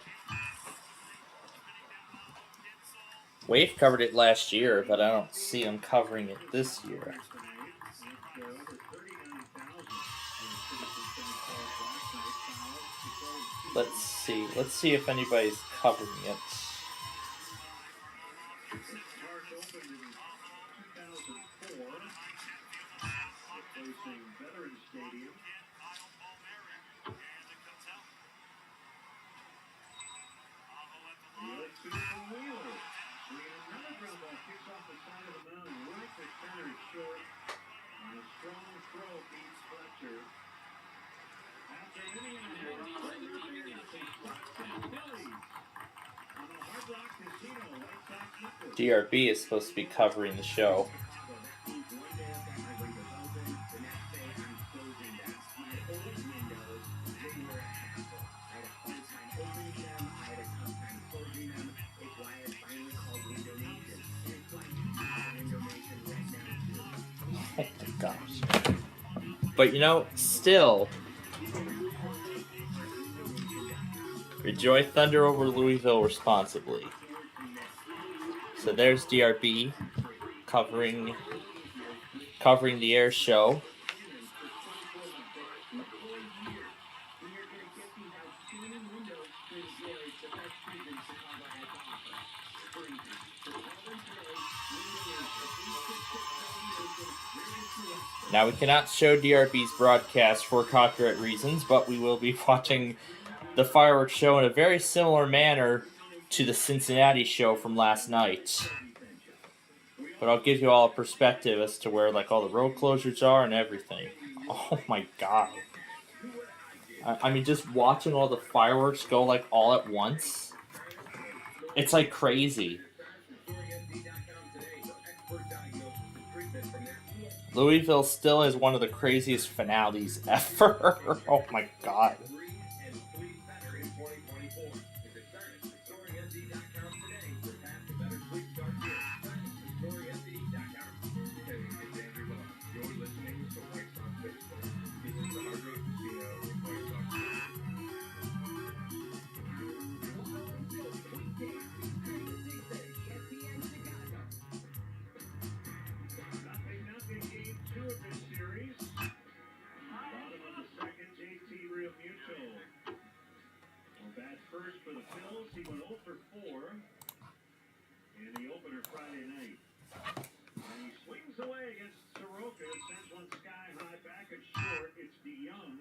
Wave covered it last year, but I don't see them covering it this year. Let's see. Let's see if anybody's covering it. DRB is supposed to be covering the show. Oh my gosh. But still, enjoy Thunder over Louisville responsibly. So there's DRB covering the air show. Now, we cannot show DRB's broadcast for copyright reasons, but we will be watching the fireworks show in a very similar manner to the Cincinnati show from last night. But I'll give you all a perspective as to where like all the road closures are and everything. Oh my god. I mean, just watching all the fireworks go like all at once, it's like crazy. Louisville still is one of the craziest finales ever. Oh my god. First for the Phils, he went 0 for 4 in the opener Friday night. And he swings away against Soroka, sends one sky high back and short. It's DeYoung,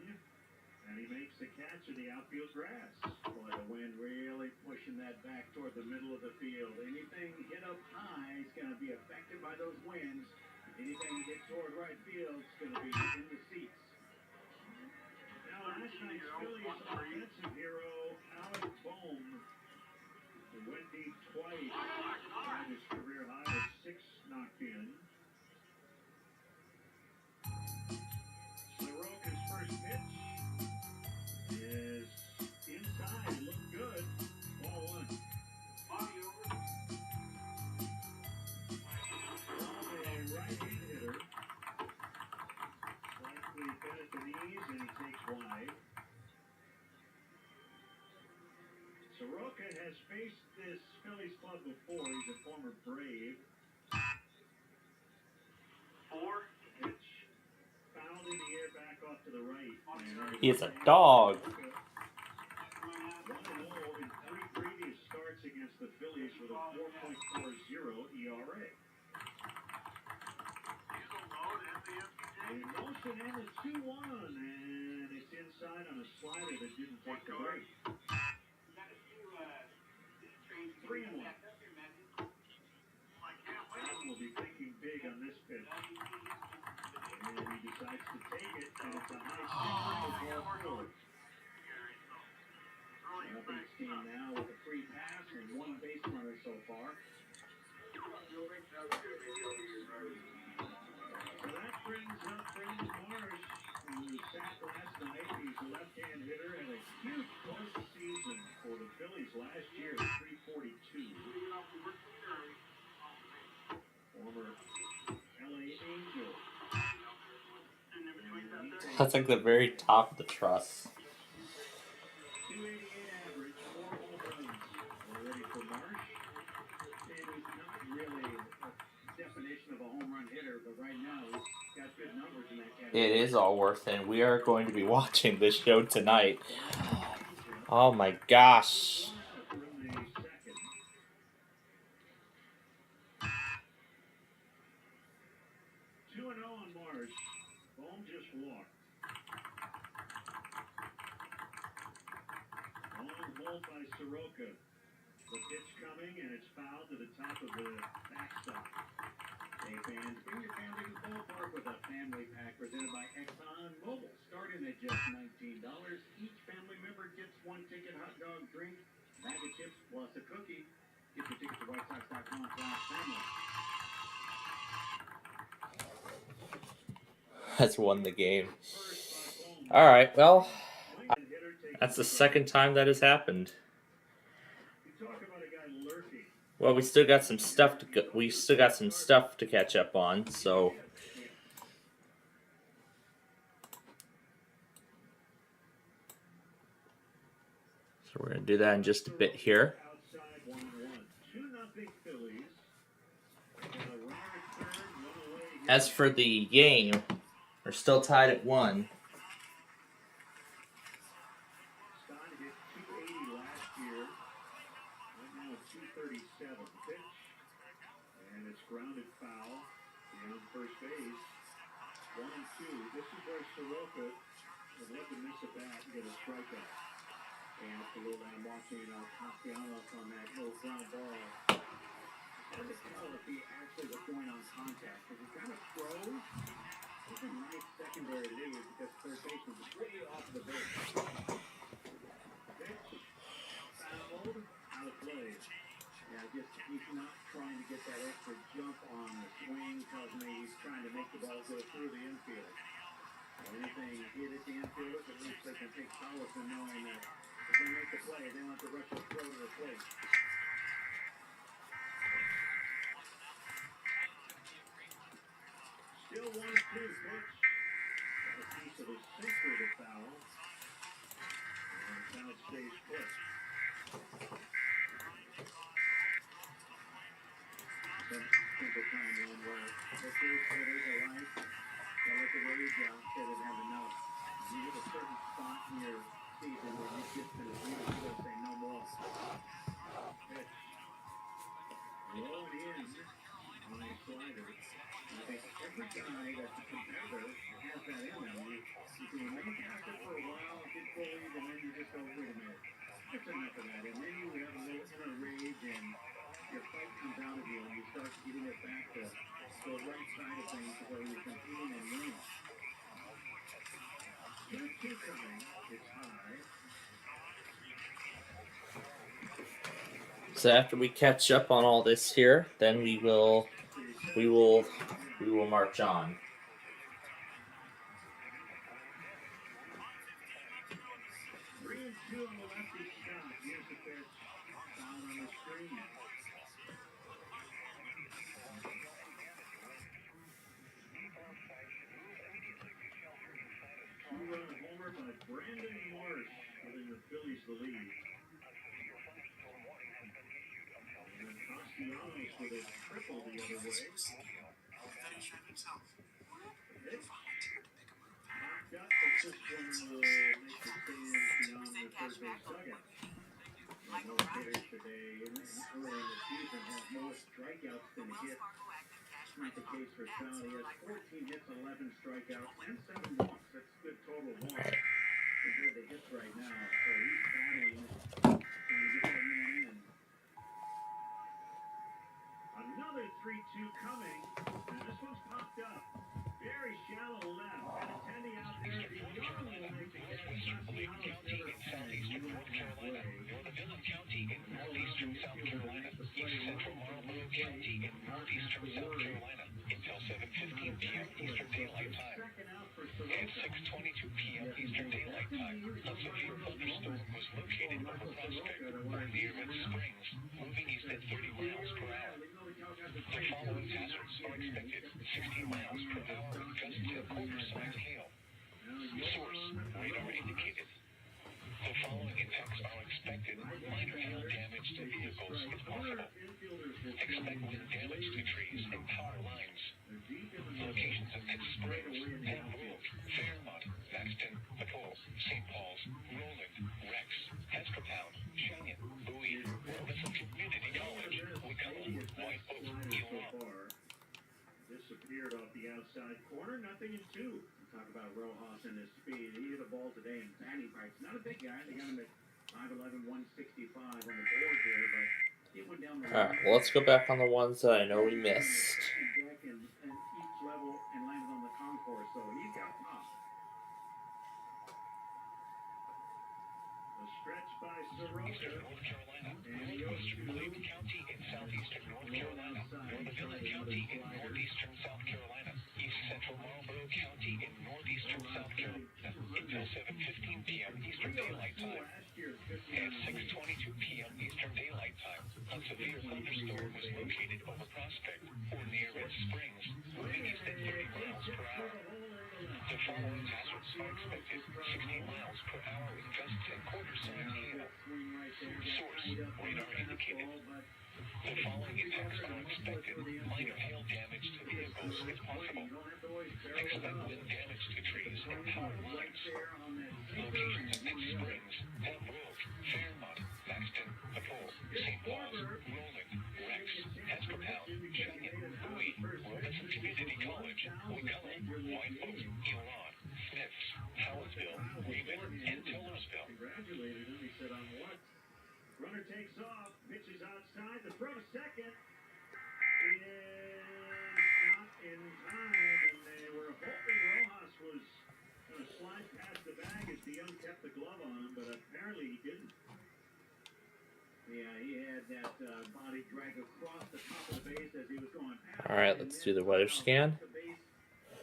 and he makes the catch in the outfield grass. Boy, the wind really pushing that back toward the middle of the field. Anything hit up high is going to be affected by those winds. Anything hit toward right field is going to be in the seats. Now, last night's Phillies offensive hero, Alex Bohm, who went deep twice, had his career high of 6 knocked in. Soroka's first pitch is inside, looked good, ball 1. A right-hand hitter, slightly bent at the knees, and he takes wide. Soroka has faced this Phillies club before. He's a former Brave. 4 pitch, fouled in the air, back off to the right. He is a dog. 1-0 in 3 previous starts against the Phillies with a 4.40 ERA. In motion and a 2-1, and it's inside on a slider that didn't take the break. 3-1. Allen will be thinking big on this pitch. And he decides to take it, and it's a high single for ball 4. Up in his team now with a free pass and 1 base runner so far. So that brings up Brandon Marsh, who sat last night. He's a left-hand hitter and a huge postseason for the Phillies last year at 342. Former LA Angel. That's like the very top of the truss. 288 average, 4 home runs already for Marsh. And he's not really a definition of a home run hitter, but right now he's got good numbers in that category. It is all worth it. We are going to be watching this show tonight. Oh my gosh. 2-0 on Marsh. Bohm just walked. Long hold by Soroka. The pitch coming, and it's fouled to the top of the backstop. Hey fans, bring your family to the ballpark with a family pack presented by Exxon Mobil. Starting at just $19. Each family member gets 1 ticket, hot dog, drink, bag of chips, plus a cookie. Get your tickets to WhiteSox.com/family. That's won the game. Alright, well, that's the second time that has happened. Well, we still got some stuff to catch up on, so we're going to do that in just a bit here. As for the game, we're still tied at 1. Stein hit 280 last year. Right now it's 237 pitch. And it's grounded foul beyond first base. 1-2. This is where Soroka would love to miss a bat and get a strikeout. Absolutely. I'm watching Castellanos on that little ground ball. It's hard to tell if he actually was going on contact because he kind of froze. It's a nice secondary lead because third base was way off the base. Pitch, fouled, out of play. Yeah, just he's not trying to get that extra jump on the swing. Tells me he's trying to make the ball go through the infield. Anything hit at the infielders, at least they can take solace in knowing that if they make the play, they don't have to rush the throw to the plate. Still 1-2 pitch. Got a piece of the sinker to foul. And foul stays put. Simple time one where pitchers, hitters alike, they'll let the rage out, they didn't have enough. You hit a certain spot in your season where you get to the leader, you will say no more. Pitch. Rolled in on a slider. I think every guy that's a competitor has that in them. You can remain passive for a while, get bullied, and then you just go, wait a minute, that's enough of that. And then you have a little inner rage and your fight comes out of you and you start getting it back to the right side of things to where you're competing and winning. 2-2 coming. It's high. So after we catch up on all this here, then we will march on. Brandon Marsh giving the Phillies the lead. And Castellanos with a triple the other way. Knocked up, but this one will make the stands beyond the third base dugout. No hitters today. Early in the season have more strikeouts than hits. Not the case for Sal. He has 14 hits, 11 strikeouts, and 7 walks. That's good total walks. Compared to hits right now, so he's battling, trying to get that man in. Another 3-2 coming, and this one's popped up. Very shallow left, and attending out there, the young will make the catch. Castellanos never can. You look halfway. You're the Villain County in northeastern South Carolina, East Central Marlboro County in northeastern South Carolina, until 7:15 p.m. Eastern Daylight Time. At 6:22 p.m. Eastern Daylight Time, a severe thunderstorm was located over Prospect or near Red Springs, moving east at 30 miles per hour. The following hazards are expected: 60 miles per hour with gusty quarter-sized hail. Source: radar indicated. The following impacts are expected: minor hail damage to vehicles if possible. Expect wind damage to trees and power lines. Locations of X Springs, Elmwood, Fairmont, Maxton, Atoll, St. Paul's, Roland, Rex, Hestertown, Cheyenne, Bowie, Robeson Community College, Wicollum, White Oak, Elon. Disappeared off the outside corner, 0-2. Talk about Rojas and his speed. He hit a ball today in batting practice. Not a big guy. They got him at 5'11", 165 on the board there, but he went down the Alright, well, let's go back on the ones that I know we missed. deck and each level and landed on the concourse, so he's got pop. A stretch by Soroka. North Carolina, northwestern Lake County in southeastern North Carolina, Northern County in northeastern South Carolina, East Central Marlboro County in northeastern South Carolina, until 7:15 p.m. Eastern Daylight Time. At 6:22 p.m. Eastern Daylight Time, a severe thunderstorm was located over Prospect or near Red Springs, moving east at 30 miles per hour. The following hazards are expected: 60 miles per hour with gusts and quarter-sized hail. Source: radar indicated. The following impacts are expected: minor hail damage to vehicles if possible. Expect wind damage to trees and power lines. Locations of X Springs, Elmwood, Fairmont, Maxton, Atoll, St. Paul's, Roland, Rex, Hestertown, Cheyenne, Bowie, Robeson Community College, Wicollum, White Oak, Congratulated him. He said, on what? Runner takes off, pitches outside, the throw to second is not in time, and they were hoping Rojas was going to slide past the bag as DeYoung kept the glove on him, but apparently he didn't. Yeah, he had that body drag across the top of the base as he was going past. All right, let's do the weather scan. The base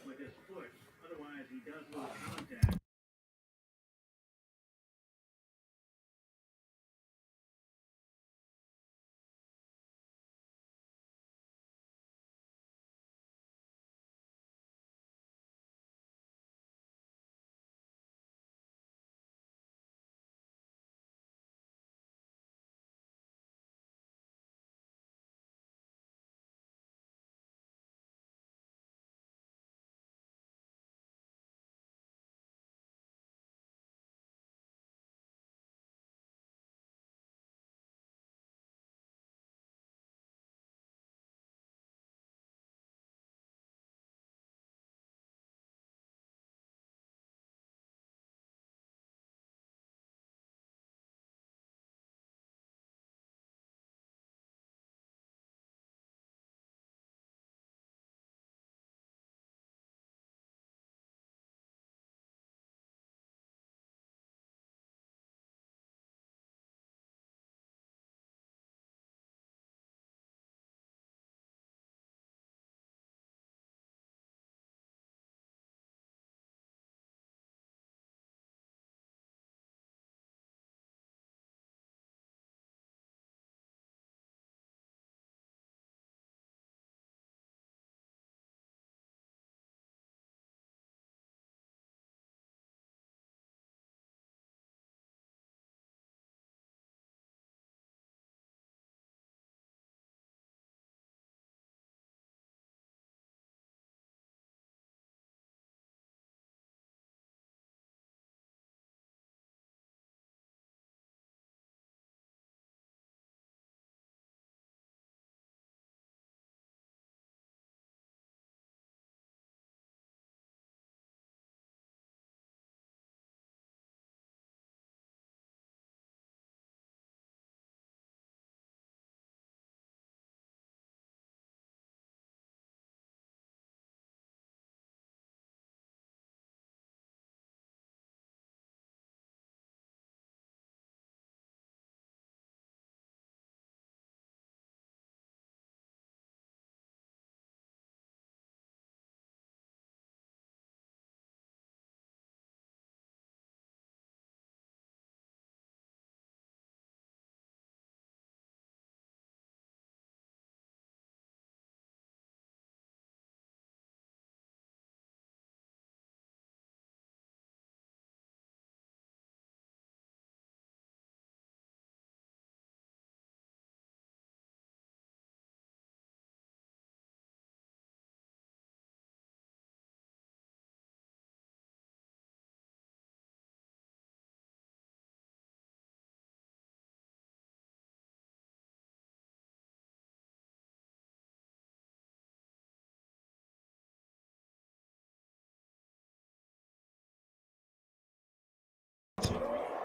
with his foot. Otherwise, he does lose contact.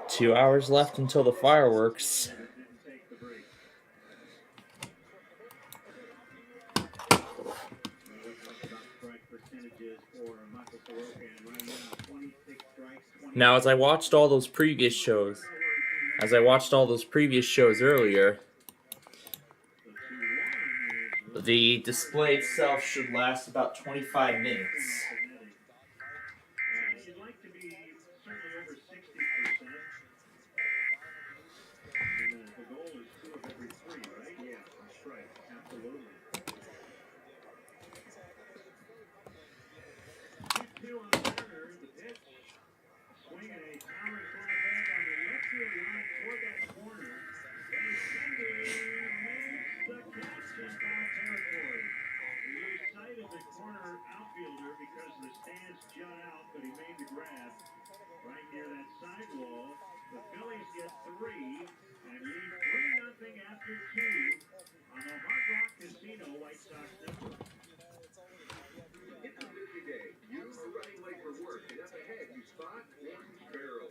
Two hours left until the fireworks. Now, as I watched all those previous shows earlier, the display itself should last about 25 minutes. You'd like to be certainly over 60%. And the goal is 2 of every 3, right? Yeah, that's right. Absolutely. 2-2 on Turner, the pitch. Swinging a towering fly back on the left field line toward that corner. Benintendi makes the catch in foul territory. He lose sight of the corner outfielder because the stands jut out, but he made the grab right near that sidewall. The Phillies get 3 and lead 3-0 after 2 on the Hard Rock Casino White Sox Network. It's a busy day. You are running late for work, and up ahead you spot orange barrels.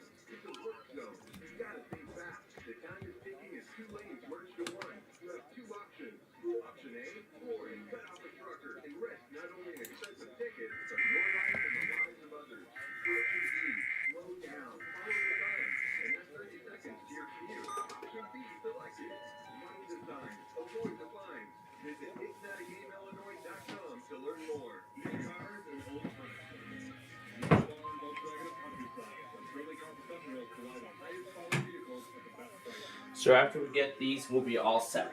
Visit IgniteGameIllinois.com to learn more. E-cars and old furniture. Volkswagen of Countryside. From Shirley Carpenter Mills to all the highest quality vehicles at the best price. So after we get these, we'll be all set.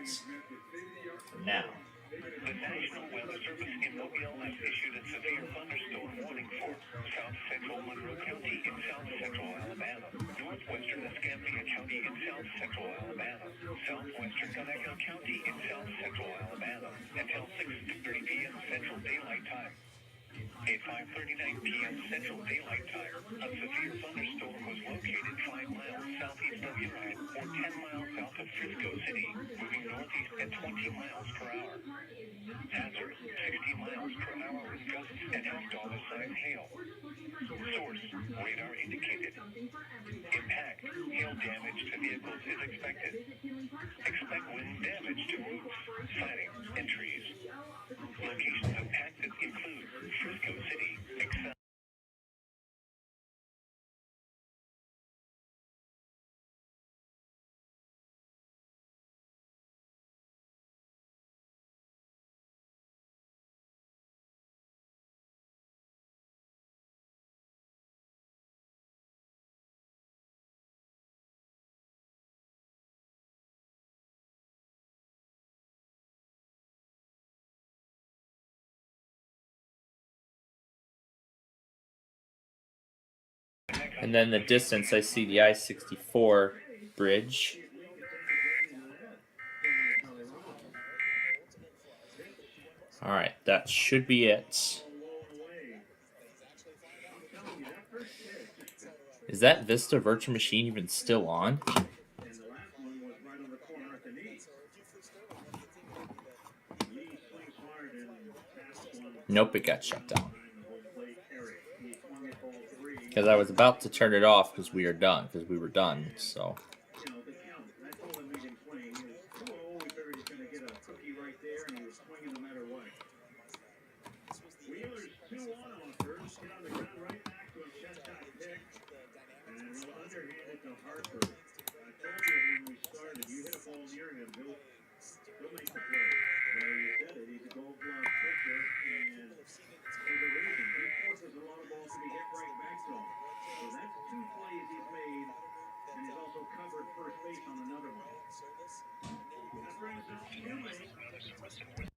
For now. The National Weather Service in Mobile has issued a severe thunderstorm warning for south central Monroe County in south central Alabama, northwestern Escambia County in south central Alabama, southwestern Conecuh County in south central Alabama until 6:30 p.m. Central Daylight Time. At 5:39 p.m. Central Daylight Time, a severe thunderstorm was located 5 miles southeast of Uriah or 10 miles south of Frisco City, moving northeast at 20 miles per hour. Hazard, 60 miles per hour with gusts and $1 hail. Source, radar indicated. Impact, hail damage to vehicles is expected. Expect wind damage to roofs, siding, and trees. Locations impacted include Frisco City, Excel. And then the distance, I see the I-64 bridge. Alright, that should be it. Is that Vista Virtual Machine even still on? Nope, it got shut down. Because I was about to turn it off because we were done, so. First base on another one. That brings us to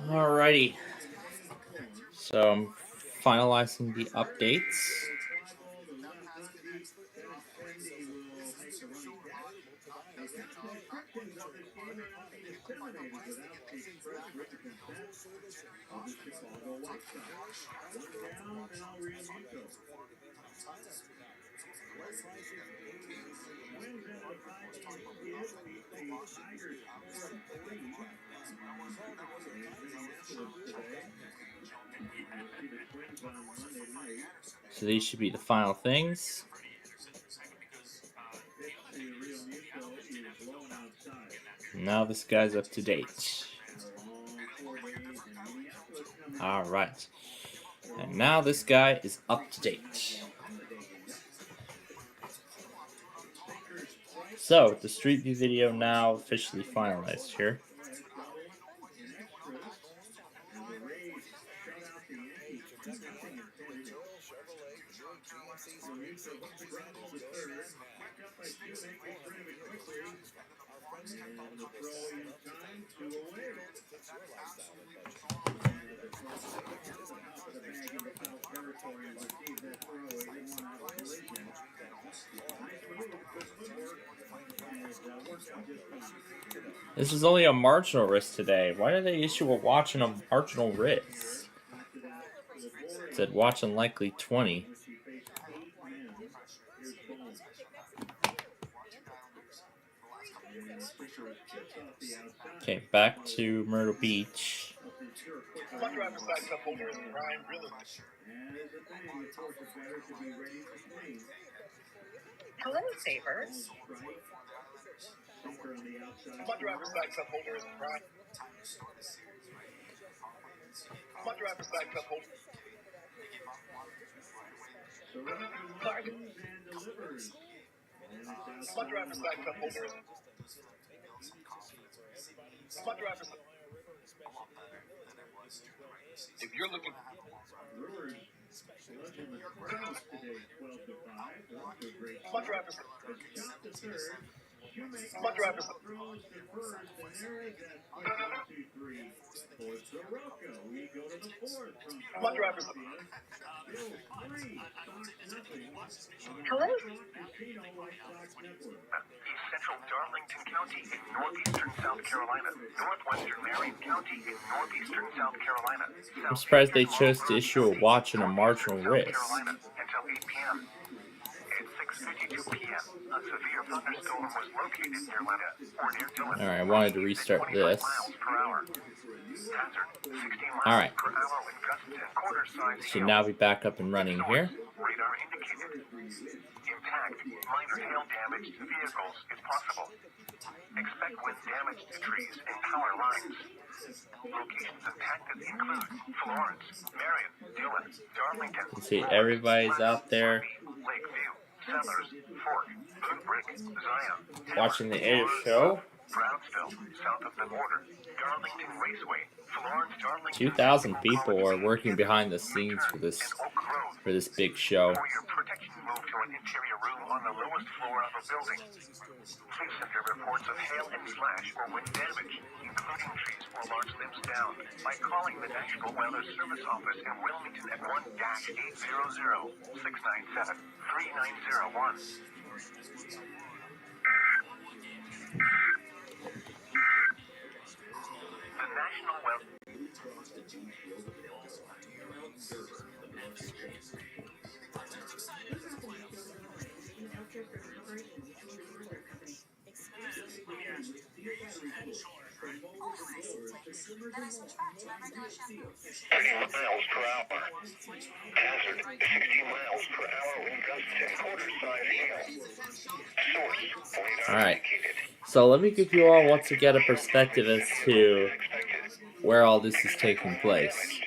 Alrighty. So I'm finalizing the updates. The attached descriptions of this game may not be disseminated without the express written consent of the Chicago White Sox. One down, now Realmuto. Twins have a 5-game skid, beat the Tigers 4-3 in Minneapolis today. We'll see the Twins on Monday night. So these should be the final things. Now this guy's up to date. Alright. And now this guy is up to date. So, the Street View video now officially finalized here. This is only a marginal risk today. Why did they issue a watch and a marginal risk? It said watch unlikely 20. Okay, back to Myrtle Beach. Hello, Savers. If you're looking Hello. Central Darlington County in northeastern South Carolina, northwestern Marion County in northeastern South Carolina. I'm surprised they chose to issue a watch and a marginal risk. Until 8 p.m. At 6:52 p.m., a severe thunderstorm was located near Letta or near Dillon. Alright, I wanted to restart this. Alright. Should now be back up and running here. Radar indicated. Impact, minor hail damage to vehicles is possible. Expect wind damage to trees and power lines. Locations impacted include Florence, Marion, Dillon, Darlington. You see everybody's out there Lakeview, Sellers, Fork, Blue Brick, Zion, watching the air show. Brownsville, south of the border, Darlington Raceway, Florence, Darlington. 2,000 people are working behind the scenes for this big show. For your protection, move to an interior room on the lowest floor of a building. Please send your reports of hail and slash or wind damage, including trees or large limbs down, by calling the National Weather Service Office in Wilmington at 1-800-697-3901. The National Weather. Miles per hour. Hazard 60 miles per hour wind gusts and quarter-size hail. Source radar Alright, indicated. so let me give you all once again a perspective as to where all this is taking place.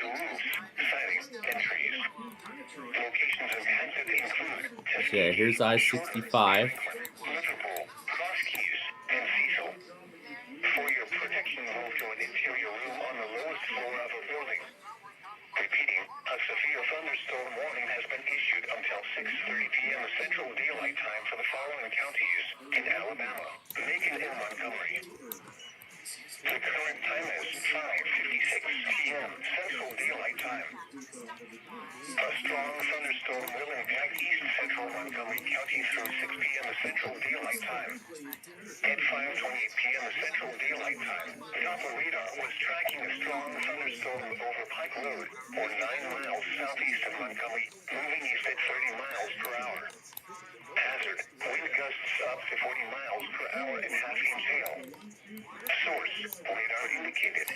Okay, here's I-65. For your protection, move to an interior room on the lowest floor of a building. Repeating, a severe thunderstorm warning has been issued until 6:30 p.m. Central Daylight Time for the following counties in Alabama, Macon, and Montgomery. The current time is 5:56 p.m. time. A strong thunderstorm will impact east central Montgomery County through 6 p.m. Central Daylight Time. At 5:28 p.m. Central Daylight Time, Doppler radar was tracking a strong thunderstorm over Pike Road, or 9 miles southeast of Montgomery, moving east at 30 miles per hour. Hazard, wind gusts up to 40 miles per hour and half-inch hail. Source, radar indicated.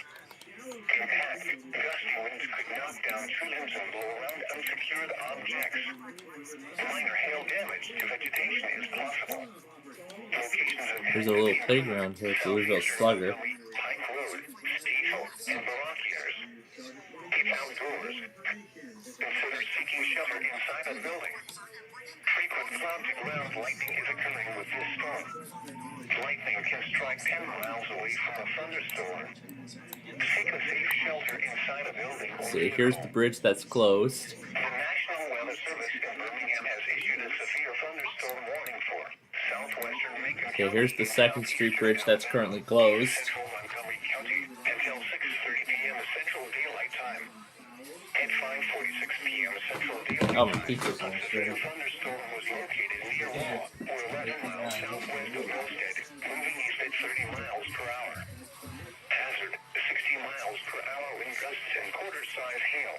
Impact, gusty winds could knock down tree limbs and blow around unsecured objects. Minor hail damage to vegetation is possible. Locations of There's a little playground here at Louisville Slugger. Pike Road, Steeple, and Barranquillers. Keep outdoors. Consider seeking shelter inside a building. Frequent cloud-to-ground lightning is occurring with this storm. Lightning can strike 10 miles away from a thunderstorm. Seek a safe shelter inside a building. See, here's the bridge that's closed. The National Weather Service in Birmingham has issued a severe thunderstorm warning for southwestern Macon Okay, here's the 2nd Street Bridge that's currently closed. Central Montgomery County until 6:30 p.m. Central Daylight Time. At 5:46 p.m. Central Daylight Oh, my pizza's Time, on a the severe thunderstorm was located near Wall, or 11 miles southwest of Milstead, moving east at 30 miles per hour. Hazard, 60 miles per hour wind gusts and quarter-size hail.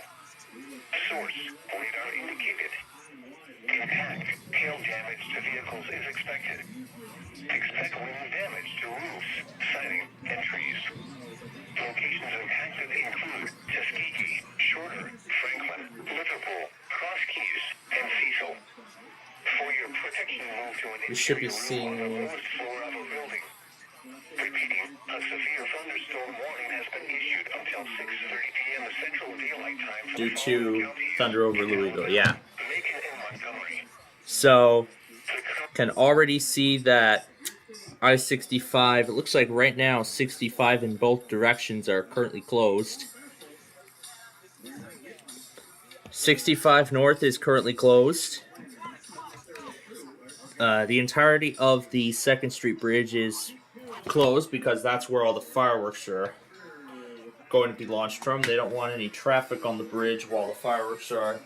Source, radar indicated. Impact, hail damage to vehicles is expected. Expect wind damage to roofs, siding, and trees. Locations impacted include Tuskegee, Shorter, Franklin, Liverpool, Cross Keys, and Cecil. For your protection, move to an We should be interior room on the seeing lowest floor of a building. Repeating, a severe thunderstorm warning has been issued until 6:30 p.m. Central Daylight Time for due the to following counties: thunder over Louisville. Yeah. Macon and Montgomery. So, can already see that I-65, it looks like right now 65 in both directions are currently closed. 65 north is currently closed. The entirety of the 2nd Street Bridge is closed because that's where all the fireworks are going to be launched from. They don't want any traffic on the bridge while the fireworks are,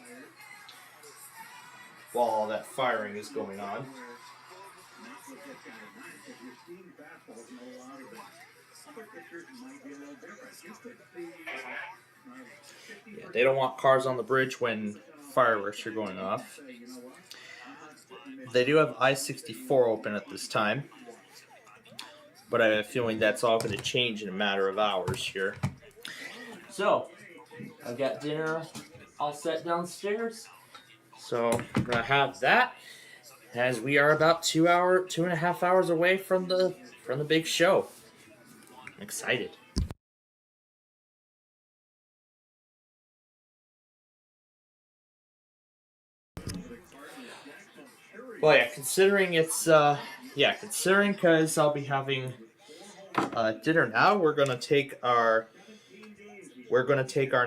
while all that firing is going on. Yeah, they don't want cars on the bridge when fireworks are going off. They do have I-64 open at this time, but I have a feeling that's all going to change in a matter of hours here. So, I've got dinner all set downstairs, so I'm going to have that as we are about 2.5 hours away from the big show. I'm excited. Well, yeah, considering it's, considering because I'll be having dinner now, we're gonna take our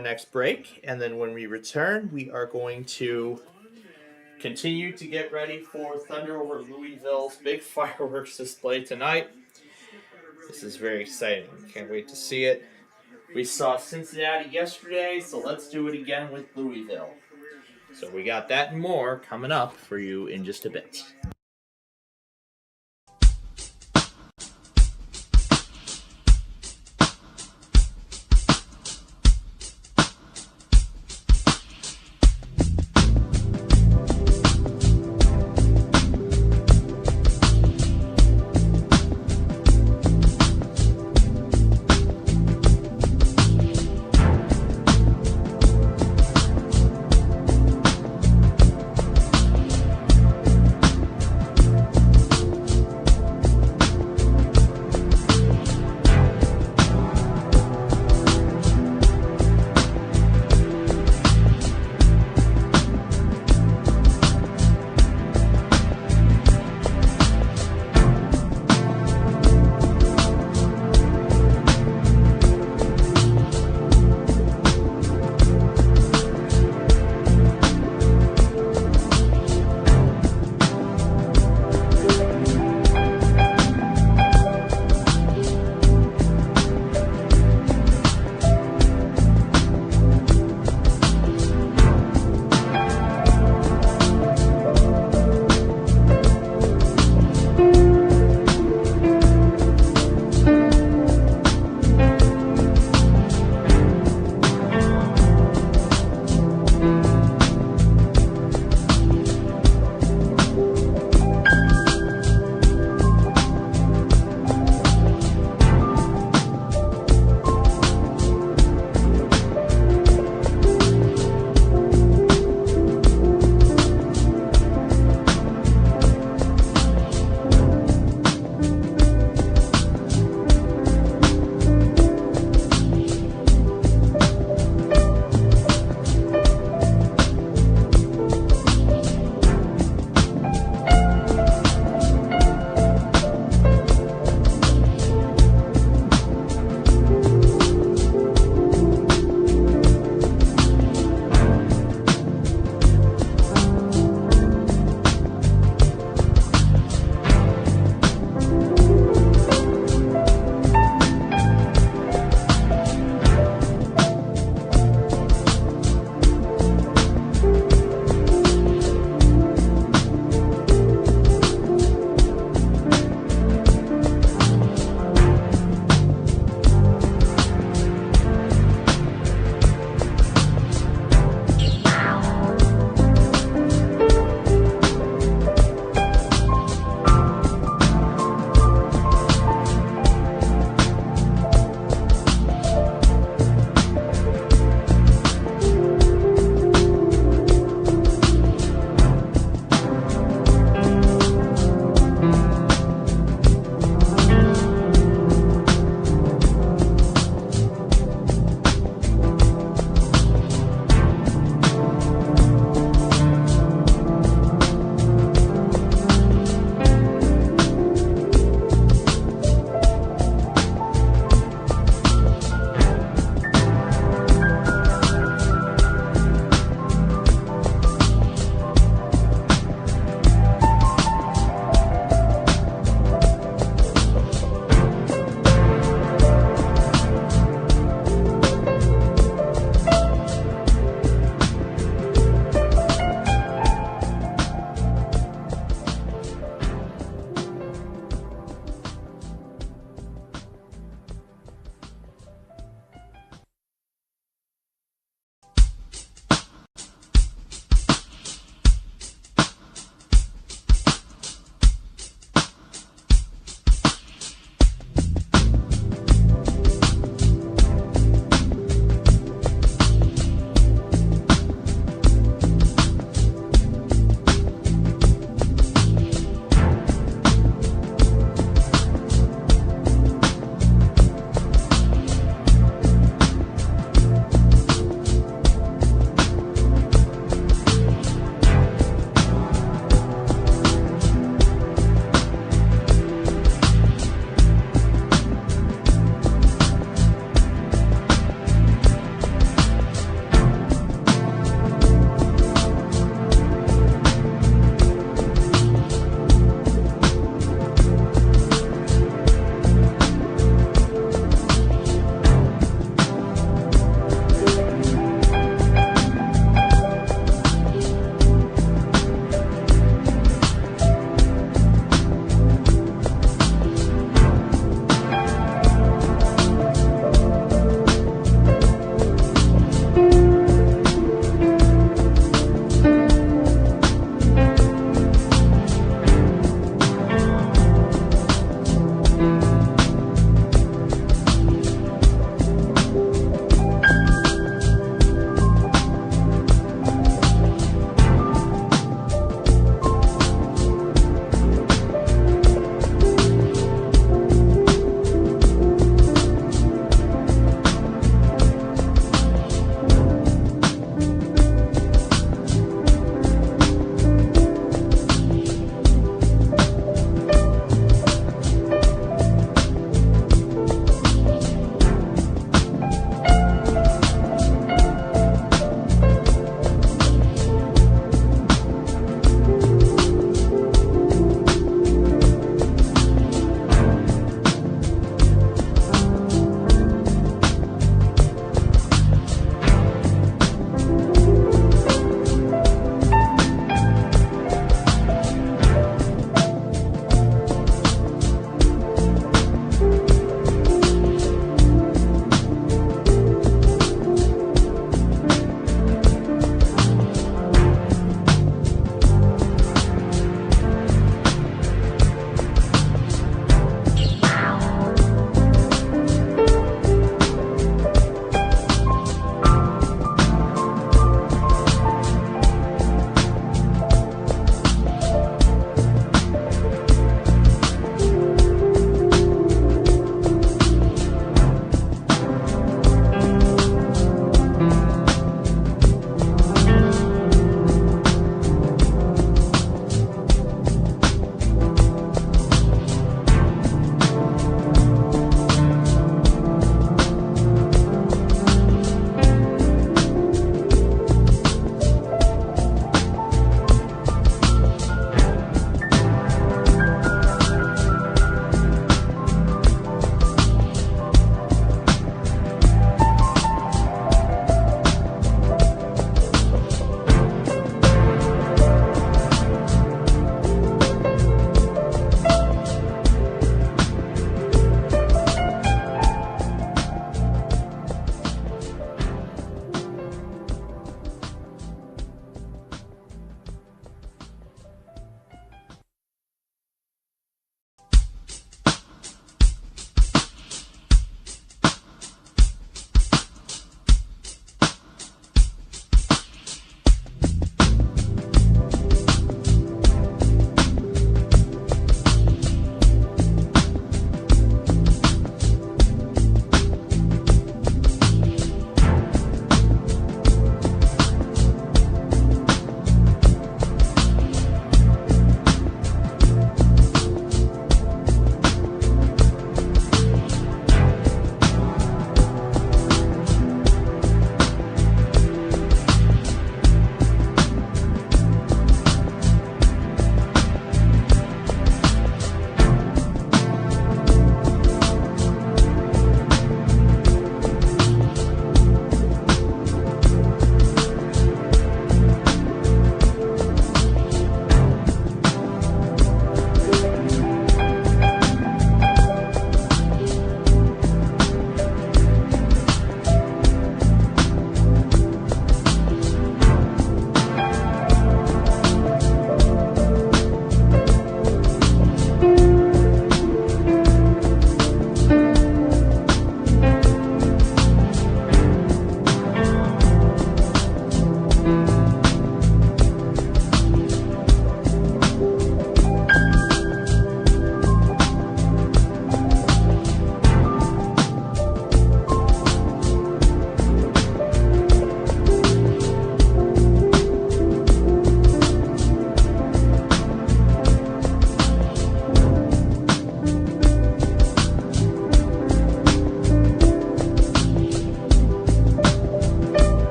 next break, and then when we return, we are going to continue to get ready for Thunder over Louisville's big fireworks display tonight. This is very exciting. Can't wait to see it. We saw Cincinnati yesterday, so let's do it again with Louisville. So we got that and more coming up for you in just a bit.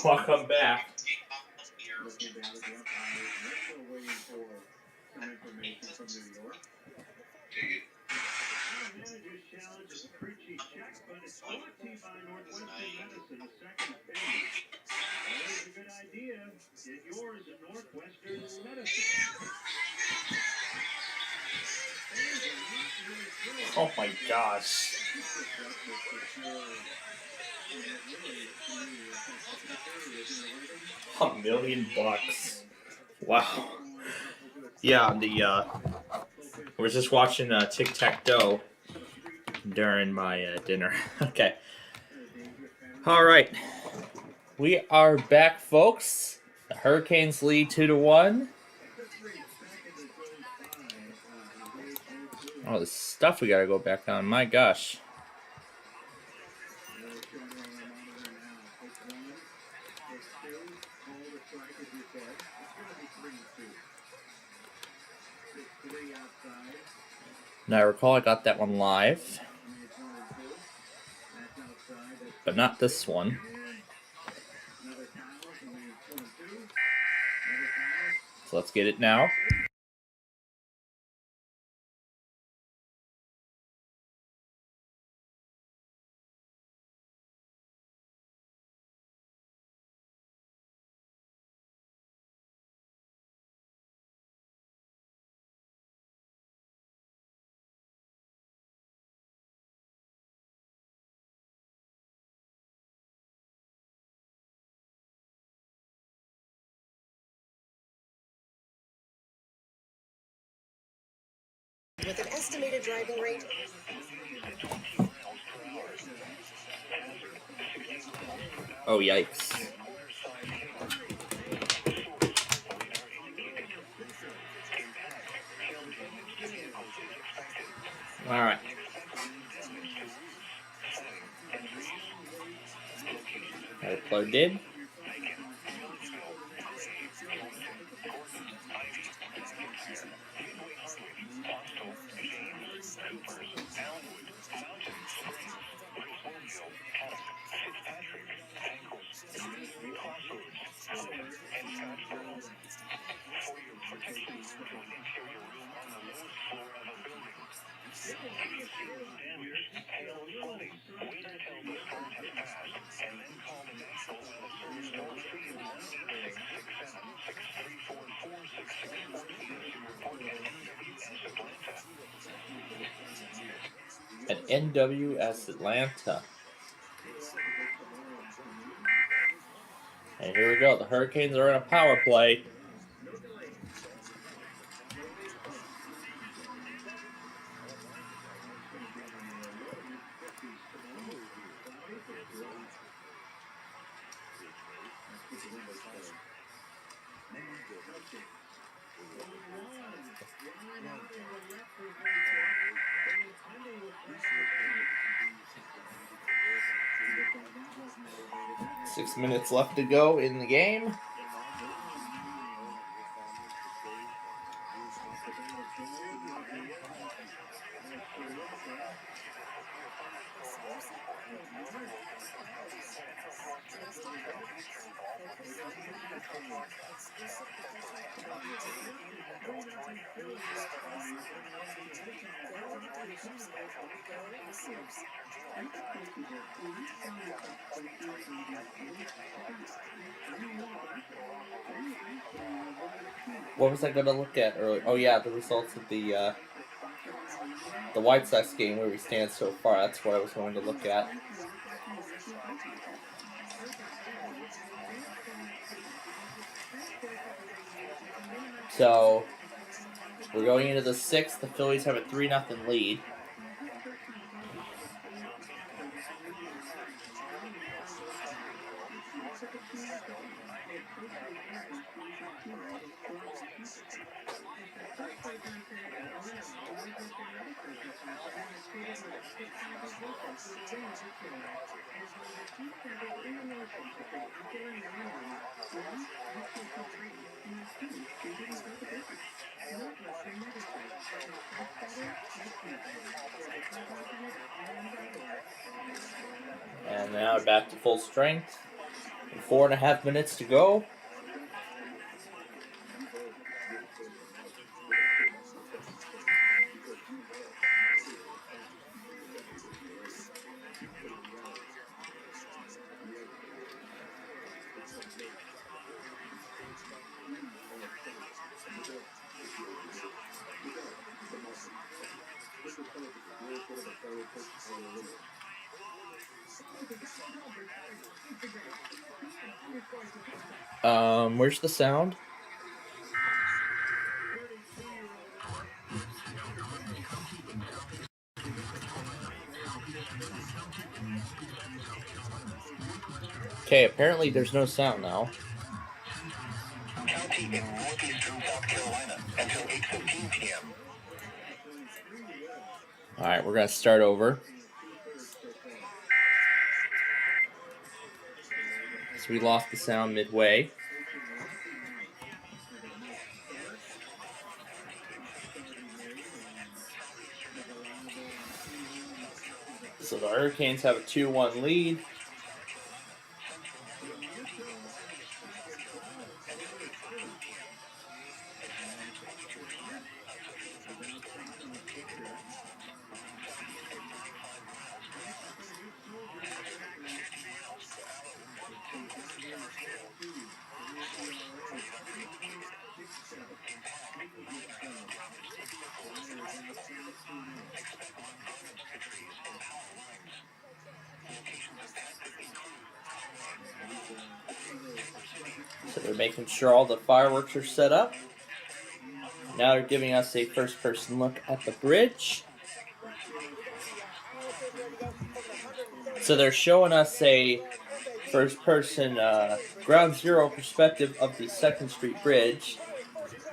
Welcome back. Looking down at the umpire, we're still waiting for some information from New York. Our manager's challenge is a preachy check, but it's brought to you by Northwestern Medicine, a second opinion. Always a good idea. Get yours at Northwestern Medicine. Oh my gosh. $1 million. Wow. Yeah, I was just watching Tic-Tac-Toe during my dinner. Okay. Alright. We are back, folks. The Hurricanes lead 2-1. Oh, the stuff we gotta go back on. My gosh. Now I recall I got that one live. But not this one. So let's get it now. With an estimated driving rate. Oh, yikes. Alright. Got it plugged in. At NWS Atlanta. And here we go. The Hurricanes are in a power play. Six minutes left to go in the game. What was I going to look at earlier? Oh yeah, the results of the White Sox game, where we stand so far. That's what I was going to look at. So we're going into the sixth. The Phillies have a 3-0 lead. And now back to full strength. 4.5 minutes to go. Where's the sound? Okay, apparently there's no sound now. County in northeastern South Carolina until 8:15 p.m. Alright, we're going to start over. So we lost the sound midway. So the Hurricanes have a 2-1 lead. So they're making sure all the fireworks are set up. Now they're giving us a first-person look at the bridge. So they're showing us a first-person ground zero perspective of the 2nd Street Bridge,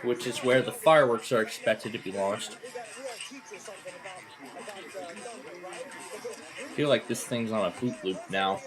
which is where the fireworks are expected to be launched. I feel like this thing's on a boot loop now.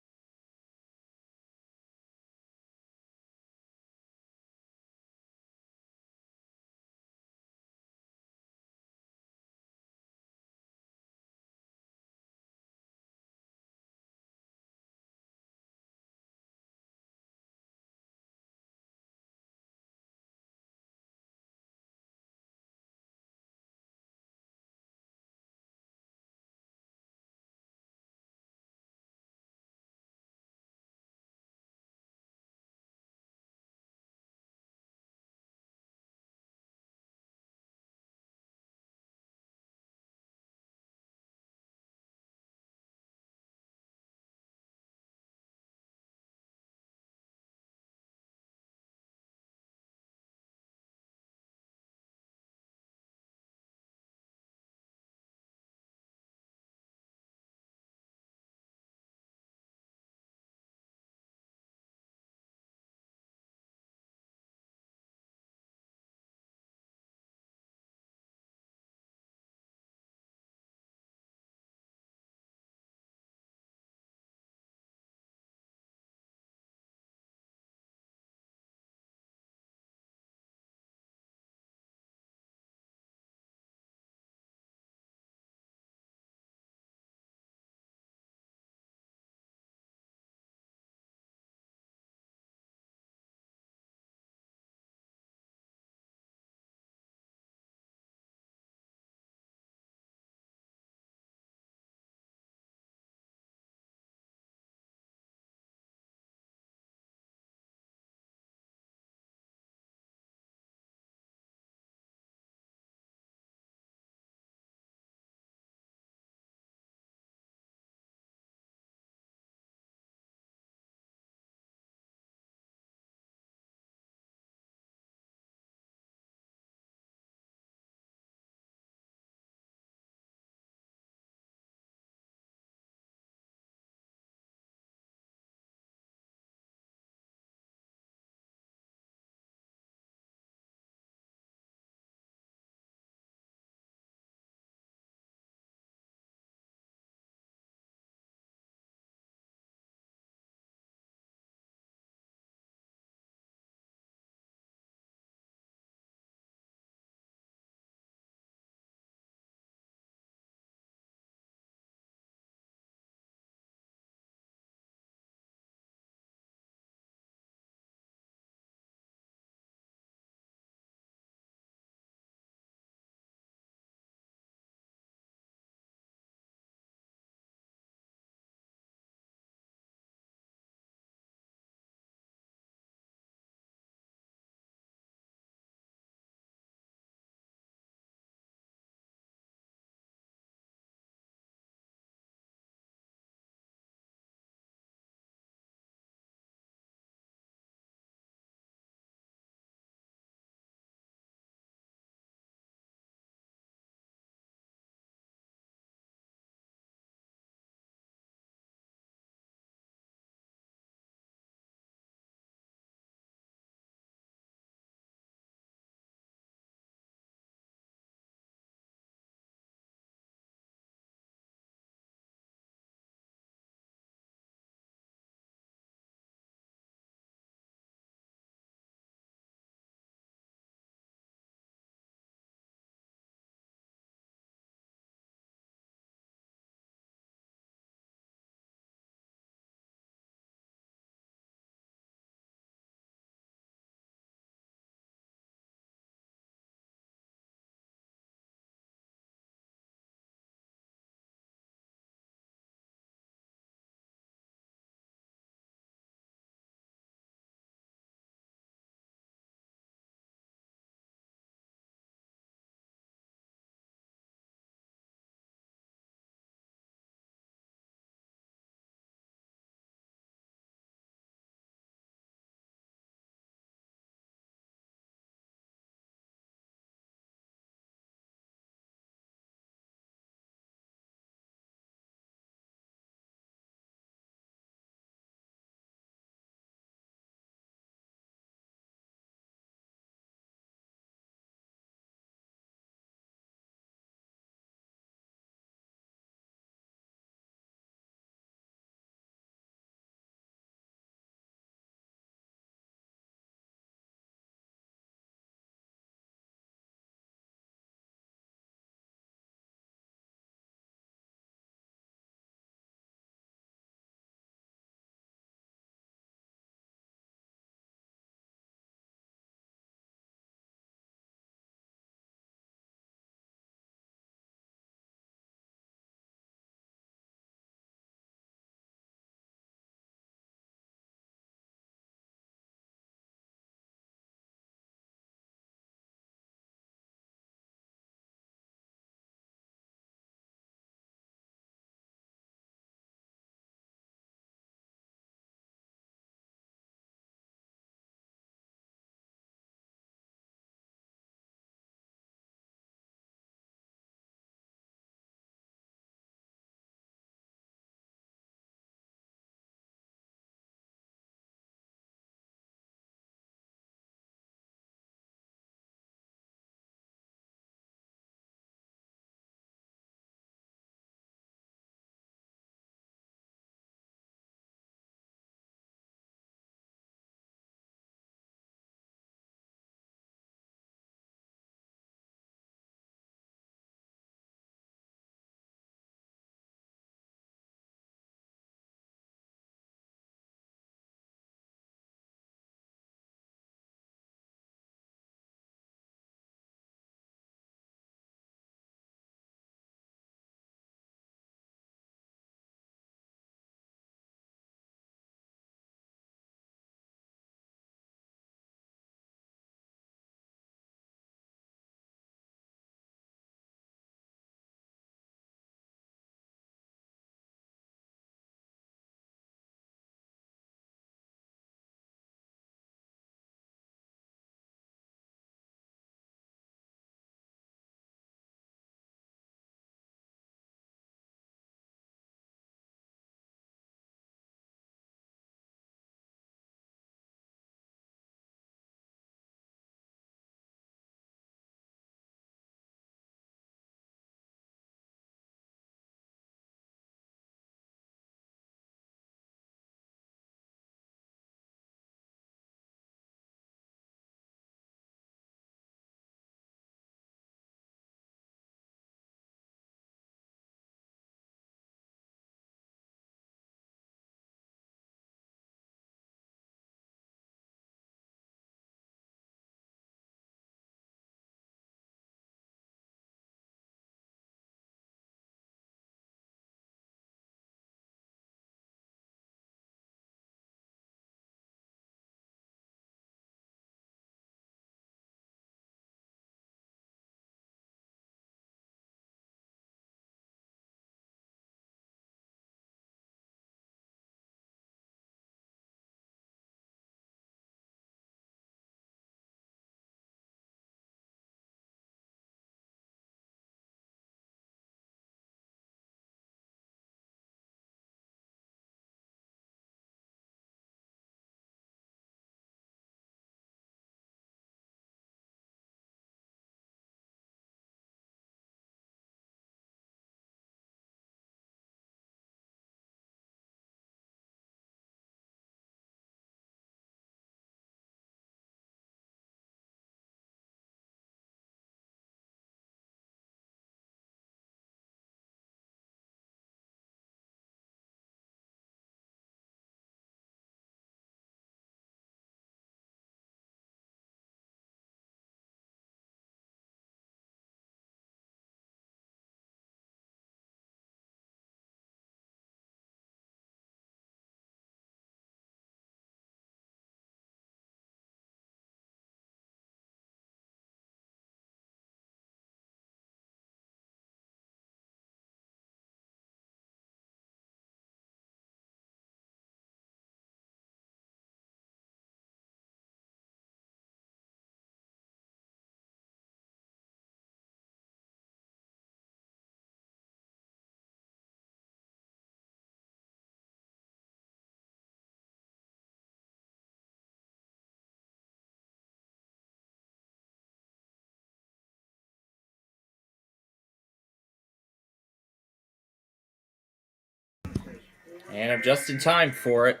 And I'm just in time for it.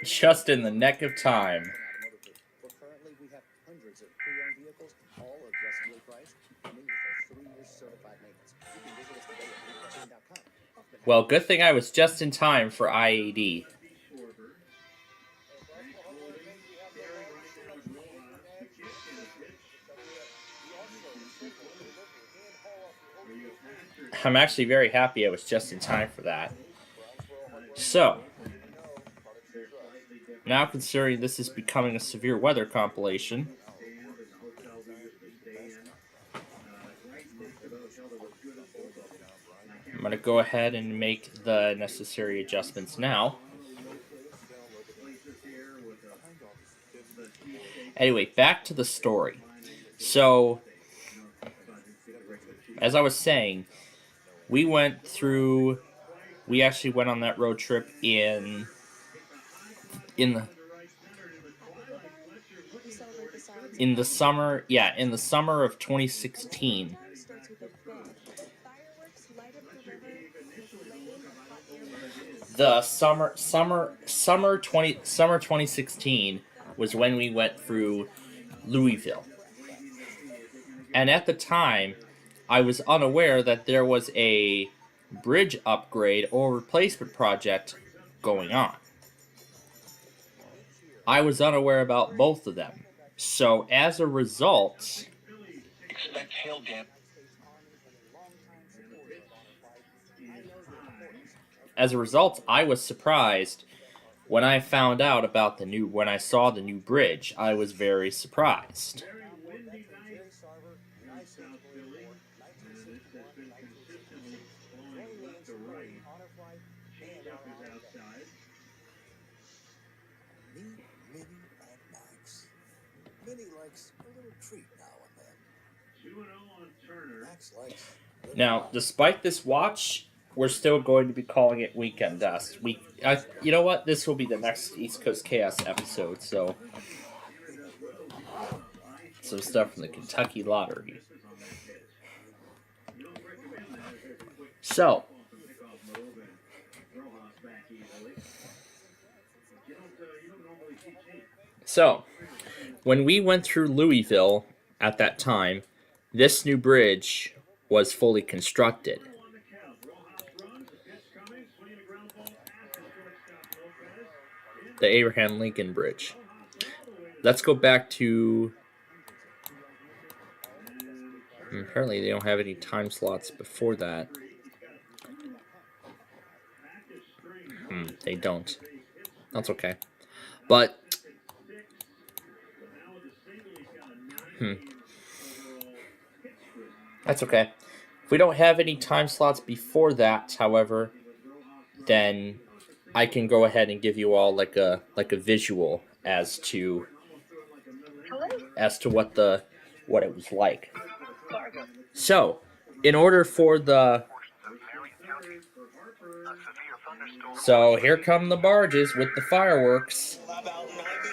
Just in the neck of time. Currently, we have hundreds of pre-owned vehicles, all aggressively priced, coming with a 3-year certified maintenance. You can visit us today at blueplane.com. Well, good thing I was just in time for IAD. I'm actually very happy I was just in time for that. So, now considering this is becoming a severe weather compilation, I'm going to go ahead and make the necessary adjustments now. Anyway, back to the story. So, as I was saying, we actually went on that road trip in the summer of 2016. The summer 2016 was when we went through Louisville. And at the time, I was unaware that there was a bridge upgrade or replacement project going on. I was unaware about both of them. So as a result, Expect hail damage. I was surprised when I found out about when I saw the new bridge. I was very surprised. Minnie likes a little treat now and then. Max likes. Now, despite this watch, we're still going to be calling it Weekend Dust. You know what? This will be the next East Coast Chaos episode, so some stuff from the Kentucky Lottery. So, when we went through Louisville at that time, this new bridge was fully constructed. The Abraham Lincoln Bridge. Let's go back to... Apparently they don't have any time slots before that. They don't. That's okay. But... That's okay. If we don't have any time slots before that, however, then I can go ahead and give you all like a visual as to what it was like. So, in order for So here come the barges with the fireworks. About 90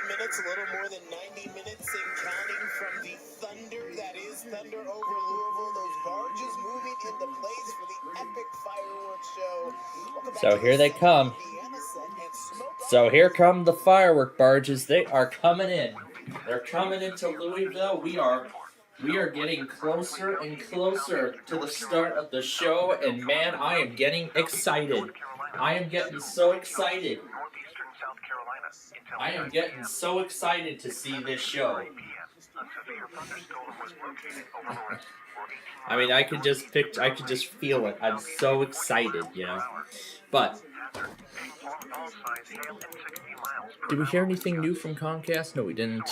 minutes, a little more than 90 minutes and counting from the thunder that is thunder over Louisville. Those barges moving into place for the epic fireworks show. So here they come. So here come the firework barges. They are coming in. They're coming into Louisville. We are getting closer and closer to the start of the show, and man, I am getting excited. I am getting so excited. I am getting so excited to see this show. I mean, I could just feel it. I'm so excited, you know. But did we hear anything new from Comcast? No, we didn't.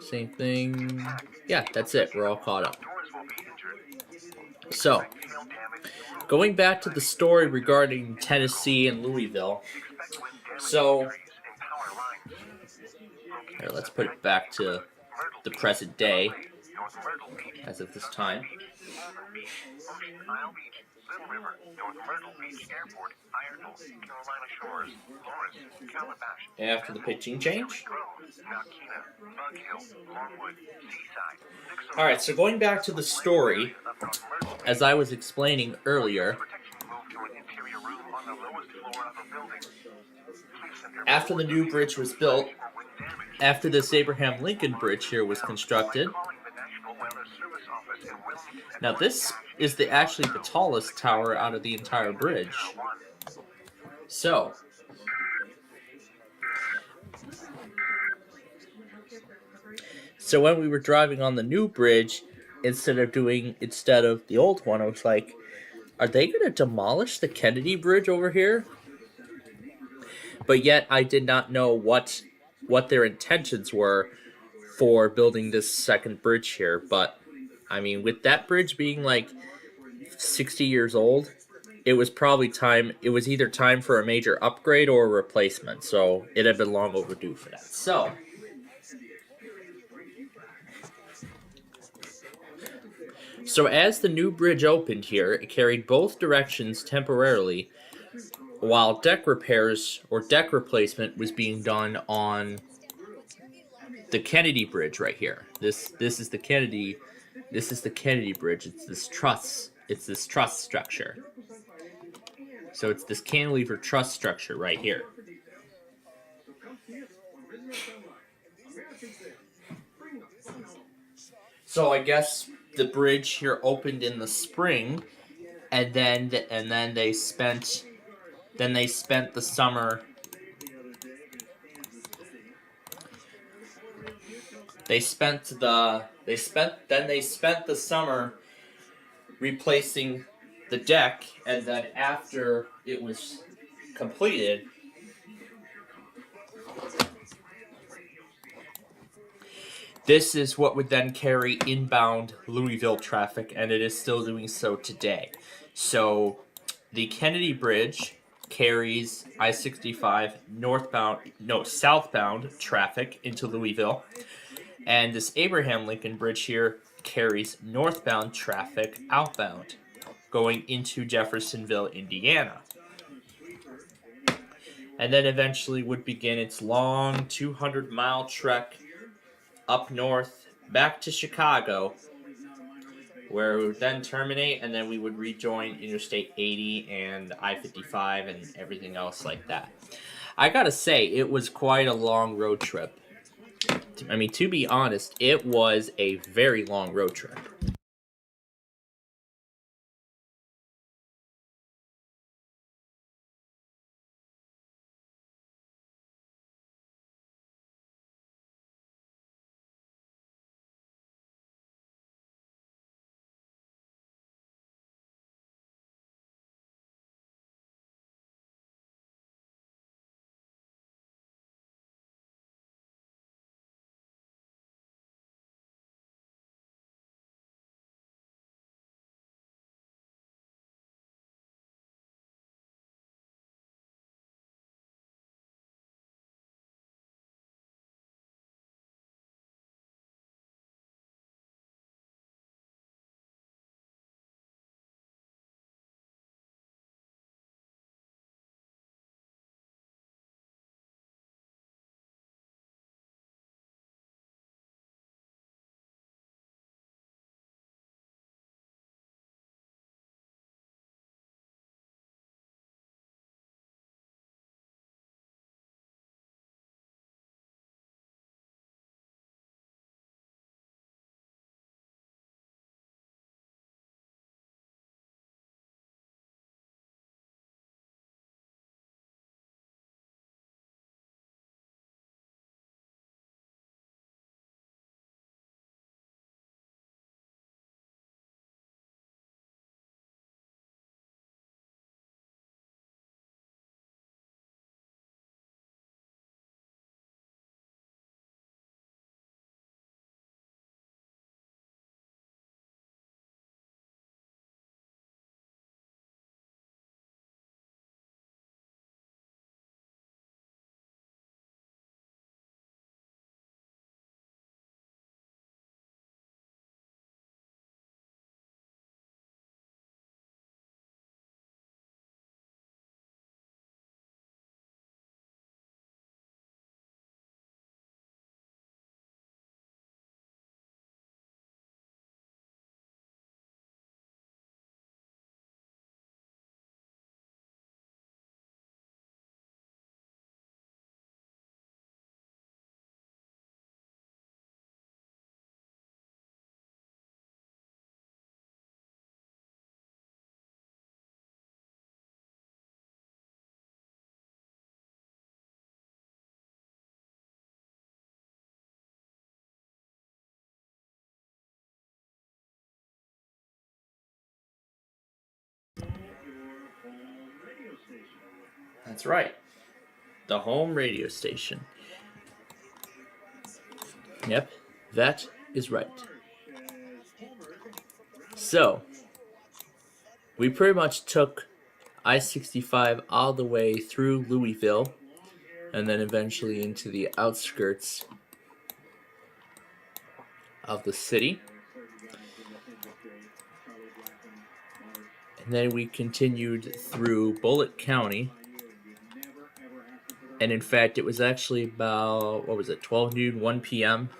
Same thing. Yeah, that's it. We're all caught up. So, going back to the story regarding Tennessee and Louisville. So, here, let's put it back to the present day, as of this time. After the pitching change. Alright, so going back to the story, as I was explaining earlier, After the new bridge was built, after this Abraham Lincoln Bridge here was constructed. Now this is actually the tallest tower out of the entire bridge. So when we were driving on the new bridge, instead of the old one, I was like, are they going to demolish the Kennedy Bridge over here? But yet I did not know what their intentions were for building this second bridge here. But I mean, with that bridge being like 60 years old, it was probably time. It was either time for a major upgrade or a replacement. So it had been long overdue for that. So as the new bridge opened here, it carried both directions temporarily, while deck repairs or deck replacement was being done on the Kennedy Bridge right here. This is the Kennedy Bridge. It's this truss structure. So it's this cantilever truss structure right here. So I guess the bridge here opened in the spring, and then they spent the summer. They spent the summer replacing the deck, and then after it was completed, this is what would then carry inbound Louisville traffic, and it is still doing so today. So the Kennedy Bridge carries I-65 southbound traffic into Louisville, and this Abraham Lincoln Bridge here carries northbound traffic outbound, going into Jeffersonville, Indiana. And then eventually would begin its long 200-mile trek up north back to Chicago, where it would then terminate, and then we would rejoin Interstate 80 and I-55 and everything else like that. I gotta say, it was quite a long road trip. I mean, to be honest, it was a very long road trip. That's right. The home radio station. Yep, that is right. So, we pretty much took I-65 all the way through Louisville and then eventually into the outskirts of the city. And then we continued through Bullitt County. And in fact, it was actually about, 12 noon, 1 p.m.?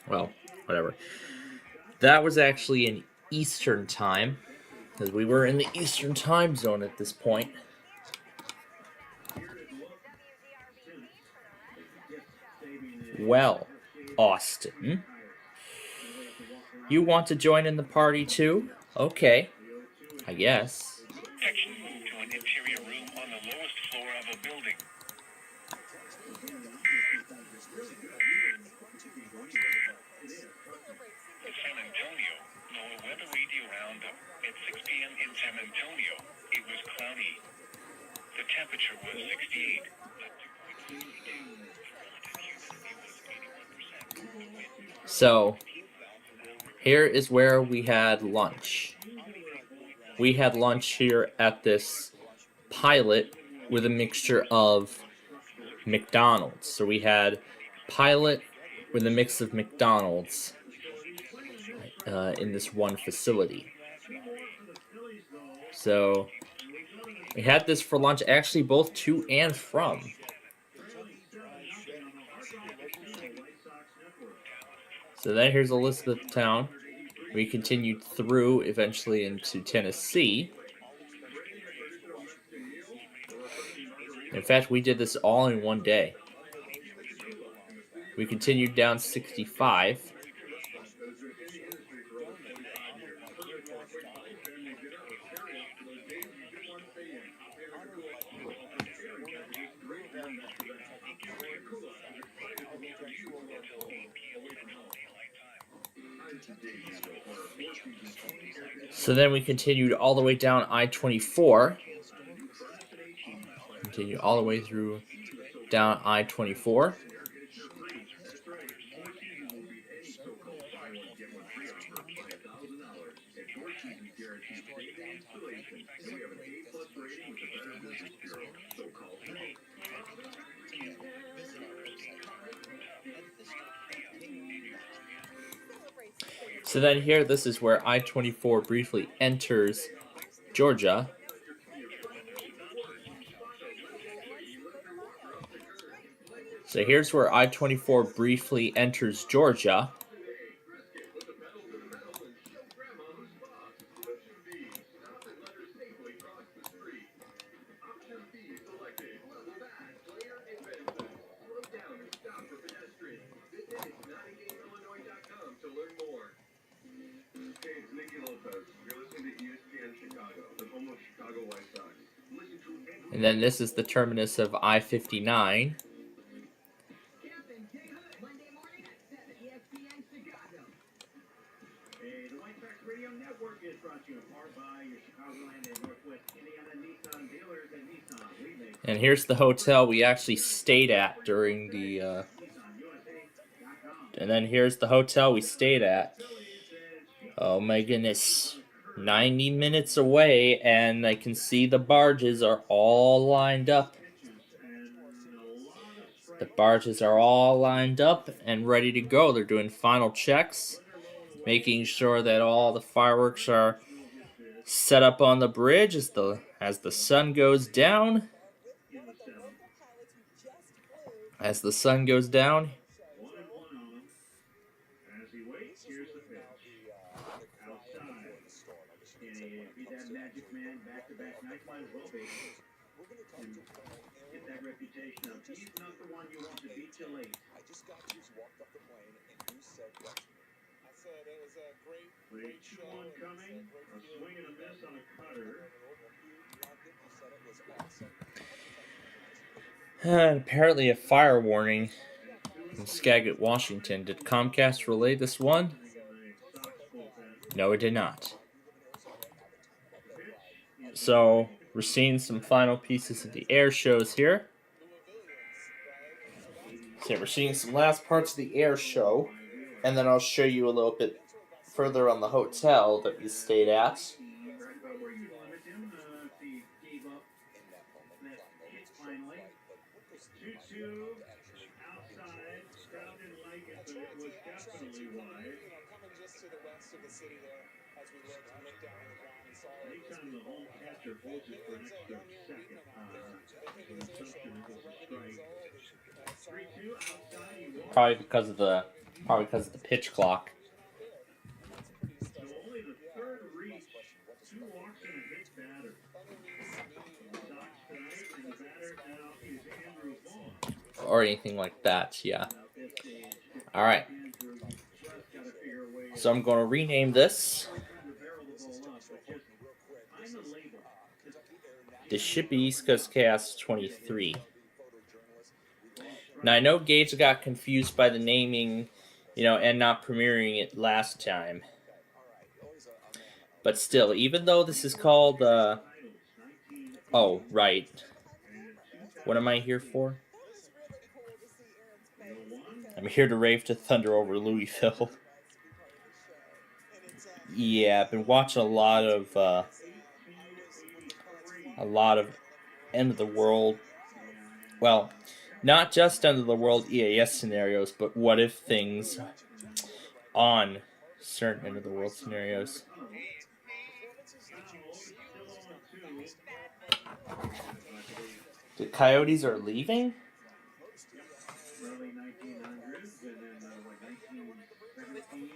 Well, whatever. That was actually in Eastern time, because we were in the Eastern time zone at this point. Well, Austin, you want to join in the party too? Okay, I guess. Section move to an interior room on the lowest floor of a building. San Antonio, NOAA weather radio roundup. At 6 p.m. in San Antonio, it was cloudy. The temperature was 68. So, here is where we had lunch. We had lunch here at this Pilot with a mixture of McDonald's. So we had Pilot with a mix of McDonald's in this one facility. So we had this for lunch, actually both to and from. So then here's Elizabethtown. We continued through eventually into Tennessee. In fact, we did this all in one day. We continued down 65. So then we continued all the way down I-24. Continue all the way through down I-24. So then here, this is where I-24 briefly enters Georgia. So here's where I-24 briefly enters Georgia. And then this is the terminus of I-59. And here's the hotel we actually stayed at during the, and then here's the hotel we stayed at. Oh my goodness. 90 minutes away, and I can see the barges are all lined up. The barges are all lined up and ready to go. They're doing final checks, making sure that all the fireworks are set up on the bridge as the sun goes down. As the sun goes down. And apparently a fire warning in Skagit, Washington. Did Comcast relay this one? No, it did not. So we're seeing some final pieces of the air shows here. So we're seeing some last parts of the air show, and then I'll show you a little bit further on the hotel that we stayed at. Right about where you limit him, so you gave up that hit finally. 2-2, outside, crowd didn't like it, but it was definitely wide. Coming just to the west of the city there, as we looked down on the ground and saw it. Anytime the home catcher holds it for an extra second, the assumption it was a strike. 3-2, outside, he walked. Probably because of the pitch clock. So only the third reach, 2 walks and a hit batter. The Sox tonight, and the batter now is Andrew Vaughn. Or anything like that, yeah. Alright. So I'm going to rename this. This should be East Coast Chaos 23. Now I know Gage got confused by the naming, and not premiering it last time. But still, even though this is called, oh, right. What am I here for? I'm here to rave to Thunder over Louisville. Yeah, I've been watching a lot of End of the World. Well, not just End of the World EAS scenarios, but what if things on certain End of the World scenarios. The Coyotes are leaving? Early 1900s, and then, 1917.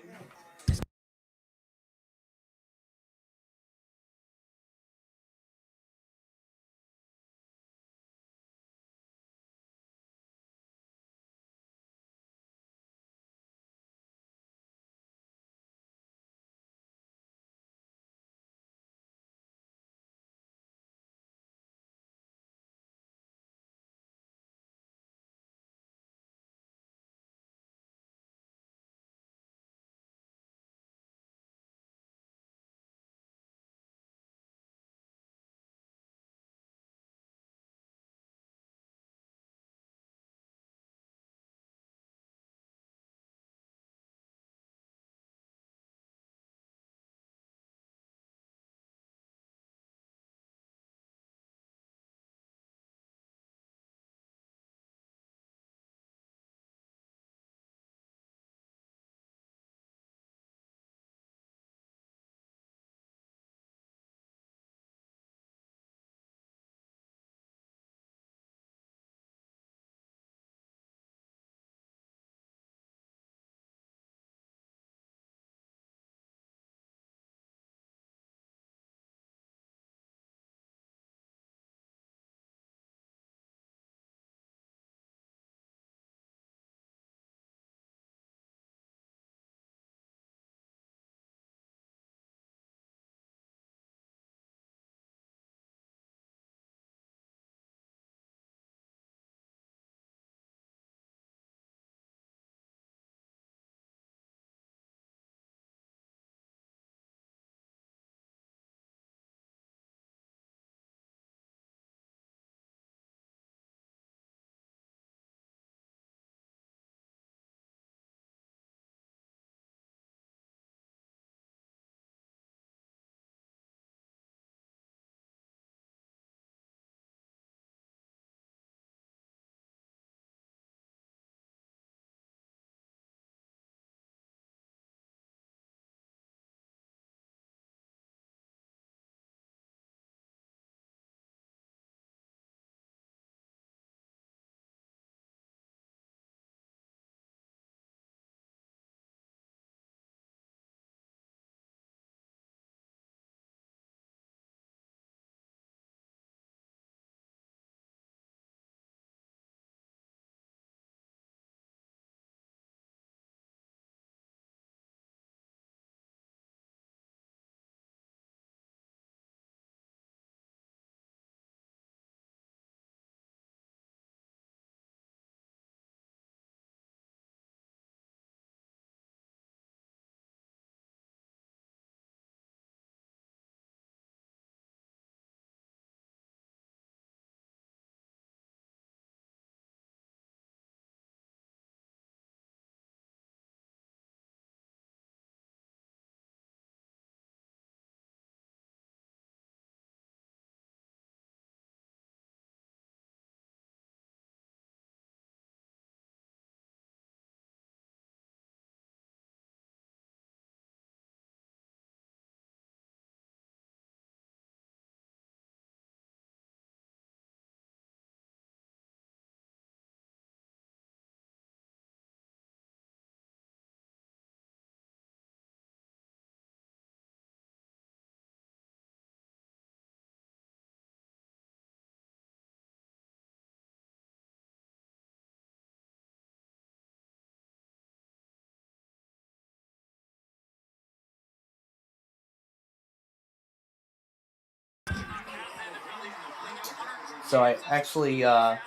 So I actually, I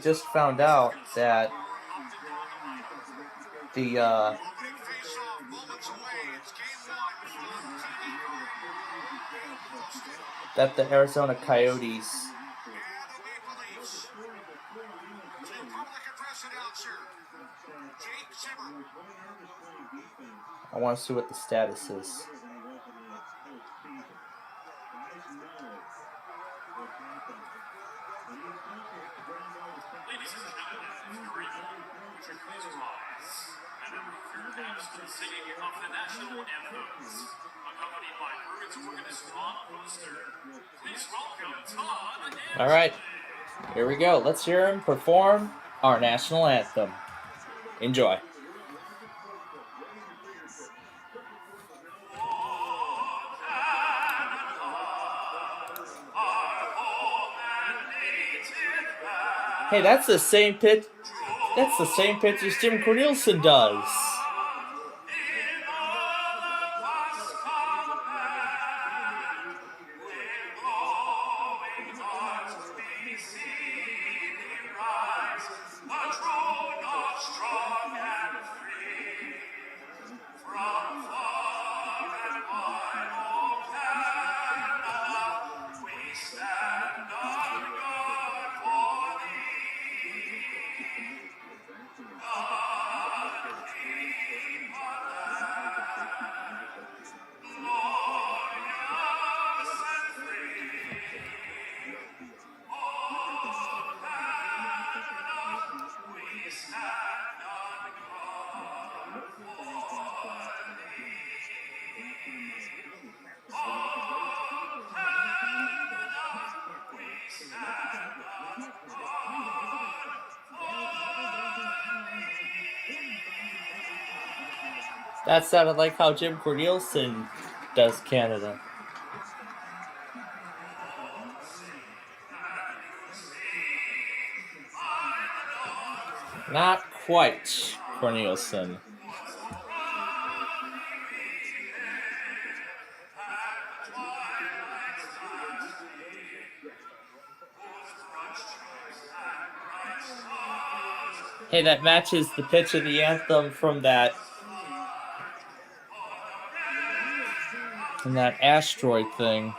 just found out that the, Arizona Coyotes, I want to see what the status is. Ladies and gentlemen, good evening. Introduce Rise, and a roofer comes to the singing of the national anthems, accompanied by Bruins organist Todd Poster. Please welcome Todd and All right, here we go. Let's hear him perform our national anthem. Enjoy. Hey, that's the same pitch. That's the same pitch as Jim Cornelison does. That sounded like how Jim Cornelison does Canada. Not quite, Cornelison. Hey, that matches the pitch of the anthem from that asteroid thing.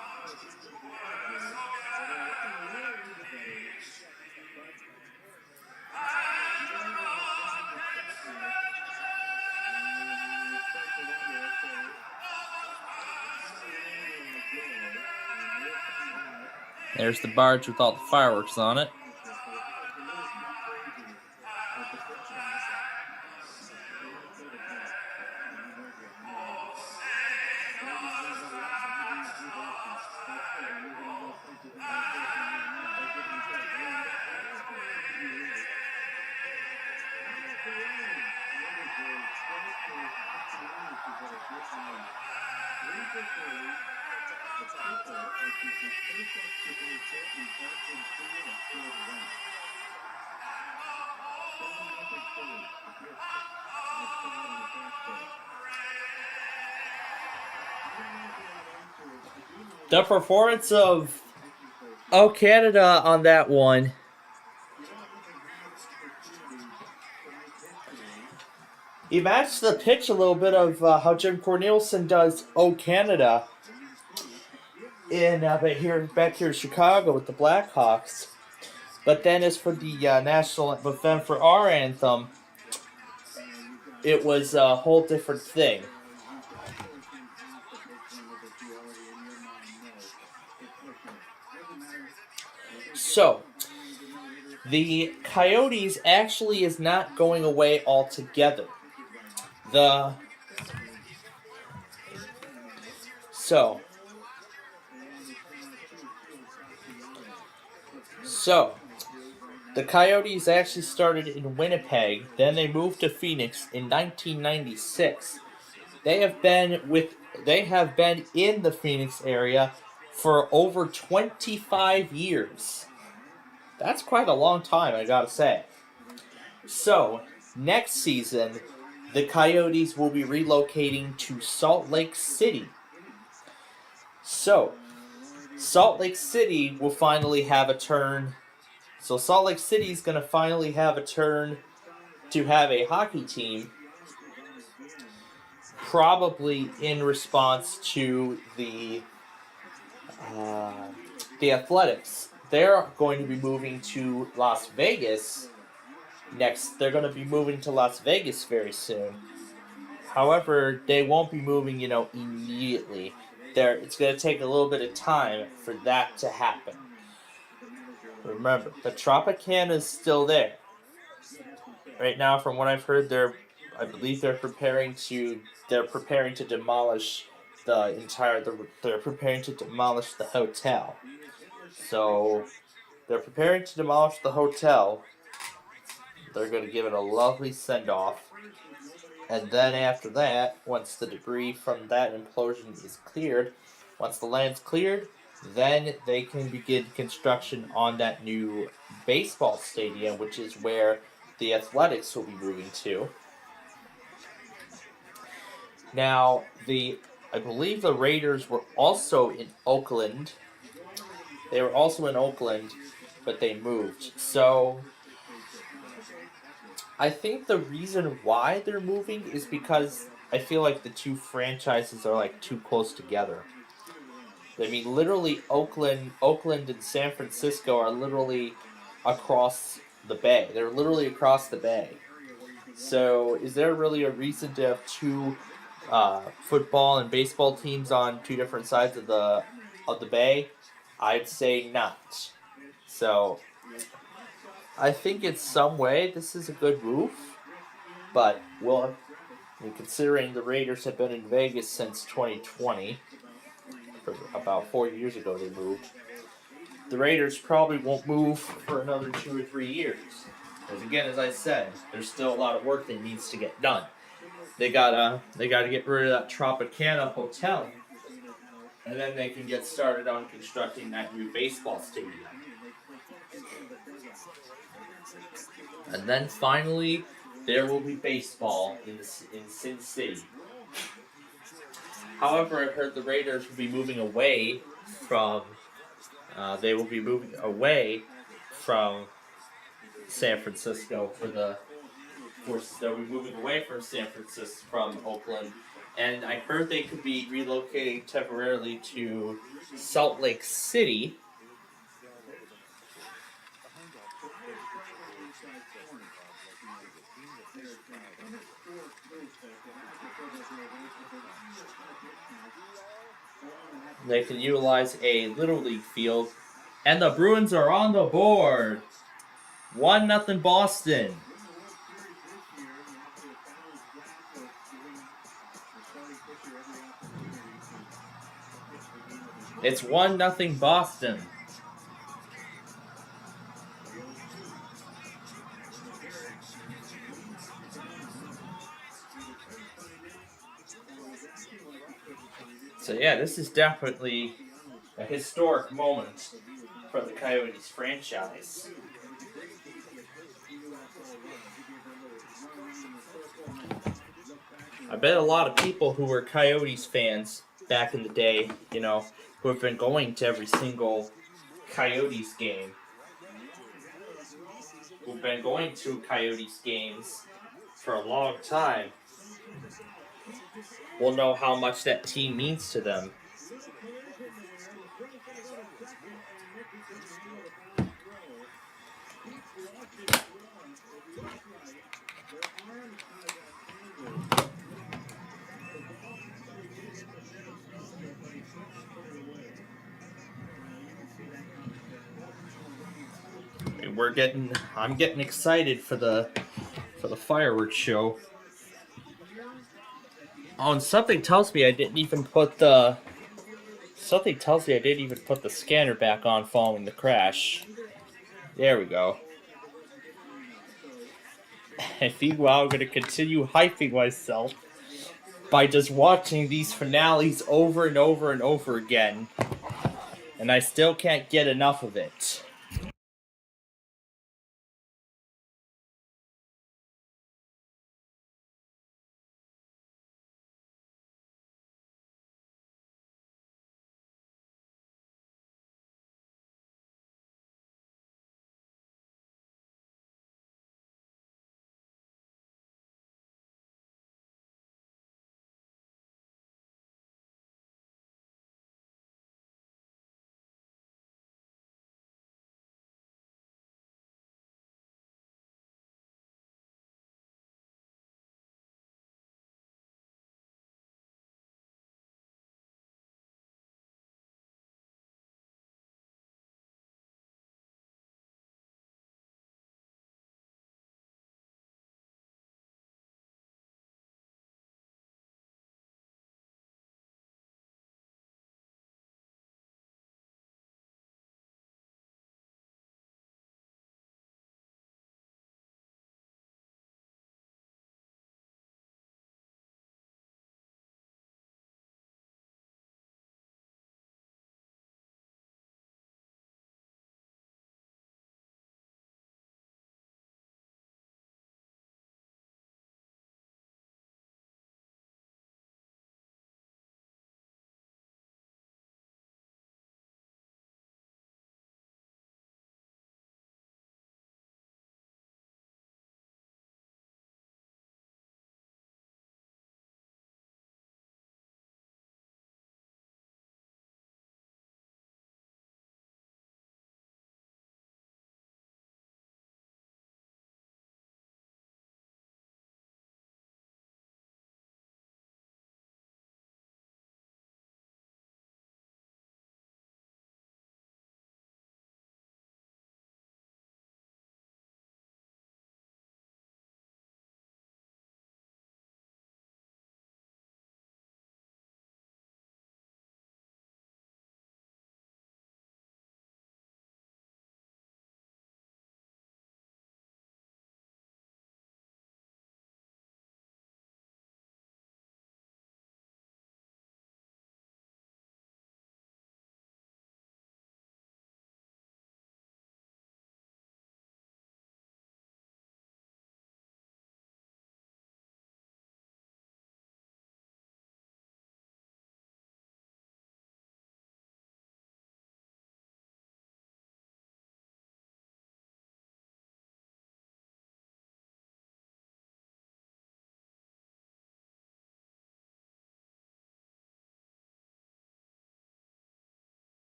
There's the barge with all the fireworks on it. The performance of Canada on that one. He matched the pitch a little bit of how Jim Cornelison does "Oh Canada" back here in Chicago with the Blackhawks. But then as for the but then for our anthem, it was a whole different thing. So, the Coyotes actually is not going away altogether. The Coyotes actually started in Winnipeg, then they moved to Phoenix in 1996. They have been in the Phoenix area for over 25 years. That's quite a long time, I gotta say. So, next season, the Coyotes will be relocating to Salt Lake City. So, Salt Lake City will finally have a turn. So Salt Lake City is going to finally have a turn to have a hockey team, probably in response to the Athletics. They're going to be moving to Las Vegas next. They're going to be moving to Las Vegas very soon. However, they won't be moving, immediately. It's going to take a little bit of time for that to happen. Remember, the Tropicana is still there. Right now, from what I've heard, I believe they're preparing to demolish they're preparing to demolish the hotel. So, they're preparing to demolish the hotel. They're going to give it a lovely send-off. And then after that, once the debris from that implosion is cleared, once the land's cleared, then they can begin construction on that new baseball stadium, which is where the Athletics will be moving to. Now, I believe the Raiders were also in Oakland. They were also in Oakland, but they moved. So, I think the reason why they're moving is because I feel like the two franchises are like too close together. I mean, literally, Oakland and San Francisco are literally across the bay. They're literally across the bay. So, is there really a reason to have two football and baseball teams on two different sides of the bay? I'd say not. So, I think in some way this is a good move, but considering the Raiders have been in Vegas since 2020, about 4 years ago they moved. The Raiders probably won't move for another 2 or 3 years. Because again, as I said, there's still a lot of work that needs to get done. They gotta get rid of that Tropicana hotel, and then they can get started on constructing that new baseball stadium. And then finally, there will be baseball in Sin City. However, I heard the Raiders will be moving away from. They will be moving away from San Francisco they'll be moving away from San Francisco, from Oakland, and I heard they could be relocating temporarily to Salt Lake City. They can utilize a Little League field, and the Bruins are on the board. 1-0 Boston. It's 1-0 Boston. So yeah, this is definitely a historic moment for the Coyotes franchise. I bet a lot of people who were Coyotes fans back in the day, who have been going to every single Coyotes game, who've been going to Coyotes games for a long time, will know how much that team means to them. I'm getting excited for the fireworks show. Oh, and something tells me I didn't even put the scanner back on following the crash. There we go. I think I'm going to continue hyping myself by just watching these finales over and over and over again. And I still can't get enough of it.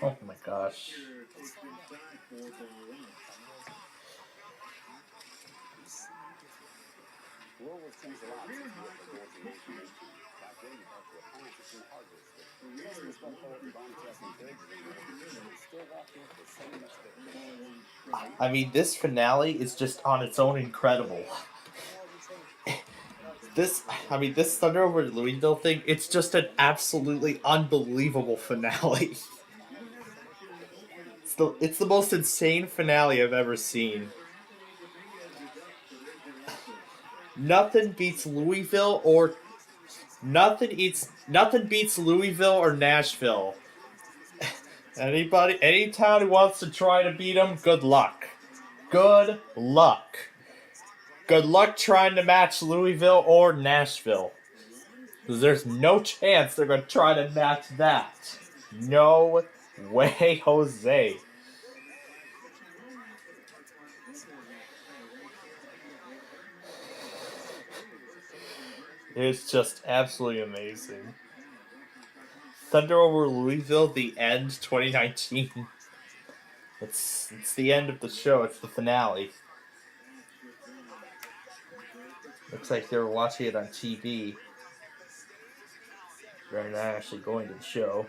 Oh my gosh. World War II's a lot to what we're going through information. Back then, you had to appliances and hardware store. This was one whole bomb testing building. They still walk in for so much better. I mean, this finale is just on its own incredible. This Thunder over Louisville thing, it's just an absolutely unbelievable finale. It's the most insane finale I've ever seen. Nothing beats Louisville or Nashville. Any town who wants to try to beat them, good luck. Good luck. Good luck trying to match Louisville or Nashville. Because there's no chance they're going to try to match that. No way, Jose. It's just absolutely amazing. Thunder over Louisville, the end, 2019. It's the end of the show. It's the finale. Looks like they were watching it on TV. They're not actually going to the show.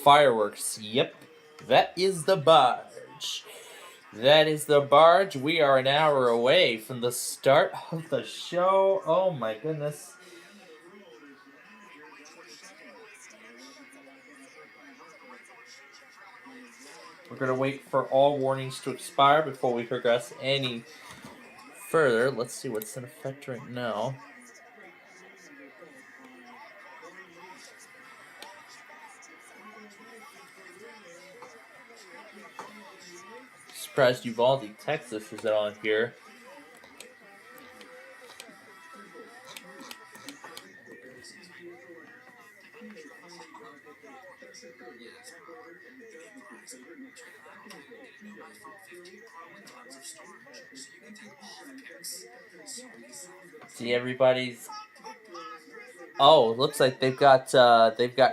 Fireworks. Yep. That is the barge. That is the barge. We are an hour away from the start of the show. Oh my goodness. We're going to wait for all warnings to expire before we progress any further. Let's see what's in effect right now. Surprised Uvalde, Texas isn't on here. See everybody's. Oh, looks like they've got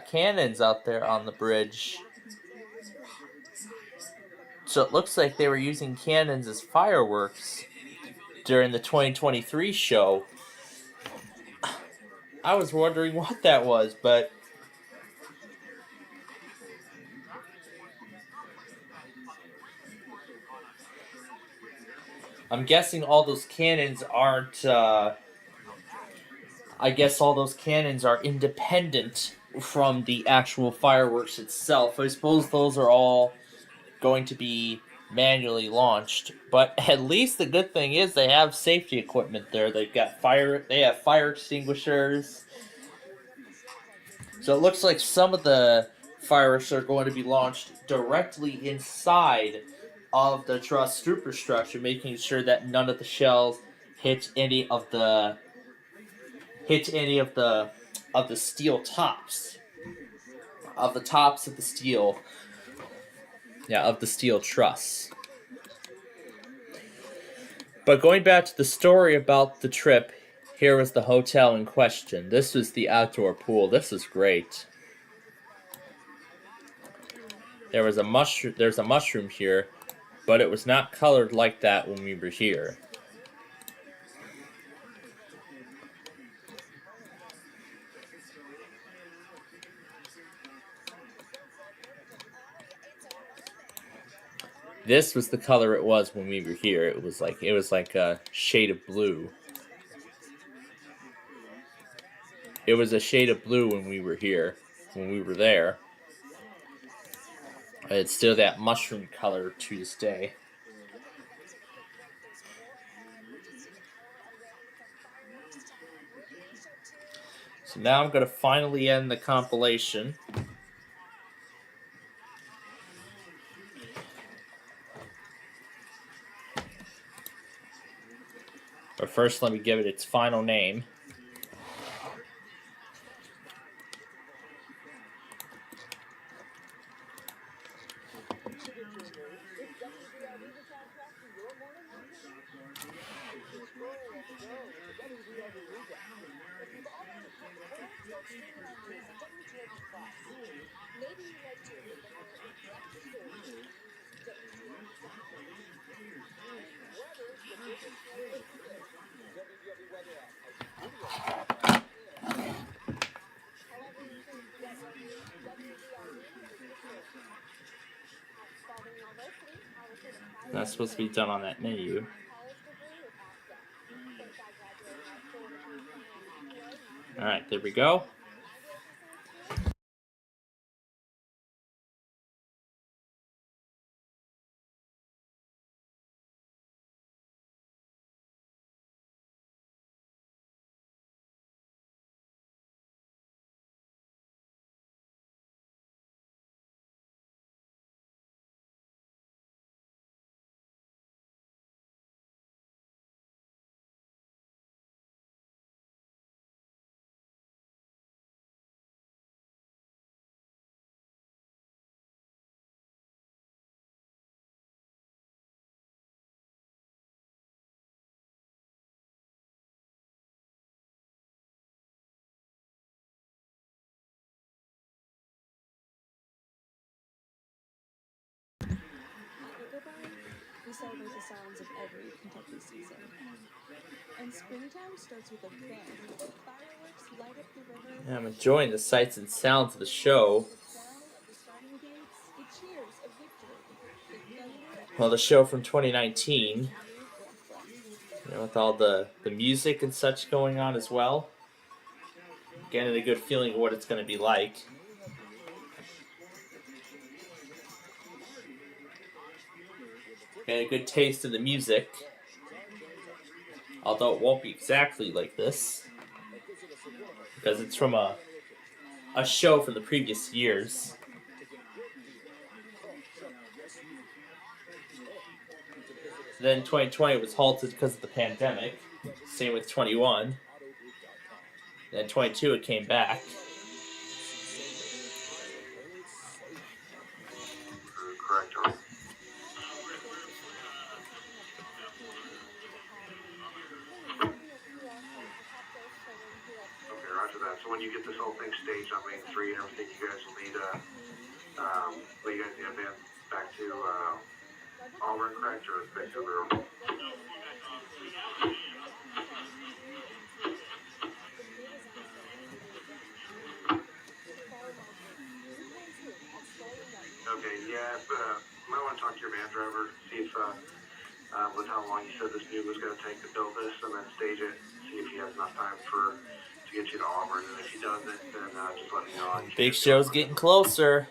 cannons out there on the bridge. So it looks like they were using cannons as fireworks during the 2023 show. I was wondering what that was, but I'm guessing all those cannons aren't. I guess all those cannons are independent from the actual fireworks itself. I suppose those are all going to be manually launched, but at least the good thing is they have safety equipment there. They have fire extinguishers. So it looks like some of the fireworks are going to be launched directly inside of the truss superstructure, making sure that none of the shells hit any of the steel tops. Of the tops of the steel. Yeah, of the steel truss. But going back to the story about the trip, here was the hotel in question. This was the outdoor pool. This is great. There's a mushroom here. But it was not colored like that when we were here. This was the color it was when we were here. It was like a shade of blue. It was a shade of blue when we were here, when we were there. It's still that mushroom color to this day. So now I'm going to finally end the compilation. But first, let me give it its final name. That's supposed to be done on that menu. Alright, there we go. We celebrate the sounds of every Kentucky season. And springtime starts with a bang. Fireworks light up the river. I'm enjoying the sights and sounds of the show. Well, the show from 2019, with all the music and such going on as well. Getting a good feeling of what it's going to be like. Getting a good taste of the music. Although it won't be exactly like this. Because it's from a show from the previous years. Then 2020 was halted because of the pandemic. Same with 21. Then 22 it came back. Correct. Okay, roger that. So when you get this whole thing staged on main 3 and everything, you guys will need what you guys need to advance back to Auburn, correct, or back to River? Okay, yeah, might want to talk to your van driver, see if with how long you said this move was going to take to build this, and then stage it, see if he has enough time to get you to Auburn, and if he doesn't, then just let me know. Big show's getting closer.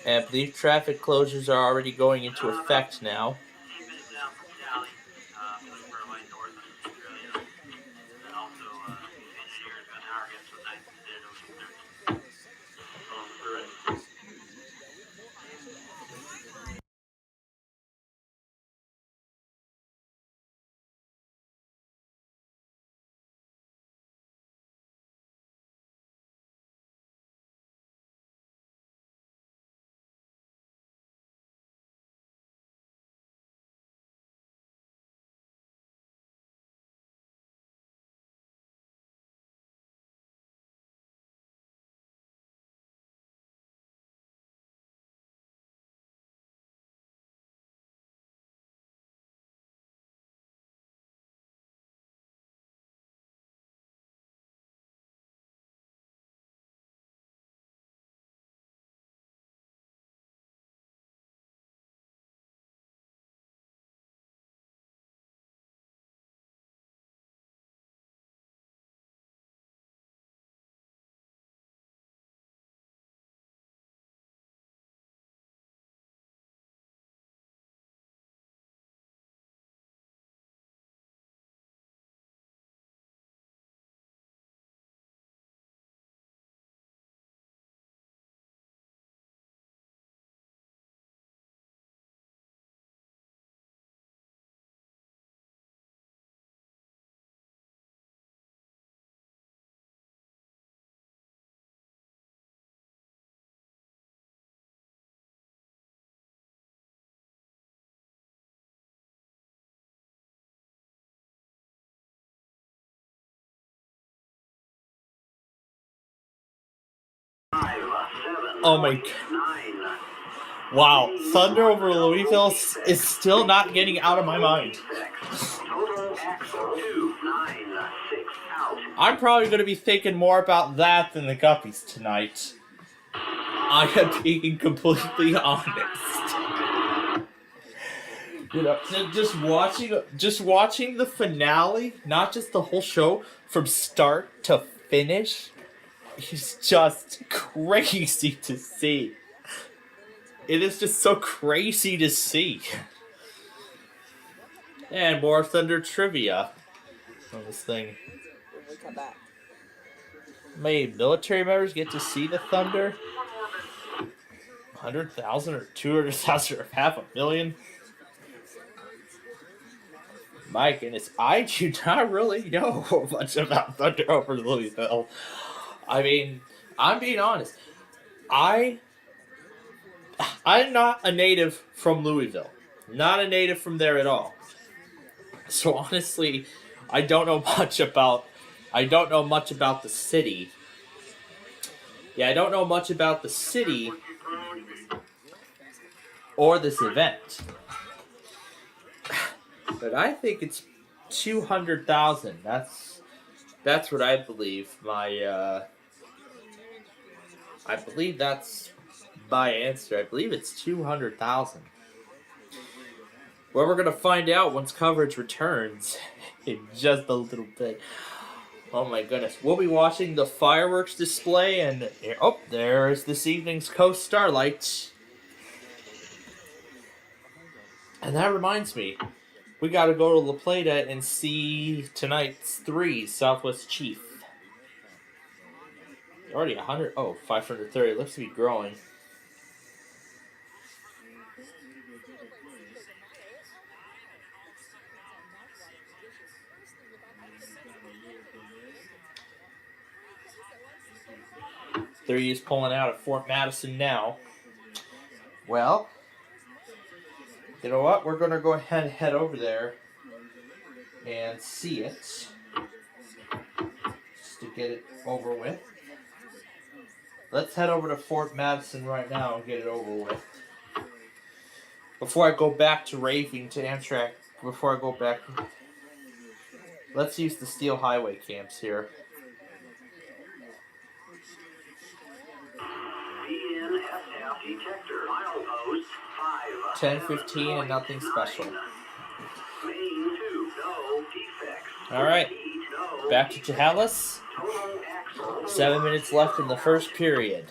And I believe traffic closures are already going into effect now. Oh my god. Wow, Thunder over Louisville is still not getting out of my mind. I'm probably going to be thinking more about that than the Guppies tonight. I am being completely honest. You know, just watching the finale, not just the whole show, from start to finish, is just crazy to see. It is just so crazy to see. And more Thunder trivia on this thing. When we come back. May military members get to see the Thunder? 100,000 or 200,000 or 500,000? My goodness, I do not really know much about Thunder over Louisville. I mean, I'm being honest. I'm not a native from Louisville. Not a native from there at all. So honestly, I don't know much about the city. Yeah, I don't know much about the city or this event. But I think it's 200,000. That's what I believe. I believe that's my answer. I believe it's 200,000. Well, we're gonna find out once coverage returns in just a little bit. Oh my goodness. We'll be watching the fireworks display, and oh, there's this evening's Coast Starlight. And that reminds me, we gotta go to La Plata and see tonight's 3 Southwest Chief. Already 530. Looks to be growing. Three is pulling out at Fort Madison now. Well, you know what? We're going to go ahead and head over there and see it. Just to get it over with. Let's head over to Fort Madison right now and get it over with. Before I go back to raving to Amtrak, let's use the Steel Highway camps here. 10:15 and nothing special. Alright, back to Chehalis. 7 minutes left in the first period.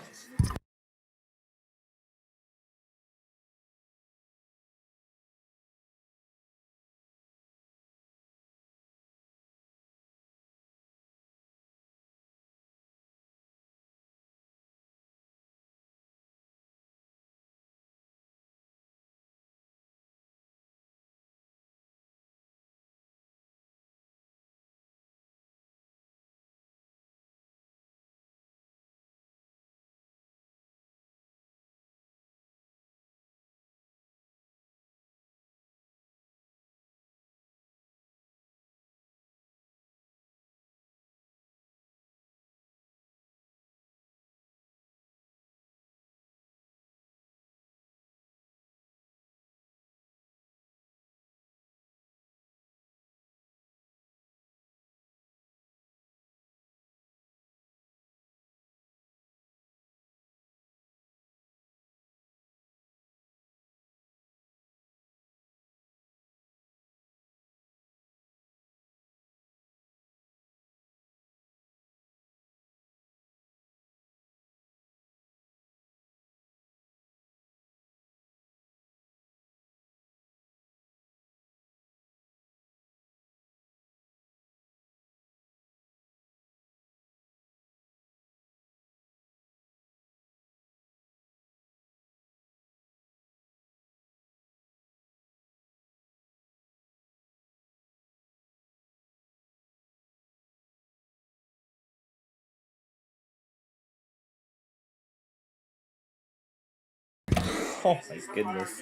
Oh my goodness.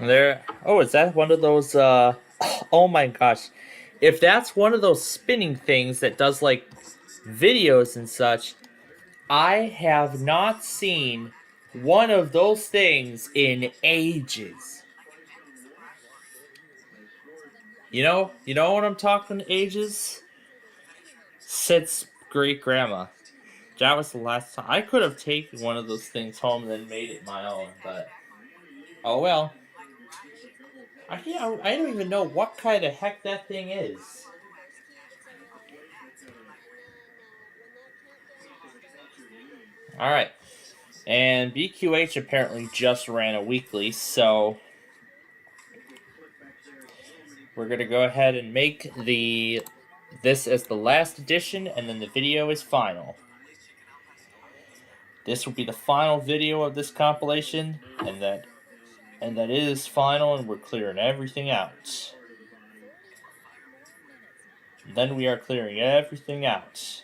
Is that one of those, oh my gosh. If that's one of those spinning things that does, like, videos and such, I have not seen one of those things in ages. You know what I'm talking ages? Since great grandma. That was the last time. I could have taken one of those things home and then made it my own, but oh well. I don't even know what kind of heck that thing is. Alright. And BQH apparently just ran a weekly, so we're gonna go ahead and make this as the last edition, and then the video is final. This will be the final video of this compilation, and that is final, and we're clearing everything out. And then we are clearing everything out.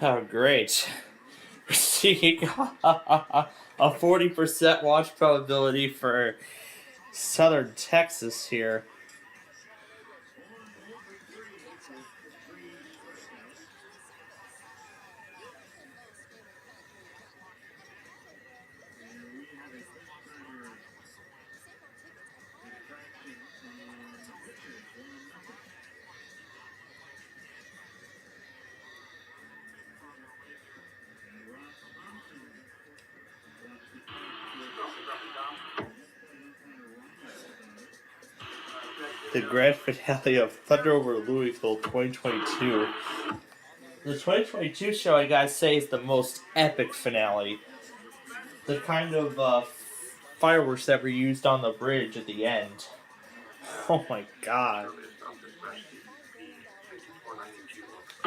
Oh, great. We're seeing a 40% watch probability for Southern Texas here. The grand finale of Thunder over Louisville 2022. The 2022 show, I gotta say, is the most epic finale. The kind of fireworks that were used on the bridge at the end. Oh my god.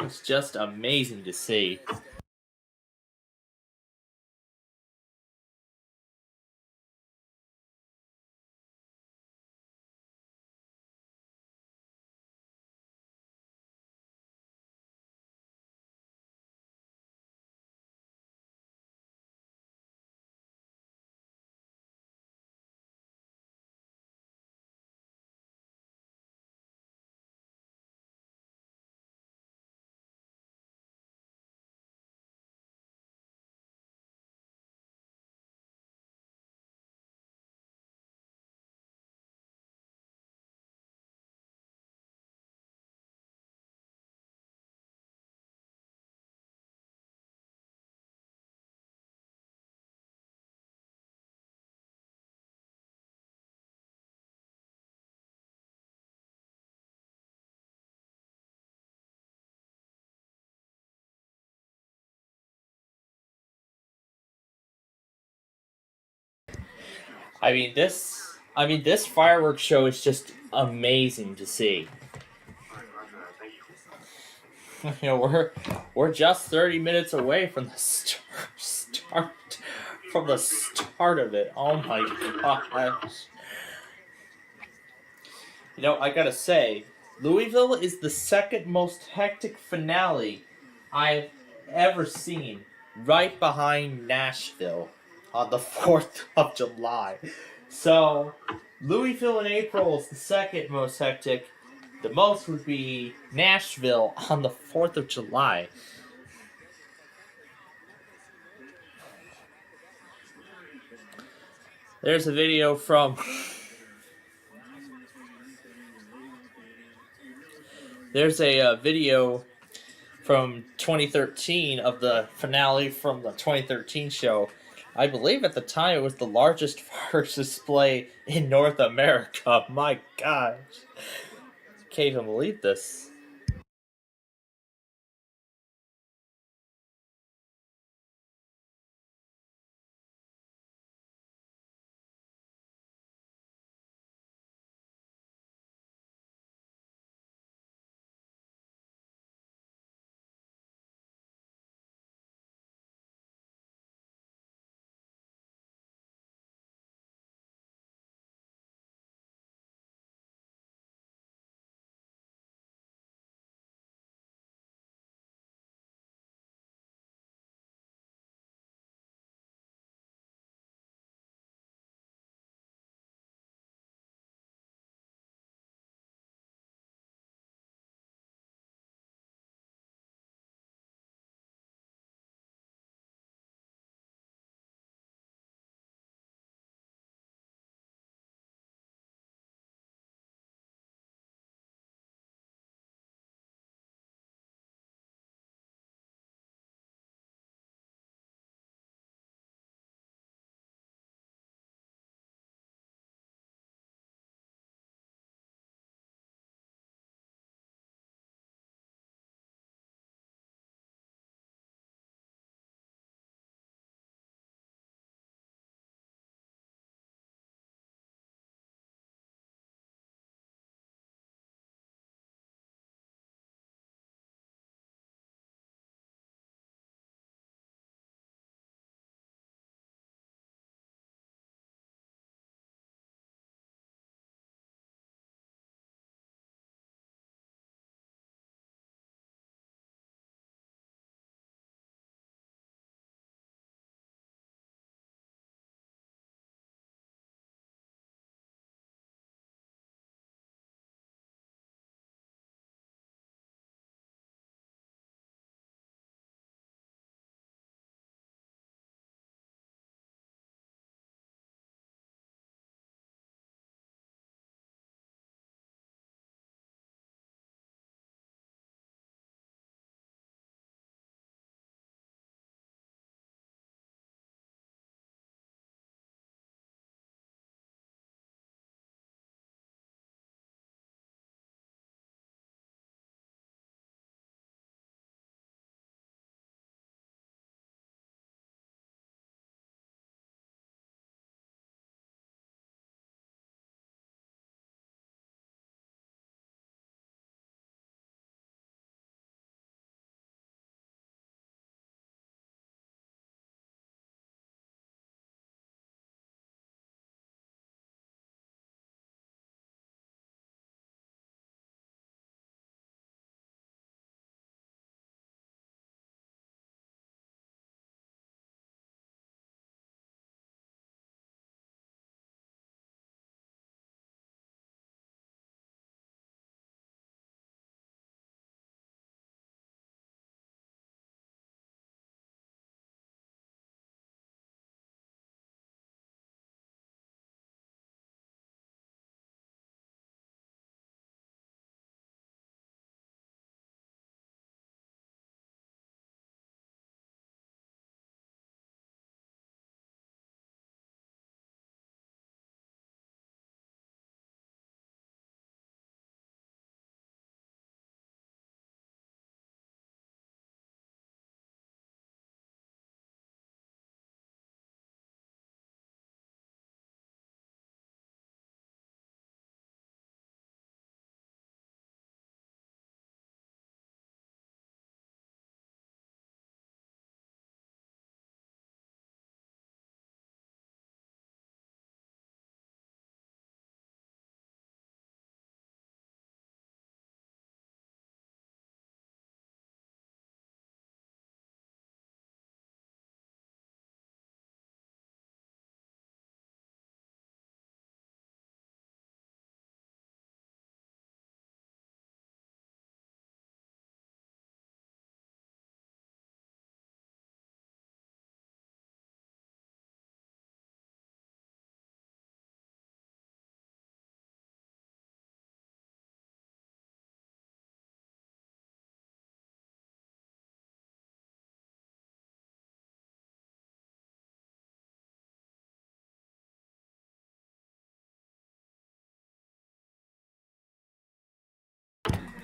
It's just amazing to see. This fireworks show is just amazing to see. We're just 30 minutes away from the start of it. Oh my gosh. I gotta say, Louisville is the second most hectic finale I've ever seen, right behind Nashville on the 4th of July. So, Louisville in April is the second most hectic. The most would be Nashville on the 4th of July. There's a video from... There's a video from 2013 of the finale from the 2013 show. I believe at the time it was the largest fireworks display in North America. My gosh. Can't even believe this.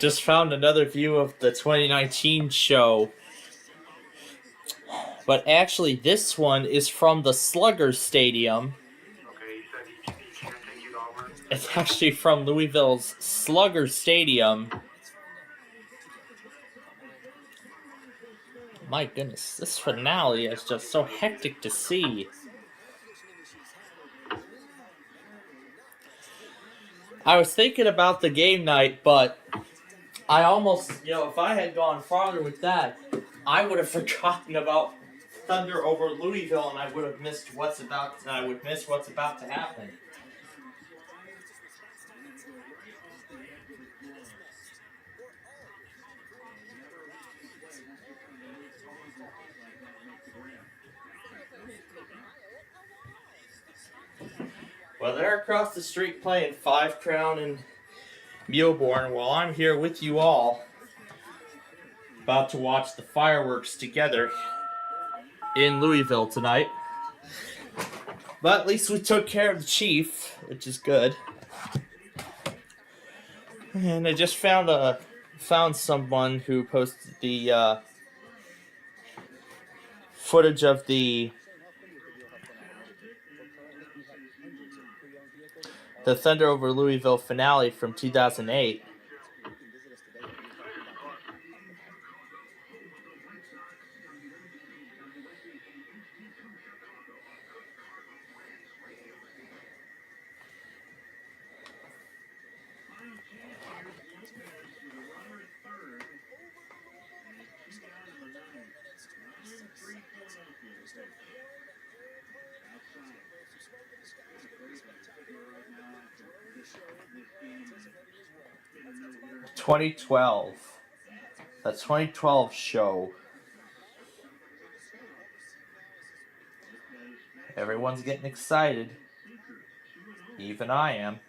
Just found another view of the 2019 show. But actually, this one is from the Slugger Stadium. Okay, you said you can't take it over? It's actually from Louisville's Slugger Stadium. My goodness, this finale is just so hectic to see. I was thinking about the game night, but I almost, if I had gone farther with that, I would have forgotten about Thunder over Louisville, and I would have missed what's about to happen. Well, they're across the street playing Five Crown and Muleborn while I'm here with you all, about to watch the fireworks together in Louisville tonight. But at least we took care of the Chief, which is good. And I just found someone who posted the footage of the Thunder over Louisville finale from 2008. The 2012 show. Everyone's getting excited. Even I am.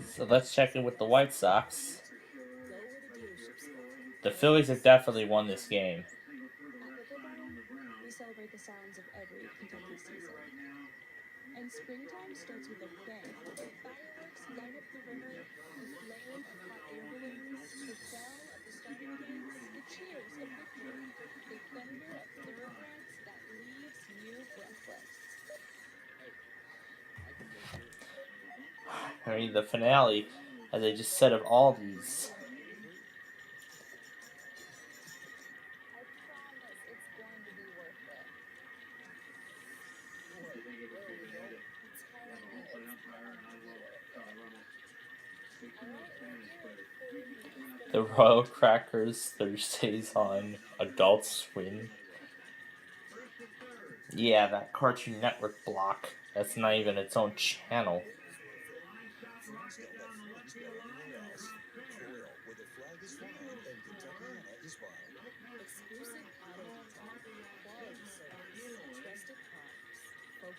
So let's check in with the White Sox. The Phillies have definitely won this game. We celebrate the sounds of every Kentucky season. And springtime starts with a bang. Fireworks light up the river, the flare of hot air balloons, the bell at the starting gates, the cheers of victory, the thunder of thoroughbreds that leaves you breathless. I mean, the finale, as I just said, of all these. The Royal Crackers Thursdays on Adult Swim. Yeah, that Cartoon Network block. That's not even its own channel.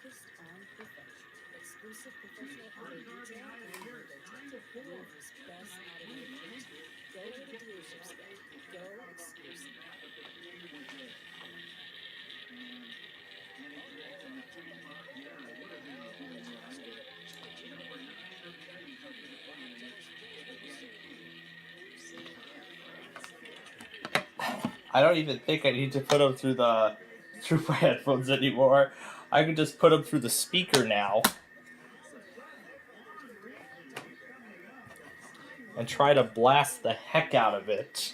focused on perfection. Exclusive professional auto detail and labor tech. Louisville's best automotive paint. Go where the dealerships go. Go exclusive. I don't even think I need to put them through my headphones anymore. I can just put them through the speaker now. And try to blast the heck out of it.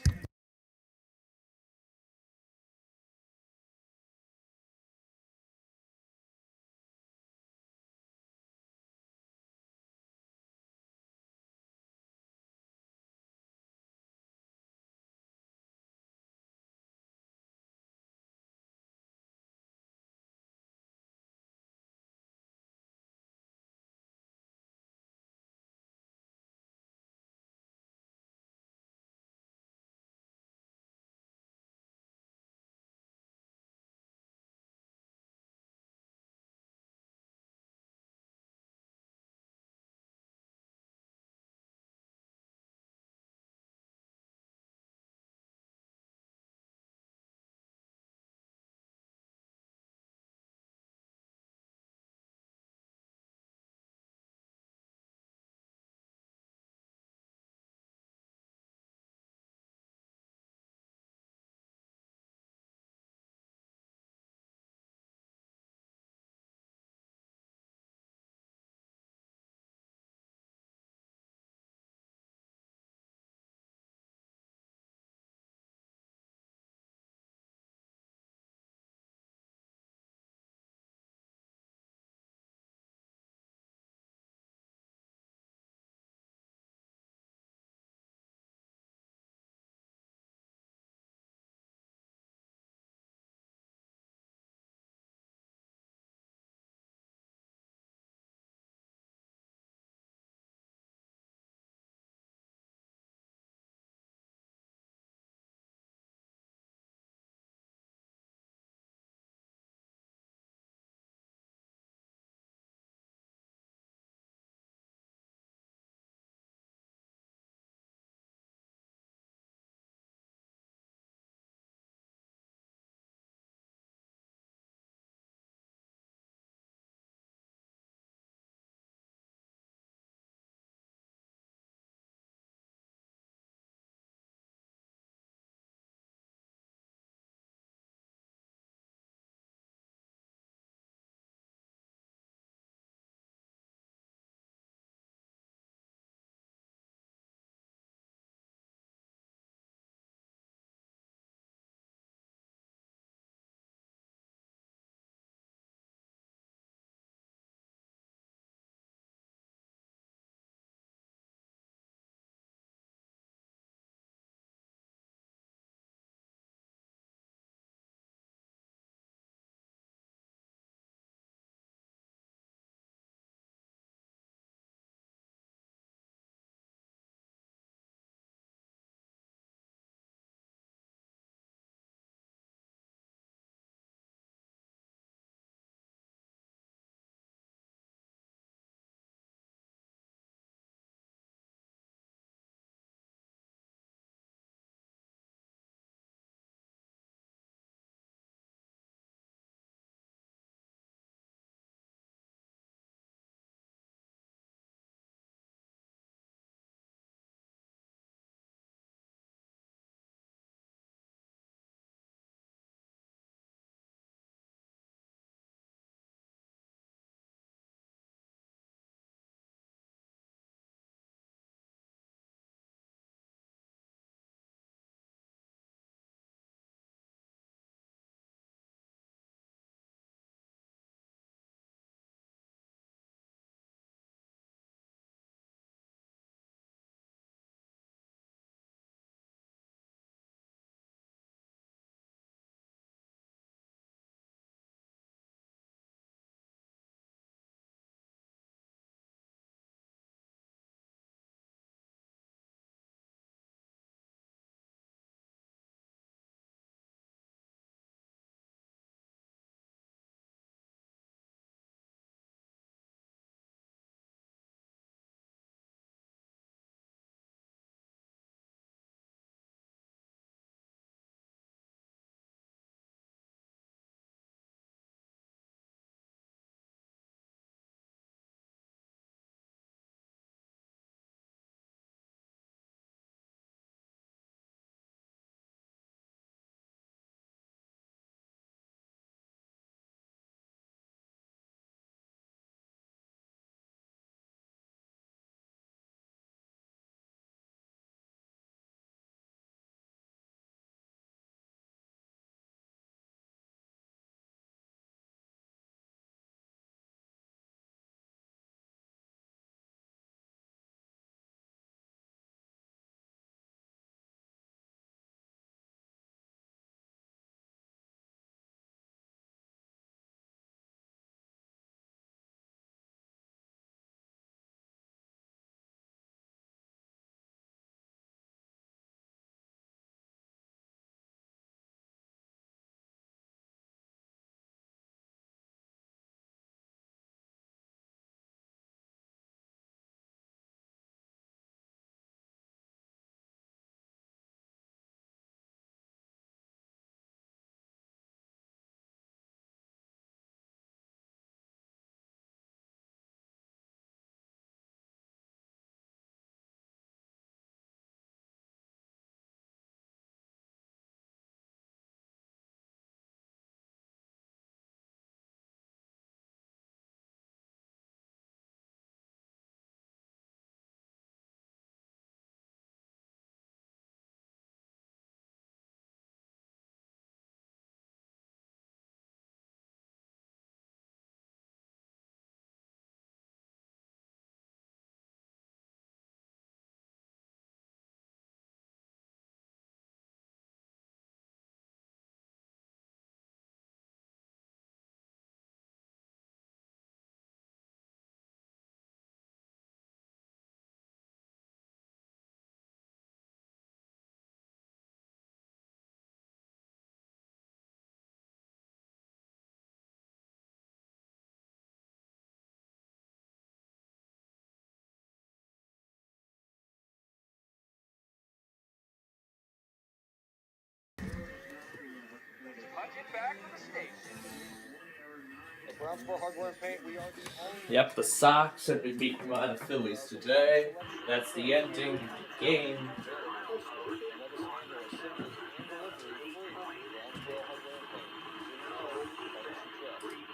Brownsboro Hardware and Paint, we are the only... Yep, the Sox have been beaten by the Phillies today. That's the ending of the game. Let us handle assembly and delivery free. Brownsboro Hardware and Paint. People you know, products you trust.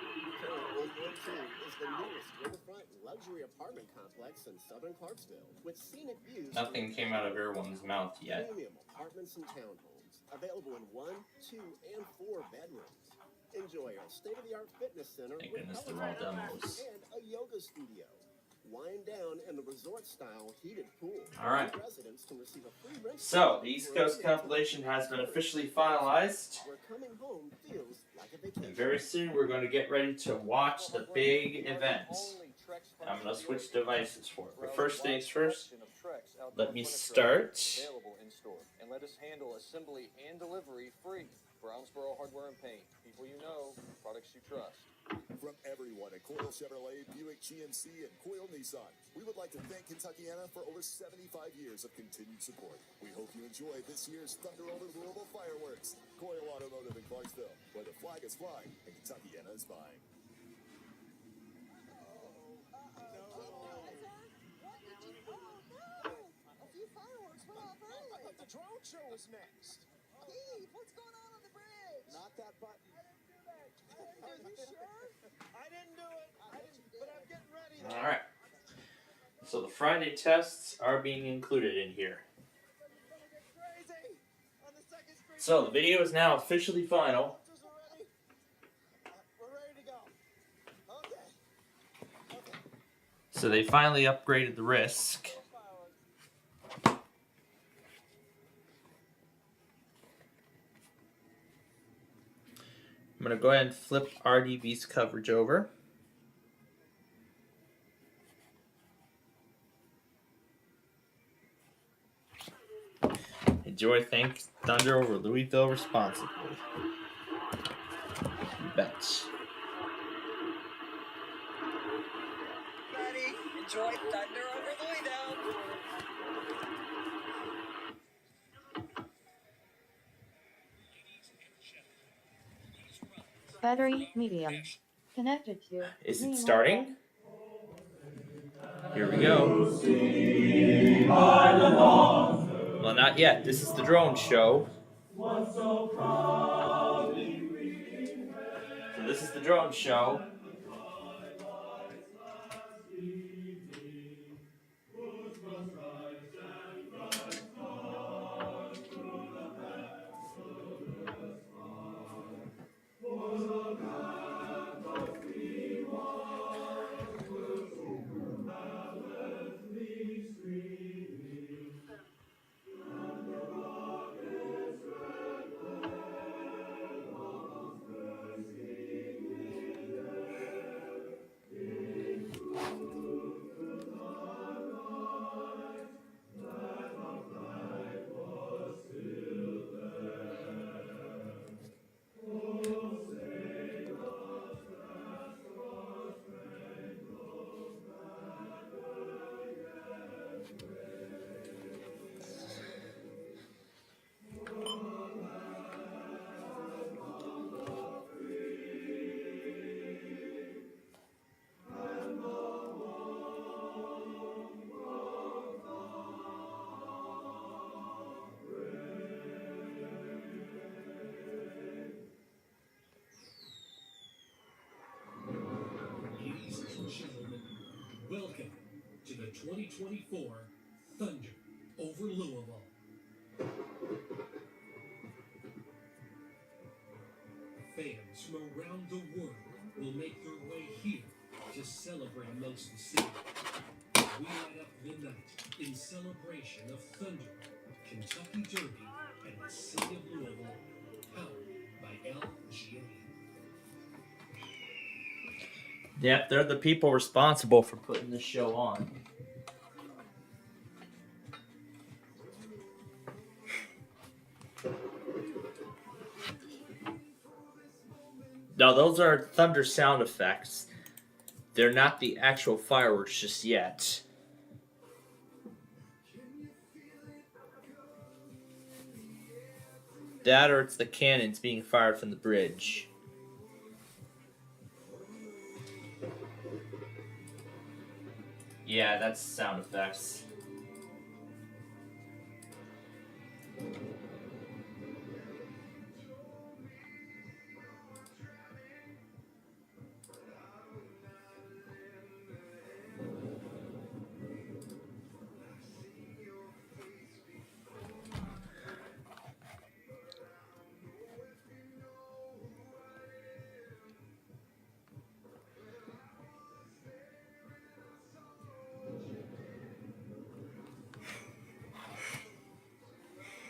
Coral Resort 2 is the newest riverfront luxury apartment complex in southern Clarksville with scenic views. Nothing came out of everyone's mouth yet. Premium apartments and townhomes available in 1, 2, and 4 bedrooms. Enjoy our state-of-the-art fitness center Thank with goodness they're all demos. and a yoga studio. Wind down in the resort-style heated pool. All right. Residents can receive a free rent. So, the East Coast compilation has been officially finalized. Where coming home feels like a vacation. And very soon we're going to get ready to watch the big event. I'm going to switch devices for it. But first things first, let me start. Available in store. And let us handle assembly and delivery free. Brownsboro Hardware and Paint. People you know, products you trust. From everyone at Coyle Chevrolet, Buick GMC, and Coyle Nissan, we would like to thank Kentuckiana for over 75 years of continued support. We hope you enjoy this year's Thunder Over Louisville fireworks. Coyle Automotive in Clarksville, where the flag is flying and Kentuckiana is buying. A few fireworks went off early. I thought the drone show was next. Steve, what's going on the bridge? Not that button. Are you sure? I didn't do it. But I'm getting ready. All right. So the Friday tests are being included in here. So the video is now officially final. We're ready to go. Okay. So they finally upgraded the risk. I'm going to go ahead and flip RDB's coverage over. Enjoy, thank Thunder over Louisville responsibly. You bet. Buddy, enjoy Thunder over Louisville. Battery medium. Connected to. Is it starting? Here we go. Well, not yet. This is the drone show. So this is the drone show. Welcome to the 2024 Thunder over Louisville. Fans from around the world will make their way here to celebrate amongst the city. We light up the night in celebration of Thunder, Kentucky Derby, and the city of Louisville, powered by LGA. Yep, they're the people responsible for putting this show on. Now, those are thunder sound effects. They're not the actual fireworks just yet. That or it's the cannons being fired from the bridge. Yeah, that's sound effects.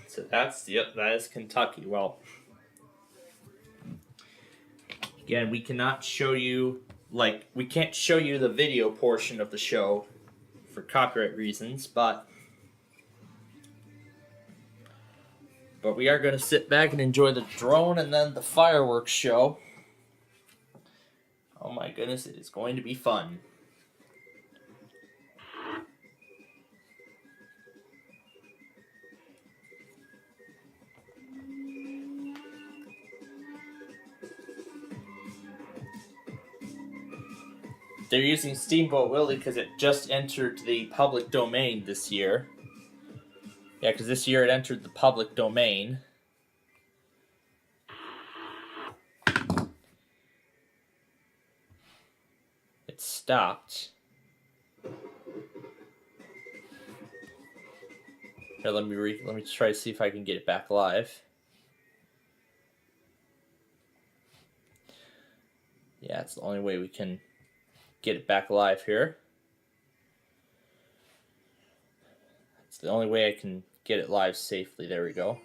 So that's, yep, that is Kentucky. Well, again, we cannot show you, like, we can't show you the video portion of the show for copyright reasons, but we are going to sit back and enjoy the drone and then the fireworks show. Oh my goodness, it is going to be fun. They're using Steamboat Willie because it just entered the public domain this year. Yeah, because this year it entered the public domain. It stopped. Here, let me try to see if I can get it back live. Yeah, it's the only way we can get it back live here. It's the only way I can get it live safely. There we go.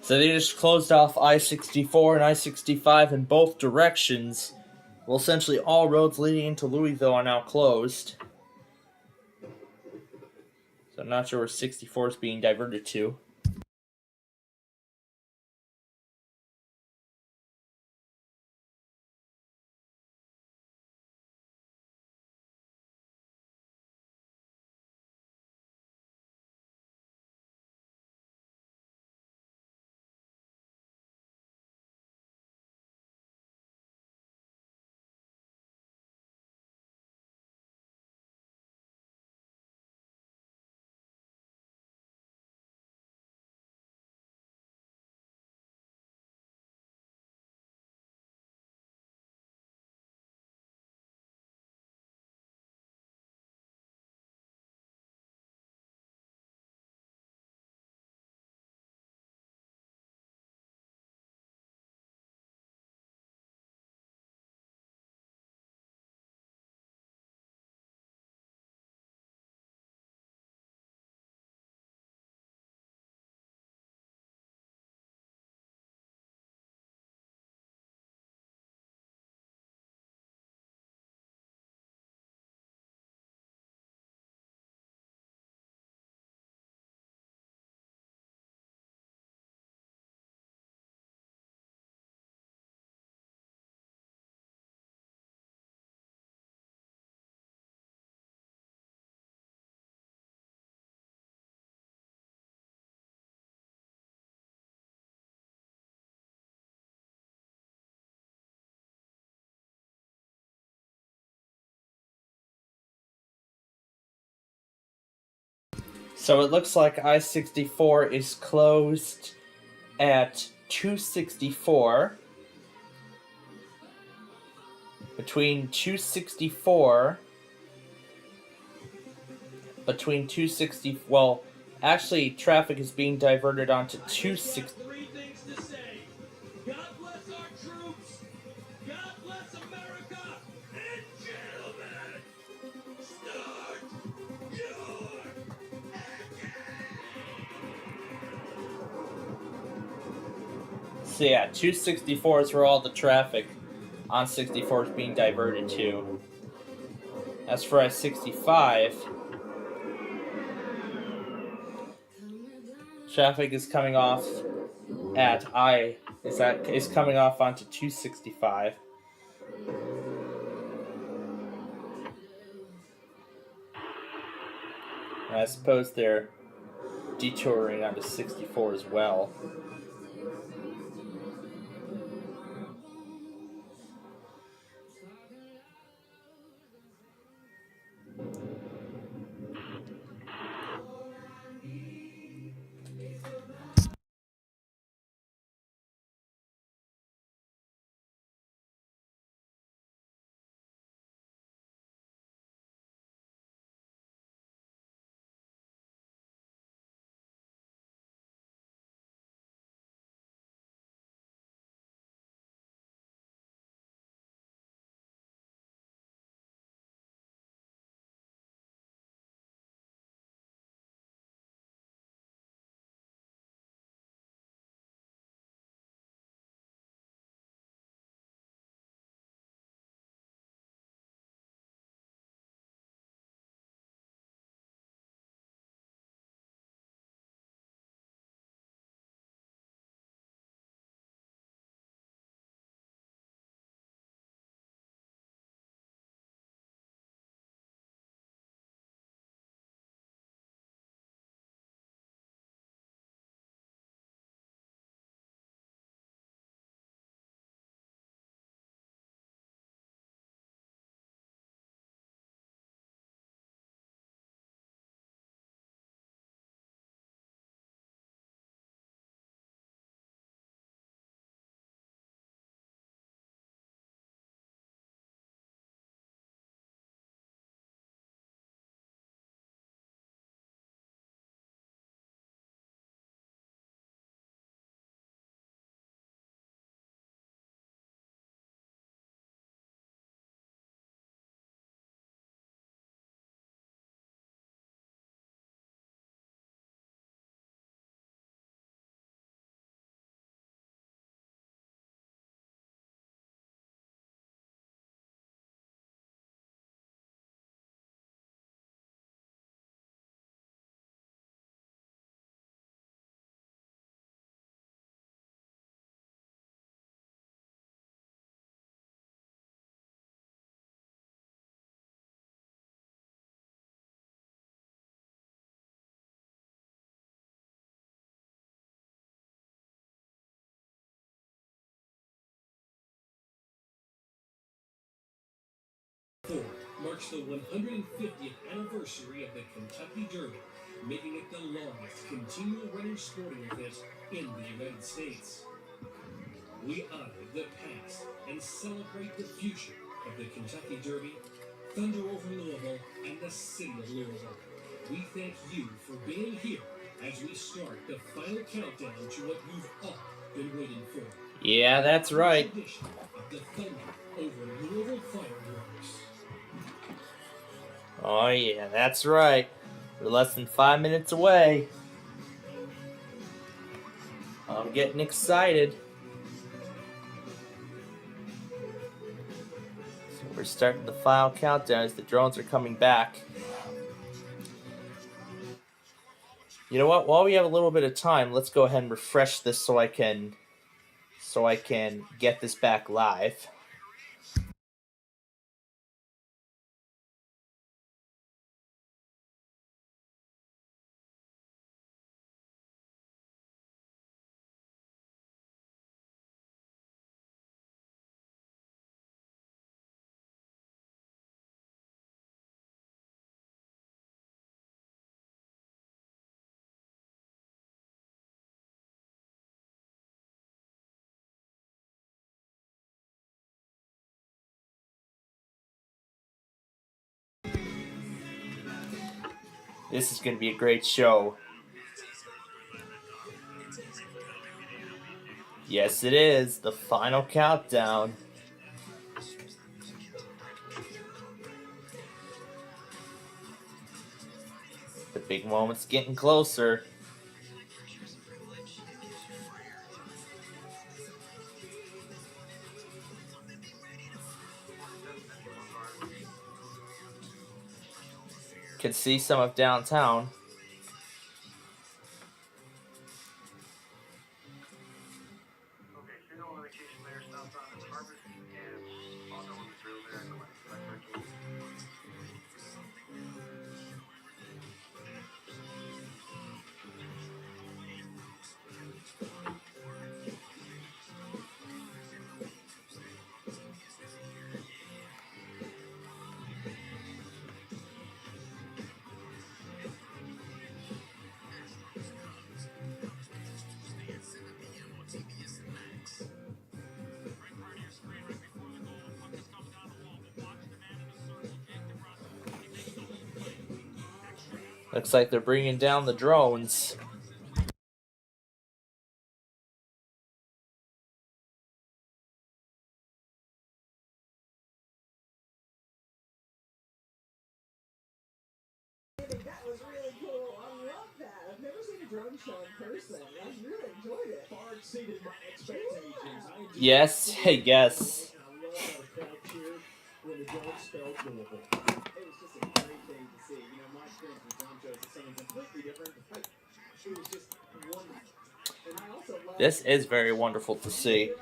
So they just closed off I-64 and I-65 in both directions. Well, essentially all roads leading into Louisville are now closed. So I'm not sure where 64 is being diverted to. So it looks like I-64 is closed at 264. Between 260, well, actually, traffic is being diverted onto 260. Three things to say. God bless our troops. God bless America. And gentlemen, start your So yeah, 264 is where all the traffic on 64 is being diverted to. As for I-65, traffic is coming off at is coming off onto 265. And I suppose they're detouring onto 64 as well. Marks the 150th anniversary of the Kentucky Derby, making it the longest continual running sporting event in the United States. We honor the past and celebrate the future of the Kentucky Derby, Thunder over Louisville, and the city of Louisville. We thank you for being here as we start the final countdown to what you've all been waiting for. Yeah, that's right. Edition of the Thunder over Louisville fireworks. Oh yeah, that's right. We're less than 5 minutes away. I'm getting excited. So we're starting the final countdown as the drones are coming back. You know what? While we have a little bit of time, let's go ahead and refresh this so I can get this back live. This is going to be a great show. Yes, it is. The final countdown. The big moment's getting closer. Can see some of downtown. Looks like they're bringing down the drones. That was really cool. I love that. I've never seen a drone show in person. I really enjoyed it. Far exceeded my expectations. Yes, yes. I love how the crowd cheered when the drone spelled Louisville. It was just a great thing to see. You know, my experience with drone shows is something completely different, but it was just wonderful. And I also love This is very wonderful to see.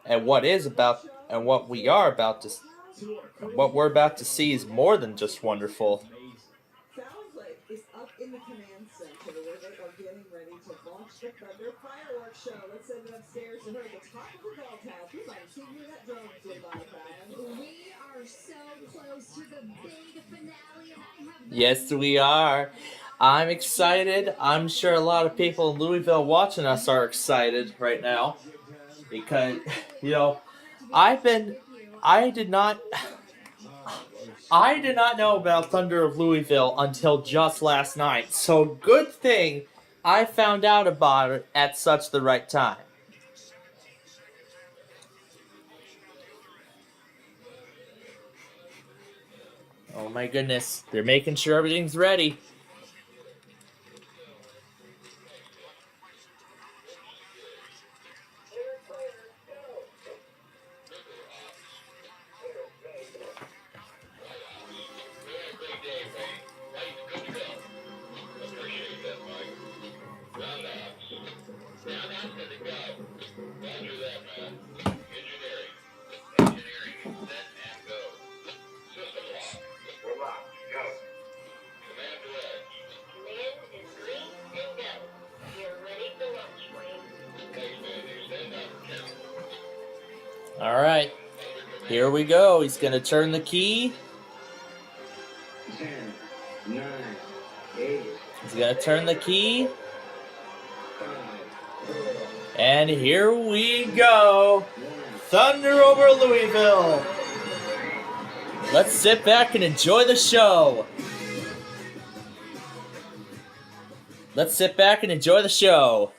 And what we're about to see is more than just wonderful. Sounds like it's up in the command center where they are getting ready to launch the Thunder fireworks show. Let's send it upstairs to her at the top of the bell tower. We might have seen you that drone flew by, Brian. We are so close to the big finale, and I have Yes, we are. I'm excited. I'm sure a lot of people in Louisville watching us are excited right now. Because, you know, I did not know about Thunder of Louisville until just last night. So good thing I found out about it at such the right time. Oh my goodness, they're making sure everything's ready. All right, here we go. He's going to turn the key. 10, 9, 8. He's going to turn the key. And here we go. Thunder over Louisville. Let's sit back and enjoy the show. Let's sit back and enjoy the show.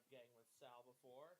getting with Sal before.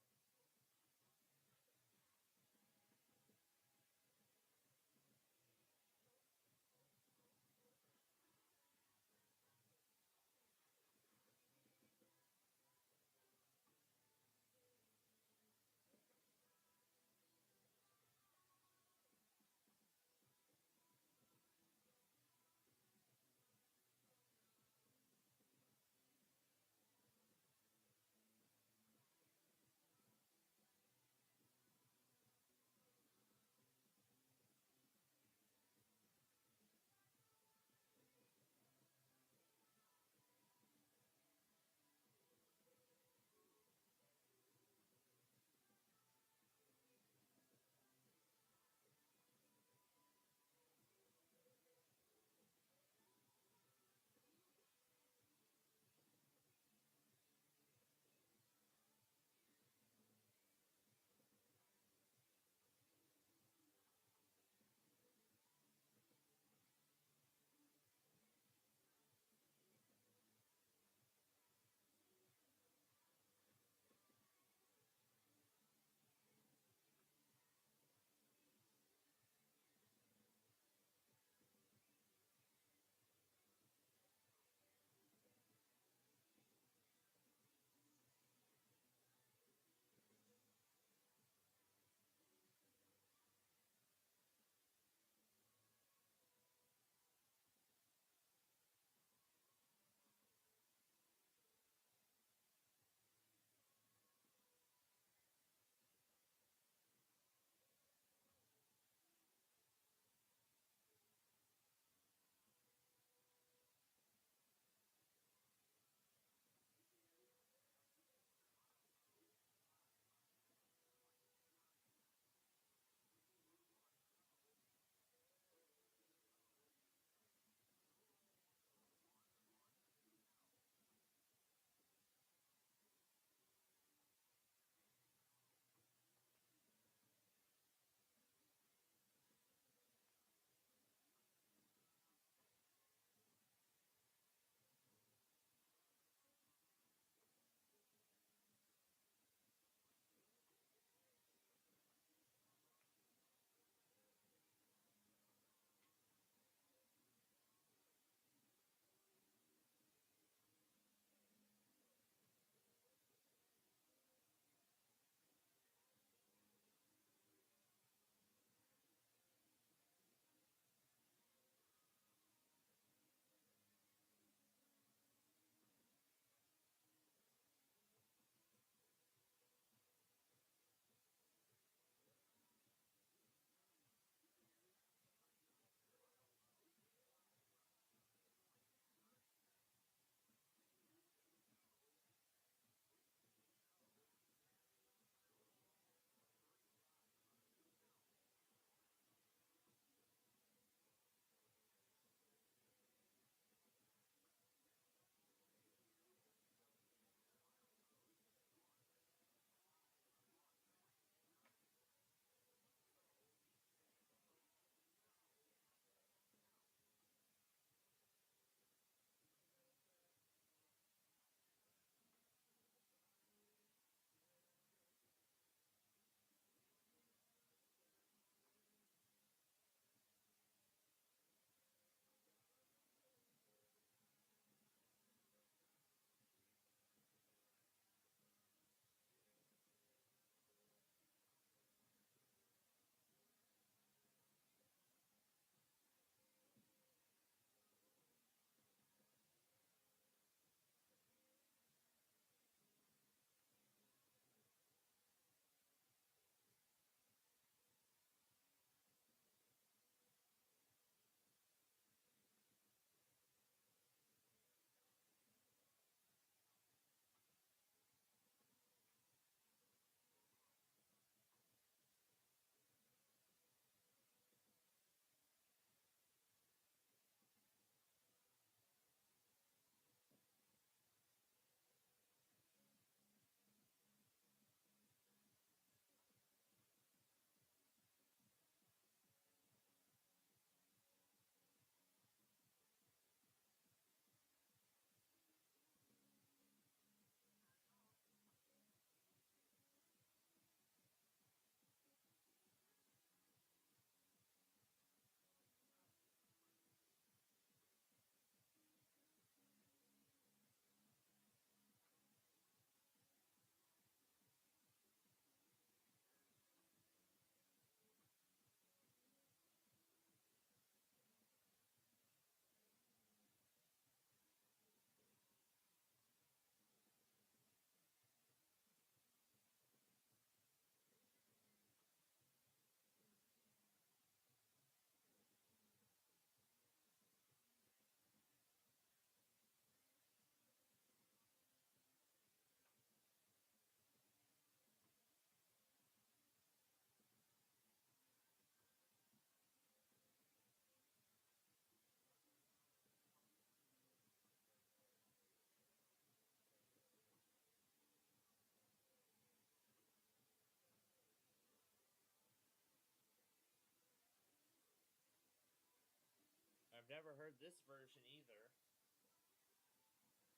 I've never heard this version either.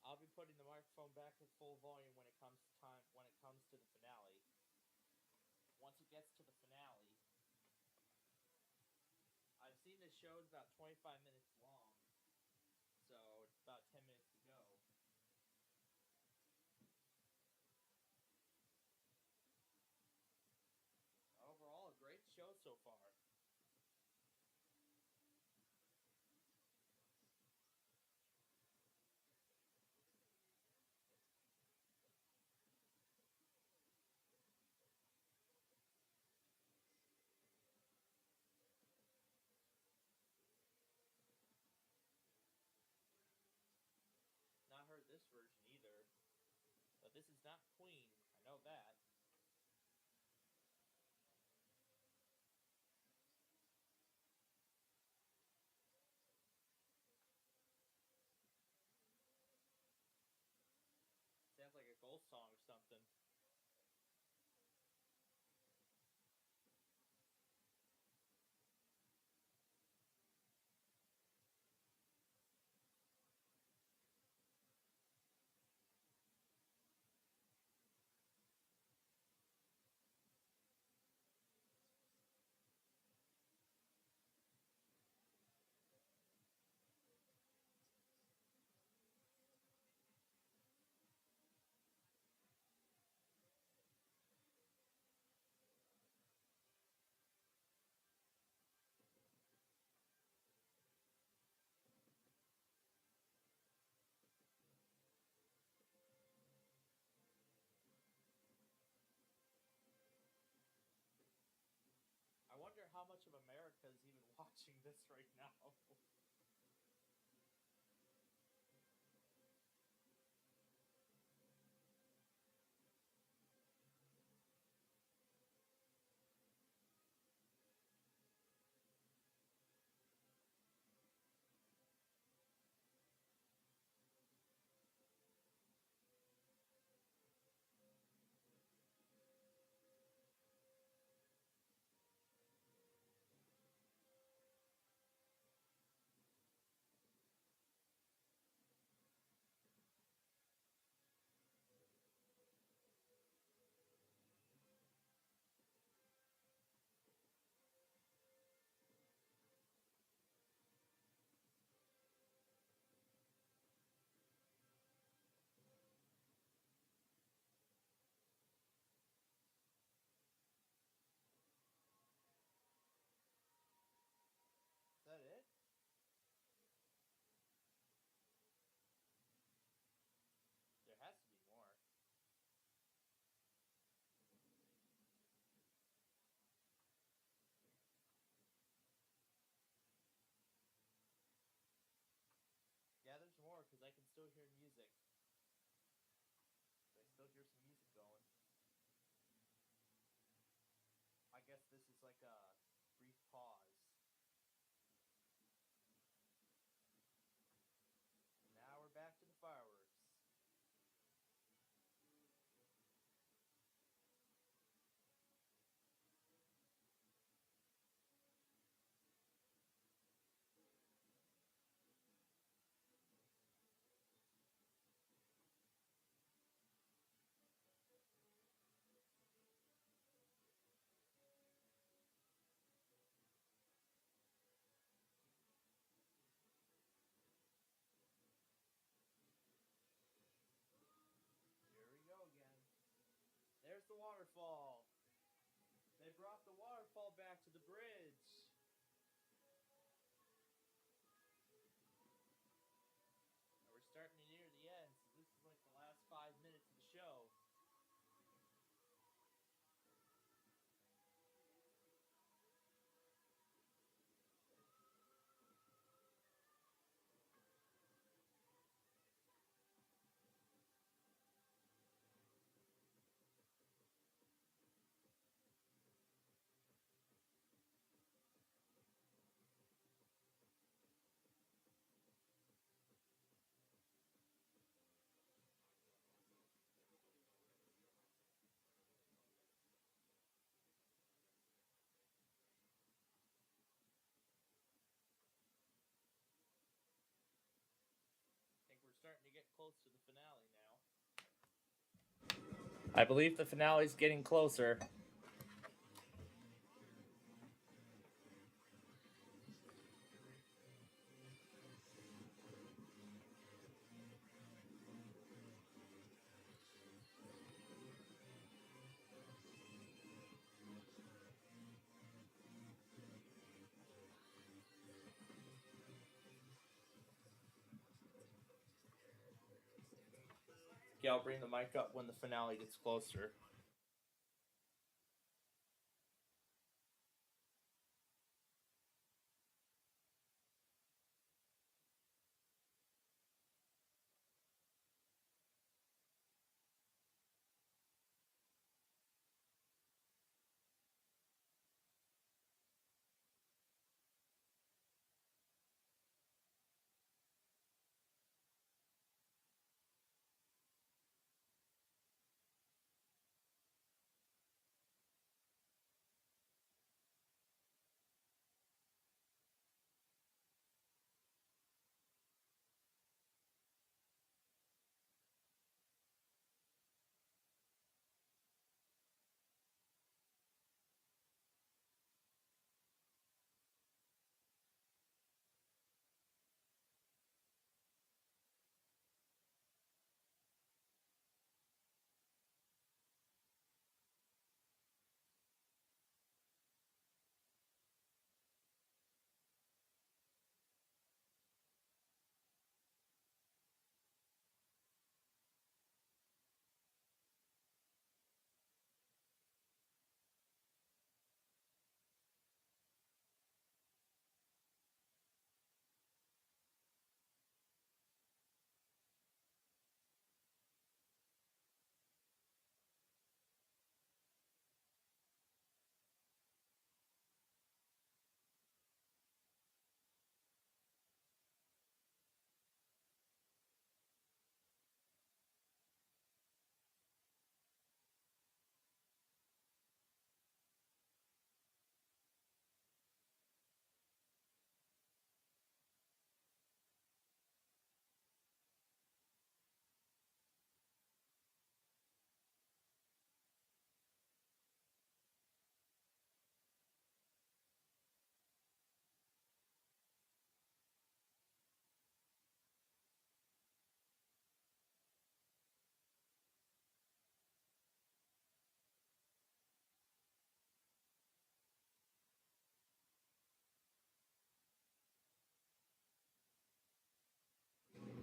I'll be putting the microphone back at full volume when it comes to the finale. Once it gets to the finale, I've seen this show is about 25 minutes long, so it's about 10 minutes to go. Overall, a great show so far. Not heard this version either, but this is not Queen, I know that. Sounds like a Ghost song or something. I wonder how much of America is even watching this right now. Is that it? There has to be more. Yeah, there's more, because I can still hear music. I still hear some music going. I guess this is like a brief pause. Now we're back to the fireworks. Here we go again. There's the waterfall. They brought the waterfall back to the bridge. And we're starting to near the end, so this is like the last 5 minutes of the show. I believe the finale is getting closer. Yeah, I'll bring the mic up when the finale gets closer.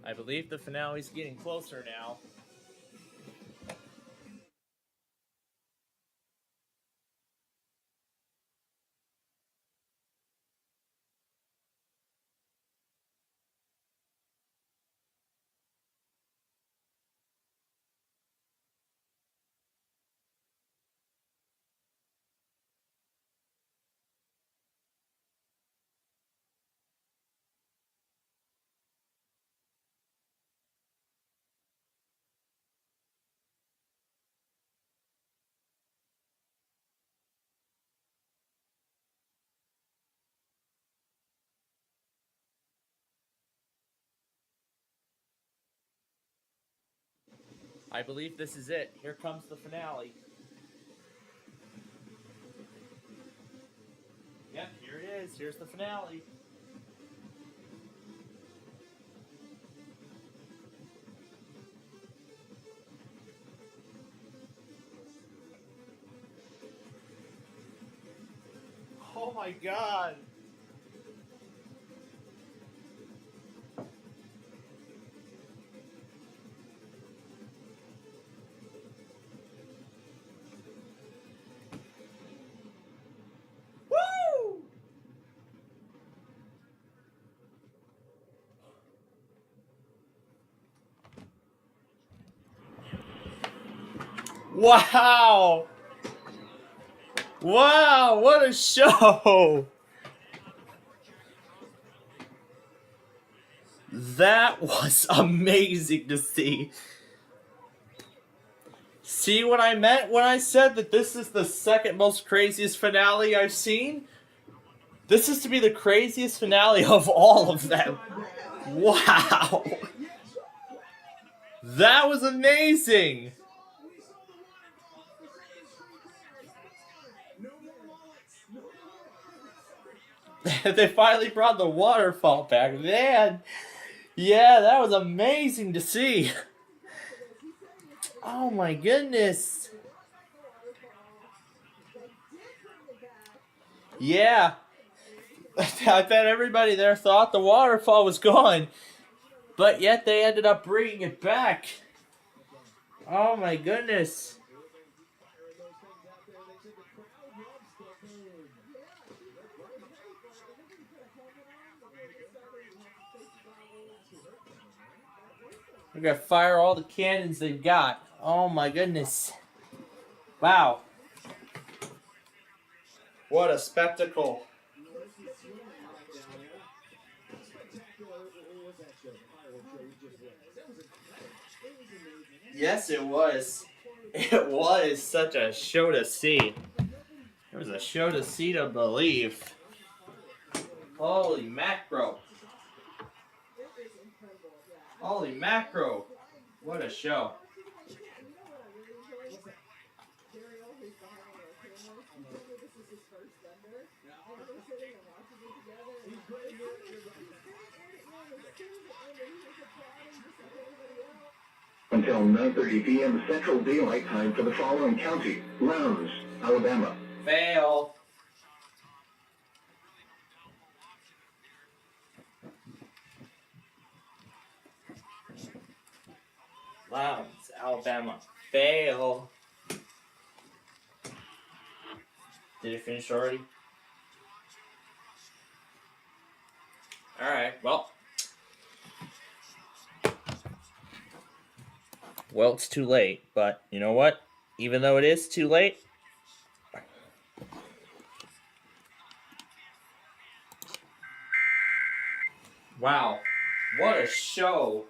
I believe the finale's getting closer now. I believe this is it. Here comes the finale. Yep, here it is. Here's the finale. Oh my god. Woo! Wow! Wow, what a show! That was amazing to see. See what I meant when I said that this is the second most craziest finale I've seen? This is to be the craziest finale of all of them. Wow! That was amazing! They finally brought the waterfall back. Man, yeah, that was amazing to see. Oh my goodness. Yeah. I bet everybody there thought the waterfall was gone. But yet they ended up bringing it back. Oh my goodness. We're gonna fire all the cannons they've got. Oh my goodness. Wow. What a spectacle. Yes, it was. It was such a show to see. It was a show to see to believe. Holy macro. Holy macro. What a show. Until 9:30 p.m. Central Daylight Time for the following county: Lowndes, Alabama. Fail. Lowndes, Alabama. Fail. Did it finish already? Alright, well. Well, it's too late, but you know what? Even though it is too late, wow, what a show.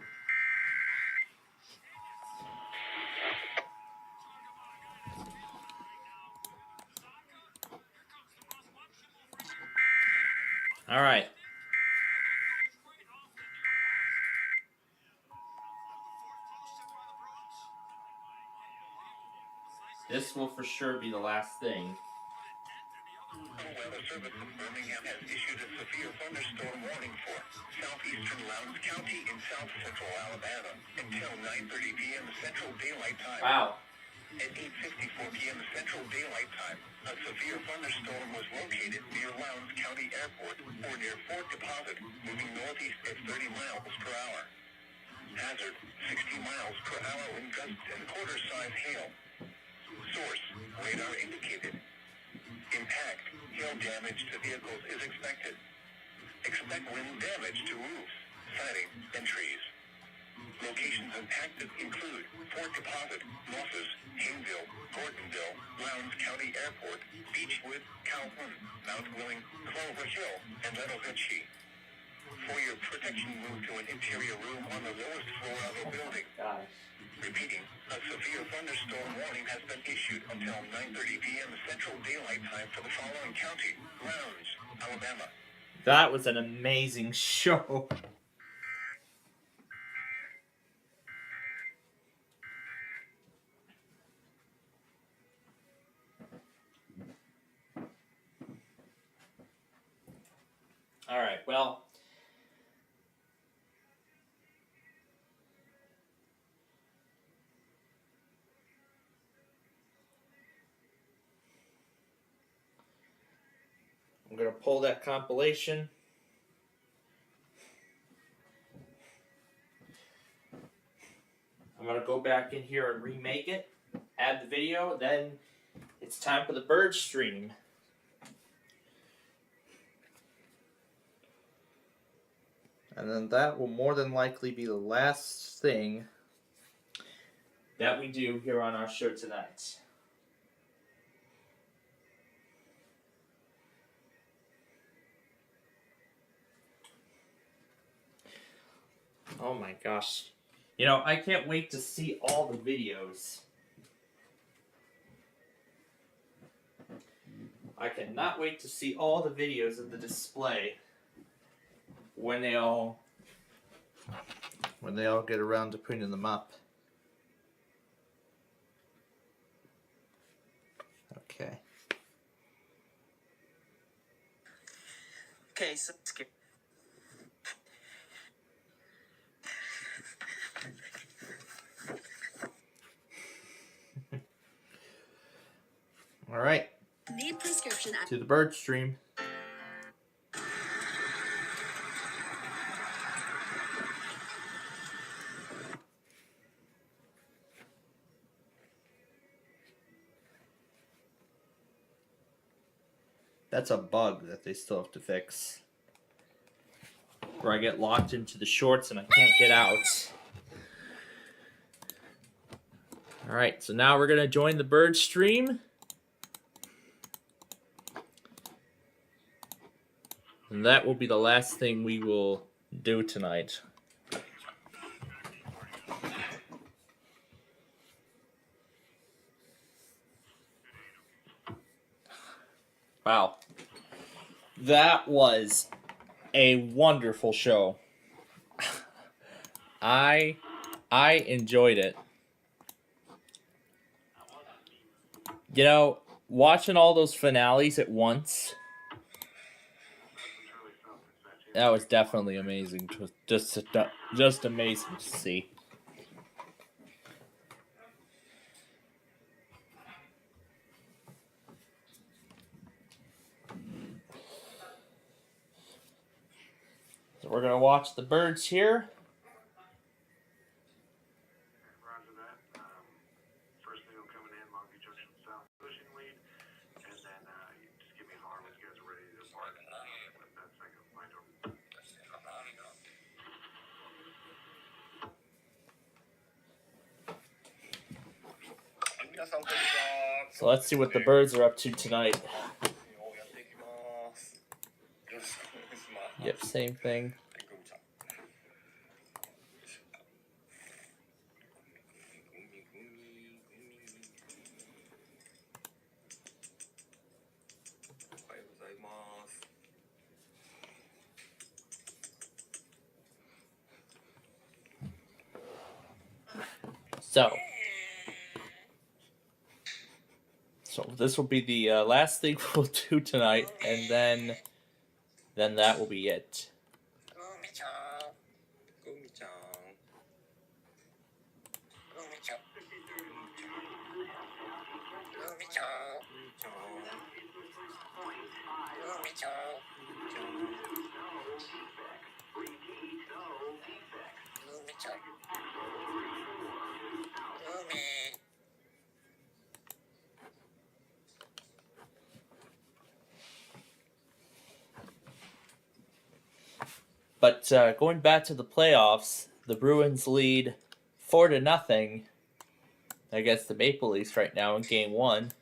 All right. This will for sure be the last thing. Weather Service in Birmingham has issued a severe thunderstorm warning for southeastern Lowndes County in south central Alabama until 9:30 p.m. Central Daylight Time. Wow. At 8:54 p.m. Central Daylight Time, a severe thunderstorm was located near Lowndes County Airport or near Fort Deposit, moving northeast at 30 miles per hour. Hazard, 60 miles per hour wind gusts and quarter-size hail. Source, radar indicated. Impact, hail damage to vehicles is expected. Expect wind damage to roofs, siding, and trees. Locations impacted include Fort Deposit, Moses, Haynesville, Gordonville, Lowndes County Airport, Beechwood, Calhoun, Mount Willing, Clover Hill, and Little Vichy. For your protection, move to an interior room on the lowest floor of a building. Repeating, a severe thunderstorm warning has been issued until 9:30 p.m. Central Daylight Time for the following county: Lowndes, Alabama. That was an amazing show. All right, well. I'm going to pull that compilation. I'm going to go back in here and remake it, add the video, then it's time for the bird stream. And then that will more than likely be the last thing that we do here on our show tonight. Oh my gosh. You know, I can't wait to see all the videos. I cannot wait to see all the videos of the display when they all get around to putting them up. Okay. Okay, so skip. All right. Need prescription To the bird stream. That's a bug that they still have to fix. Where I get locked into the shorts and I can't get out. Alright, so now we're going to join the bird stream. And that will be the last thing we will do tonight. Wow. That was a wonderful show. I enjoyed it. You know, watching all those finales at once, that was definitely amazing. Just amazing to see. So we're gonna watch the birds here. Roger that. First thing coming in, Longview Junction South, pushing lead, and then you just give me a holler when you guys are ready to depart. That second flight over. So let's see what the birds are up to tonight. Yep, same thing. So this will be the last thing we'll do tonight, and then that will be it. But going back to the playoffs, the Bruins lead 4-0 against the Maple Leafs right now in Game 1.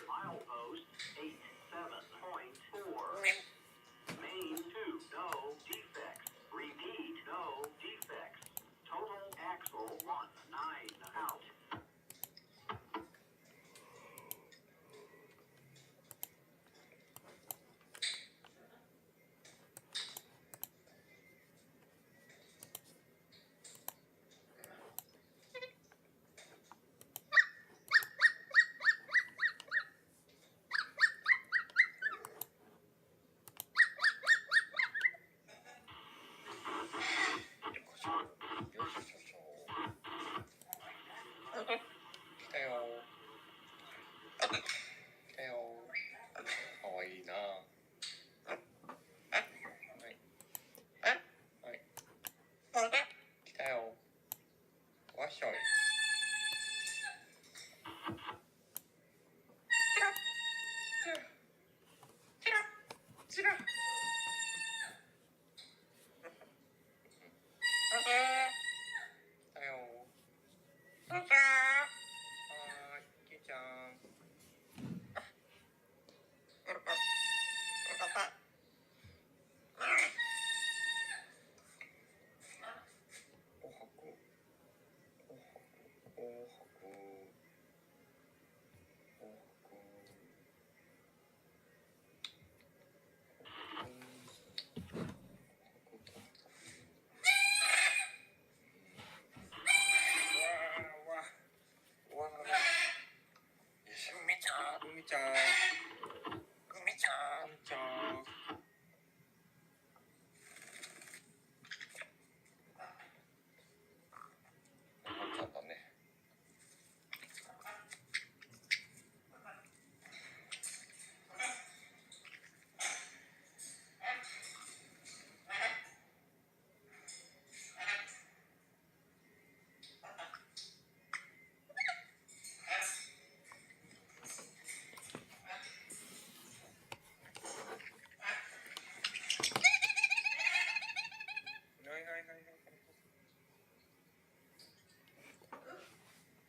Milepost 87.4. Main 2, no defects. Repeat, no defects. Total axle 1, 9 out.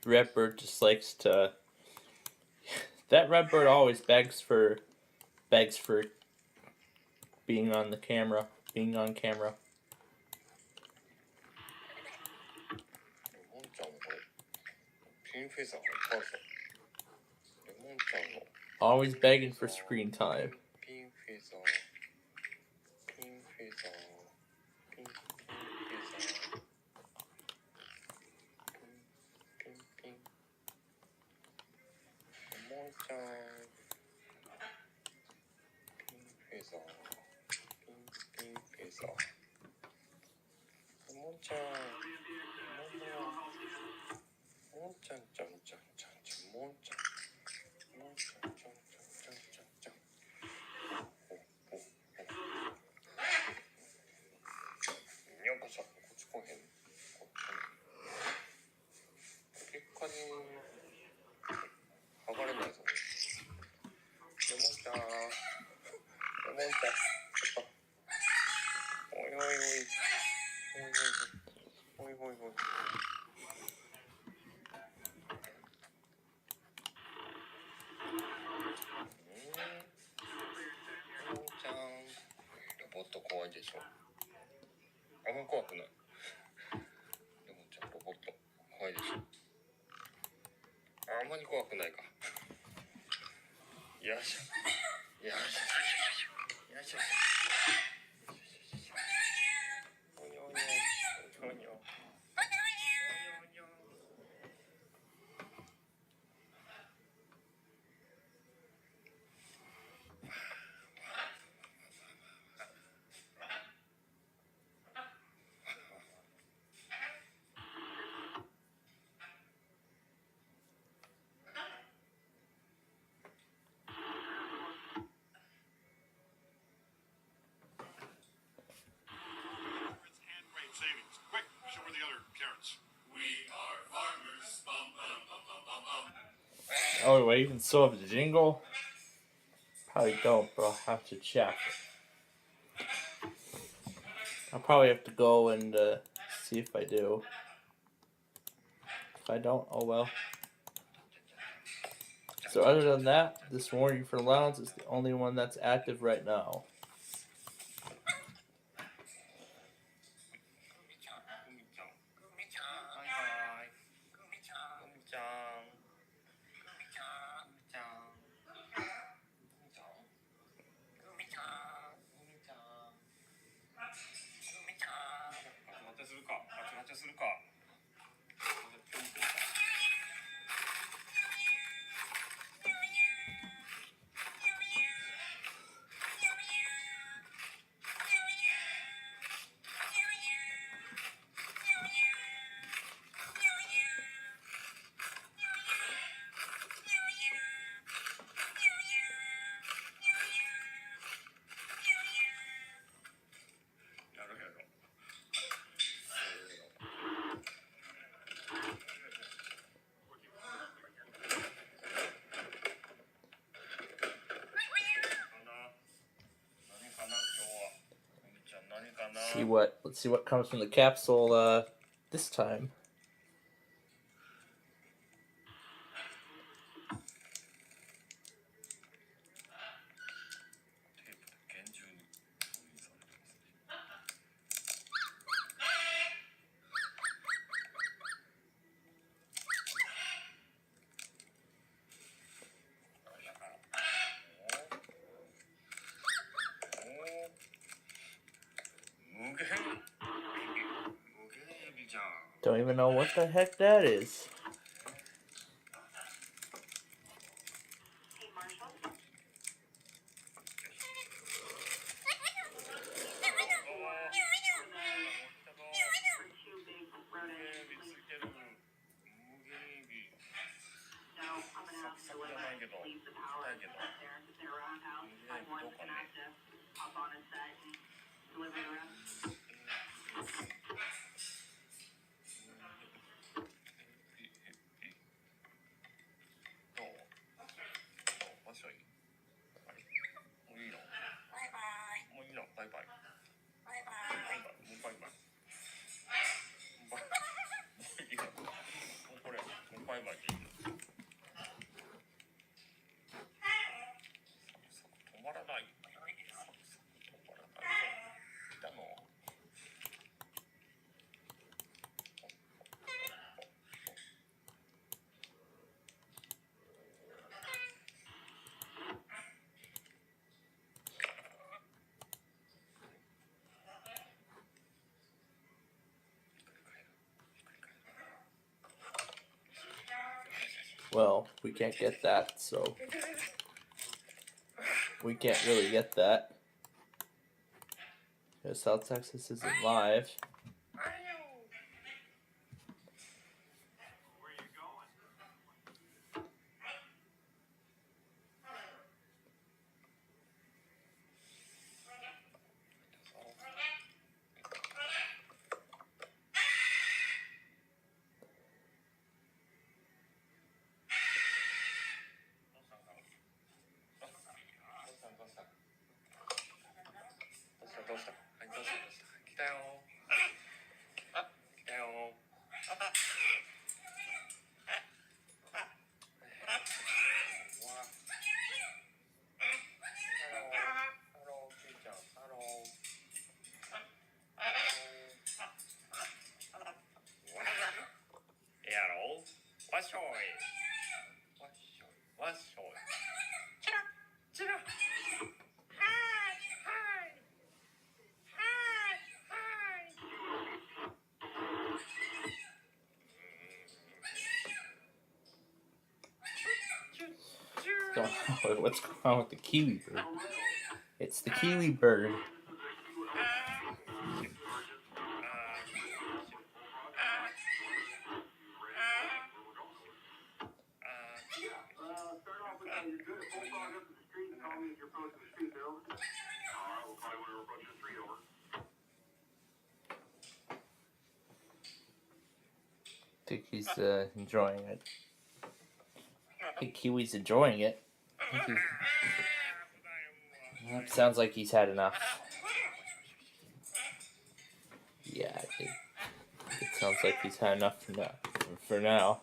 Redbird just likes to. That Redbird always begs for being on the camera, being on camera. Always begging for screen time. Savings. Quick, show her the other carrots. We are farmers. Bum, bum, bum, bum, bum, bum. Oh, do I even still have the jingle? Probably don't, but I'll have to check. I'll probably have to go and see if I do. If I don't, oh well. So other than that, this warning for Lounge is the only one that's active right now. Let's see what comes from the capsule this time. Don't even know what the heck that is. Hey, Marshall. leave the power up there if they're around house. Find one that's gonna have to hop on a set and deliver the rest. Well, we can't get that, so we can't really get that. Because South Texas isn't live. What's going on with the kiwi bird? It's the kiwi bird. I think he's enjoying it. I think Kiwi's enjoying it. Sounds like he's had enough. Yeah, I think it sounds like he's had enough for now.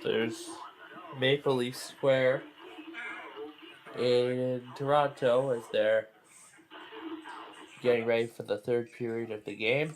There's Maple Leaf Square in Toronto as they're getting ready for the third period of the game.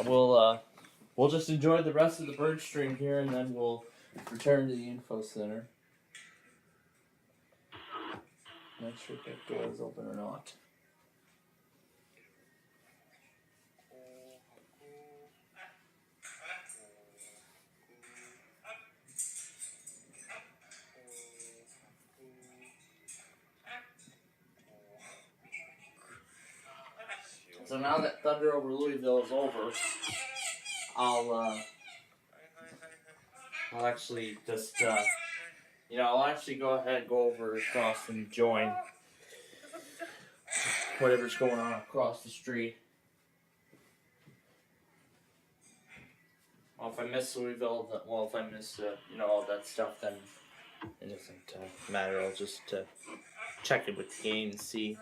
yeah, we'll just enjoy the rest of the bird stream here, and then we'll return to the info center. Not sure if that door is open or not. So now that Thunder over Louisville is over, I'll actually just, I'll actually go ahead and go over across and join whatever's going on across the street. Well, if I miss Louisville, if I miss, all that stuff, then it doesn't matter. I'll just check it with the game and see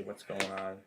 what's going on.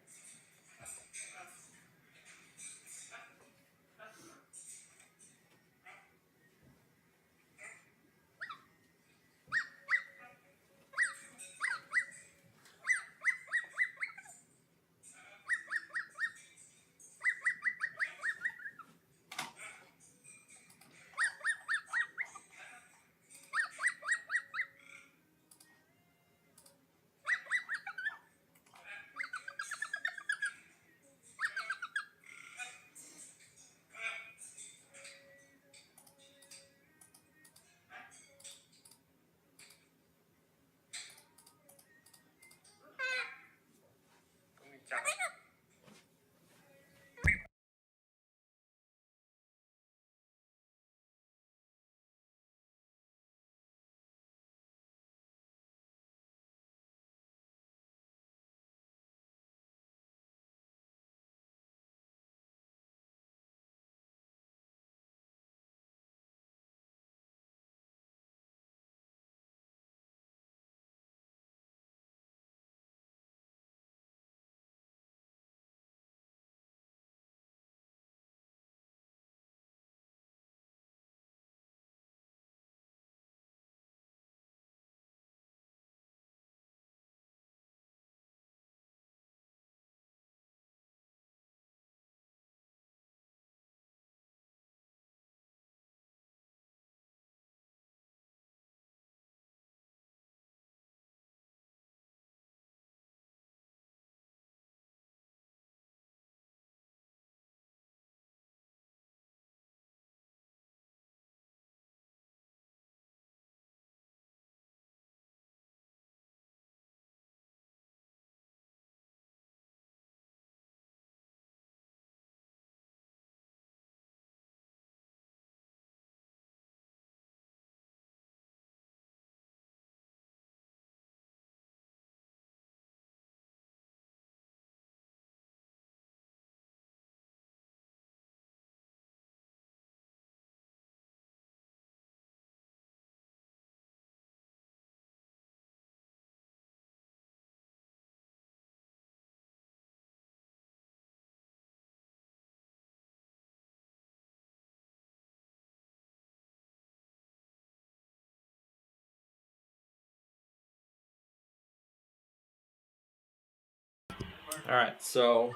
Alright, so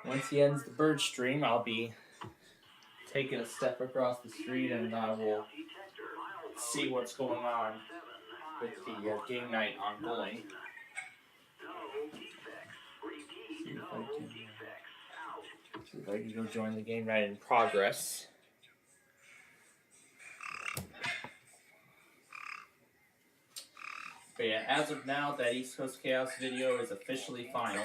once he ends the bird stream, I'll be taking a step across the street and I will see what's going on with the game night ongoing. See if I can go join the game night in progress. But yeah, as of now, that East Coast Chaos video is officially final.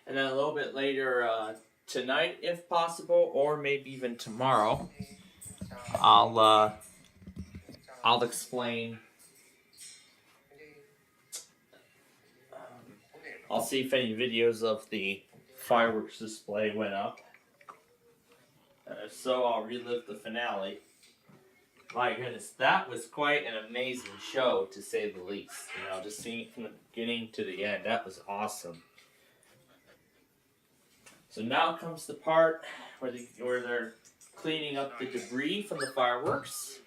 And then a little bit later, tonight if possible, or maybe even tomorrow, I'll explain. I'll see if any videos of the fireworks display went up. And if so, I'll relive the finale. My goodness, that was quite an amazing show, to say the least. You know, just seeing it from the beginning to the end, that was awesome. So now comes the part where they're cleaning up the debris from the fireworks.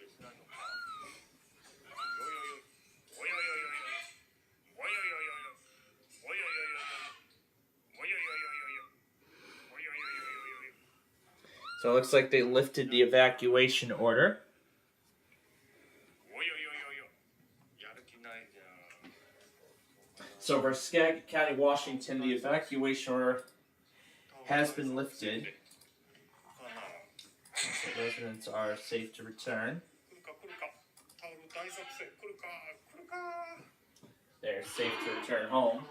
So it looks like they lifted the evacuation order. So for Skagit County, Washington, the evacuation order has been lifted. So residents are safe to return. They're safe to return home.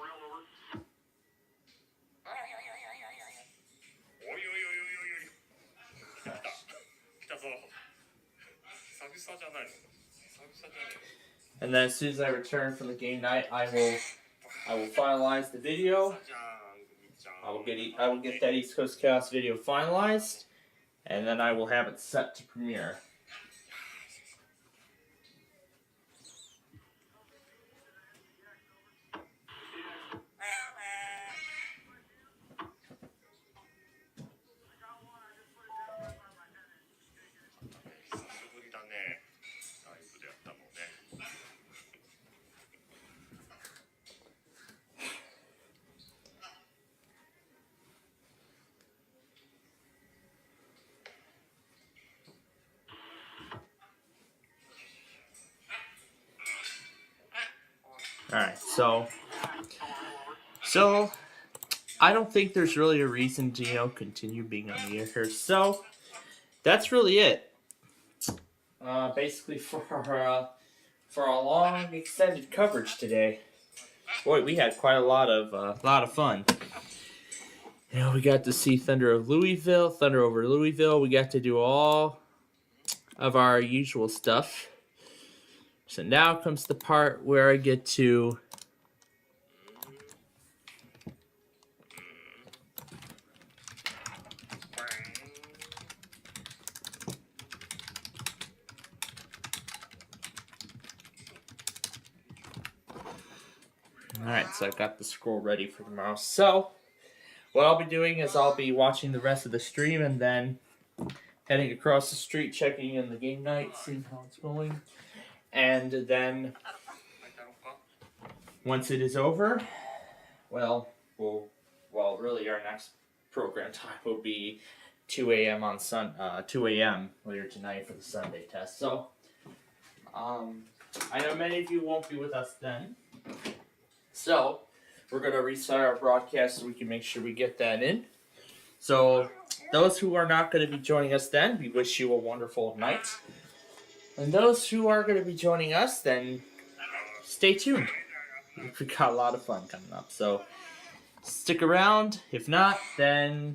And then as soon as I return from the game night, I will finalize the video. I will get that East Coast Chaos video finalized, and then I will have it set to premiere. Alright, so I don't think there's really a reason to, continue being on the air here. So that's really it. Basically for a long extended coverage today. Boy, we had quite a lot of fun. We got to see Thunder over Louisville. We got to do all of our usual stuff. So now comes the part where I get to Alright, so I've got the scroll ready for tomorrow. So, what I'll be doing is I'll be watching the rest of the stream and then heading across the street, checking in the game night, seeing how it's going. And then, once it is over, really our next program time will be 2 a.m. on 2 a.m. later tonight for the Sunday test. So, I know many of you won't be with us then. So, we're going to restart our broadcast so we can make sure we get that in. So, those who are not going to be joining us then, we wish you a wonderful night. And those who are going to be joining us, then stay tuned. We've got a lot of fun coming up. So, stick around. If not, then